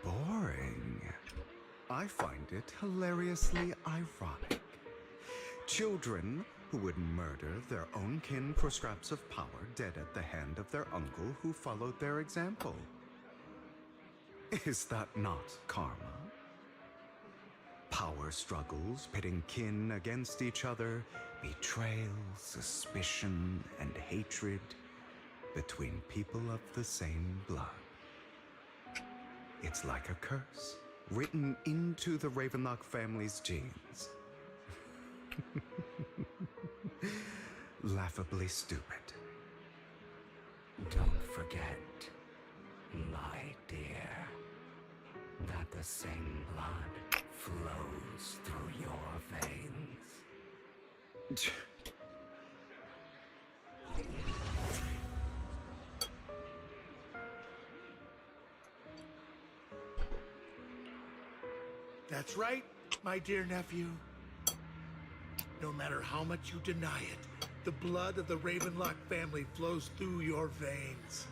Boring. I find it hilariously ironic. Children who would murder their own kin for scraps of power dead at the hand of their uncle who followed their example. Is that not karma? Power struggles pitting kin against each other, betrayal, suspicion, and hatred between people of the same blood. It's like a curse, written into the Ravenlock family's genes. Laughably stupid. Don't forget, my dear, that the same blood flows through your veins. That's right, my dear nephew. No matter how much you deny it, the blood of the Ravenlock family flows through your veins.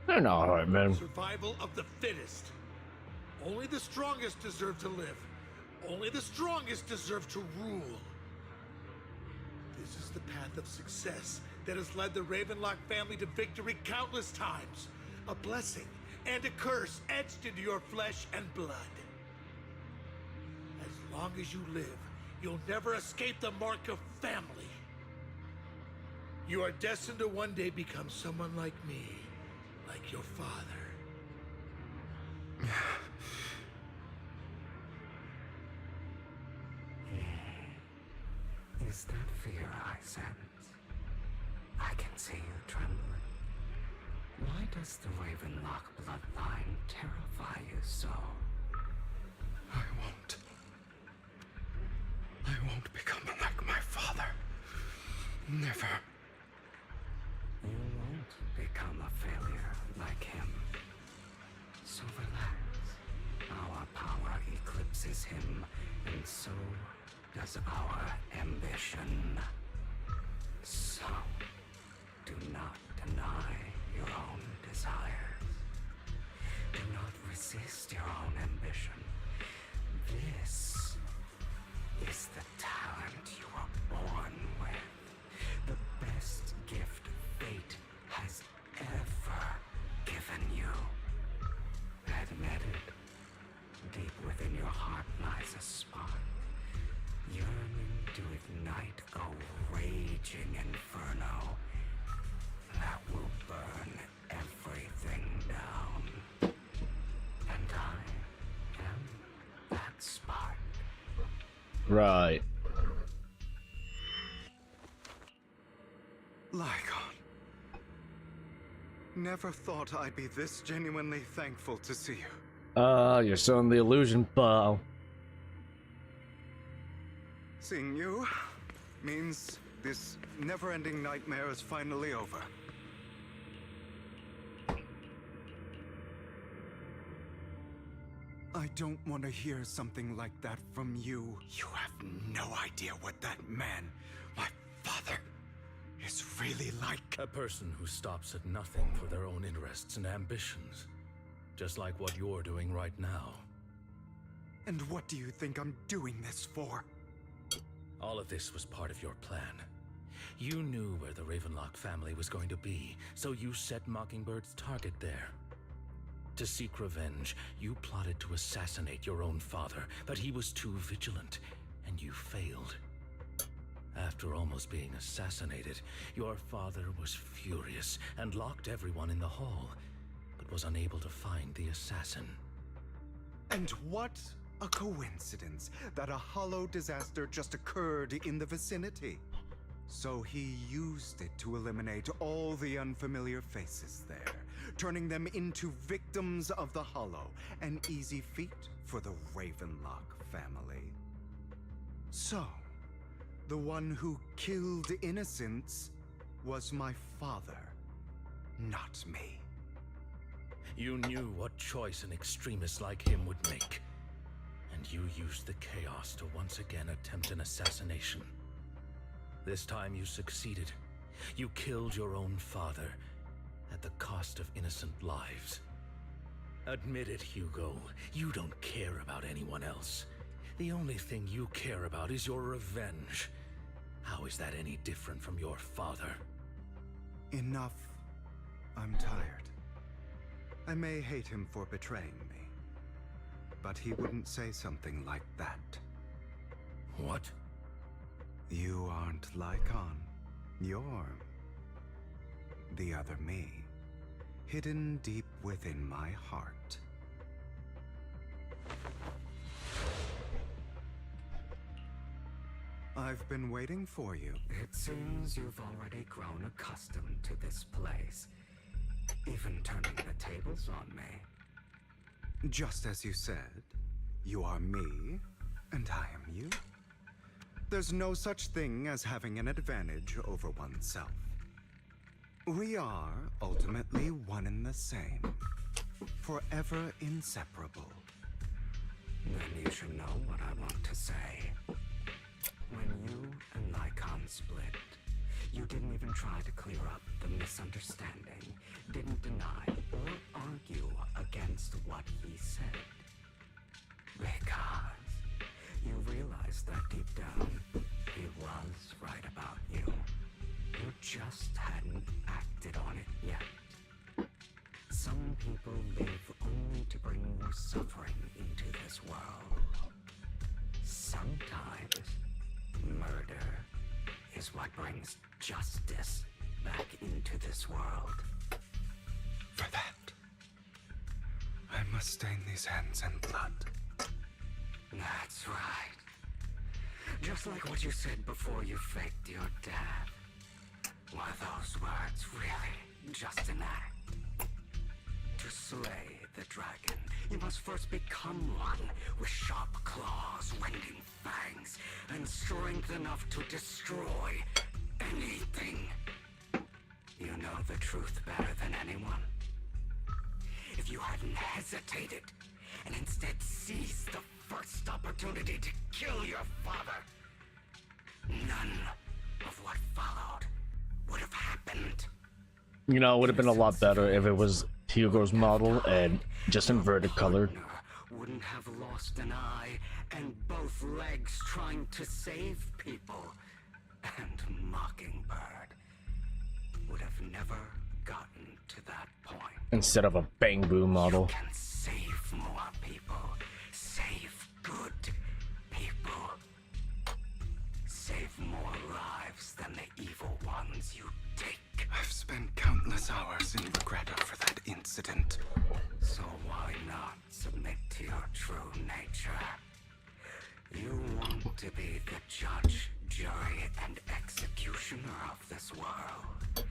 They're not alright, man. Survival of the fittest. Only the strongest deserve to live. Only the strongest deserve to rule. This is the path of success that has led the Ravenlock family to victory countless times. A blessing and a curse etched into your flesh and blood. As long as you live, you'll never escape the mark of family. You are destined to one day become someone like me, like your father. Is that fear I sense? I can see you trembling. Why does the Ravenlock bloodline terrify you so? I won't become like my father. Never. You won't become a failure like him. So relax. Our power eclipses him, and so does our ambition. So, do not deny your own desires. Do not resist your own ambition. This is the talent you were born with. The best gift fate has ever given you. Admit it. Deep within your heart lies a spark, yearning to ignite a raging inferno that will burn everything down. And I am that spark. Right. Lygon. Never thought I'd be this genuinely thankful to see you. You're still in the illusion bow. Seeing you means this never-ending nightmare is finally over. I don't want to hear something like that from you. You have no idea what that man, my father, is really like. A person who stops at nothing for their own interests and ambitions. Just like what you're doing right now. And what do you think I'm doing this for? All of this was part of your plan. You knew where the Ravenlock family was going to be, so you set Mockingbird's target there. To seek revenge, you plotted to assassinate your own father, but he was too vigilant, and you failed. After almost being assassinated, your father was furious and locked everyone in the hall, but was unable to find the assassin. And what a coincidence that a hollow disaster just occurred in the vicinity. So he used it to eliminate all the unfamiliar faces there, turning them into victims of the hollow, an easy feat for the Ravenlock family. So, the one who killed innocents was my father, not me. You knew what choice an extremist like him would make, and you used the chaos to once again attempt an assassination. This time you succeeded. You killed your own father, at the cost of innocent lives. Admit it, Hugo. You don't care about anyone else. The only thing you care about is your revenge. How is that any different from your father? Enough. I'm tired. I may hate him for betraying me, but he wouldn't say something like that. What? You aren't Lygon. You're the other me, hidden deep within my heart. I've been waiting for you. It seems you've already grown accustomed to this place, even turning the tables on me. Just as you said, you are me, and I am you. There's no such thing as having an advantage over oneself. We are ultimately one and the same, forever inseparable. Then you should know what I want to say. When you and Lycon split, you didn't even try to clear up the misunderstanding, didn't deny or argue against what he said. Because you realized that deep down, he was right about you. You just hadn't acted on it yet. Some people live only to bring more suffering into this world. Sometimes, murder is what brings justice back into this world. For that, I must stain these hands in blood. That's right. Just like what you said before you faked your death. Were those words really just an act? To slay the dragon, you must first become one with sharp claws, wending fangs, and strength enough to destroy anything. You know the truth better than anyone. If you hadn't hesitated, and instead seized the first opportunity to kill your father, none of what followed would have happened. You know, it would have been a lot better if it was Hugo's model and just inverted color. Wouldn't have lost an eye and both legs trying to save people. And Mockingbird would have never gotten to that point. Instead of a Bang Boo model. You can save more people. Save good people. Save more lives than the evil ones you take. I've spent countless hours in regret over that incident. So why not submit to your true nature? You want to be the judge, jury, and executioner of this world.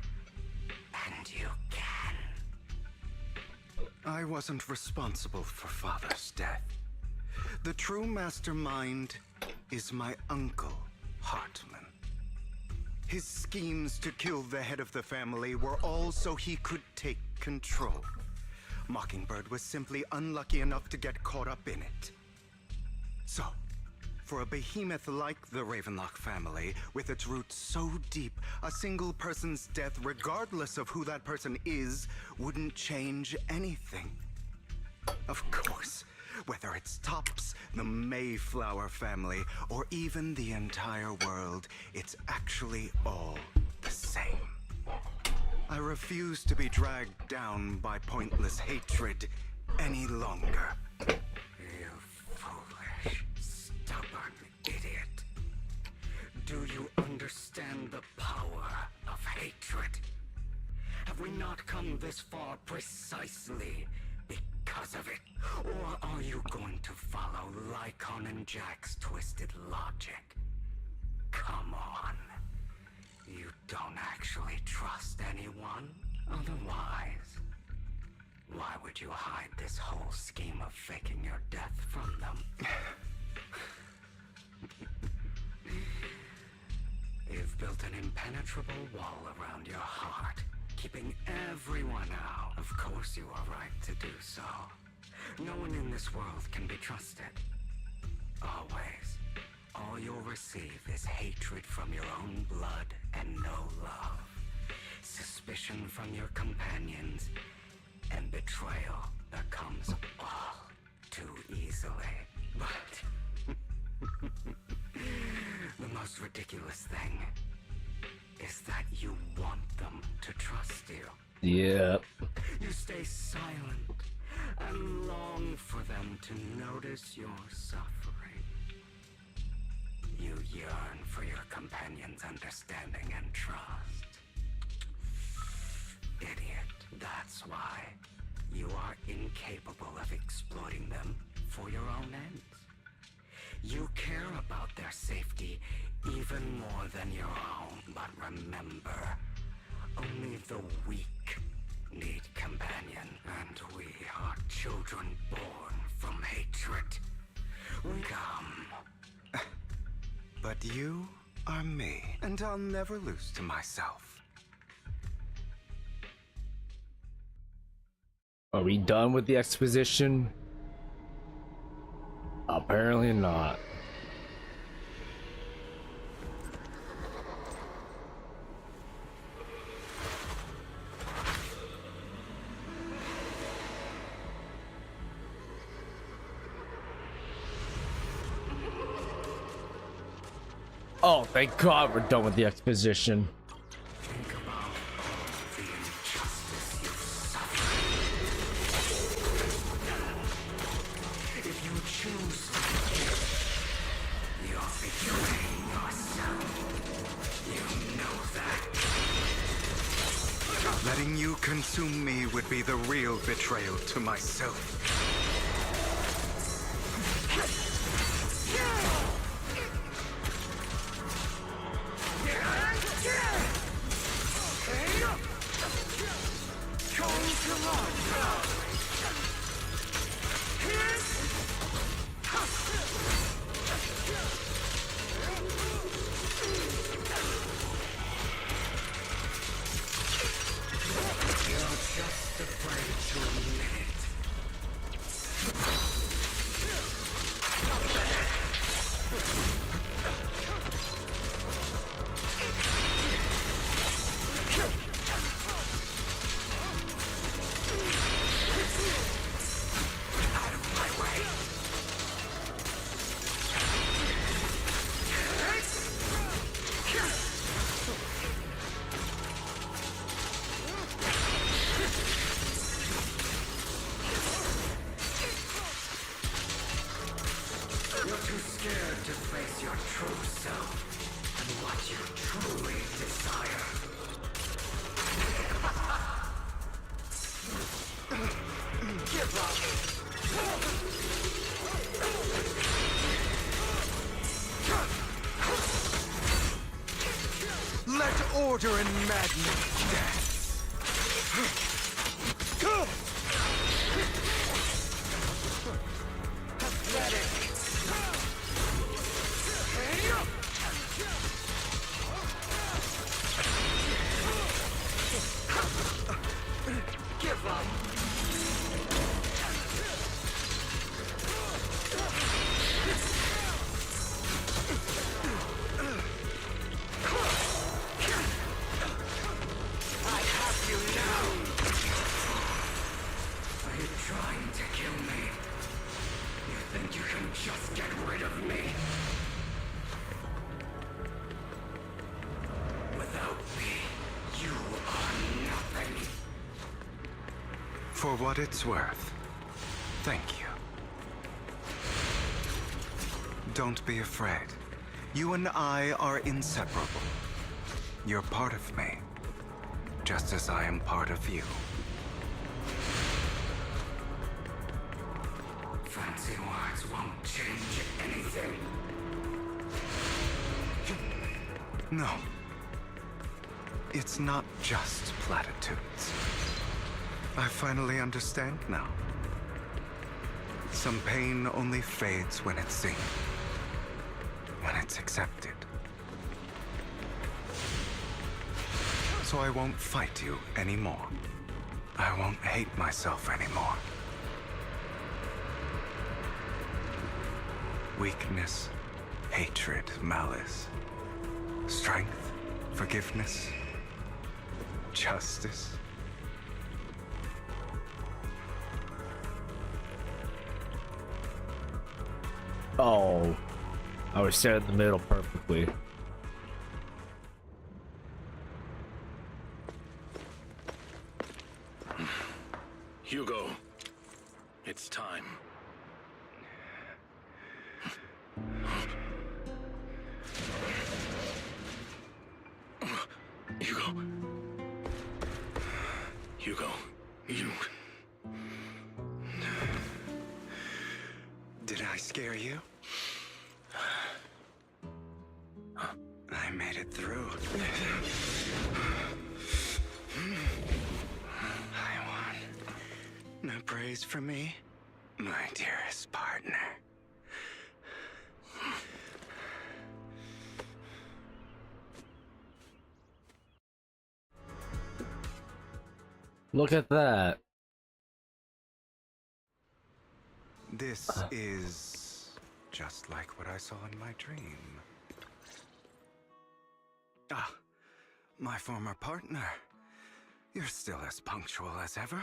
And you can. I wasn't responsible for Father's death. The true mastermind is my uncle, Hartman. His schemes to kill the head of the family were all so he could take control. Mockingbird was simply unlucky enough to get caught up in it. So, for a behemoth like the Ravenlock family, with its roots so deep, a single person's death, regardless of who that person is, wouldn't change anything. Of course, whether it's Tops, the Mayflower family, or even the entire world, it's actually all the same. I refuse to be dragged down by pointless hatred any longer. You foolish, stubborn idiot. Do you understand the power of hatred? Have we not come this far precisely because of it? Or are you going to follow Lycon and Jack's twisted logic? Come on. You don't actually trust anyone? Otherwise, why would you hide this whole scheme of faking your death from them? You've built an impenetrable wall around your heart, keeping everyone out. Of course you are right to do so. No one in this world can be trusted. Always. All you'll receive is hatred from your own blood and no love. Suspicion from your companions, and betrayal that comes all too easily. But the most ridiculous thing is that you want them to trust you. Yeah. You stay silent and long for them to notice your suffering. You yearn for your companion's understanding and trust. Idiot. That's why you are incapable of exploiting them for your own ends. You care about their safety even more than your own. But remember, only the weak need companion, and we are children born from hatred. We come. But you are me, and I'll never lose to myself. Are we done with the exposition? Apparently not. Oh, thank God we're done with the exposition. Think about all the injustice you've suffered. If you choose to forgive, you're betraying yourself. You know that. Letting you consume me would be the real betrayal to myself. You're too scared to face your true self and what you truly desire. Give up! Let order and madness dance. Pathetic! Give up! I have you now! Are you trying to kill me? You think you can just get rid of me? Without me, you are nothing. For what it's worth, thank you. Don't be afraid. You and I are inseparable. You're part of me, just as I am part of you. Fancy words won't change anything. No. It's not just platitudes. I finally understand now. Some pain only fades when it's seen, when it's accepted. So I won't fight you anymore. I won't hate myself anymore. Weakness, hatred, malice, strength, forgiveness, justice. Oh, I was set in the middle perfectly. Hugo, it's time. Hugo. Hugo, you... Did I scare you? I made it through. I won. No praise for me, my dearest partner. Look at that. This is just like what I saw in my dream. Ah, my former partner. You're still as punctual as ever.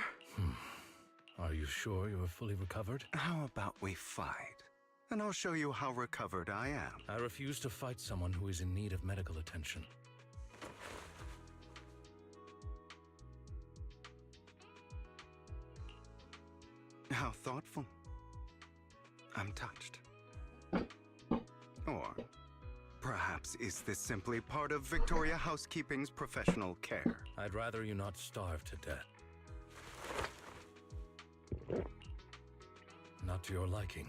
Are you sure you're fully recovered? How about we fight? And I'll show you how recovered I am. I refuse to fight someone who is in need of medical attention. How thoughtful. I'm touched. Or perhaps is this simply part of Victoria Housekeeping's professional care? I'd rather you not starve to death. Not to your liking.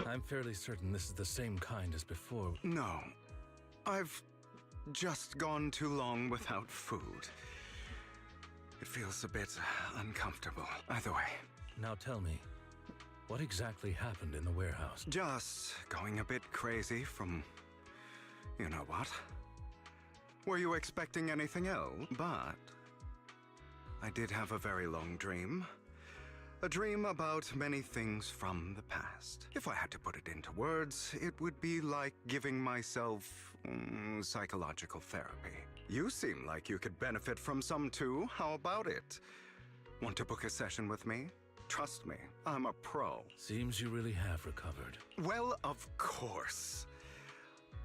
I'm fairly certain this is the same kind as before. No. I've just gone too long without food. It feels a bit uncomfortable. Either way. Now tell me, what exactly happened in the warehouse? Just going a bit crazy from... you know what? Were you expecting anything else? But... I did have a very long dream. A dream about many things from the past. If I had to put it into words, it would be like giving myself psychological therapy. You seem like you could benefit from some too. How about it? Want to book a session with me? Trust me, I'm a pro. Seems you really have recovered. Well, of course.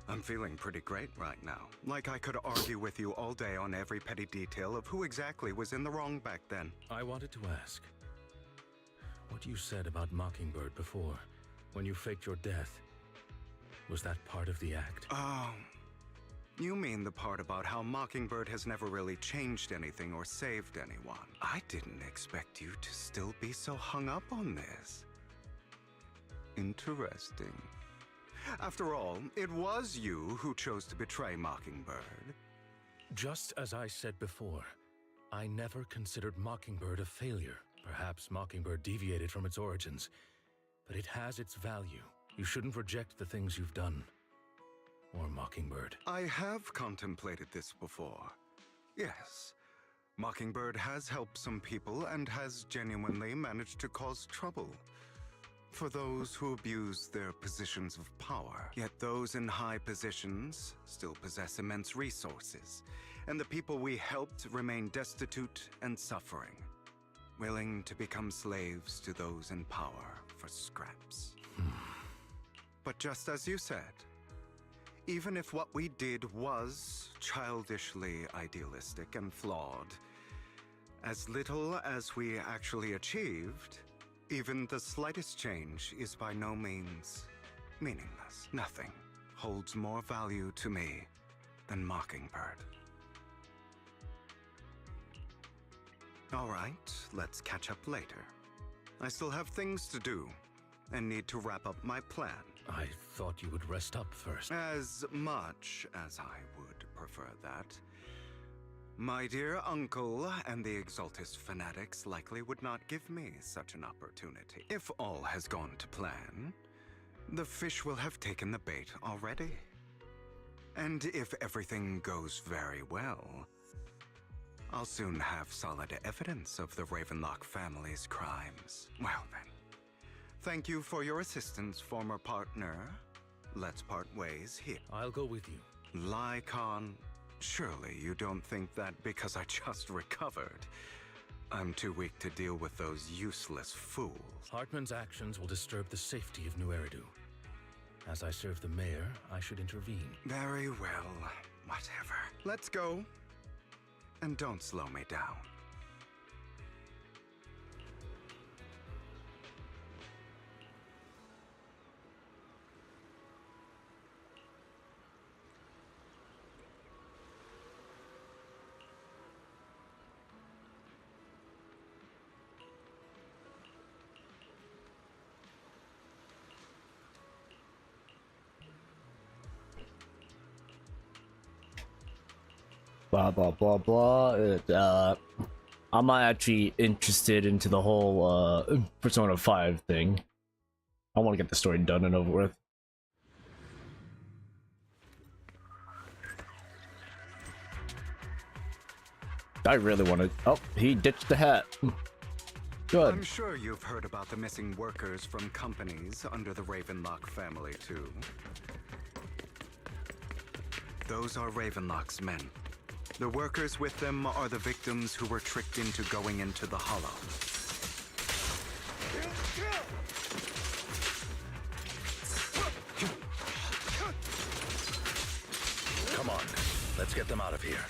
I'm feeling pretty great right now. Like I could argue with you all day on every petty detail of who exactly was in the wrong back then. I wanted to ask, what you said about Mockingbird before, when you faked your death, was that part of the act? Oh, you mean the part about how Mockingbird has never really changed anything or saved anyone. I didn't expect you to still be so hung up on this. Interesting. After all, it was you who chose to betray Mockingbird. Just as I said before, I never considered Mockingbird a failure. Perhaps Mockingbird deviated from its origins, but it has its value. You shouldn't reject the things you've done. Or Mockingbird. I have contemplated this before. Yes, Mockingbird has helped some people and has genuinely managed to cause trouble for those who abuse their positions of power. Yet those in high positions still possess immense resources, and the people we helped remain destitute and suffering, willing to become slaves to those in power for scraps. But just as you said, even if what we did was childishly idealistic and flawed, as little as we actually achieved, even the slightest change is by no means meaningless. Nothing holds more value to me than Mockingbird. All right, let's catch up later. I still have things to do and need to wrap up my plan. I thought you would rest up first. As much as I would prefer that. My dear uncle and the Exaltist fanatics likely would not give me such an opportunity. If all has gone to plan, the fish will have taken the bait already. And if everything goes very well, I'll soon have solid evidence of the Ravenlock family's crimes. Well then, thank you for your assistance, former partner. Let's part ways here. I'll go with you. Lycon, surely you don't think that because I just recovered, I'm too weak to deal with those useless fools. Hartman's actions will disturb the safety of New Eridu. As I serve the mayor, I should intervene. Very well, whatever. Let's go. And don't slow me down. Blah blah blah blah. I'm not actually interested into the whole Persona 5 thing. I want to get the story done and over with. I really want to. Oh, he ditched the hat. Good. I'm sure you've heard about the missing workers from companies under the Ravenlock family, too. Those are Ravenlock's men. The workers with them are the victims who were tricked into going into the Hollow. Come on, let's get them out of here.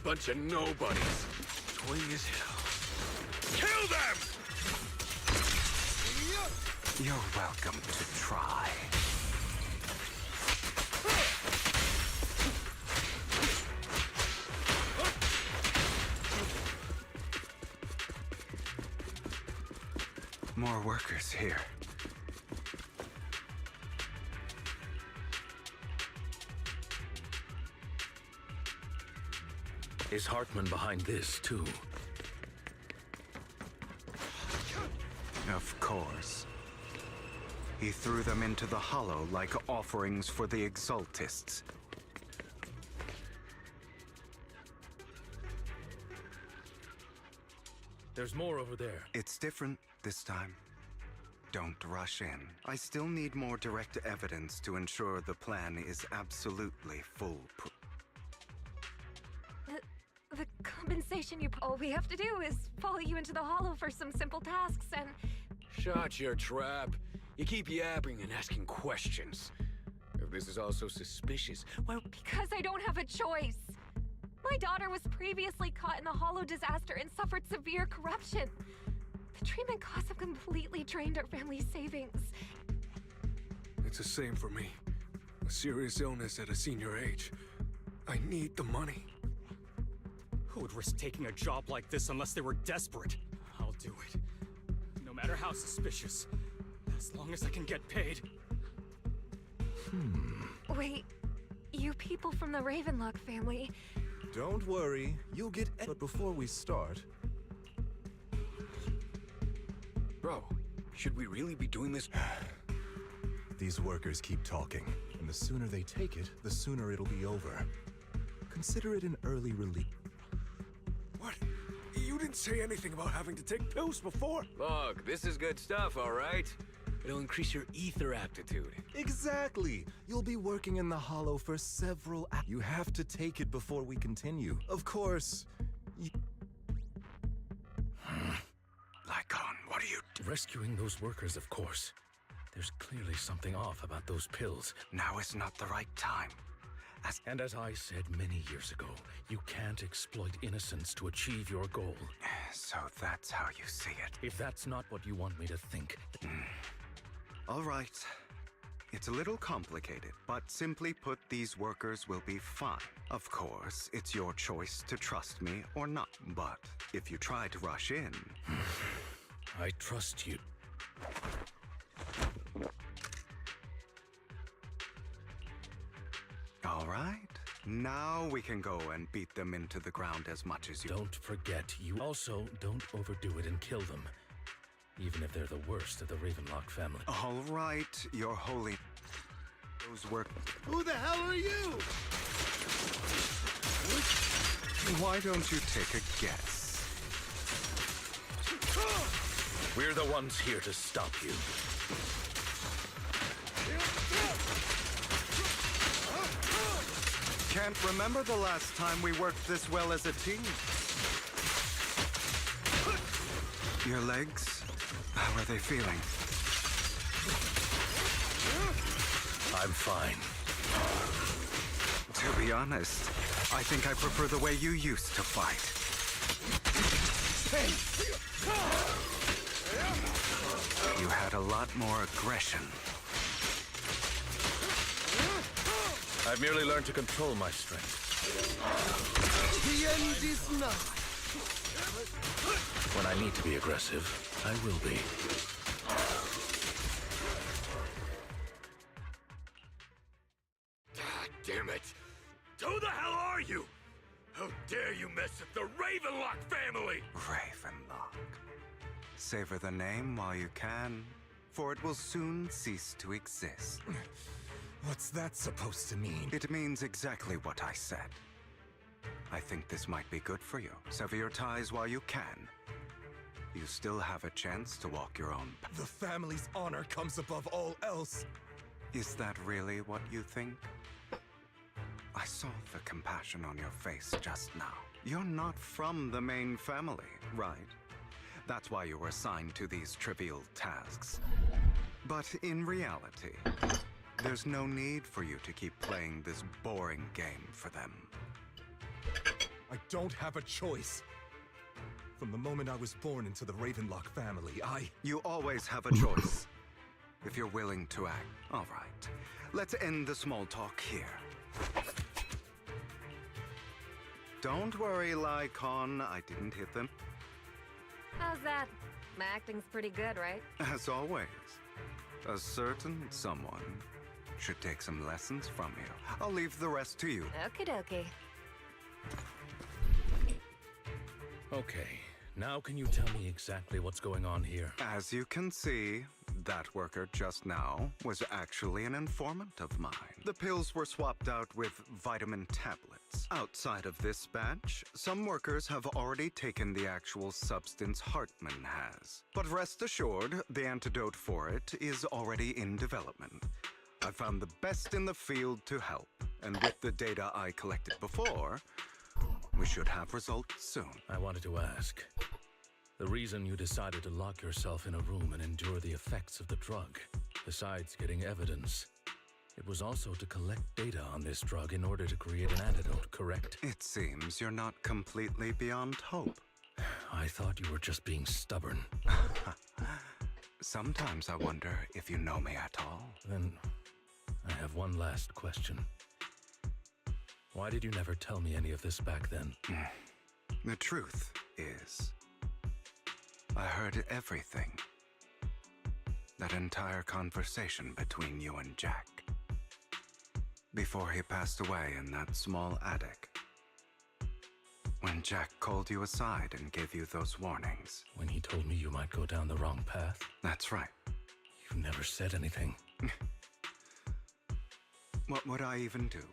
Bunch of nobodies. Annoying as hell. Kill them! You're welcome to try. More workers here. Is Hartman behind this, too? Of course. He threw them into the Hollow like offerings for the Exaltists. There's more over there. It's different this time. Don't rush in. I still need more direct evidence to ensure the plan is absolutely foolproof. The compensation all we have to do is follow you into the Hollow for some simple tasks and... Shut your trap. You keep yapping and asking questions. If this is all so suspicious, why... Because I don't have a choice. My daughter was previously caught in the Hollow disaster and suffered severe corruption. The treatment costs have completely drained our family's savings. It's the same for me. A serious illness at a senior age. I need the money. Who would risk taking a job like this unless they were desperate? I'll do it. No matter how suspicious. As long as I can get paid. Wait, you people from the Ravenlock family... Don't worry, you'll get... But before we start... Bro, should we really be doing this? These workers keep talking, and the sooner they take it, the sooner it'll be over. Consider it an early release. What? You didn't say anything about having to take pills before. Look, this is good stuff, all right? It'll increase your ether aptitude. Exactly! You'll be working in the Hollow for several hours. You have to take it before we continue. Of course, Lycon, what are you... Rescuing those workers, of course. There's clearly something off about those pills. Now is not the right time. And as I said many years ago, you can't exploit innocence to achieve your goal. So that's how you see it. If that's not what you want me to think... All right. It's a little complicated, but simply put, these workers will be fine. Of course, it's your choice to trust me or not. But if you try to rush in... I trust you. All right. Now we can go and beat them into the ground as much as you... Don't forget, you also don't overdo it and kill them. Even if they're the worst of the Ravenlock family. All right, your holy... Those work... Who the hell are you? Why don't you take a guess? We're the ones here to stop you. Can't remember the last time we worked this well as a team. Your legs? How are they feeling? I'm fine. To be honest, I think I prefer the way you used to fight. You had a lot more aggression. I've merely learned to control my strength. The end is nigh. When I need to be aggressive, I will be. Damn it. you? How dare you mess with the Ravenlock family? Ravenlock. Savor the name while you can, for it will soon cease to exist. What's that supposed to mean? It means exactly what I said. I think this might be good for you. Sever your ties while you can. You still have a chance to walk your own path. The family's honor comes above all else. Is that really what you think? I saw the compassion on your face just now. You're not from the main family, right? That's why you were assigned to these trivial tasks. But in reality, there's no need for you to keep playing this boring game for them. I don't have a choice. From the moment I was born into the Ravenlock family, You always have a choice. If you're willing to act. All right. Let's end the small talk here. Don't worry, Lycon. I didn't hit them. How's that? My acting's pretty good, right? As always, a certain someone should take some lessons from you. I'll leave the rest to you. Okie dokie. Okay, now can you tell me exactly what's going on here? As you can see, that worker just now was actually an informant of mine. The pills were swapped out with vitamin tablets. Outside of this batch, some workers have already taken the actual substance Hartman has. But rest assured, the antidote for it is already in development. I found the best in the field to help, and with the data I collected before, we should have results soon. I wanted to ask. The reason you decided to lock yourself in a room and endure the effects of the drug, besides getting evidence, it was also to collect data on this drug in order to create an antidote, correct? It seems you're not completely beyond hope. I thought you were just being stubborn. Sometimes I wonder if you know me at all. Then I have one last question. Why did you never tell me any of this back then? The truth is, I heard everything. That entire conversation between you and Jack. Before he passed away in that small attic. When Jack called you aside and gave you those warnings. When he told me you might go down the wrong path? That's right. You never said anything. What would I even do?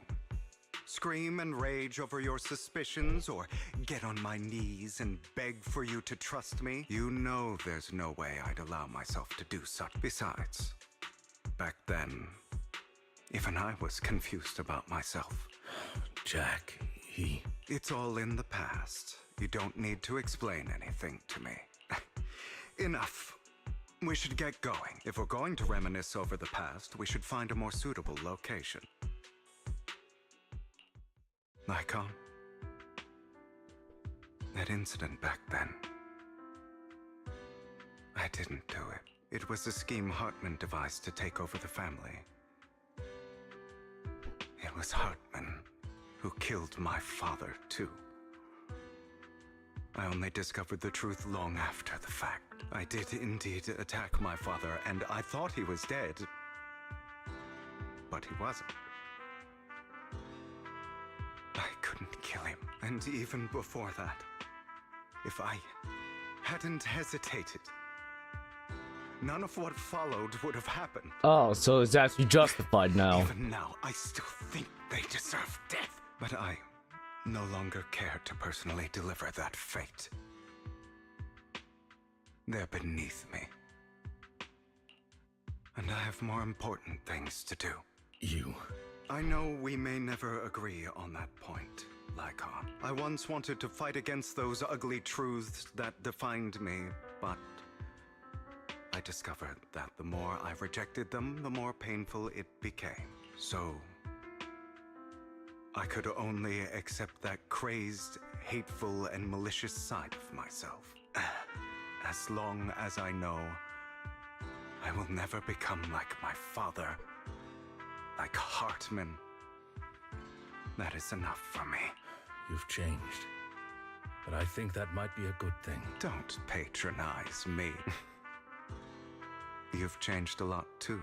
Scream and rage over your suspicions, or get on my knees and beg for you to trust me? You know there's no way I'd allow myself to do such. Besides, back then, even I was confused about myself. Jack, It's all in the past. You don't need to explain anything to me. Enough. We should get going. If we're going to reminisce over the past, we should find a more suitable location. Lycon, that incident back then, I didn't do it. It was a scheme Hartman devised to take over the family. It was Hartman who killed my father, too. I only discovered the truth long after the fact. I did indeed attack my father, and I thought he was dead. But he wasn't. I couldn't kill him. And even before that, if I hadn't hesitated, none of what followed would have happened. Oh, so it's actually justified now. Even now, I still think they deserve death. But I no longer care to personally deliver that fate. They're beneath me. And I have more important things to do. I know we may never agree on that point, Lycon. I once wanted to fight against those ugly truths that defined me, but I discovered that the more I rejected them, the more painful it became. So I could only accept that crazed, hateful, and malicious side of myself. As long as I know I will never become like my father, like Hartman, that is enough for me. You've changed. But I think that might be a good thing. Don't patronize me. You've changed a lot too,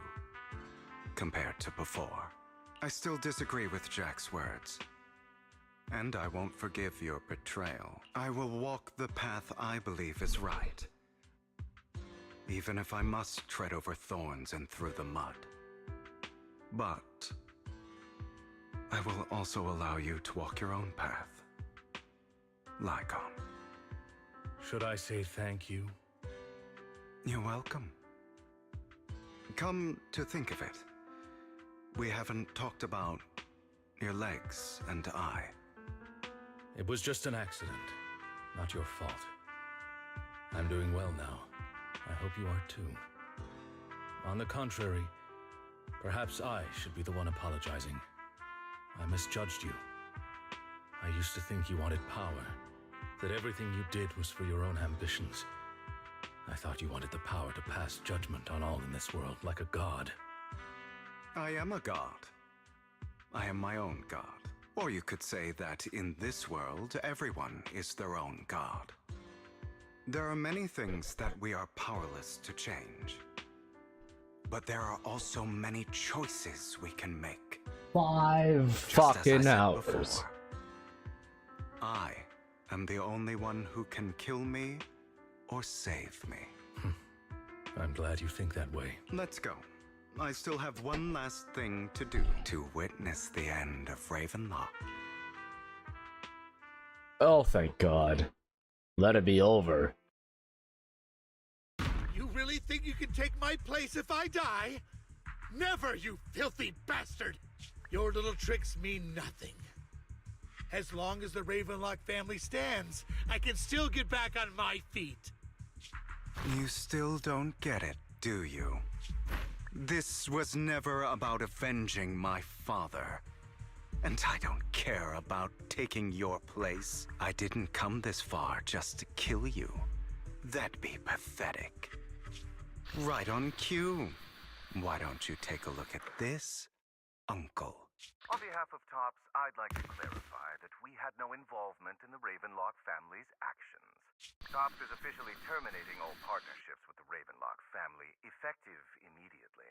compared to before. I still disagree with Jack's words. And I won't forgive your betrayal. I will walk the path I believe is right, even if I must tread over thorns and through the mud. But I will also allow you to walk your own path. Lycon. Should I say thank you? You're welcome. Come to think of it, we haven't talked about your legs and eye. It was just an accident, not your fault. I'm doing well now. I hope you are too. On the contrary, perhaps I should be the one apologizing. I misjudged you. I used to think you wanted power, that everything you did was for your own ambitions. I thought you wanted the power to pass judgment on all in this world like a god. I am a god. I am my own god. Or you could say that in this world, everyone is their own god. There are many things that we are powerless to change. But there are also many choices we can make. 5 fucking hours. Before, I am the only one who can kill me or save me. I'm glad you think that way. Let's go. I still have one last thing to do to witness the end of Ravenlock. Oh, thank God. Let it be over. You really think you can take my place if I die? Never, you filthy bastard! Your little tricks mean nothing. As long as the Ravenlock family stands, I can still get back on my feet. You still don't get it, do you? This was never about avenging my father. And I don't care about taking your place. I didn't come this far just to kill you. That'd be pathetic. Right on cue. Why don't you take a look at this, Uncle? On behalf of TOPS, I'd like to clarify that we had no involvement in the Ravenlock family's actions. TOPS is officially terminating all partnerships with the Ravenlock family, effective immediately.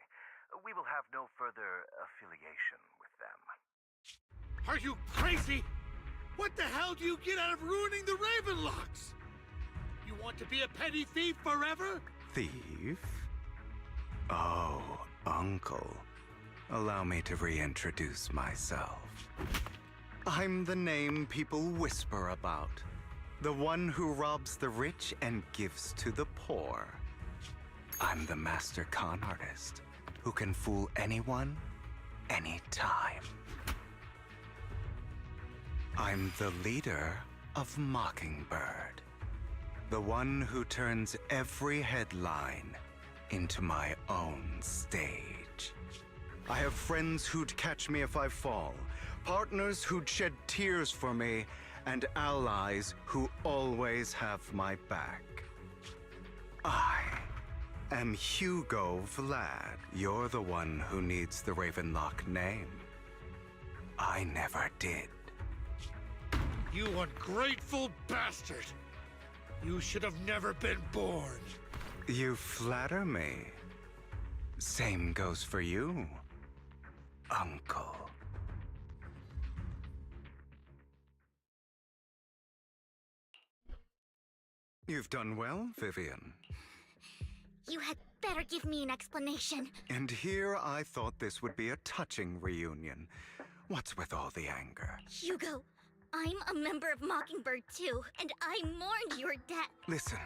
We will have no further affiliation with them. Are you crazy? What the hell do you get out of ruining the Ravenlocks? You want to be a petty thief forever? Thief? Oh, Uncle. Allow me to reintroduce myself. I'm the name people whisper about. The one who robs the rich and gives to the poor. I'm the master con artist who can fool anyone, anytime. I'm the leader of Mockingbird. The one who turns every headline into my own stage. I have friends who'd catch me if I fall, partners who'd shed tears for me, and allies who always have my back. I am Hugo Vlad. You're the one who needs the Ravenlock name. I never did. You ungrateful bastard! You should have never been born. You flatter me. Same goes for you, Uncle. You've done well, Vivian. You had better give me an explanation. And here I thought this would be a touching reunion. What's with all the anger? Hugo, I'm a member of Mockingbird too, and I mourned your death. Listen,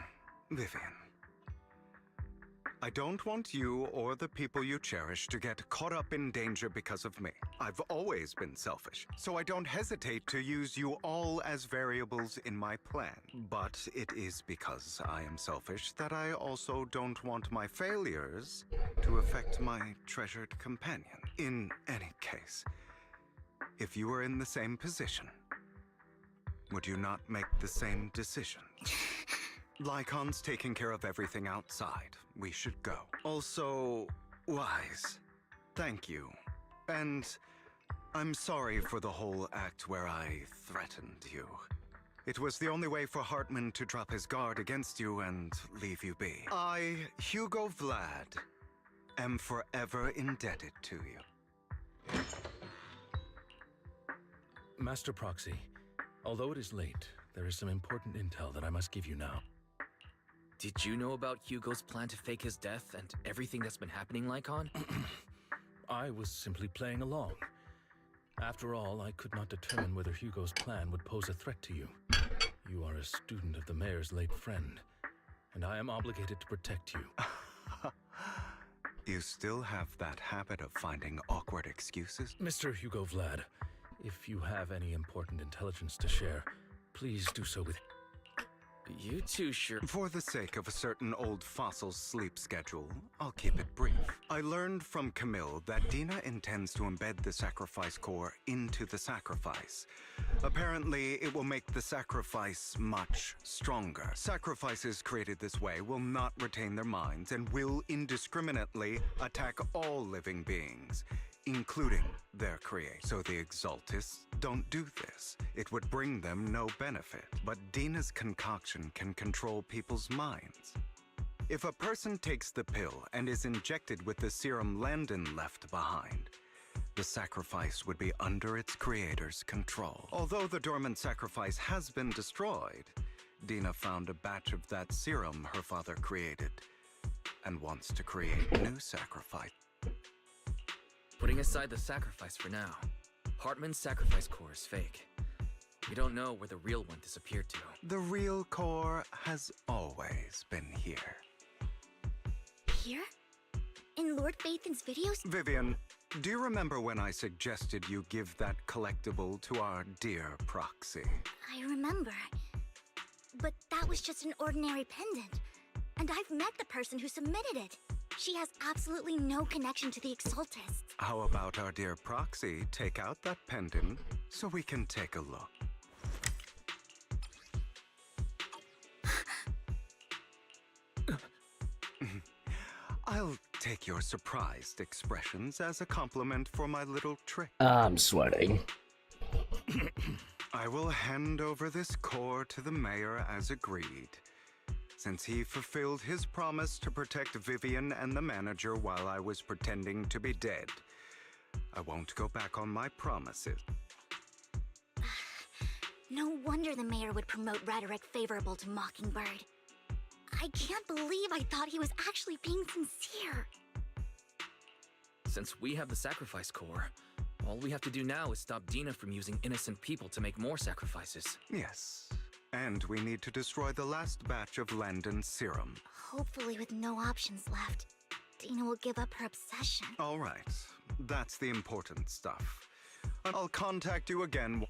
Vivian. I don't want you or the people you cherish to get caught up in danger because of me. I've always been selfish, so I don't hesitate to use you all as variables in my plan. But it is because I am selfish that I also don't want my failures to affect my treasured companion. In any case, if you were in the same position, would you not make the same decision? Lycon's taking care of everything outside. We should go. Also, Wise, thank you. And I'm sorry for the whole act where I threatened you. It was the only way for Hartman to drop his guard against you and leave you be. I, Hugo Vlad, am forever indebted to you. Master Proxy, Although it is late, there is some important intel that I must give you now. Did you know about Hugo's plan to fake his death and everything that's been happening, Lycon? I was simply playing along. After all, I could not determine whether Hugo's plan would pose a threat to you. You are a student of the mayor's late friend, and I am obligated to protect you. You still have that habit of finding awkward excuses? Mr. Hugo Vlad, if you have any important intelligence to share, please do so with... You too, sure. For the sake of a certain old fossil's sleep schedule, I'll keep it brief. I learned from Camille that Dina intends to embed the sacrifice core into the sacrifice. Apparently, it will make the sacrifice much stronger. Sacrifices created this way will not retain their minds and will indiscriminately attack all living beings, including their creator. So the Exaltists don't do this. It would bring them no benefit. But Dina's concoction can control people's minds. If a person takes the pill and is injected with the serum Landon left behind, the sacrifice would be under its creator's control. Although the dormant sacrifice has been destroyed, Dina found a batch of that serum her father created and wants to create new sacrifice. Putting aside the sacrifice for now, Hartman's sacrifice core is fake. We don't know where the real one disappeared to. The real core has always been here. Here? In Lord Phaethon's videos? Vivian, do you remember when I suggested you give that collectible to our dear proxy? I remember. But that was just an ordinary pendant. And I've met the person who submitted it. She has absolutely no connection to the Exaltists. How about our dear proxy take out that pendant so we can take a look? I'll take your surprised expressions as a compliment for my little trick. I'm sweating. I will hand over this core to the mayor as agreed, since he fulfilled his promise to protect Vivian and the manager while I was pretending to be dead. I won't go back on my promises. No wonder the mayor would promote rhetoric favorable to Mockingbird. I can't believe I thought he was actually being sincere. Since we have the sacrifice core, all we have to do now is stop Dina from using innocent people to make more sacrifices. Yes. And we need to destroy the last batch of Landon's serum. Hopefully with no options left, Dina will give up her obsession. All right. That's the important stuff. I'll contact you again.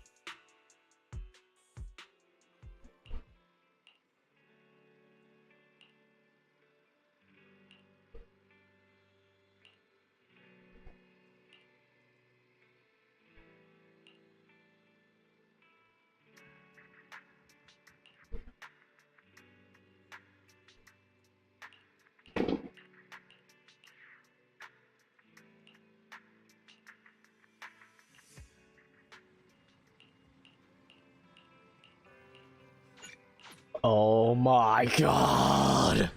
Oh my god!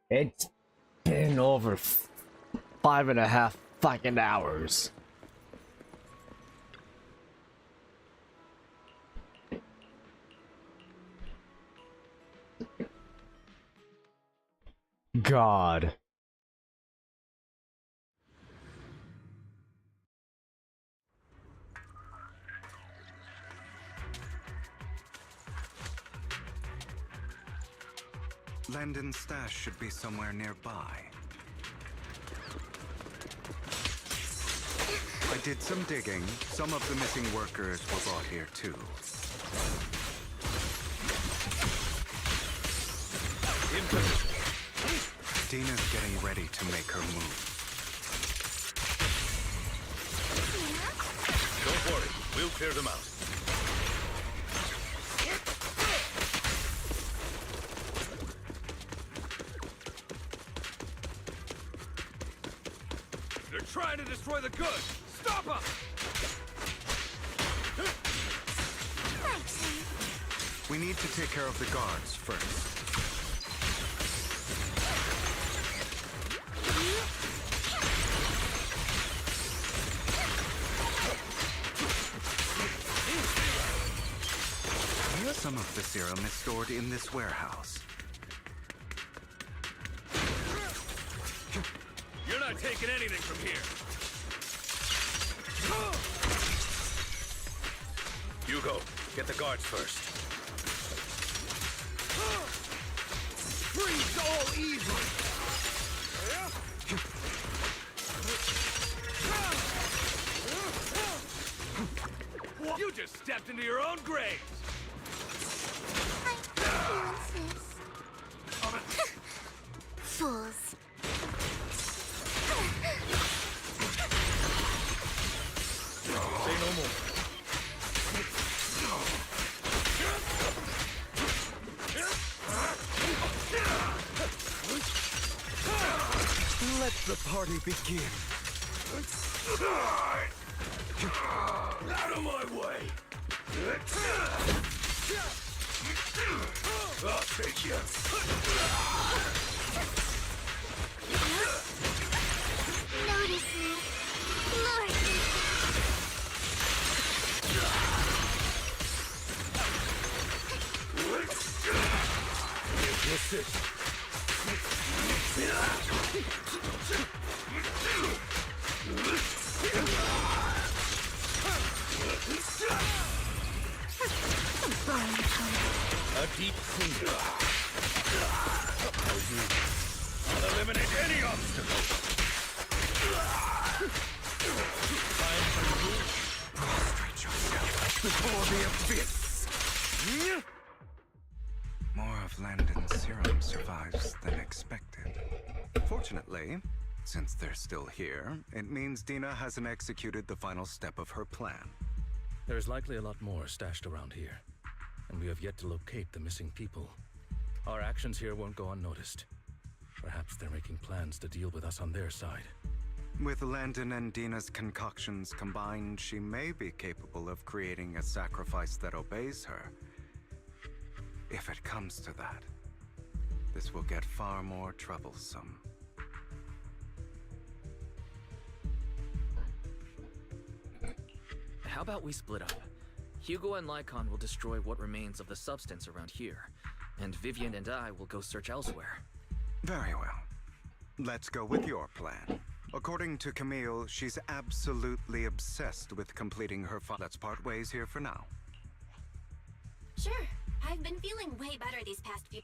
It's been over 5.5 fucking hours. God. Landon's stash should be somewhere nearby. I did some digging. Some of the missing workers were brought here too. Dina's getting ready to make her move. Don't worry, we'll clear them out. They're trying to destroy the goods! Stop them! We need to take care of the guards first. Some of the serum is stored in this warehouse. You're not taking anything from here. Hugo, get the guards first. Freeze all evil! You just stepped into your own grave! Fools. Say no more. Let the party begin. Out of my way! I'll take you. Notice me, Lord. Decision. A deep cleanup. I'll eliminate any obstacle. Time to move. Prostrate yourself before the abyss. More of Landon's serum survives than expected. Fortunately, since they're still here, it means Dina hasn't executed the final step of her plan. There's likely a lot more stashed around here, and we have yet to locate the missing people. Our actions here won't go unnoticed. Perhaps they're making plans to deal with us on their side. With Landon and Dina's concoctions combined, she may be capable of creating a sacrifice that obeys her. If it comes to that, this will get far more troublesome. How about we split up? Hugo and Lycon will destroy what remains of the substance around here, and Vivian and I will go search elsewhere. Very well. Let's go with your plan. According to Camille, she's absolutely obsessed with completing her Let's part ways here for now. Sure. I've been feeling way better these past few...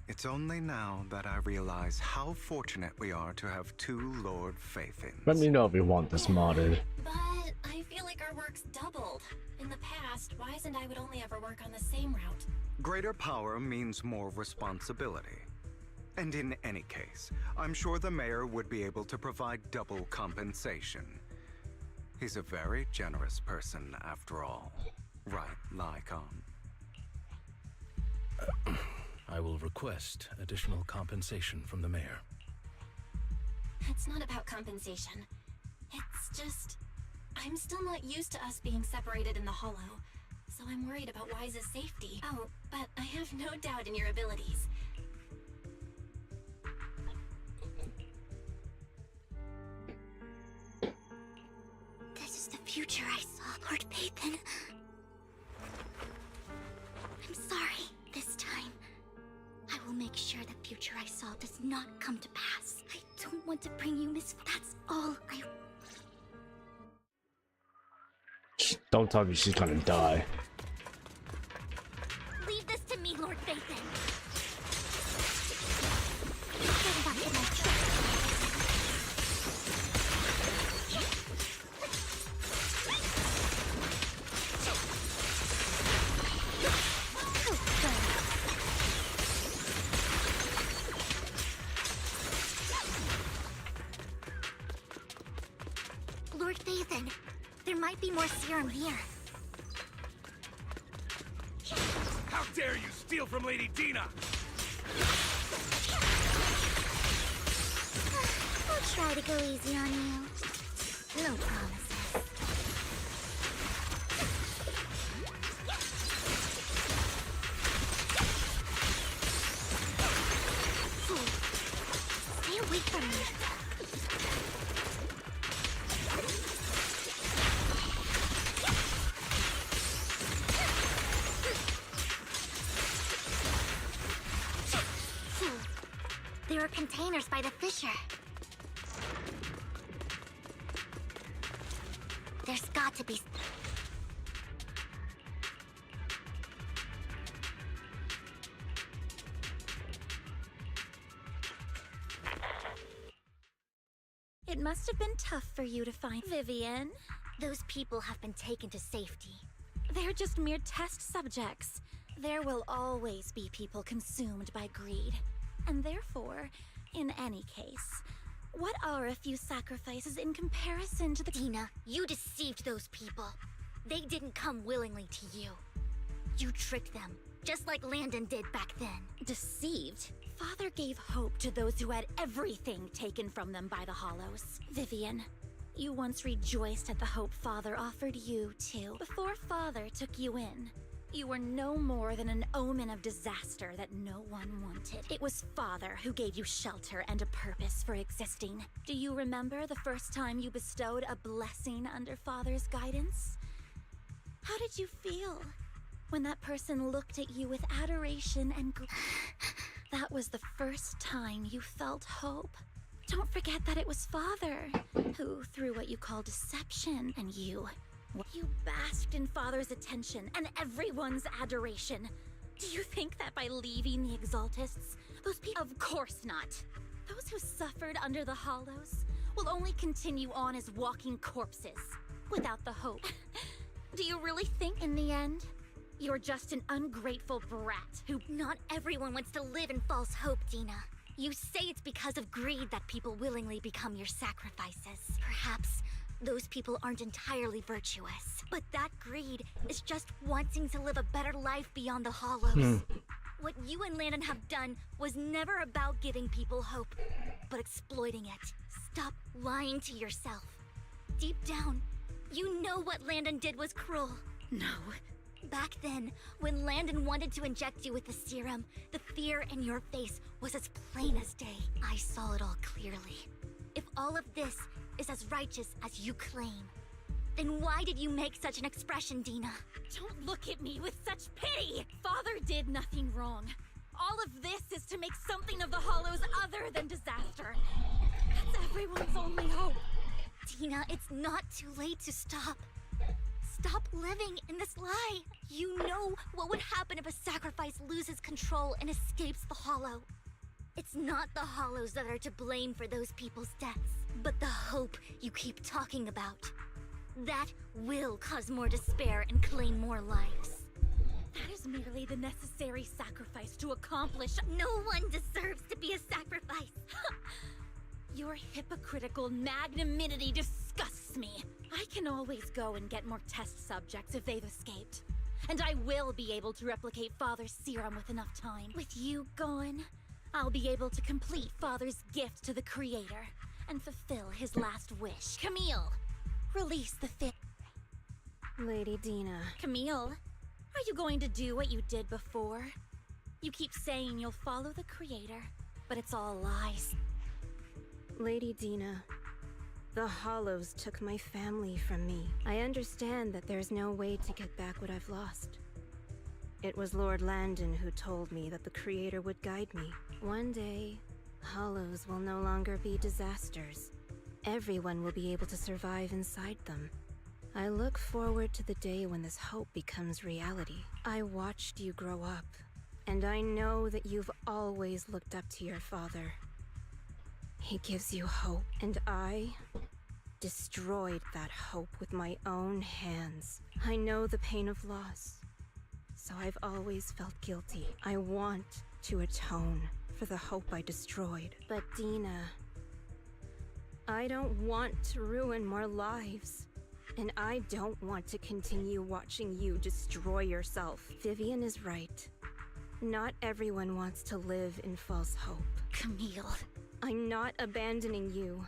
It's only now that I realize how fortunate we are to have two Lord Faithins. Let me know if you want this modded. But I feel like our work's doubled. In the past, Wise and I would only ever work on the same route. Greater power means more responsibility. And in any case, I'm sure the mayor would be able to provide double compensation. He's a very generous person, after all. Right, Lycon? I will request additional compensation from the mayor. It's not about compensation. It's just... I'm still not used to us being separated in the Hollow, so I'm worried about Wise's safety. Oh, but I have no doubt in your abilities. This is the future I saw, Lord Pathan. I'm sorry this time. I will make sure the future I saw does not come to pass. I don't want to bring you That's all I... Don't tell me she's gonna die. Leave this to me, Lord Pathan. Get back to my truck. Lord Pathan, there might be more serum here. How dare you steal from Lady Dina! I'll try to go easy on you. No promises. Stay away from me. containers by the fissure. There's got to be... It must have been tough for you to find Vivian. Those people have been taken to safety. They're just mere test subjects. There will always be people consumed by greed. And therefore, in any case, what are a few sacrifices in comparison to the— Dina, you deceived those people. They didn't come willingly to you. You tricked them, just like Landon did back then. Deceived? Father gave hope to those who had everything taken from them by the Hollows. Vivian, you once rejoiced at the hope Father offered you, too. Before Father took you in, you were no more than an omen of disaster that no one wanted. It was Father who gave you shelter and a purpose for existing. Do you remember the first time you bestowed a blessing under Father's guidance? How did you feel when that person looked at you with adoration and That was the first time you felt hope. Don't forget that it was Father who, through what you call deception, and you basked in Father's attention and everyone's adoration. Do you think that by leaving the Exaltists, those people— Of course not. Those who suffered under the Hollows will only continue on as walking corpses, without the hope. Do you really think in the end, you're just an ungrateful brat who— Not everyone wants to live in false hope, Dina. You say it's because of greed that people willingly become your sacrifices. Perhaps those people aren't entirely virtuous. But that greed is just wanting to live a better life beyond the Hollows. What you and Landon have done was never about giving people hope, but exploiting it. Stop lying to yourself. Deep down, you know what Landon did was cruel. No. Back then, when Landon wanted to inject you with the serum, the fear in your face was as plain as day. I saw it all clearly. If all of this is as righteous as you claim, then why did you make such an expression, Dina? Don't look at me with such pity! Father did nothing wrong. All of this is to make something of the Hollows other than disaster. That's everyone's only hope. Dina, it's not too late to stop. Stop living in this lie. You know what would happen if a sacrifice loses control and escapes the Hollow. It's not the Hollows that are to blame for those people's deaths, but the hope you keep talking about. That will cause more despair and claim more lives. That is merely the necessary sacrifice to accomplish— No one deserves to be a sacrifice. Your hypocritical magnanimity disgusts me. I can always go and get more test subjects if they've escaped. And I will be able to replicate Father's serum with enough time. With you gone, I'll be able to complete Father's gift to the Creator and fulfill his last wish. Camille, release the fit. Lady Dina. Camille, are you going to do what you did before? You keep saying you'll follow the Creator, but it's all lies. Lady Dina, the Hollows took my family from me. I understand that there's no way to get back what I've lost. It was Lord Landon who told me that the Creator would guide me. One day, Hollows will no longer be disasters. Everyone will be able to survive inside them. I look forward to the day when this hope becomes reality. I watched you grow up, and I know that you've always looked up to your father. He gives you hope, and I destroyed that hope with my own hands. I know the pain of loss, so I've always felt guilty. I want to atone for the hope I destroyed. But Dina, I don't want to ruin more lives, and I don't want to continue watching you destroy yourself. Vivian is right. Not everyone wants to live in false hope. Camille. I'm not abandoning you.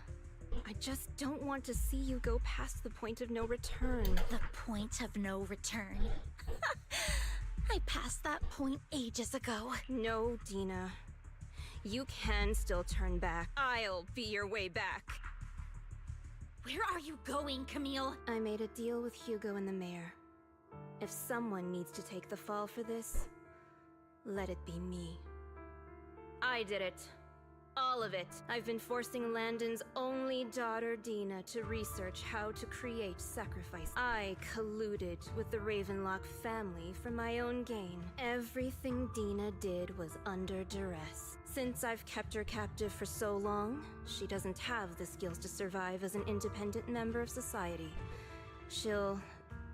I just don't want to see you go past the point of no return. The point of no return? I passed that point ages ago. No, Dina. You can still turn back. I'll be your way back. Where are you going, Camille? I made a deal with Hugo and the mayor. If someone needs to take the fall for this, let it be me. I did it. All of it. I've been forcing Landon's only daughter, Dina, to research how to create sacrifice. I colluded with the Ravenlock family for my own gain. Everything Dina did was under duress. Since I've kept her captive for so long, she doesn't have the skills to survive as an independent member of society. She'll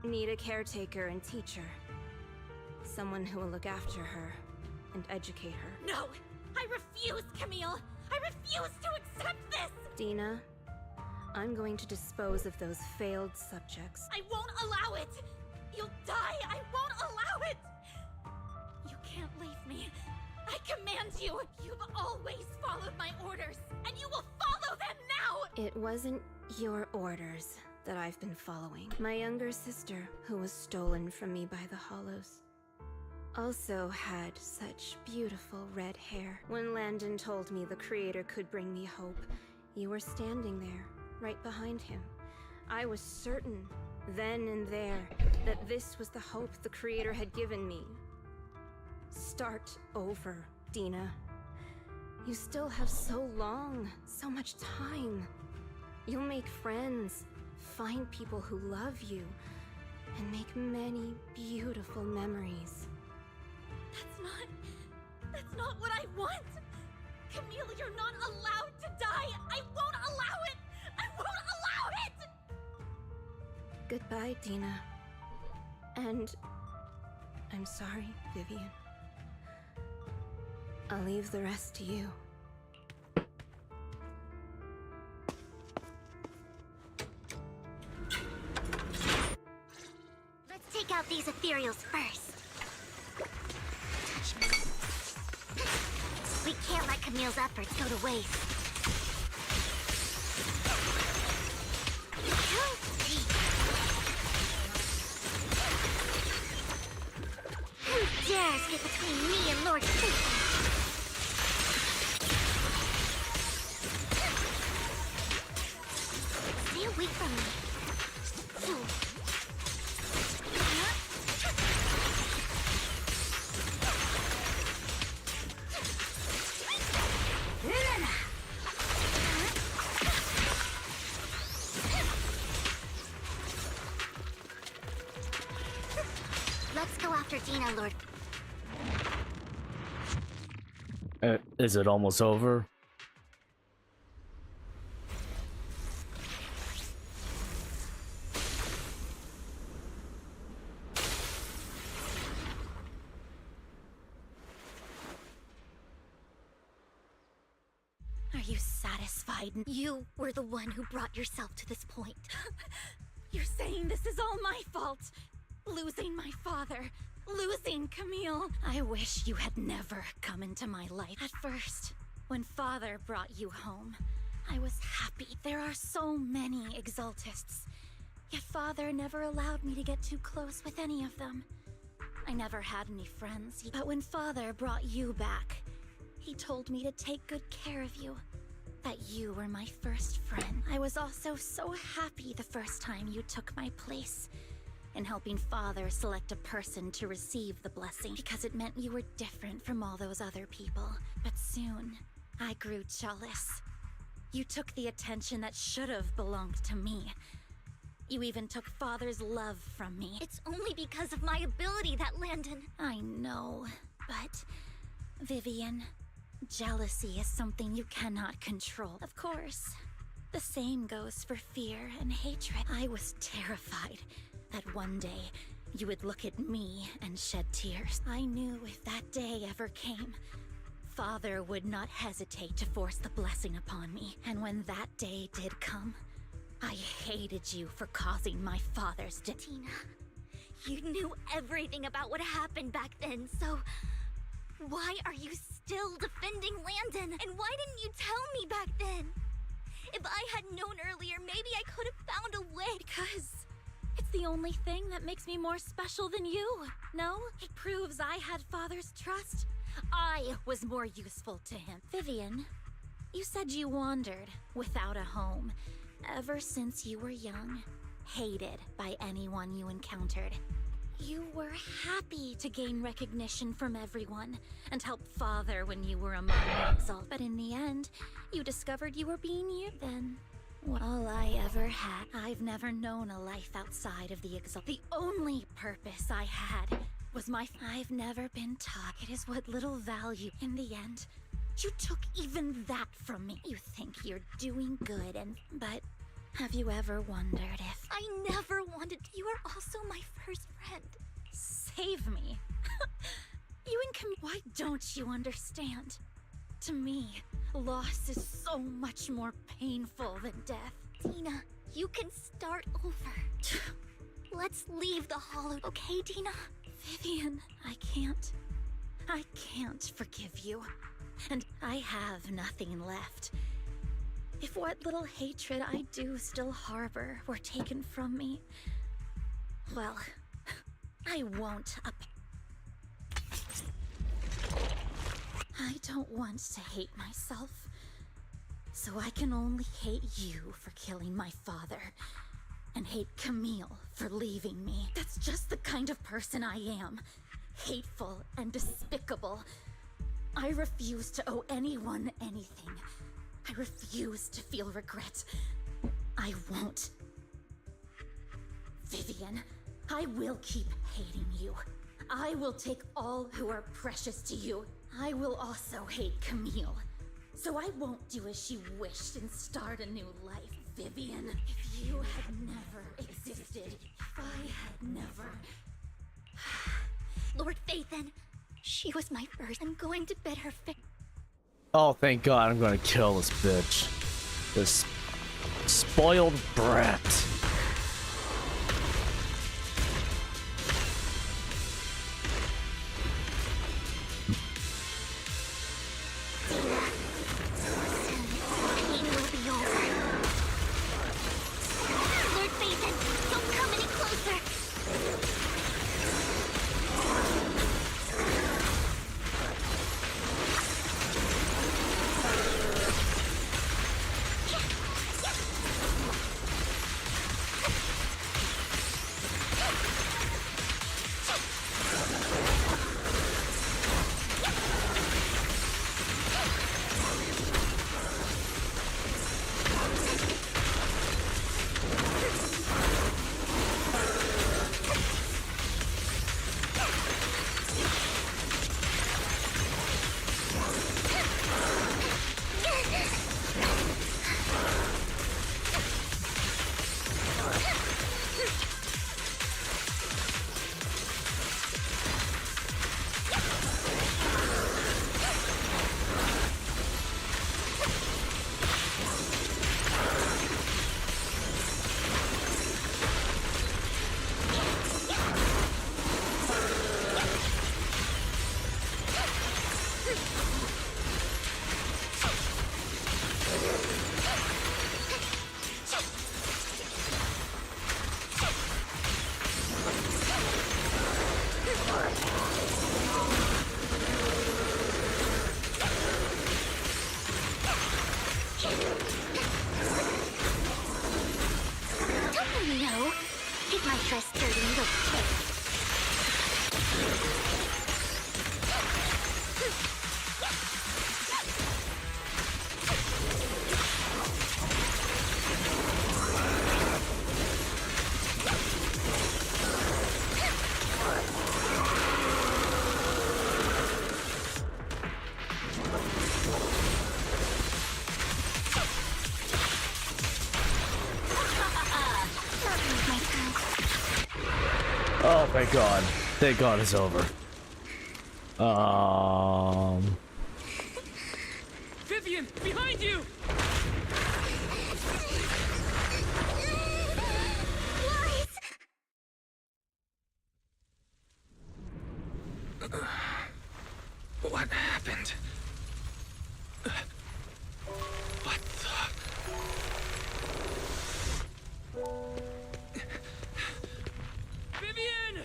need a caretaker and teacher. Someone who will look after her and educate her. No! I refuse, Camille! I refuse to accept this! Dina, I'm going to dispose of those failed subjects. I won't allow it! You'll die! I won't allow it! You can't leave me. I command you! You've always followed my orders, and you will follow them now! It wasn't your orders that I've been following. My younger sister, who was stolen from me by the Hollows, also had such beautiful red hair. When Landon told me the Creator could bring me hope, you were standing there, right behind him. I was certain, then and there, that this was the hope the Creator had given me. Start over, Dina. You still have so long, so much time. You'll make friends, find people who love you, and make many beautiful memories. That's not what I want! Camille, you're not allowed to die! I won't allow it! I won't allow it! Goodbye, Dina. And I'm sorry, Vivian. I'll leave the rest to you. Let's take out these ethereals first. We can't let Camille's efforts go to waste. Who dares get between me and Lord Satan? Stay away from me. Let's go after Dina, Lord. Is it almost over? Are you satisfied? You were the one who brought yourself to this point. You're saying this is all my fault? Losing my father, losing Camille. I wish you had never come into my life. At first, when Father brought you home, I was happy. There are so many Exaltists, yet Father never allowed me to get too close with any of them. I never had any friends, but when Father brought you back, he told me to take good care of you, that you were my first friend. I was also so happy the first time you took my place in helping Father select a person to receive the blessing, because it meant you were different from all those other people. But soon, I grew jealous. You took the attention that should have belonged to me. You even took Father's love from me. It's only because of my ability that Landon... I know, but... Vivian, jealousy is something you cannot control. Of course, the same goes for fear and hatred. I was terrified that one day you would look at me and shed tears. I knew if that day ever came, Father would not hesitate to force the blessing upon me. And when that day did come, I hated you for causing my father's death. Tina, you knew everything about what happened back then, so why are you still defending Landon? And why didn't you tell me back then? If I had known earlier, maybe I could have found a way. Because it's the only thing that makes me more special than you, no? It proves I had Father's trust. I was more useful to him. Vivian, you said you wandered without a home ever since you were young, hated by anyone you encountered. You were happy to gain recognition from everyone and help Father when you were among the exalt. But in the end, you discovered you were being you. Then, all I ever had, I've never known a life outside of the exalt. The only purpose I had was I've never been taught. It is what little value. In the end, you took even that from me. You think you're doing good but have you ever wondered if... I never wanted... You are also my first friend. Save me. You and why don't you understand? To me, loss is so much more painful than death. Dina, you can start over. Let's leave the hollow, okay, Dina? Vivian, I can't forgive you. And I have nothing left. If what little hatred I do still harbor were taken from me, well, I won't I don't want to hate myself, so I can only hate you for killing my father, and hate Camille for leaving me. That's just the kind of person I am. Hateful and despicable. I refuse to owe anyone anything. I refuse to feel regret. I won't. Vivian, I will keep hating you. I will take all who are precious to you. I will also hate Camille. So I won't do as she wished and start a new life. Vivian, if you had never existed, if I had never... Lord Phaethon, she was my first. I'm going to bid her Oh, thank God, I'm gonna kill this bitch. This spoiled brat. Lord Phaethon, don't come any closer! No, hit my dress dirty little kid. Oh, thank God. Thank God it's over. Vivian, behind you! What happened? What the... Vivian!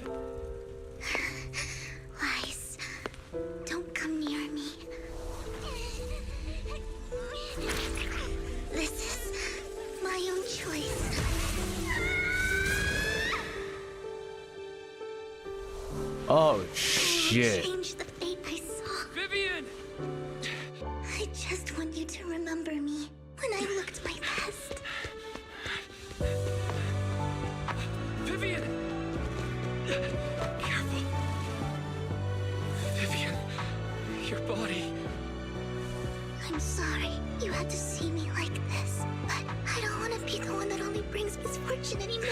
Lies, don't come near me. This is my Oh shit. Change the fate I saw. Vivian! I just want you to remember me when I looked my best. Vivian! Careful. Vivian, your body. I'm sorry you had to see me like this, but I don't want to be the one that only brings misfortune anymore.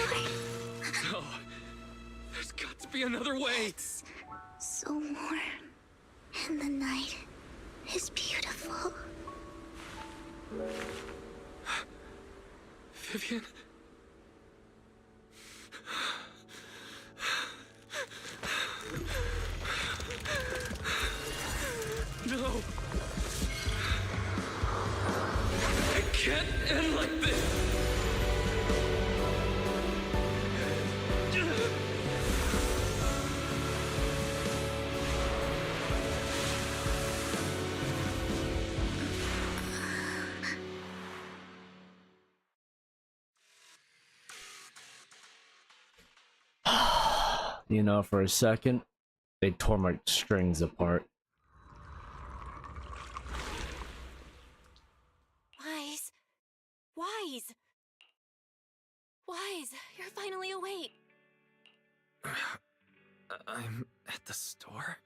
No. There's got to be another way. It's so warm, and the night is beautiful. Vivian? No! It can't end like this! You know, for a second, they tore my strings apart. Wise. Wise. Wise, you're finally awake. I'm at the store?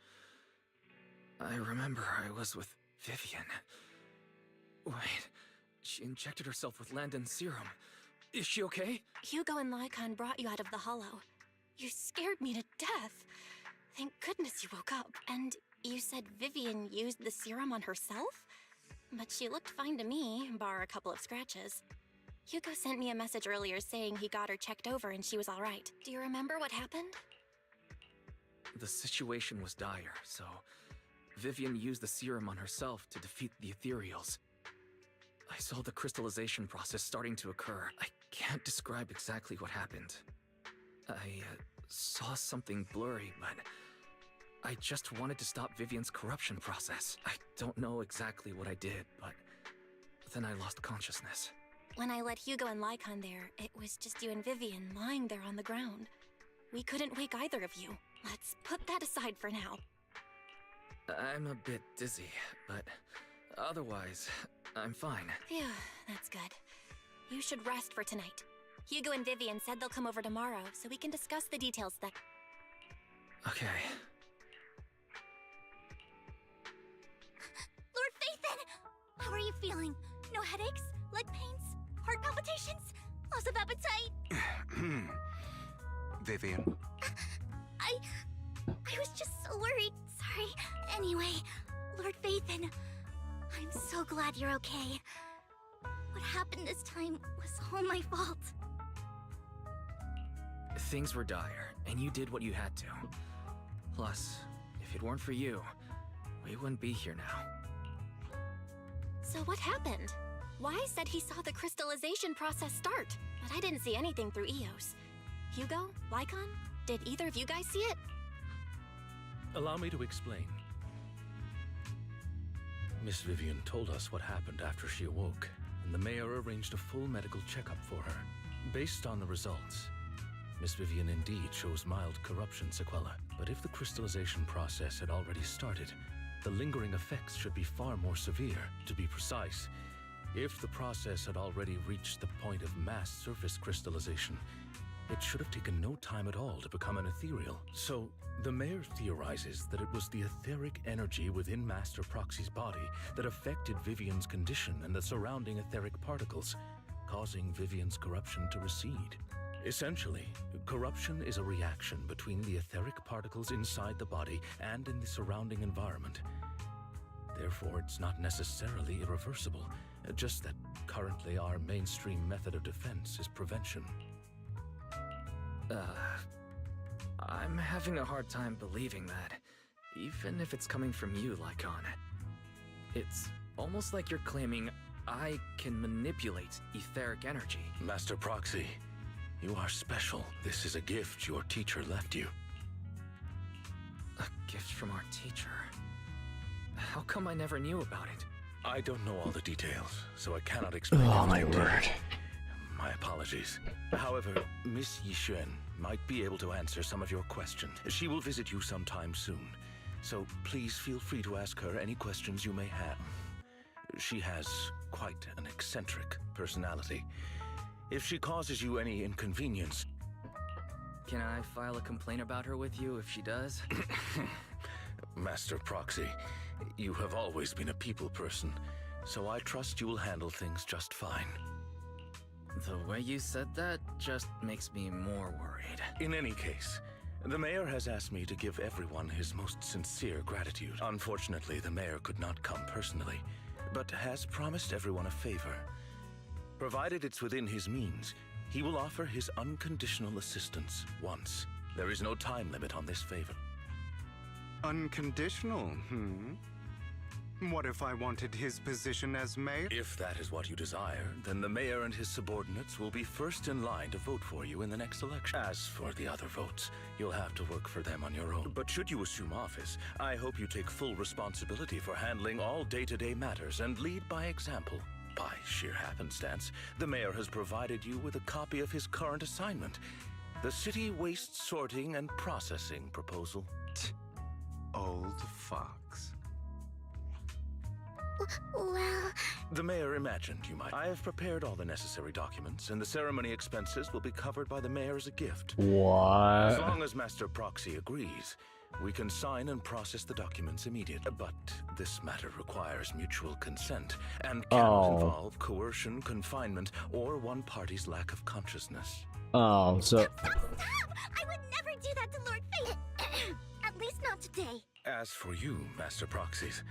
I remember I was with Vivian. Wait, she injected herself with Landon's serum. Is she okay? Hugo and Lycon brought you out of the hollow. You scared me to death. Thank goodness you woke up. And you said Vivian used the serum on herself? But she looked fine to me, bar a couple of scratches. Hugo sent me a message earlier saying he got her checked over and she was all right. Do you remember what happened? The situation was dire, so Vivian used the serum on herself to defeat the ethereals. I saw the crystallization process starting to occur. I can't describe exactly what happened. I saw something blurry, but I just wanted to stop Vivian's corruption process. I don't know exactly what I did, but then I lost consciousness. When I led Hugo and Lycon there, it was just you and Vivian lying there on the ground. We couldn't wake either of you. Let's put that aside for now. I'm a bit dizzy, but otherwise, I'm fine. Phew, that's good. You should rest for tonight. Hugo and Vivian said they'll come over tomorrow, so we can discuss the details then. Okay. Lord Phaethon! How are you feeling? No headaches? Leg pains? Heart palpitations? Loss of appetite? Vivian. I was just so worried. Sorry. Anyway, Lord Phaethon, I'm so glad you're okay. What happened this time was all my fault. Things were dire, and you did what you had to. Plus, if it weren't for you, we wouldn't be here now. So what happened? Wise said he saw the crystallization process start, but I didn't see anything through EOS. Hugo? Lycon? Did either of you guys see it? Allow me to explain. Miss Vivian told us what happened after she awoke, and the mayor arranged a full medical checkup for her. Based on the results, Miss Vivian indeed shows mild corruption sequela, but if the crystallization process had already started, the lingering effects should be far more severe. To be precise, if the process had already reached the point of mass surface crystallization, it should have taken no time at all to become an ethereal. So, the mayor theorizes that it was the etheric energy within Master Proxy's body that affected Vivian's condition and the surrounding etheric particles, causing Vivian's corruption to recede. Essentially, corruption is a reaction between the etheric particles inside the body and in the surrounding environment. Therefore, it's not necessarily irreversible, just that currently our mainstream method of defense is prevention. I'm having a hard time believing that, even if it's coming from you, Lycon. It's almost like you're claiming I can manipulate etheric energy. Master Proxy, you are special. This is a gift your teacher left you. A gift from our teacher? How come I never knew about it? I don't know all the details, so I cannot explain Oh my everything to you. word. My apologies. However, Miss Yixuan might be able to answer some of your questions. She will visit you sometime soon, so please feel free to ask her any questions you may have. She has quite an eccentric personality. If she causes you any inconvenience... Can I file a complaint about her with you if she does? Master Proxy, you have always been a people person, so I trust you will handle things just fine. The way you said that just makes me more worried. In any case, the mayor has asked me to give everyone his most sincere gratitude. Unfortunately, the mayor could not come personally, but has promised everyone a favor. Provided it's within his means, he will offer his unconditional assistance once. There is no time limit on this favor. Unconditional, What if I wanted his position as mayor? If that is what you desire, then the mayor and his subordinates will be first in line to vote for you in the next election. As for the other votes, you'll have to work for them on your own. But should you assume office, I hope you take full responsibility for handling all day-to-day matters and lead by example. By sheer happenstance, the mayor has provided you with a copy of his current assignment, the City Waste Sorting and Processing proposal. Old fox. Well... The mayor imagined you might. I have prepared all the necessary documents, and the ceremony expenses will be covered by the mayor as a gift. What? As long as Master Proxy agrees, we can sign and process the documents immediately. But this matter requires mutual consent, and cannot involve coercion, confinement, or one party's lack of consciousness. Oh, so... I would never do that to Lord Fate! At least not today. As for you, Master Proxies,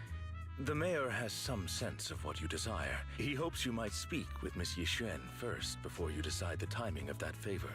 the mayor has some sense of what you desire. He hopes you might speak with Miss Yixuan first before you decide the timing of that favor.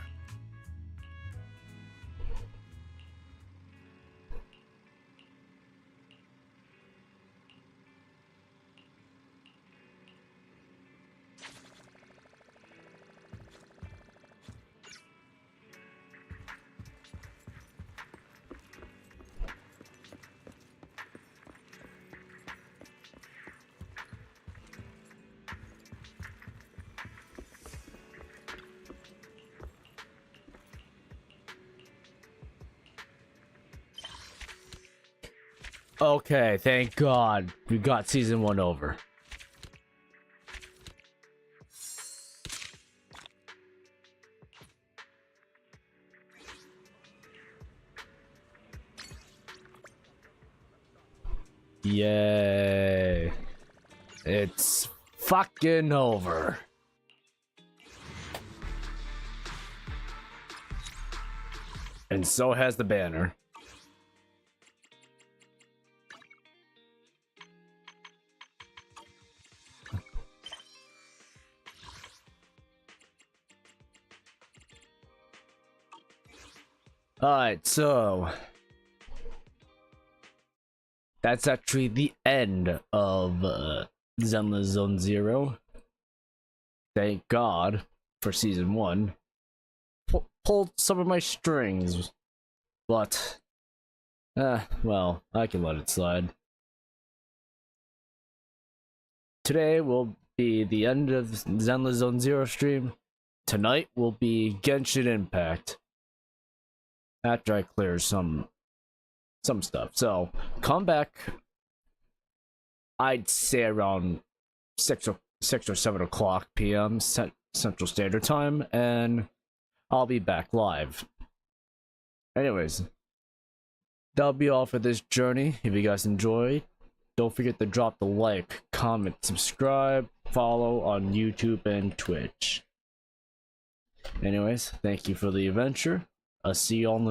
Okay, thank God we got season 1 over. Yay. It's fucking over. And so has the banner. Alright, so that's actually the end of Zenless Zone Zero. Thank God for season 1. Pulled some of my strings, but well, I can let it slide. Today will be the end of Zenless Zone Zero stream. Tonight will be Genshin Impact. After I clear some stuff. So come back, I'd say around 6 or 7 o'clock p.m. Central Standard Time, and I'll be back live. Anyways, that'll be all for this journey. If you guys enjoyed, don't forget to drop the like, comment, subscribe, follow on YouTube and Twitch. Anyways, thank you for the adventure. I'll see you all in the